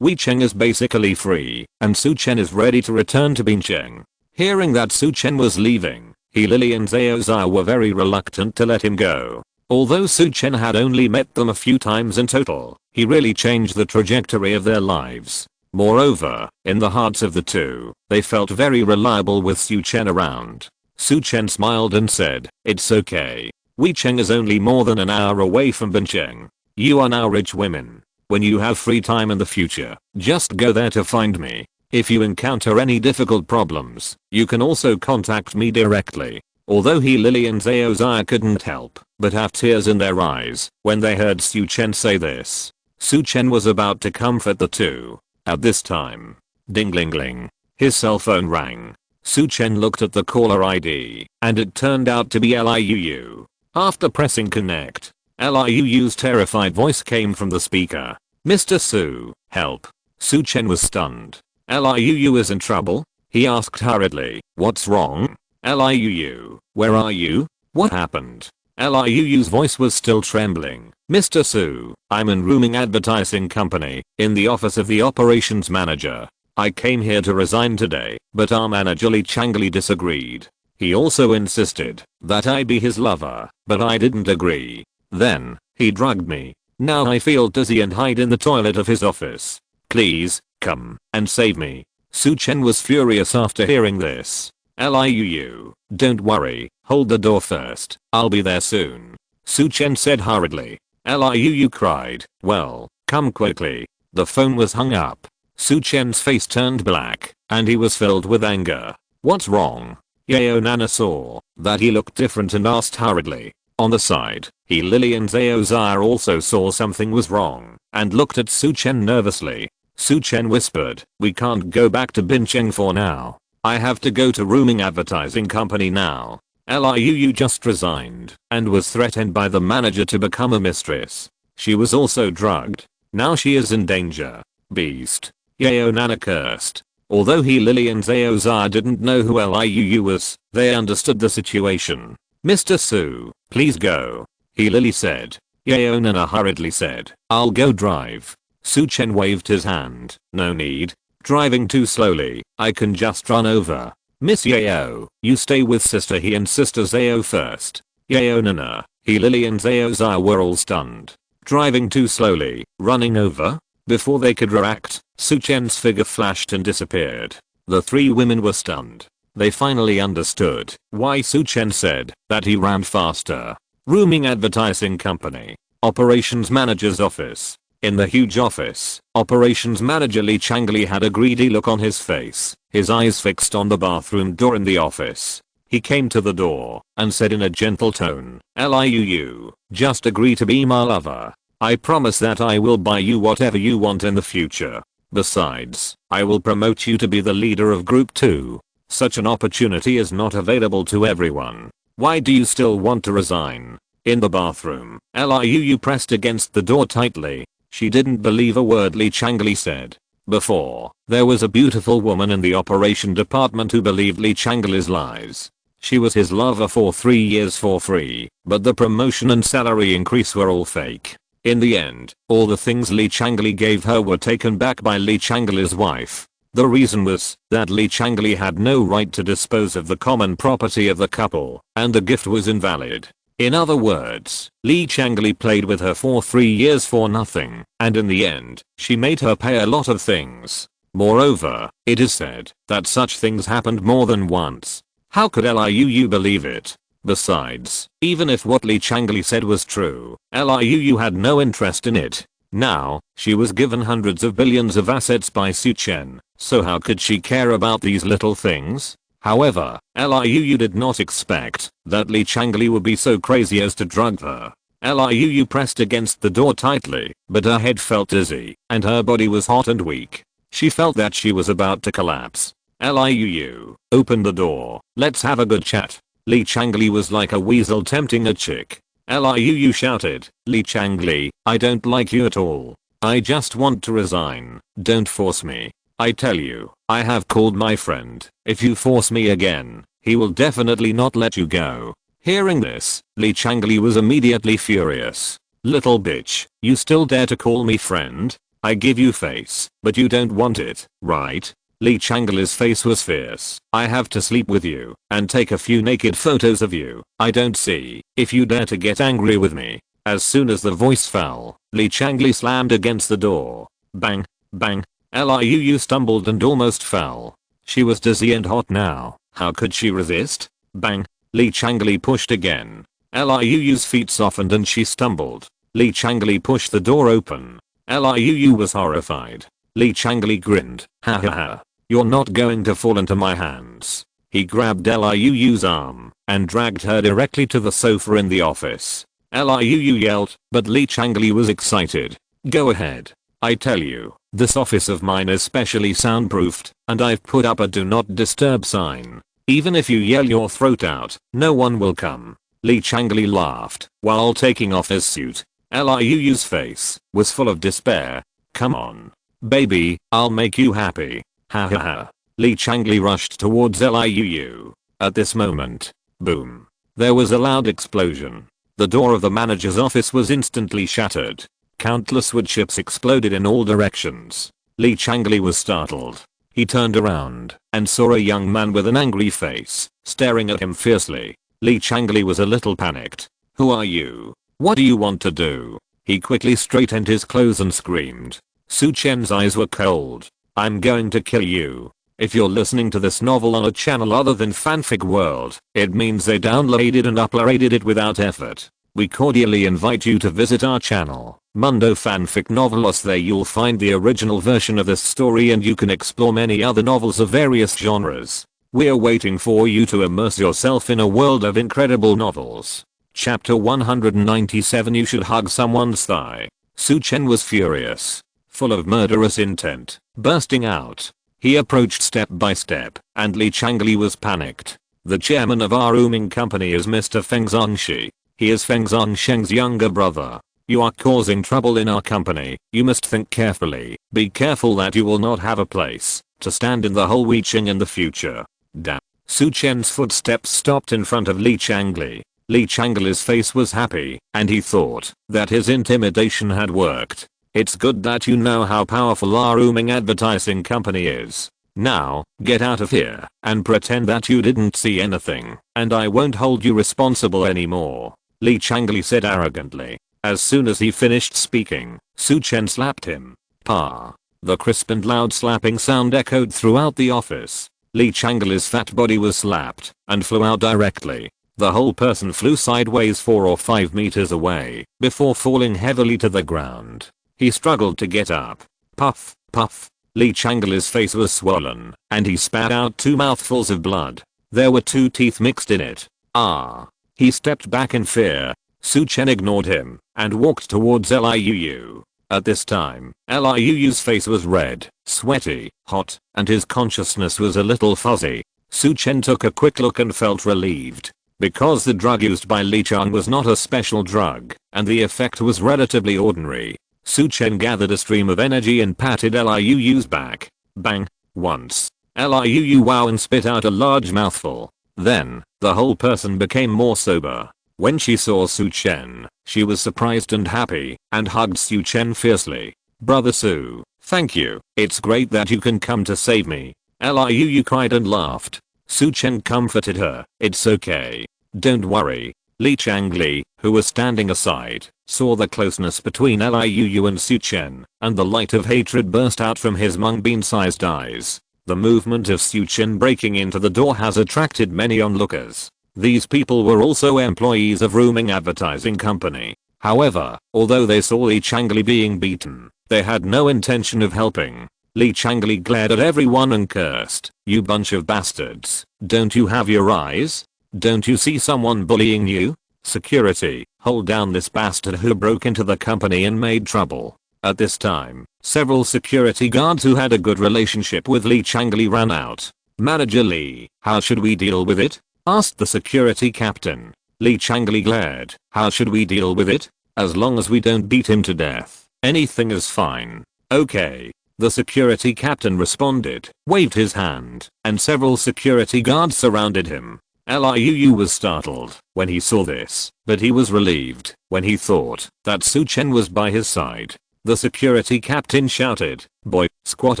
Wei Cheng is basically free, and Su Chen is ready to return to Bincheng. Hearing that Su Chen was leaving, He Lili and Zhao Zai were very reluctant to let him go. Although Su Chen had only met them a few times in total, he really changed the trajectory of their lives. Moreover, in the hearts of the two, they felt very reliable with Su Chen around. Su Chen smiled and said, "It's okay. Wei Cheng is only more than an hour away from Bincheng. You are now rich women. When you have free time in the future, just go there to find me. If you encounter any difficult problems, you can also contact me directly." Although He Lili and Zhao Zai couldn't help but have tears in their eyes when they heard Su Chen say this. Su Chen was about to comfort the two. At this time, ding-ling-ling, his cell phone rang. Su Chen looked at the caller ID, and it turned out to be Liu. After pressing connect, Liu's terrified voice came from the speaker. "Mr. Su, help." Su Chen was stunned. "Liu is in trouble?" he asked hurriedly. "What's wrong? Liu, where are you? What happened?" Liu's voice was still trembling. "Mr. Su, I'm in rooming advertising company, in the office of the operations manager. I came here to resign today, but our manager Li Changli disagreed. He also insisted that I be his lover, but I didn't agree. Then, he drugged me. Now I feel dizzy and hide in the toilet of his office. Please, come and save me." Su Chen was furious after hearing this. "Liu, don't worry, hold the door first, I'll be there soon," Su Chen said hurriedly. Liu cried, "Well, come quickly." The phone was hung up. Su Chen's face turned black, and he was filled with anger. "What's wrong?" Yao Nana saw that he looked different and asked hurriedly. On the side, He Lili and Zhao Zai also saw something was wrong, and looked at Su Chen nervously. Su Chen whispered, "We can't go back to Bincheng for now. I have to go to rooming advertising company now." Liu just resigned, and was threatened by the manager to become a mistress. She was also drugged. Now she is in danger. Beast. Yao Nana cursed. Although Lily and Zhao Zha didn't know who Liu was, they understood the situation. Mr. Su, please go. Lily said. Yao Nana hurriedly said, I'll go drive. Su Chen waved his hand. No need. Driving too slowly, I can just run over. Miss Yao, you stay with sister He and sister Zhao first. Yao Nana, Lily and Zhao Zha were all stunned. Driving too slowly, running over? Before they could react, Su Chen's figure flashed and disappeared. The three women were stunned. They finally understood why Su Chen said that he ran faster. Rooming advertising company. Operations manager's office. In the huge office, operations manager Li Changli had a greedy look on his face, his eyes fixed on the bathroom door in the office. He came to the door and said in a gentle tone, Liu, just agree to be my lover. I promise that I will buy you whatever you want in the future. Besides, I will promote you to be the leader of Group 2. Such an opportunity is not available to everyone. Why do you still want to resign? In the bathroom, Liu pressed against the door tightly. She didn't believe a word Li Changli said. Before, there was a beautiful woman in the operation department who believed Li Changli's lies. She was his lover for 3 years for free, but the promotion and salary increase were all fake. In the end, all the things Li Changli gave her were taken back by Li Changli's wife. The reason was that Li Changli had no right to dispose of the common property of the couple, and the gift was invalid. In other words, Li Changli played with her for 3 years for nothing, and in the end, she made her pay a lot of things. Moreover, it is said that such things happened more than once. How could Liu believe it? Besides, even if what Li Changli said was true, Liu had no interest in it. Now, she was given hundreds of billions of assets by Su Chen, so how could she care about these little things? However, Liu did not expect that Li Changli would be so crazy as to drug her. Liu pressed against the door tightly, but her head felt dizzy, and her body was hot and weak. She felt that she was about to collapse. Liu, open the door, let's have a good chat. Li Changli was like a weasel tempting a chick. Liu shouted, Li Changli, I don't like you at all. I just want to resign. Don't force me. I tell you, I have called my friend. If you force me again, he will definitely not let you go. Hearing this, Li Changli was immediately furious. Little bitch, you still dare to call me friend? I give you face, but you don't want it, right? Li Changli's face was fierce. I have to sleep with you and take a few naked photos of you. I don't see if you dare to get angry with me. As soon as the voice fell, Li Changli slammed against the door. Bang, bang. Liu stumbled and almost fell. She was dizzy and hot now. How could she resist? Bang. Li Changli pushed again. Liu's feet softened and she stumbled. Li Changli pushed the door open. Liu was horrified. Li Changli grinned. Ha ha ha. You're not going to fall into my hands. He grabbed Liu's arm and dragged her directly to the sofa in the office. Liu yelled, but Li Changli was excited. Go ahead. I tell you, this office of mine is specially soundproofed, and I've put up a do not disturb sign. Even if you yell your throat out, no one will come. Li Changli laughed while taking off his suit. Liu's face was full of despair. Come on. Baby, I'll make you happy. Ha ha ha. Li Changli rushed towards Liu. At this moment, boom. There was a loud explosion. The door of the manager's office was instantly shattered. Countless wood chips exploded in all directions. Li Changli was startled. He turned around and saw a young man with an angry face staring at him fiercely. Li Changli was a little panicked. Who are you? What do you want to do? He quickly straightened his clothes and screamed. Su Chen's eyes were cold. I'm going to kill you. If you're listening to this novel on a channel other than Fanfic World, it means they downloaded and uploaded it without effort. We cordially invite you to visit our channel, Mundo Fanfic Novelos. There you'll find the original version of this story and you can explore many other novels of various genres. We're waiting for you to immerse yourself in a world of incredible novels. Chapter 197. You should hug someone's thigh. Su Chen was furious, full of murderous intent, bursting out. He approached step by step, and Li Changli was panicked. The chairman of our rooming company is Mr. Feng Zongxi. He is Feng Zongsheng's younger brother. You are causing trouble in our company. You must think carefully. Be careful that you will not have a place to stand in the whole Weiqing in the future. Damn. Su Chen's footsteps stopped in front of Li Changli. Li Changli's face was happy, and he thought that his intimidation had worked. It's good that you know how powerful our rooming advertising company is. Now, get out of here and pretend that you didn't see anything, and I won't hold you responsible anymore, Li Changli said arrogantly. As soon as he finished speaking, Su Chen slapped him. Pa. The crisp and loud slapping sound echoed throughout the office. Li Changli's fat body was slapped and flew out directly. The whole person flew sideways 4 or 5 meters away before falling heavily to the ground. He struggled to get up. Puff, puff. Li Changli's face was swollen, and he spat out 2 mouthfuls of blood. There were 2 teeth mixed in it. Ah. He stepped back in fear. Su Chen ignored him and walked towards Liu. At this time, Liu's face was red, sweaty, hot, and his consciousness was a little fuzzy. Su Chen took a quick look and felt relieved. Because the drug used by Li Chang was not a special drug, and the effect was relatively ordinary, Su Chen gathered a stream of energy and patted Liu's back. Bang. Once. Liu wow and spit out a large mouthful. Then, the whole person became more sober. When she saw Su Chen, she was surprised and happy, and hugged Su Chen fiercely. Brother Su, thank you. It's great that you can come to save me. Liu cried and laughed. Su Chen comforted her. It's okay. Don't worry. Li Changli, who was standing aside, saw the closeness between Liu and Su Chen, and the light of hatred burst out from his mung bean-sized eyes. The movement of Su Chen breaking into the door has attracted many onlookers. These people were also employees of rooming advertising company. However, although they saw Li Changli being beaten, they had no intention of helping. Li Changli glared at everyone and cursed, "You bunch of bastards, don't you have your eyes? Don't you see someone bullying you? Security, hold down this bastard who broke into the company and made trouble." At this time, several security guards who had a good relationship with Li Changli ran out. "Manager Li, how should we deal with it?" asked the security captain. Li Changli glared. "How should we deal with it? As long as we don't beat him to death, anything is fine." "Okay." The security captain responded, waved his hand, and several security guards surrounded him. Liu was startled when he saw this, but he was relieved when he thought that Su Chen was by his side. The security captain shouted, "Boy, squat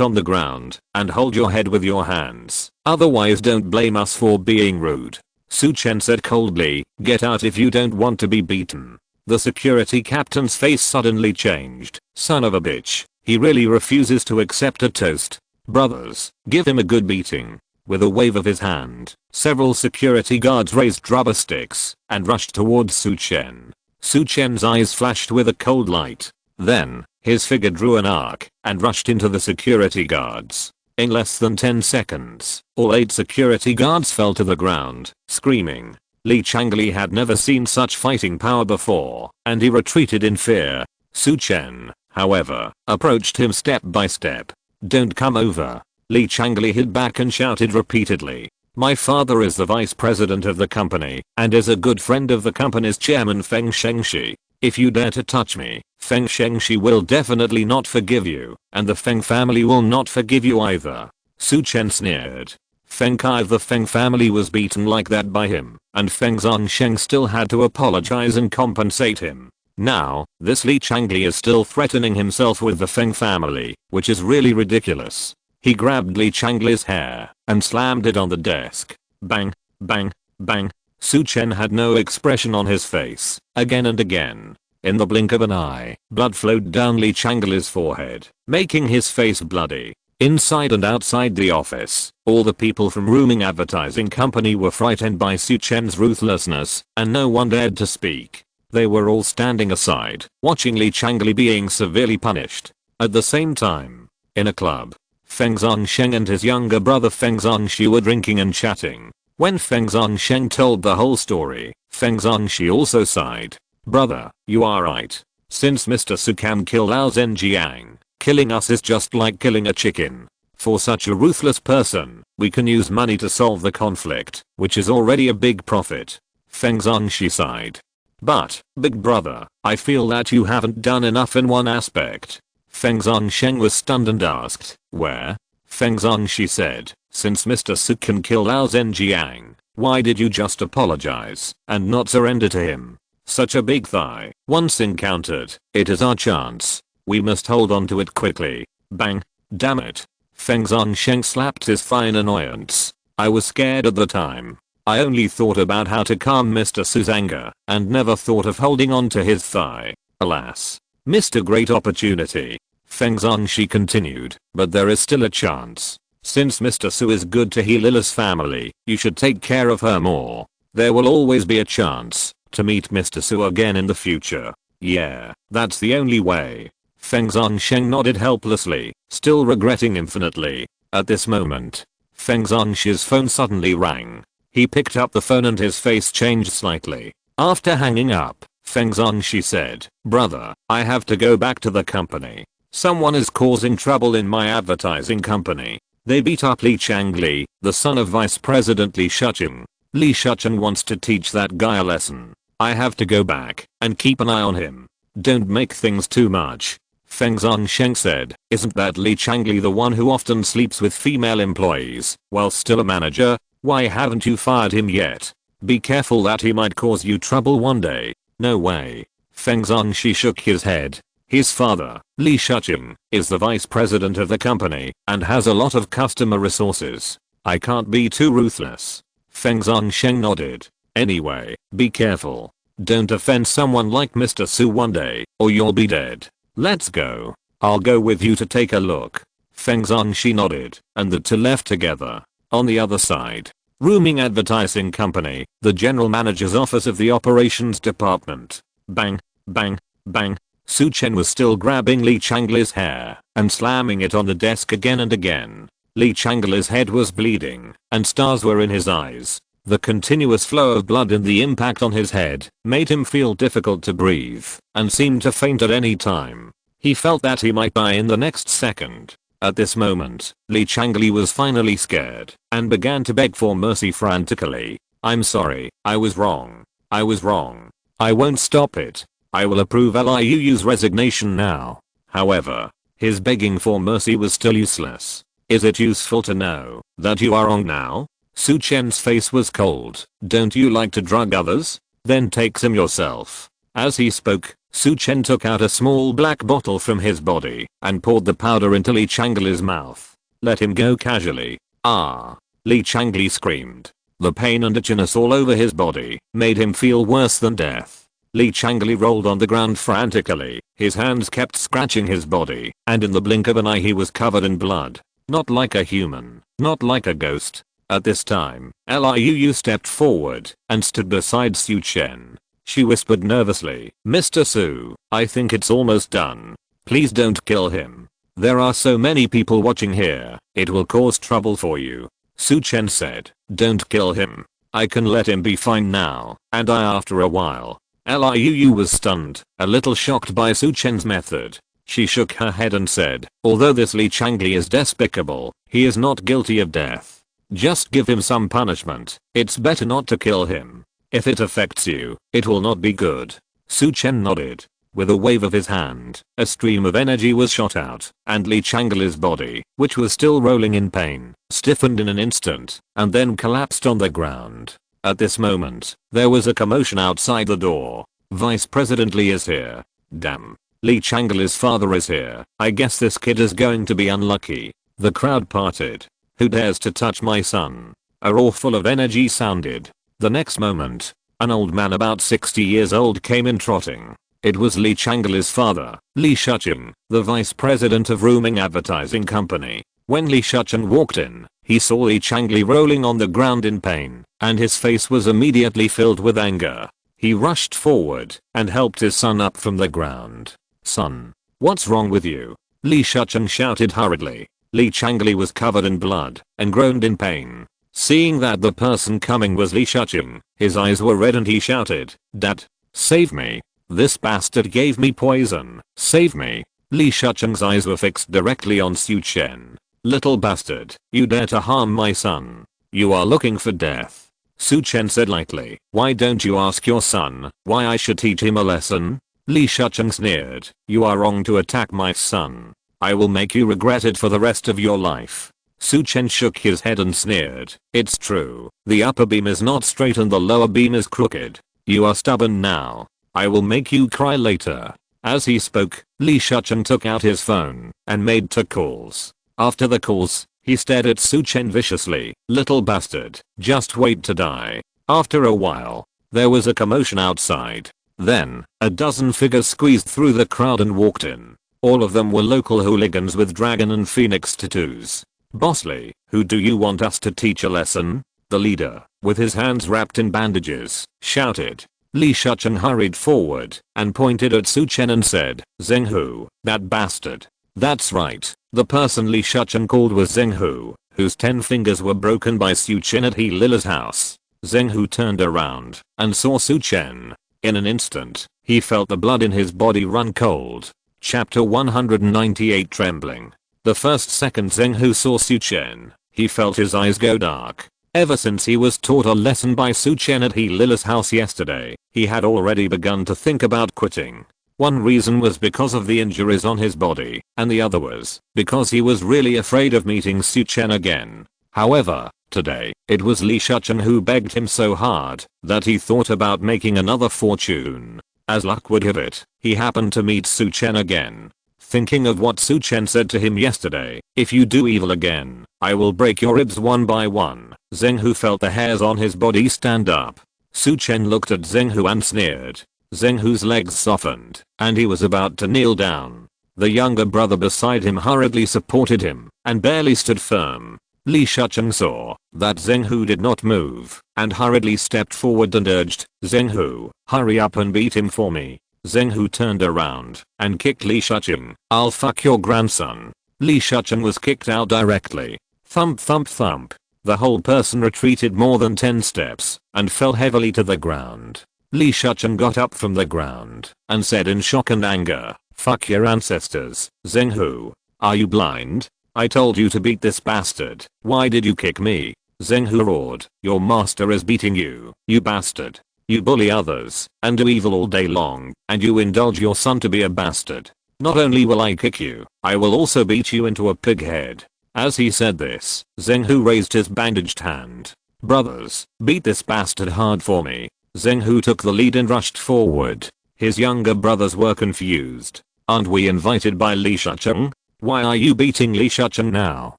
on the ground and hold your head with your hands. Otherwise don't blame us for being rude." Su Chen said coldly, "Get out if you don't want to be beaten." The security captain's face suddenly changed. Son of a bitch. He really refuses to accept a toast. Brothers, give him a good beating. With a wave of his hand, several security guards raised rubber sticks and rushed towards Su Chen. Su Chen's eyes flashed with a cold light. Then, his figure drew an arc and rushed into the security guards. In less than 10 seconds, all 8 security guards fell to the ground, screaming. Li Changli had never seen such fighting power before, and he retreated in fear. Su Chen, however, approached him step by step. "Don't come over." Li Changli hid back and shouted repeatedly, "My father is the vice president of the company and is a good friend of the company's chairman Feng Shengshi. If you dare to touch me, Feng Shengshi will definitely not forgive you, and the Feng family will not forgive you either." Su Chen sneered. Feng Kai of the Feng family was beaten like that by him, and Feng Zhongsheng still had to apologize and compensate him. Now, this Li Changli is still threatening himself with the Feng family, which is really ridiculous. He grabbed Li Changli's hair and slammed it on the desk. Bang, bang, bang. Su Chen had no expression on his face. Again and again. In the blink of an eye, blood flowed down Li Changli's forehead, making his face bloody. Inside and outside the office, all the people from rooming advertising company were frightened by Su Chen's ruthlessness, and no one dared to speak. They were all standing aside, watching Li Changli being severely punished. At the same time, in a club, Feng Zhongsheng and his younger brother Feng Zhongxi were drinking and chatting. When Feng Zhongsheng told the whole story, Feng Zhongxi also sighed. "Brother, you are right. Since Mr. Sukam killed Lao Zhenjiang, killing us is just like killing a chicken. For such a ruthless person, we can use money to solve the conflict, which is already a big profit." Feng Zhongxi sighed. But, big brother, I feel that you haven't done enough in one aspect. Feng Zhongsheng was stunned and asked, where? Feng Zhongxi said, since Mr. Su can kill Lao Zhenjiang, why did you just apologize and not surrender to him? Such a big thigh, once encountered, it is our chance. We must hold on to it quickly. Bang. Damn it. Feng Zhongsheng slapped his thigh in annoyance. I was scared at the time. I only thought about how to calm Mr. Su's anger and never thought of holding on to his thigh. Alas. Missed a great opportunity. Feng Zhongxi continued, but there is still a chance. Since Mr. Su is good to heal Lila's family, you should take care of her more. There will always be a chance to meet Mr. Su again in the future. Yeah, that's the only way. Feng Zhongsheng nodded helplessly, still regretting infinitely. At this moment, Feng Zhongxi's phone suddenly rang. He picked up the phone and his face changed slightly. After hanging up, Feng Zhongxi said, brother, I have to go back to the company. Someone is causing trouble in my advertising company. They beat up Li Changli, the son of Vice President Li Shuchen. Li Shuchen wants to teach that guy a lesson. I have to go back and keep an eye on him. Don't make things too much. Feng Zhongsheng said, isn't that Li Changli the one who often sleeps with female employees while still a manager? Why haven't you fired him yet? Be careful that he might cause you trouble one day. No way. Feng Zhongxi shook his head. His father, Li Shuchen, is the vice president of the company and has a lot of customer resources. I can't be too ruthless. Feng Zhongsheng nodded. Anyway, be careful. Don't offend someone like Mr. Su one day, or you'll be dead. Let's go. I'll go with you to take a look. Feng Zhongxi nodded, and the two left together. On the other side, Rooming Advertising Company, the general manager's office of the operations department. Bang, bang, bang. Su Chen was still grabbing Li Changli's hair and slamming it on the desk again and again. Li Changli's head was bleeding, and stars were in his eyes. The continuous flow of blood and the impact on his head made him feel difficult to breathe and seemed to faint at any time. He felt that he might die in the next second. At this moment, Li Changli was finally scared and began to beg for mercy frantically. I'm sorry, I was wrong. I was wrong. I won't stop it. I will approve Liu's resignation now. However, his begging for mercy was still useless. Is it useful to know that you are wrong now? Su Chen's face was cold. Don't you like to drug others? Then take some yourself. As he spoke, Su Chen took out a small black bottle from his body and poured the powder into Li Changli's mouth. Let him go casually. Ah! Li Changli screamed. The pain and itchiness all over his body made him feel worse than death. Li Changli rolled on the ground frantically. His hands kept scratching his body, and in the blink of an eye he was covered in blood. Not like a human, not like a ghost. At this time, Liu stepped forward and stood beside Su Chen. She whispered nervously, Mr. Su, I think it's almost done. Please don't kill him. There are so many people watching here, it will cause trouble for you. Su Chen said, don't kill him. I can let him be fine now, and after a while. Liu was stunned, a little shocked by Su Chen's method. She shook her head and said, although this Li Changli is despicable, he is not guilty of death. Just give him some punishment. It's better not to kill him. If it affects you, it will not be good. Su Chen nodded. With a wave of his hand, a stream of energy was shot out, and Li Changli's body, which was still rolling in pain, stiffened in an instant, and then collapsed on the ground. At this moment, there was a commotion outside the door. Vice President Li is here. Damn. Li Changli's father is here. I guess this kid is going to be unlucky. The crowd parted. Who dares to touch my son? A roar full of energy sounded. The next moment, an old man about 60 years old came in trotting. It was Li Changli's father, Li Shuchen, the vice president of Rooming Advertising Company. When Li Shuchen walked in, he saw Li Changli rolling on the ground in pain, and his face was immediately filled with anger. He rushed forward and helped his son up from the ground. Son, what's wrong with you? Li Shuchen shouted hurriedly. Li Changli was covered in blood and groaned in pain. Seeing that the person coming was Li Shuchen, his eyes were red and he shouted, Dad, save me. This bastard gave me poison. Save me. Li Shuchen's eyes were fixed directly on Su Chen. Little bastard, you dare to harm my son. You are looking for death. Su Chen said lightly. Why don't you ask your son why I should teach him a lesson? Li Shucheng sneered. You are wrong to attack my son. I will make you regret it for the rest of your life. Su Chen shook his head and sneered. It's true. The upper beam is not straight and the lower beam is crooked. You are stubborn now. I will make you cry later. As he spoke, Li Shucheng took out his phone and made 2 calls. After the calls, he stared at Su Chen viciously. Little bastard, just wait to die. After a while, there was a commotion outside. Then, a dozen figures squeezed through the crowd and walked in. All of them were local hooligans with dragon and phoenix tattoos. Bossly, who do you want us to teach a lesson? The leader, with his hands wrapped in bandages, shouted. Li Shucheng hurried forward and pointed at Su Chen and said, Zheng Hu, that bastard. That's right, the person Li Shucheng called was Zheng Hu, whose 10 fingers were broken by Su Chen at He Lila's house. Zheng Hu turned around and saw Su Chen. In an instant, he felt the blood in his body run cold. Chapter 198 Trembling. The first second Zheng Hu saw Su Chen, he felt his eyes go dark. Ever since he was taught a lesson by Su Chen at He Lila's house yesterday, he had already begun to think about quitting. One reason was because of the injuries on his body, and the other was because he was really afraid of meeting Su Chen again. However, today, it was Li Shucheng who begged him so hard that he thought about making another fortune. As luck would have it, he happened to meet Su Chen again. Thinking of what Su Chen said to him yesterday, if you do evil again, I will break your ribs one by one. Zheng Hu felt the hairs on his body stand up. Su Chen looked at Zheng Hu and sneered. Zheng Hu's legs softened, and he was about to kneel down. The younger brother beside him hurriedly supported him, and barely stood firm. Li Shucheng saw that Zheng Hu did not move, and hurriedly stepped forward and urged, Zheng Hu, hurry up and beat him for me. Zheng Hu turned around and kicked Li Shucheng. I'll fuck your grandson. Li Shucheng was kicked out directly. Thump thump thump. The whole person retreated more than 10 steps and fell heavily to the ground. Li Shucheng got up from the ground and said in shock and anger, fuck your ancestors, Zheng Hu. Are you blind? I told you to beat this bastard. Why did you kick me? Zheng Hu roared. Your master is beating you, you bastard. You bully others and do evil all day long, and you indulge your son to be a bastard. Not only will I kick you, I will also beat you into a pig head. As he said this, Zheng Hu raised his bandaged hand. Brothers, beat this bastard hard for me. Zheng Hu took the lead and rushed forward. His younger brothers were confused. Aren't we invited by Li Shucheng? Why are you beating Li Shucheng now?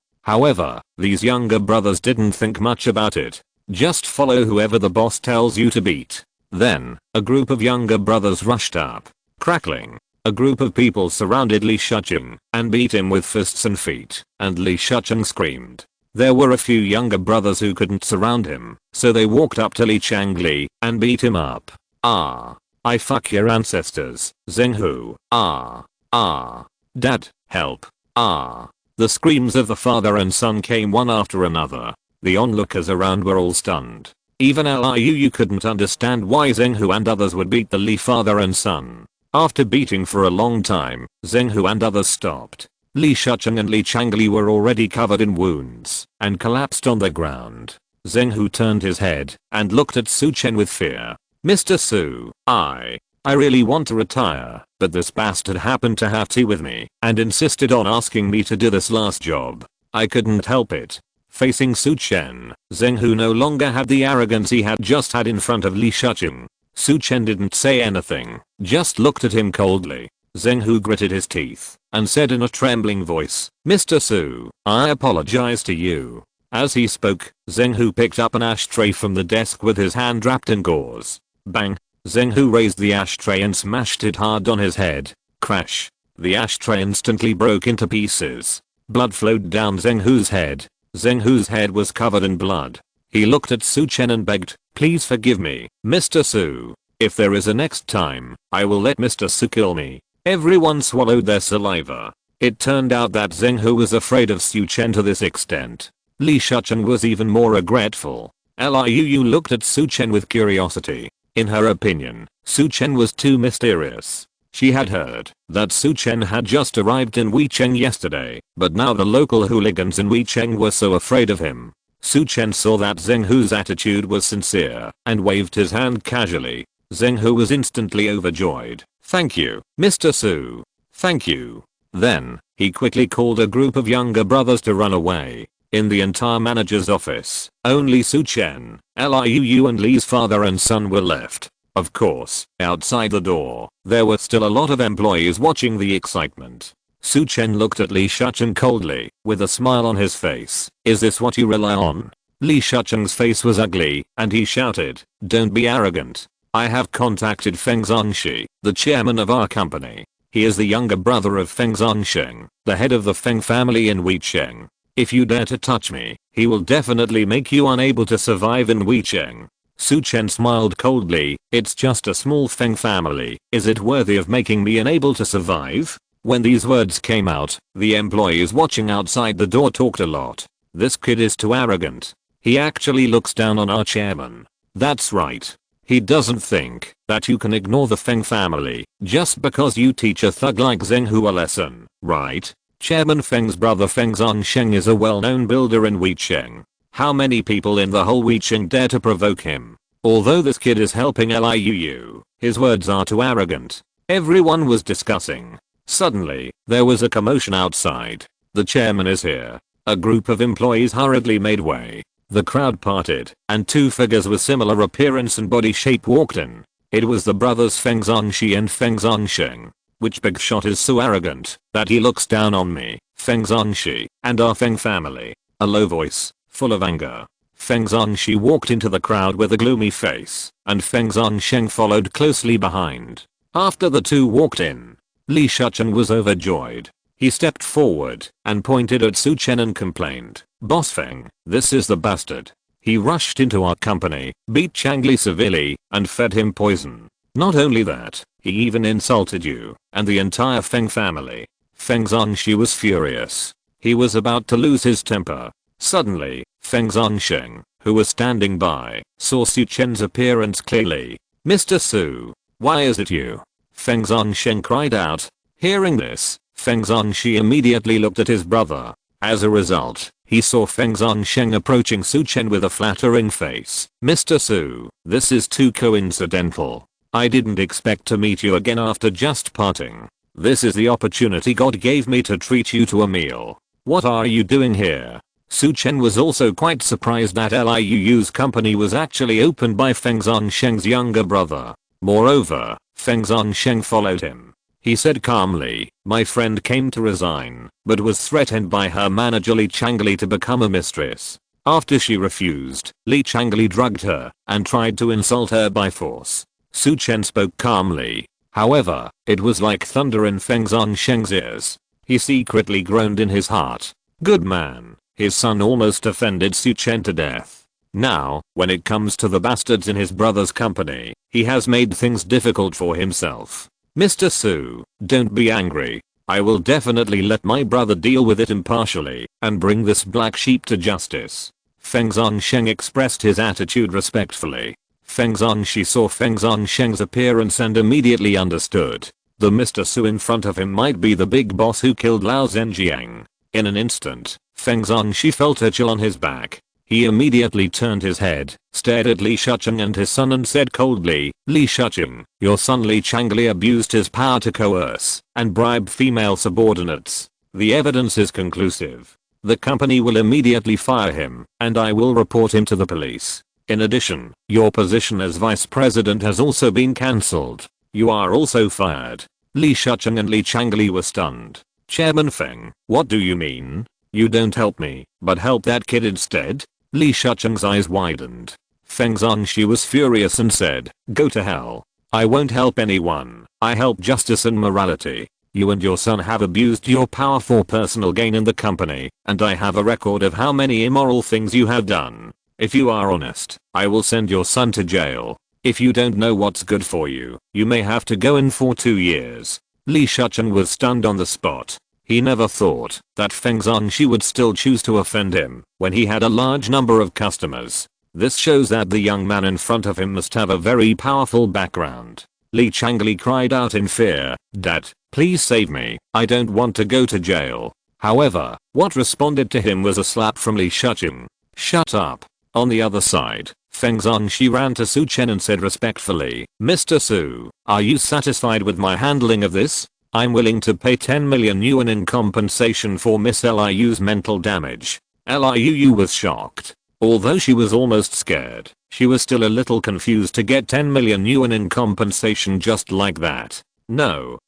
However, these younger brothers didn't think much about it. Just follow whoever the boss tells you to beat. Then, a group of younger brothers rushed up. Crackling. A group of people surrounded Li Shucheng and beat him with fists and feet, and Li Shucheng screamed. There were a few younger brothers who couldn't surround him, so they walked up to Li Changli and beat him up. Ah. I fuck your ancestors, Zheng Hu. Ah. Ah. Dad, help. Ah. The screams of the father and son came one after another. The onlookers around were all stunned. Even Liu couldn't understand why Zheng Hu and others would beat the Li father and son. After beating for a long time, Zheng Hu and others stopped. Li Shucheng and Li Changli were already covered in wounds and collapsed on the ground. Zheng Hu turned his head and looked at Su Chen with fear. Mr. Su, I really want to retire, but this bastard happened to have tea with me and insisted on asking me to do this last job. I couldn't help it. Facing Su Chen, Zheng Hu no longer had the arrogance he had just had in front of Li Shucheng. Su Chen didn't say anything, just looked at him coldly. Zheng Hu gritted his teeth and said in a trembling voice, Mr. Su, I apologize to you. As he spoke, Zheng Hu picked up an ashtray from the desk with his hand wrapped in gauze. Bang! Zheng Hu raised the ashtray and smashed it hard on his head. Crash! The ashtray instantly broke into pieces. Blood flowed down Zheng Hu's head. Zheng Hu's head was covered in blood. He looked at Su Chen and begged, please forgive me, Mr. Su. If there is a next time, I will let Mr. Su kill me. Everyone swallowed their saliva. It turned out that Zheng Hu was afraid of Su Chen to this extent. Li Shucheng was even more regretful. Liu looked at Su Chen with curiosity. In her opinion, Su Chen was too mysterious. She had heard that Su Chen had just arrived in Weicheng yesterday, but now the local hooligans in Weicheng were so afraid of him. Su Chen saw that Zheng Hu's attitude was sincere and waved his hand casually. Zheng Hu was instantly overjoyed. "Thank you, Mr. Su. Thank you." Then, he quickly called a group of younger brothers to run away. In the entire manager's office, only Su Chen, Liu and Li's father and son were left. Of course, outside the door, there were still a lot of employees watching the excitement. Su Chen looked at Li Shuchen coldly, with a smile on his face. "Is this what you rely on?" Li Shuchen's face was ugly, and he shouted, "Don't be arrogant. I have contacted Feng Zongxi, the chairman of our company. He is the younger brother of Feng Zongsheng, the head of the Feng family in Weicheng. If you dare to touch me, he will definitely make you unable to survive in Weicheng." Su Chen smiled coldly. "It's just a small Feng family. Is it worthy of making me unable to survive?" When these words came out, the employees watching outside the door talked a lot. "This kid is too arrogant. He actually looks down on our chairman. That's right. He doesn't think that you can ignore the Feng family just because you teach a thug like Zheng Hu a lesson, right? Chairman Feng's brother Feng Zongsheng is a well-known builder in Weicheng. How many people in the whole Weicheng dare to provoke him? Although this kid is helping Liu, his words are too arrogant." Everyone was discussing. Suddenly, there was a commotion outside. "The chairman is here." A group of employees hurriedly made way. The crowd parted, and two figures with similar appearance and body shape walked in. It was the brothers Feng Zongxi and Feng Zongsheng. "Which big shot is so arrogant that he looks down on me, Feng Zongxi, and our Feng family?" A low voice, full of anger. Feng Zongxi walked into the crowd with a gloomy face, and Feng Zongsheng followed closely behind. After the two walked in, Li Shuchen was overjoyed. He stepped forward and pointed at Su Chen and complained, "Boss Feng, this is the bastard. He rushed into our company, beat Changli severely, and fed him poison. Not only that, he even insulted you and the entire Feng family." Feng Zongxi was furious. He was about to lose his temper. Suddenly, Feng Zongsheng, who was standing by, saw Su Chen's appearance clearly. "Mr. Su, why is it you?" Feng Zongsheng cried out. Hearing this, Feng Zongxi immediately looked at his brother. As a result, he saw Feng Zongsheng approaching Su Chen with a flattering face. "Mr. Su, this is too coincidental. I didn't expect to meet you again after just parting. This is the opportunity God gave me to treat you to a meal. What are you doing here?" Su Chen was also quite surprised that Liu's company was actually opened by Feng Zongsheng's younger brother. Moreover, Feng Zongsheng followed him. He said calmly, "My friend came to resign, but was threatened by her manager Li Changli to become a mistress. After she refused, Li Changli drugged her and tried to insult her by force." Su Chen spoke calmly. However, it was like thunder in Feng Zongsheng's ears. He secretly groaned in his heart. Good man, his son almost offended Su Chen to death. Now, when it comes to the bastards in his brother's company, he has made things difficult for himself. "Mr. Su, don't be angry. I will definitely let my brother deal with it impartially and bring this black sheep to justice." Feng Zongsheng expressed his attitude respectfully. Feng Zongxi saw Feng Zongsheng's appearance and immediately understood. The Mr. Su in front of him might be the big boss who killed Lao Zhenjiang. In an instant, Feng Zongxi felt a chill on his back. He immediately turned his head, stared at Li Shuchen and his son and said coldly, "Li Shuchen, your son Li Changli abused his power to coerce and bribe female subordinates. The evidence is conclusive. The company will immediately fire him, and I will report him to the police. In addition, your position as vice president has also been cancelled. You are also fired." Li Shuchen and Li Changli were stunned. "Chairman Feng, what do you mean? You don't help me, but help that kid instead?" Li Shuchen's eyes widened. Feng Zongxi was furious and said, "Go to hell. I won't help anyone. I help justice and morality. You and your son have abused your power for personal gain in the company, and I have a record of how many immoral things you have done. If you are honest, I will send your son to jail. If you don't know what's good for you, you may have to go in for 2 years." Li Shuchen was stunned on the spot. He never thought that Feng Zongxi would still choose to offend him when he had a large number of customers. This shows that the young man in front of him must have a very powerful background. Li Changli cried out in fear, "Dad, please save me. I don't want to go to jail." However, what responded to him was a slap from Li Shuchen. Shut up. On the other side, Feng Zhongxi ran to Su Chen and said respectfully, Mr. Su, are you satisfied with my handling of this? I'm willing to pay 10 million yuan in compensation for Miss Liu's mental damage. Liu was shocked. Although she was almost scared, she was still a little confused to get 10 million yuan in compensation just like that. No,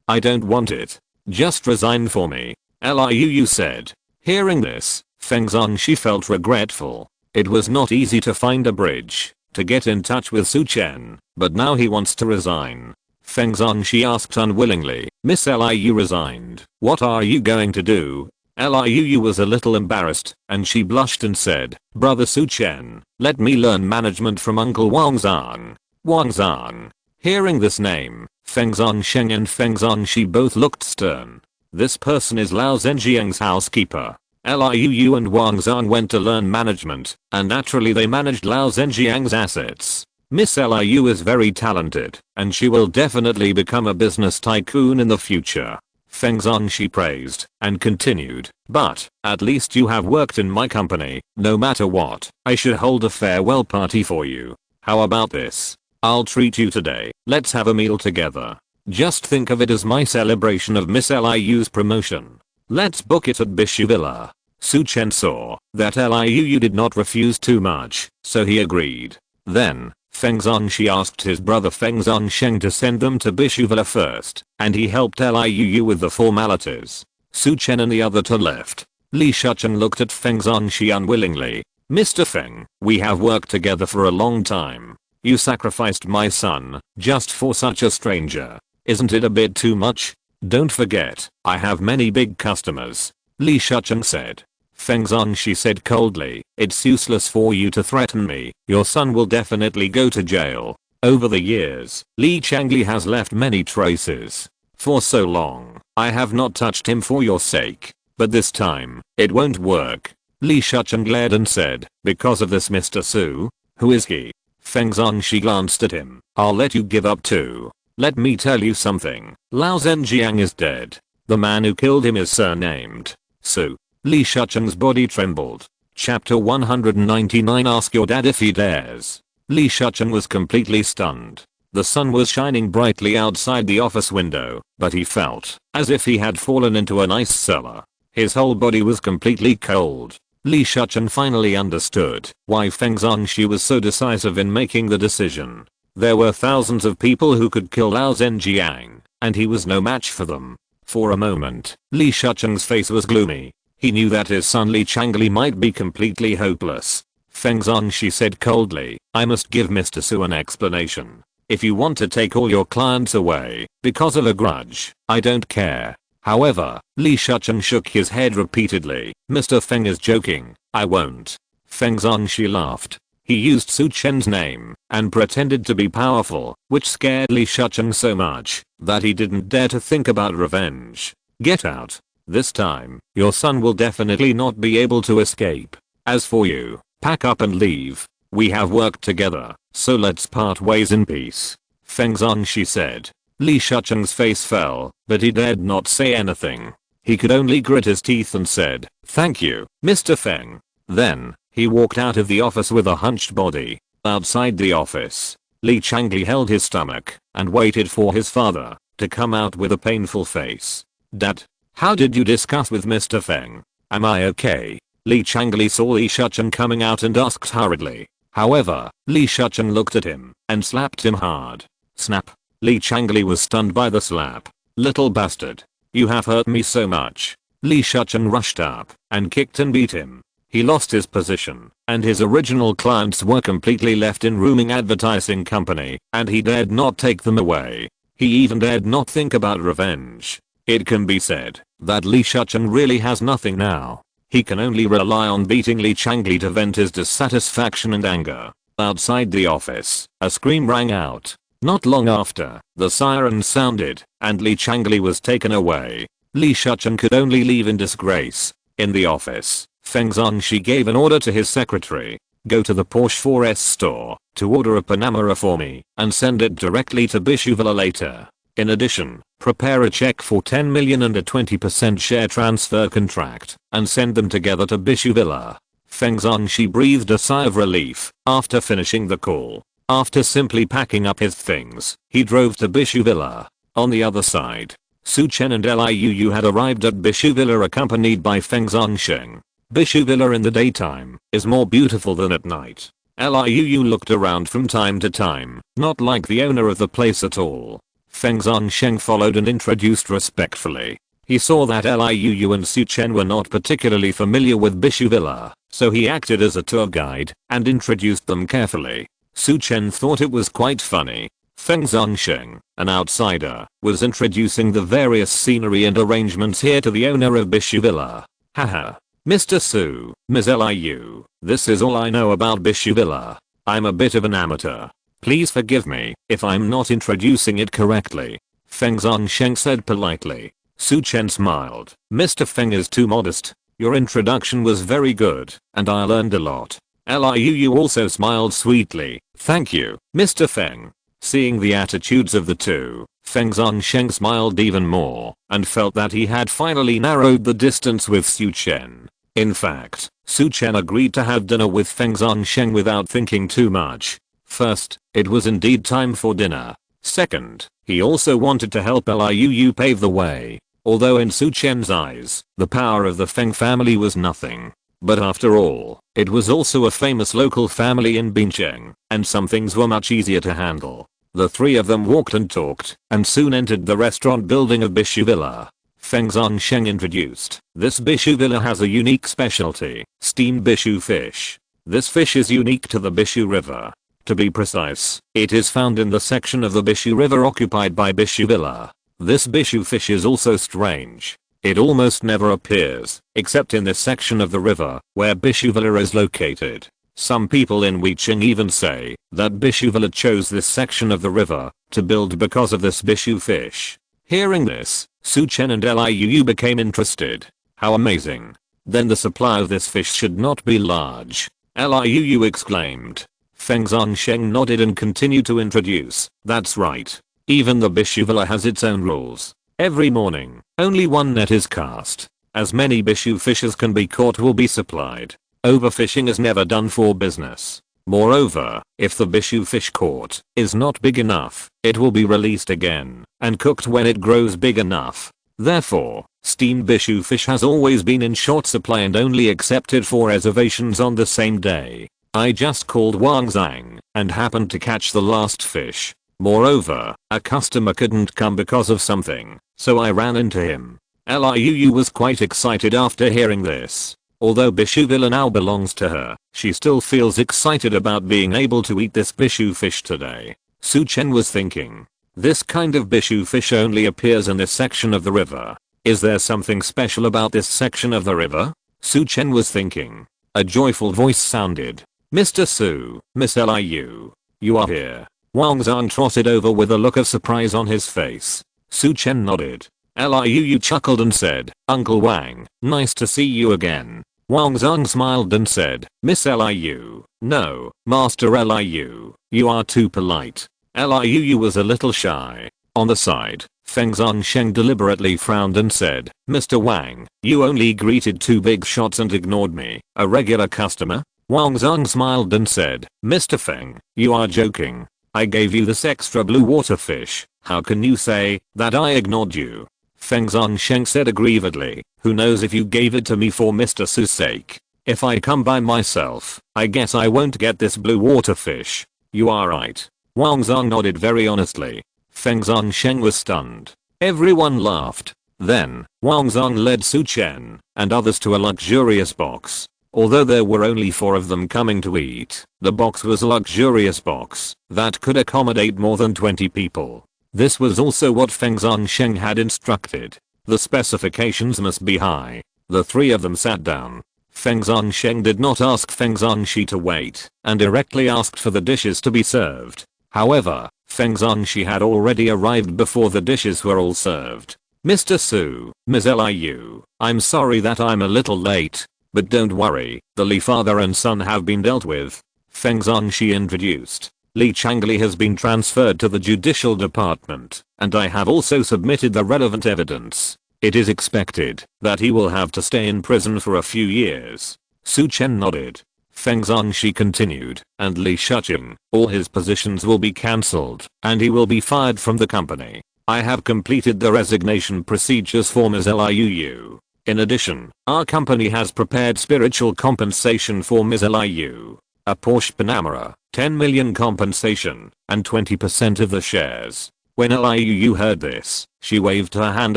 I don't want it. Just resign for me, Liu said. Hearing this, Feng Zhongxi felt regretful. It was not easy to find a bridge to get in touch with Su Chen, but now he wants to resign. Feng Zhongxi asked unwillingly, Miss Liu resigned. What are you going to do? Liu was a little embarrassed, and she blushed and said, Brother Su Chen, let me learn management from Uncle Wang Zhang. Wang Zhang. Hearing this name, Feng Zhongsheng and Feng Zhongxi both looked stern. This person is Lao Zhenjiang's housekeeper. Liu and Wang Zhang went to learn management, and naturally they managed Lao Zhenjiang's assets. Miss Liu is very talented, and she will definitely become a business tycoon in the future. Feng Zhongxi praised, and continued, but, at least you have worked in my company. No matter what, I should hold a farewell party for you. How about this? I'll treat you today. Let's have a meal together. Just think of it as my celebration of Miss Liu's promotion. Let's book it at Bishu Villa. Su Chen saw that Liu did not refuse too much, so he agreed. Then, Feng Zhongxi asked his brother Feng Zhongsheng to send them to Bishu Villa first, and he helped Liu with the formalities. Su Chen and the other two left. Li Shuchen looked at Feng Zhongxi unwillingly. Mr. Feng, we have worked together for a long time. You sacrificed my son, just for such a stranger. Isn't it a bit too much? Don't forget, I have many big customers. Li Shuchen said. Feng Zhongxi said coldly, it's useless for you to threaten me. Your son will definitely go to jail. Over the years, Li Changli has left many traces. For so long, I have not touched him for your sake. But this time, it won't work. Li Shuchen glared and said, because of this Mr. Su? Who is he? Feng Zhongxi glanced at him. I'll let you give up too. Let me tell you something. Lao Zhenjiang is dead. The man who killed him is surnamed Su. Li Shuchen's body trembled. Chapter 199 Ask your dad if he dares. Li Shuchen was completely stunned. The sun was shining brightly outside the office window, but he felt as if he had fallen into an ice cellar. His whole body was completely cold. Li Shuchen finally understood why Feng Zhongxi was so decisive in making the decision. There were thousands of people who could kill Lao Zhenjiang, and he was no match for them. For a moment, Li Shuchen's face was gloomy. He knew that his son Li Changli might be completely hopeless. Feng Zhongxi said coldly, I must give Mr. Su an explanation. If you want to take all your clients away because of a grudge, I don't care. However, Li Shuchen shook his head repeatedly. Mr. Feng is joking. I won't. Feng Zhongxi laughed. He used Su Chen's name and pretended to be powerful, which scared Li Shuchen so much that he didn't dare to think about revenge. Get out. This time, your son will definitely not be able to escape. As for you, pack up and leave. We have worked together, so let's part ways in peace. Feng Zhongxi said. Li Shuchen's face fell, but he dared not say anything. He could only grit his teeth and said, thank you, Mr. Feng. Then, he walked out of the office with a hunched body. Outside the office, Li Changli held his stomach and waited for his father to come out with a painful face. Dad, how did you discuss with Mr. Feng? Am I okay? Li Changli saw Li Shuchen coming out and asked hurriedly. However, Li Shuchen looked at him and slapped him hard. Snap. Li Changli was stunned by the slap. Little bastard. You have hurt me so much. Li Shuchen rushed up and kicked and beat him. He lost his position, and his original clients were completely left in rooming advertising company, and he dared not take them away. He even dared not think about revenge. It can be said that Li Shuchen really has nothing now. He can only rely on beating Li Changli to vent his dissatisfaction and anger. Outside the office, a scream rang out. Not long after, the siren sounded, and Li Changli was taken away. Li Shuchen could only leave in disgrace. In the office, Feng Zhongxi gave an order to his secretary. Go to the Porsche 4S store to order a Panamera for me and send it directly to Bishu Villa later. In addition, prepare a check for 10 million and a 20% share transfer contract and send them together to Bishu Villa. Feng Zhongxi breathed a sigh of relief after finishing the call. After simply packing up his things, he drove to Bishu Villa. On the other side, Su Chen and Liu had arrived at Bishu Villa accompanied by Feng Zhongxing. Bishu Villa in the daytime is more beautiful than at night. Liu looked around from time to time, not like the owner of the place at all. Feng Zhongxing followed and introduced respectfully. He saw that Liu and Su Chen were not particularly familiar with Bishu Villa, so he acted as a tour guide and introduced them carefully. Su Chen thought it was quite funny. Feng Zhongxing, an outsider, was introducing the various scenery and arrangements here to the owner of Bishu Villa. Haha. Mr. Su, Ms. Liu, this is all I know about Bishu Villa. I'm a bit of an amateur. Please forgive me if I'm not introducing it correctly. Feng Zhongxing said politely. Su Chen smiled. Mr. Feng is too modest. Your introduction was very good, and I learned a lot. Liu also smiled sweetly. Thank you, Mr. Feng. Seeing the attitudes of the two, Feng Zhongxing smiled even more and felt that he had finally narrowed the distance with Su Chen. In fact, Su Chen agreed to have dinner with Feng Zhongxing without thinking too much. First, it was indeed time for dinner. Second, he also wanted to help Liu pave the way. Although in Su Chen's eyes, the power of the Feng family was nothing. But after all, it was also a famous local family in Bincheng, and some things were much easier to handle. The three of them walked and talked, and soon entered the restaurant building of Bishu Villa. Feng Zhongxing introduced. This Bishu Villa has a unique specialty, steamed Bishu fish. This fish is unique to the Bishu River. To be precise, it is found in the section of the Bishu River occupied by Bishu Villa. This Bishu fish is also strange. It almost never appears, except in this section of the river, where Bishu Villa is located. Some people in Weicheng even say that Bishu Villa chose this section of the river to build because of this Bishu fish. Hearing this, Su Chen and Liu became interested. How amazing. Then the supply of this fish should not be large. Liu exclaimed. Feng Zhongxing nodded and continued to introduce. That's right. Even the Bishu Villa has its own rules. Every morning, only one net is cast. As many Bishu fish as can be caught will be supplied. Overfishing is never done for business. Moreover, if the Bishu fish caught is not big enough, it will be released again and cooked when it grows big enough. Therefore, steamed Bishu fish has always been in short supply and only accepted for reservations on the same day. I just called Wang Zhang and happened to catch the last fish. Moreover, a customer couldn't come because of something, so I ran into him. Liu was quite excited after hearing this. Although Bishu Villa now belongs to her, she still feels excited about being able to eat this Bishu fish today. Su Chen was thinking. This kind of Bishu fish only appears in this section of the river. Is there something special about this section of the river? Su Chen was thinking. A joyful voice sounded. Mr. Su, Miss Liu. You are here. Wang Zhang trotted over with a look of surprise on his face. Su Chen nodded. Liu chuckled and said, Uncle Wang, nice to see you again. Wang Zhang smiled and said, Miss Liu. No, Master Liu. You are too polite. Liu was a little shy. On the side, Feng Zhongxing deliberately frowned and said, Mr. Wang, you only greeted two big shots and ignored me, a regular customer? Wang Zhang smiled and said, Mr. Feng, you are joking. I gave you this extra blue water fish. How can you say that I ignored you? Feng Zhongxing said aggrievedly, who knows if you gave it to me for Mr. Su's sake. If I come by myself, I guess I won't get this blue water fish. You are right. Wang Zhang nodded very honestly. Feng Zhongxing was stunned. Everyone laughed. Then, Wang Zhang led Su Chen and others to a luxurious box. Although there were only 4 of them coming to eat, the box was a luxurious box that could accommodate more than 20 people. This was also what Feng Zhongxing had instructed. The specifications must be high. The 3 of them sat down. Feng Zhongxing did not ask Feng Zhongxi to wait and directly asked for the dishes to be served. However, Feng Zhongxi had already arrived before the dishes were all served. Mr. Su, Ms. Liu, I'm sorry that I'm a little late. But don't worry, the Li father and son have been dealt with. Feng Zhongxi introduced. Li Changli has been transferred to the judicial department, and I have also submitted the relevant evidence. It is expected that he will have to stay in prison for a few years. Su Chen nodded. Feng Zhangxi continued, and Li Shuqing, all his positions will be cancelled, and he will be fired from the company. I have completed the resignation procedures for Ms. Liu. In addition, our company has prepared spiritual compensation for Ms. Liu. A Porsche Panamera, 10 million compensation, and 20% of the shares. When Liu heard this, she waved her hand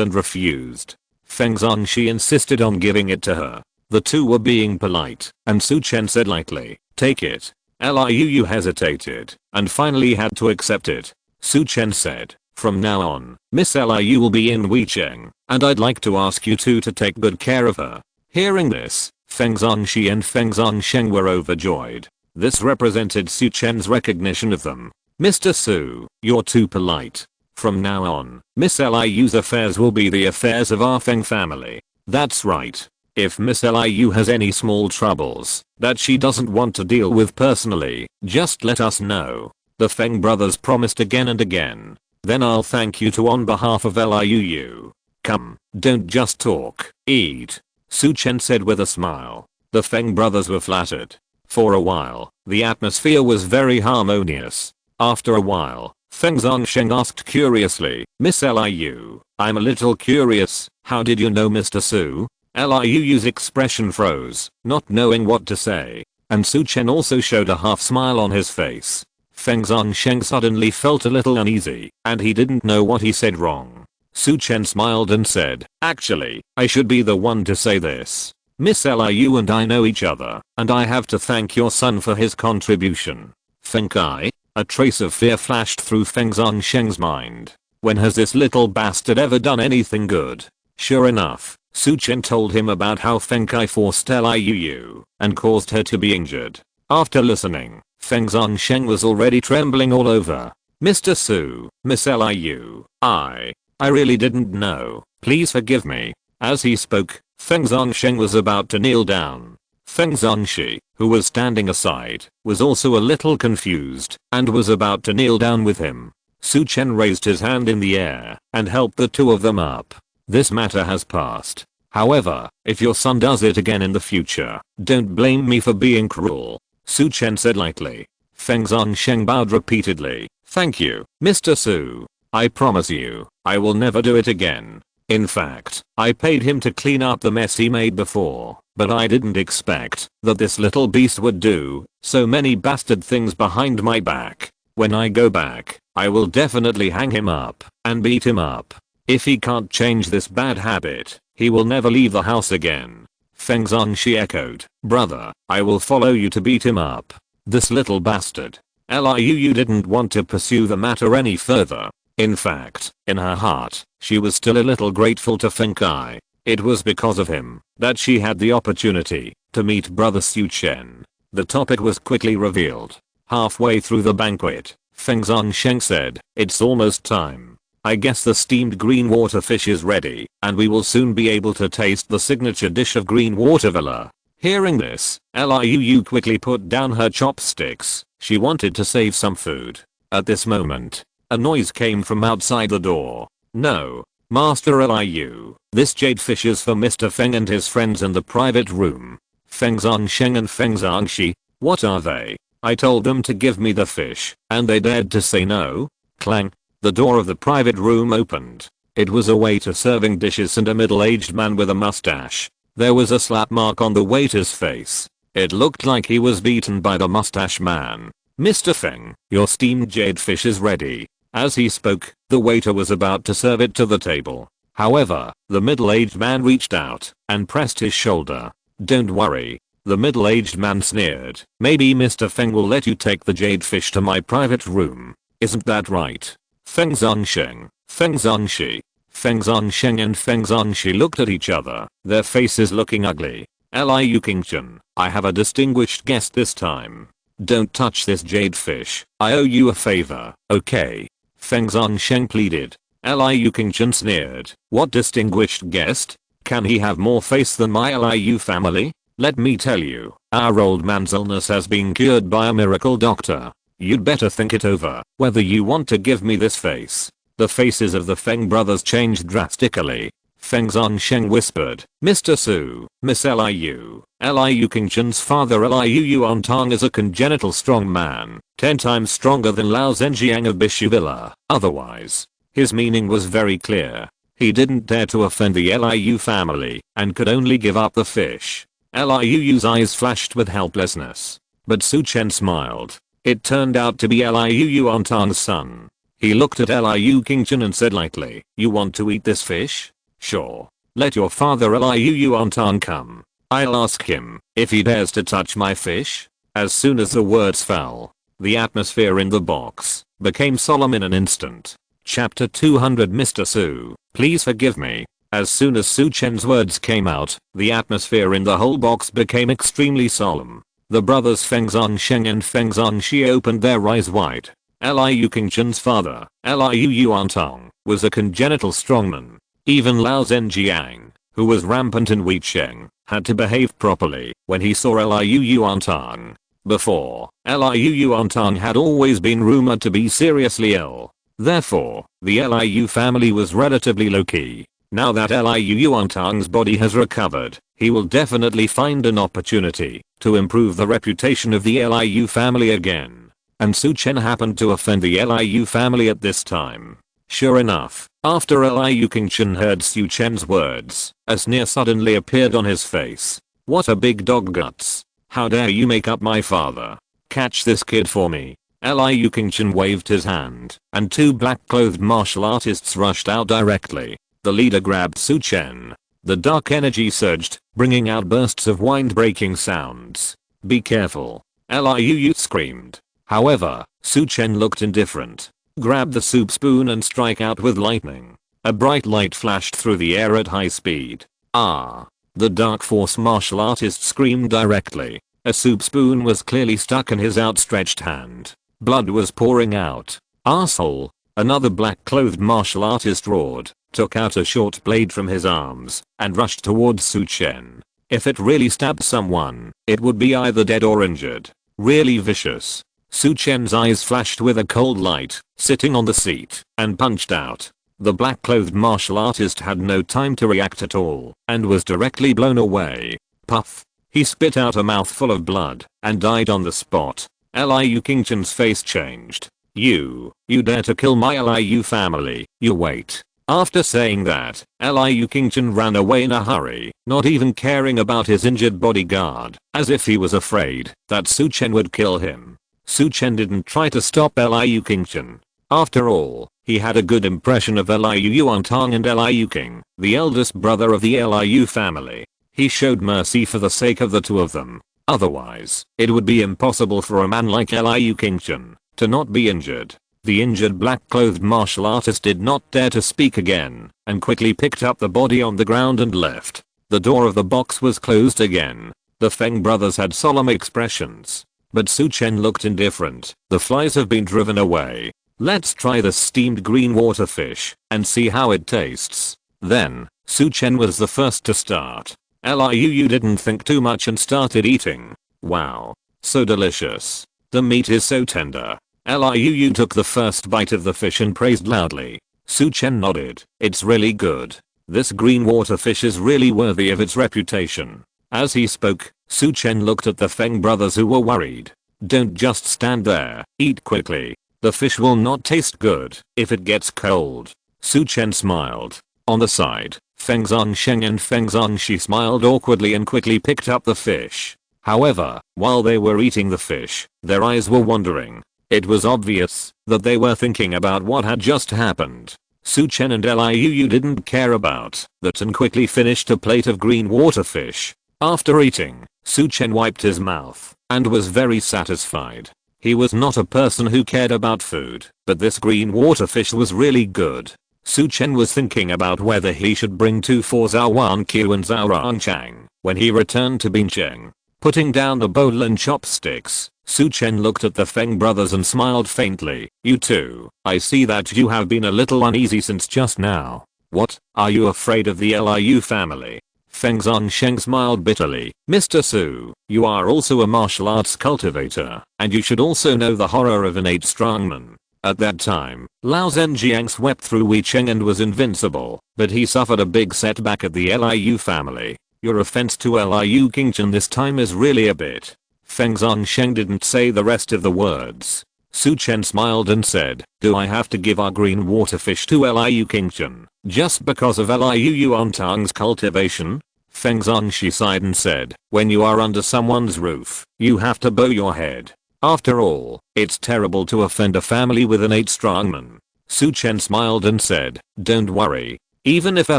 and refused. Feng Zhangxi insisted on giving it to her. The two were being polite, and Su Chen said lightly, "Take it." Liu hesitated, and finally had to accept it. Su Chen said, "From now on, Miss Liu will be in Bincheng, and I'd like to ask you two to take good care of her." Hearing this, Feng Zhangxi and Feng Zhangsheng were overjoyed. This represented Su Chen's recognition of them. "Mr. Su, you're too polite. From now on, Miss Liu's affairs will be the affairs of our Feng family." That's right. If Miss Liu has any small troubles that she doesn't want to deal with personally, just let us know. The Feng brothers promised again and again. Then I'll thank you two on behalf of Liu. Come, don't just talk, eat. Su Chen said with a smile. The Feng brothers were flattered. For a while, the atmosphere was very harmonious. After a while, Feng Zhangsheng asked curiously, "Miss Liu, I'm a little curious, how did you know Mr. Su?" Liu's expression froze, not knowing what to say, and Su Chen also showed a half smile on his face. Feng Zhangsheng suddenly felt a little uneasy, and he didn't know what he said wrong. Su Chen smiled and said, "Actually, I should be the one to say this. Miss Liu and I know each other, and I have to thank your son for his contribution." Feng Kai? A trace of fear flashed through Feng Zhangsheng's mind. When has this little bastard ever done anything good? Sure enough, Su Chen told him about how Feng Kai forced Liu and caused her to be injured. After listening, Feng Zhangsheng was already trembling all over. "Mr. Su, Miss Liu, I really didn't know. Please forgive me." As he spoke, Feng Zhangsheng was about to kneel down. Feng Zhangxi, who was standing aside, was also a little confused and was about to kneel down with him. Su Chen raised his hand in the air and helped the two of them up. "This matter has passed. However, if your son does it again in the future, don't blame me for being cruel," Su Chen said lightly. Feng Zhangsheng bowed repeatedly. "Thank you, Mr. Su. I promise you, I will never do it again. In fact, I paid him to clean up the mess he made before, but I didn't expect that this little beast would do so many bastard things behind my back. When I go back, I will definitely hang him up and beat him up. If he can't change this bad habit, he will never leave the house again." Feng Zhangxi echoed, "Brother, I will follow you to beat him up. This little bastard." Liu didn't want to pursue the matter any further. In fact, in her heart, she was still a little grateful to Feng Kai. It was because of him that she had the opportunity to meet brother Su Chen. The topic was quickly revealed. Halfway through the banquet, Feng Zhangsheng said, "It's almost time. I guess the steamed green water fish is ready, and we will soon be able to taste the signature dish of green water villa." Hearing this, Liu quickly put down her chopsticks. She wanted to save some food. At this moment, a noise came from outside the door. "No, Master Liu, this jade fish is for Mr. Feng and his friends in the private room." Feng Zhangsheng and Feng Zhangxi, what are they? I told them to give me the fish, and they dared to say no? Clang. The door of the private room opened. It was a waiter serving dishes and a middle-aged man with a mustache. There was a slap mark on the waiter's face. It looked like he was beaten by the mustache man. "Mr. Feng, your steamed jade fish is ready." As he spoke, the waiter was about to serve it to the table. However, the middle-aged man reached out and pressed his shoulder. "Don't worry." The middle-aged man sneered. "Maybe Mr. Feng will let you take the jade fish to my private room. Isn't that right?" Feng Zhangsheng, Feng Zhangxi, Feng Zhangsheng and Feng Zhangxi looked at each other, their faces looking ugly. "Liu Qingchen, I have a distinguished guest this time. Don't touch this jade fish. I owe you a favor, okay?" Feng Zhangsheng pleaded. Liu Qingchen sneered. "What distinguished guest? Can he have more face than my Liu family? Let me tell you, our old man's illness has been cured by a miracle doctor. You'd better think it over, whether you want to give me this face." The faces of the Feng brothers changed drastically. Feng Zhongsheng whispered, Mr. Su, Miss Liu. Liu Qingchen's father Liu Yuantong is a congenital strong man, 10 times stronger than Lao Zhenjiang of Bishu Villa. Otherwise, his meaning was very clear. He didn't dare to offend the Liu family and could only give up the fish. Liu's eyes flashed with helplessness. But Su Chen smiled. It turned out to be Liu Yuantong's son. He looked at Liu Qingchen and said lightly, you want to eat this fish? Sure. Let your father Liu Yuantong come. I'll ask him if he dares to touch my fish. As soon as the words fell, the atmosphere in the box became solemn in an instant. Chapter 200 Mr. Su, please forgive me. As soon as Su Chen's words came out, the atmosphere in the whole box became extremely solemn. The brothers Feng Zhongsheng and Feng Zhongxi opened their eyes wide. Liu Qingchen's father, Liu Yuantong, was a congenital strongman. Even Lao Zhenjiang, who was rampant in Bincheng, had to behave properly when he saw Liu Yuantong. Before, Liu Yuantong had always been rumored to be seriously ill. Therefore, the Liu family was relatively low-key. Now that Liu Yuantong's body has recovered, he will definitely find an opportunity to improve the reputation of the Liu family again. And Su Chen happened to offend the Liu family at this time. Sure enough, after Liu Qingchen heard Su Chen's words, a sneer suddenly appeared on his face. What a big dog guts. How dare you make up my father? Catch this kid for me. Liu Qingchen waved his hand, and 2 black-clothed martial artists rushed out directly. The leader grabbed Su Chen. The dark energy surged, bringing out bursts of wind-breaking sounds. Be careful. Liu screamed. However, Su Chen looked indifferent. Grab the soup spoon and strike out with lightning. A bright light flashed through the air at high speed. Ah! The dark force martial artist screamed directly. A soup spoon was clearly stuck in his outstretched hand. Blood was pouring out. Arsehole! Another black-clothed martial artist roared, took out a short blade from his arms, and rushed towards Su Chen. If it really stabbed someone, it would be either dead or injured. Really vicious. Su Chen's eyes flashed with a cold light, sitting on the seat, and punched out. The black-clothed martial artist had no time to react at all, and was directly blown away. Puff! He spit out a mouthful of blood, and died on the spot. Liu Qingchen's face changed. You dare to kill my Liu family, you wait. After saying that, Liu Qingchen ran away in a hurry, not even caring about his injured bodyguard, as if he was afraid that Su Chen would kill him. Su Chen didn't try to stop Liu Qingchen. After all, he had a good impression of Liu Yuantong and Liu Qing, the eldest brother of the Liu family. He showed mercy for the sake of the 2 of them. Otherwise, it would be impossible for a man like Liu Qingchen to not be injured. The injured black-clothed martial artist did not dare to speak again, and quickly picked up the body on the ground and left. The door of the box was closed again. The Feng brothers had solemn expressions. But Su Chen looked indifferent. The flies have been driven away. Let's try the steamed green water fish and see how it tastes. Then, Su Chen was the first to start. Liu didn't think too much and started eating. Wow. So delicious. The meat is so tender. Liu took the first bite of the fish and praised loudly. Su Chen nodded. It's really good. This green water fish is really worthy of its reputation. As he spoke, Su Chen looked at the Feng brothers who were worried. Don't just stand there, eat quickly. The fish will not taste good if it gets cold. Su Chen smiled. On the side, Feng Zhongsheng and Feng Zhongxi smiled awkwardly and quickly picked up the fish. However, while they were eating the fish, their eyes were wandering. It was obvious that they were thinking about what had just happened. Su Chen and Liu didn't care about that and quickly finished a plate of green water fish. After eating, Su Chen wiped his mouth and was very satisfied. He was not a person who cared about food, but this green water fish was really good. Su Chen was thinking about whether he should bring 2 for Zhou Wanqiu and Zhou Wanqiu when he returned to Bincheng. Putting down the bowl and chopsticks, Su Chen looked at the Feng brothers and smiled faintly. You too, I see that you have been a little uneasy since just now. What, are you afraid of the Liu family? Feng Zhongsheng smiled bitterly. Mr. Su, you are also a martial arts cultivator, and you should also know the horror of innate strongman. At that time, Lao Zhenjiang swept through Weicheng and was invincible, but he suffered a big setback at the Liu family. Your offense to Liu Qingchen this time is really a bit. Feng Zhongsheng didn't say the rest of the words. Su Chen smiled and said, do I have to give our green waterfish to Liu Qingchen, just because of Liu Yuantang's cultivation? Feng Zhongxi sighed and said, when you are under someone's roof, you have to bow your head. After all, it's terrible to offend a family with an 8 strongman. Su Chen smiled and said, don't worry. Even if Liu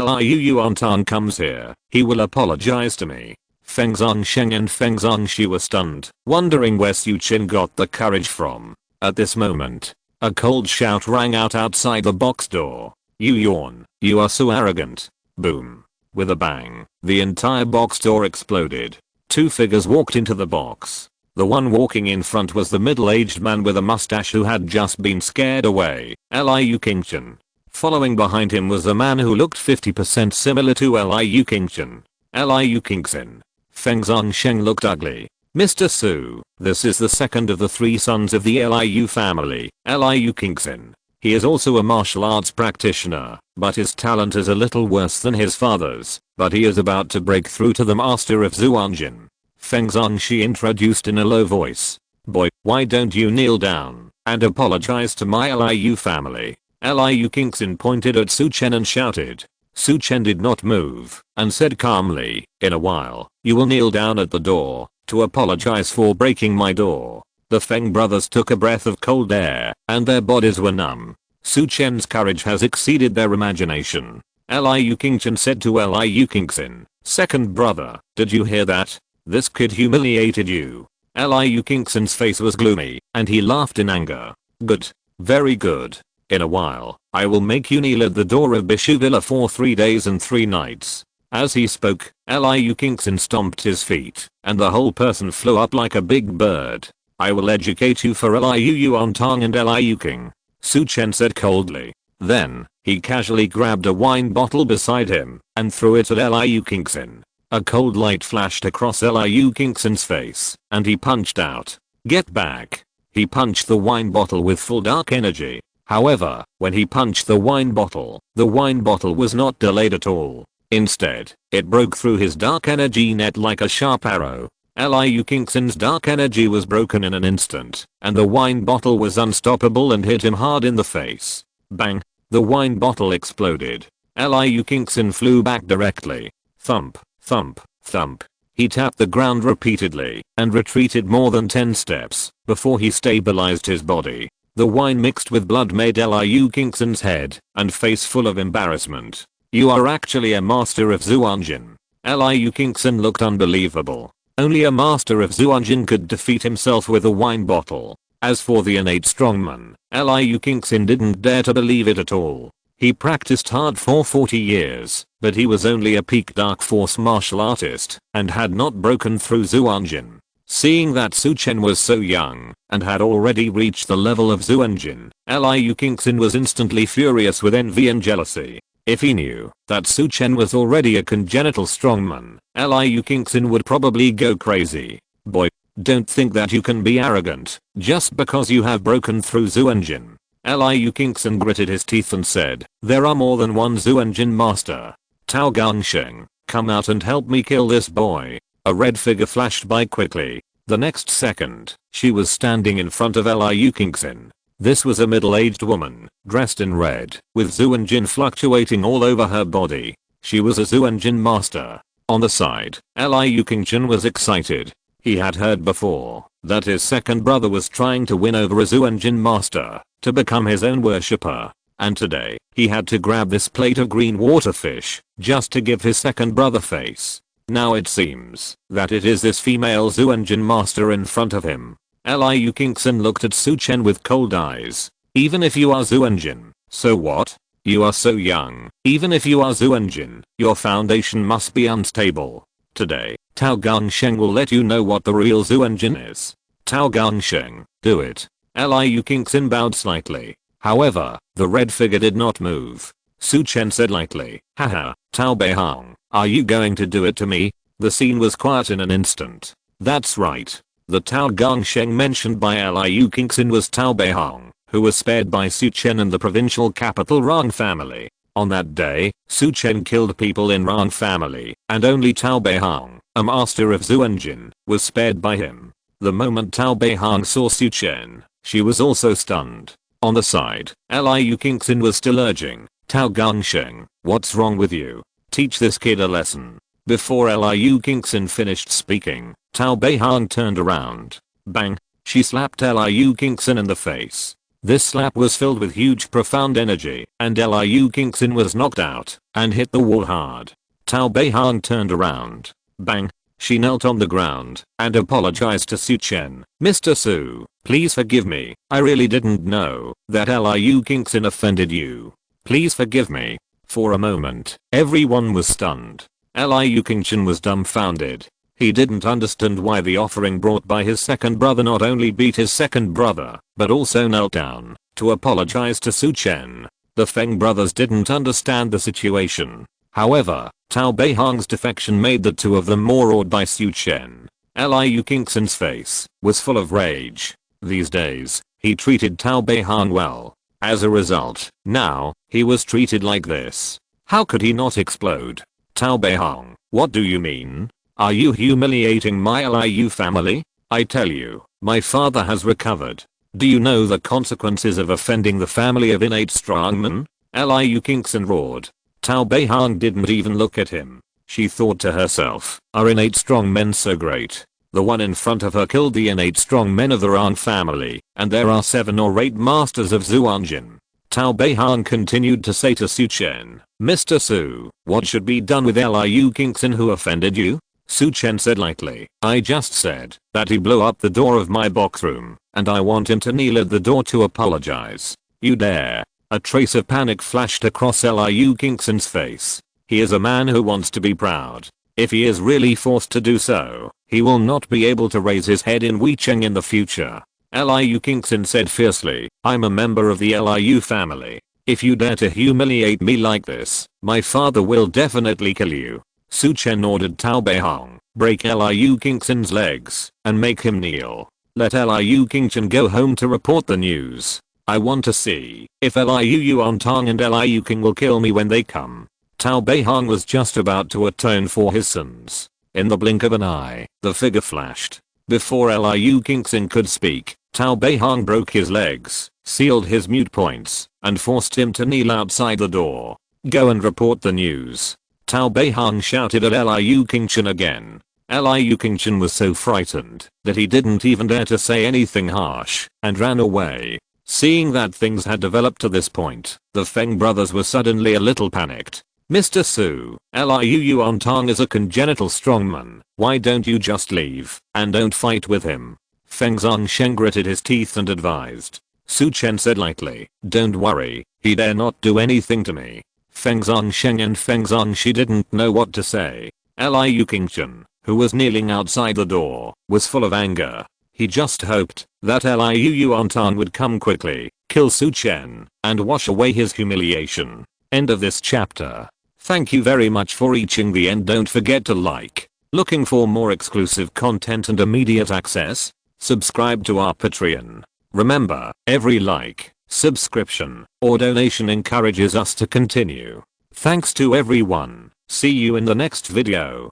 Yuantang comes here, he will apologize to me. Feng Zhongsheng and Feng Zhongxi were stunned, wondering where Su Chen got the courage from. At this moment, a cold shout rang out outside the box door. You yawn, you are so arrogant. Boom. With a bang, the entire box door exploded. 2 figures walked into the box. The one walking in front was the middle-aged man with a mustache who had just been scared away, Liu Qingchen. Following behind him was a man who looked 50% similar to Liu Qingchen. Liu Qingchen. Feng Zhongsheng looked ugly. Mr. Su, this is the second of the 3 sons of the Liu family, Liu Qingchen. He is also a martial arts practitioner, but his talent is a little worse than his father's, but he is about to break through to the master of Zhuanjin. Feng Zhongxi introduced in a low voice. Boy, why don't you kneel down and apologize to my Liu family? Liu Qingchen pointed at Su Chen and shouted. Su Chen did not move and said calmly, in a while, you will kneel down at the door to apologize for breaking my door. The Feng brothers took a breath of cold air and their bodies were numb. Su Chen's courage has exceeded their imagination. Liu Qingchen said to Liu Qingchen, second brother, did you hear that? This kid humiliated you. Liu Qingchen's face was gloomy, and he laughed in anger. Good. Very good. In a while, I will make you kneel at the door of Bishu Villa for 3 days and 3 nights. As he spoke, Liu Qingchen stomped his feet, and the whole person flew up like a big bird. I will educate you for Liu Yuantang and Liu Qing. Su Chen said coldly. Then, he casually grabbed a wine bottle beside him, and threw it at Liu Qingchen. A cold light flashed across Liu Qingchen's face, and he punched out. Get back. He punched the wine bottle with full dark energy. However, when he punched the wine bottle was not delayed at all. Instead, it broke through his dark energy net like a sharp arrow. Liu Qingchen's dark energy was broken in an instant, and the wine bottle was unstoppable and hit him hard in the face. Bang! The wine bottle exploded. Liu Qingchen flew back directly. Thump. Thump, thump. He tapped the ground repeatedly and retreated more than 10 steps before he stabilized his body. The wine mixed with blood made Liu Qingchen's head and face full of embarrassment. You are actually a master of Zhuanjin. Liu Qingchen looked unbelievable. Only a master of Zhuanjin could defeat himself with a wine bottle. As for the innate strongman, Liu Qingchen didn't dare to believe it at all. He practiced hard for 40 years, but he was only a peak dark force martial artist and had not broken through Zhuanjin. Seeing that Su Chen was so young and had already reached the level of Zhuanjin, Liu Qingchen was instantly furious with envy and jealousy. If he knew that Su Chen was already a congenital strongman, Liu Qingchen would probably go crazy. Boy, don't think that you can be arrogant just because you have broken through Zhuanjin. Liu Qingchen gritted his teeth and said, there are more than one Zhuanjin master. Tao Gangsheng, come out and help me kill this boy. A red figure flashed by quickly. The next second, she was standing in front of Liu Qingchen. This was a middle-aged woman, dressed in red, with Zhuanjin fluctuating all over her body. She was a Zhuanjin master. On the side, Liu Qingchen was excited. He had heard before that his second brother was trying to win over a Zhuanjin master to become his own worshipper, and today he had to grab this plate of green waterfish just to give his second brother face. Now it seems that it is this female Zhuanjin master in front of him. Liu Qingchen looked at Su Chen with cold eyes. Even if you are Zhuanjin, so what? You are so young. Even if you are Zhuanjin, your foundation must be unstable. Today, Tao Gangsheng will let you know what the real Zhuanjin is. Tao Gangsheng, do it. Liu Qingchen bowed slightly. However, the red figure did not move. Su Chen said lightly, haha, Tao Beihang, are you going to do it to me? The scene was quiet in an instant. That's right. The Tao Gangsheng mentioned by Liu Qingchen was Tao Beihang. who was spared by Su Chen and the provincial capital Rang family. On that day, Su Chen killed people in Rang family, and only Tao Beihang, a master of Zhuanjin, was spared by him. The moment Tao Beihang saw Su Chen, she was also stunned. On the side, Liu Qingxin was still urging, Tao Gongsheng, what's wrong with you? Teach this kid a lesson. Before Liu Qingxin finished speaking, Tao Beihang turned around. Bang! She slapped Liu Qingxin in the face. This slap was filled with huge profound energy, and Liu Qingxin was knocked out and hit the wall hard. Tao Beihang turned around. Bang! She knelt on the ground and apologized to Su Chen. Mr. Su, please forgive me. I really didn't know that Liu Qingxin offended you. Please forgive me. For a moment, everyone was stunned. Liu Qingxin was dumbfounded. He didn't understand why the offering brought by his second brother not only beat his second brother, but also knelt down to apologize to Su Chen. The Feng brothers didn't understand the situation. However, Tao Beihang's defection made the two of them more awed by Su Chen. Liu Qingxin's face was full of rage. These days, he treated Tao Beihang well. As a result, now, he was treated like this. How could he not explode? Tao Beihang, what do you mean? Are you humiliating my Liu family? I tell you, my father has recovered. Do you know the consequences of offending the family of innate strongmen? Liu Qingxin roared. Tao Beihang didn't even look at him. She thought to herself, are innate strong men so great? The one in front of her killed the innate strong men of the Rang family, and there are 7 or 8 masters of Zhuanjin. Tao Beihang continued to say to Su Chen, Mr. Su, what should be done with Liu Qingxin who offended you? Su Chen said lightly, I just said that he blew up the door of my box room, and I want him to kneel at the door to apologize. You dare? A trace of panic flashed across Liu Qingxin's face. He is a man who wants to be proud. If he is really forced to do so, he will not be able to raise his head in Bincheng in the future. Liu Qingxin said fiercely, I'm a member of the Liu family. If you dare to humiliate me like this, my father will definitely kill you. Su Chen ordered Tao Beihang, break Liu Qingxin's legs, and make him kneel. Let Liu Qingxin go home to report the news. I want to see if Liu Yuantang and Liu Qing will kill me when they come. Tao Beihang was just about to atone for his sins. In the blink of an eye, the figure flashed. Before Liu Qingxin could speak, Tao Beihang broke his legs, sealed his mute points, and forced him to kneel outside the door. Go and report the news. Tao Beihang shouted at Liu Qingxin again. Liu Qingxin was so frightened that he didn't even dare to say anything harsh, and ran away. Seeing that things had developed to this point, the Feng brothers were suddenly a little panicked. Mr. Su, Liu Yuantang is a congenital strongman. Why don't you just leave and don't fight with him? Feng Zhongsheng gritted his teeth and advised. Su Chen said lightly, don't worry, he dare not do anything to me. Feng Zhongsheng and Feng Zhongxi didn't know what to say. Liu Qingxin, who was kneeling outside the door, was full of anger. He just hoped that Liu Yuantang would come quickly, kill Su Chen, and wash away his humiliation. End of this chapter. Thank you very much for reaching the end. Don't forget to like. Looking for more exclusive content and immediate access? Subscribe to our Patreon. Remember, every like, subscription, or donation encourages us to continue. Thanks to everyone. See you in the next video.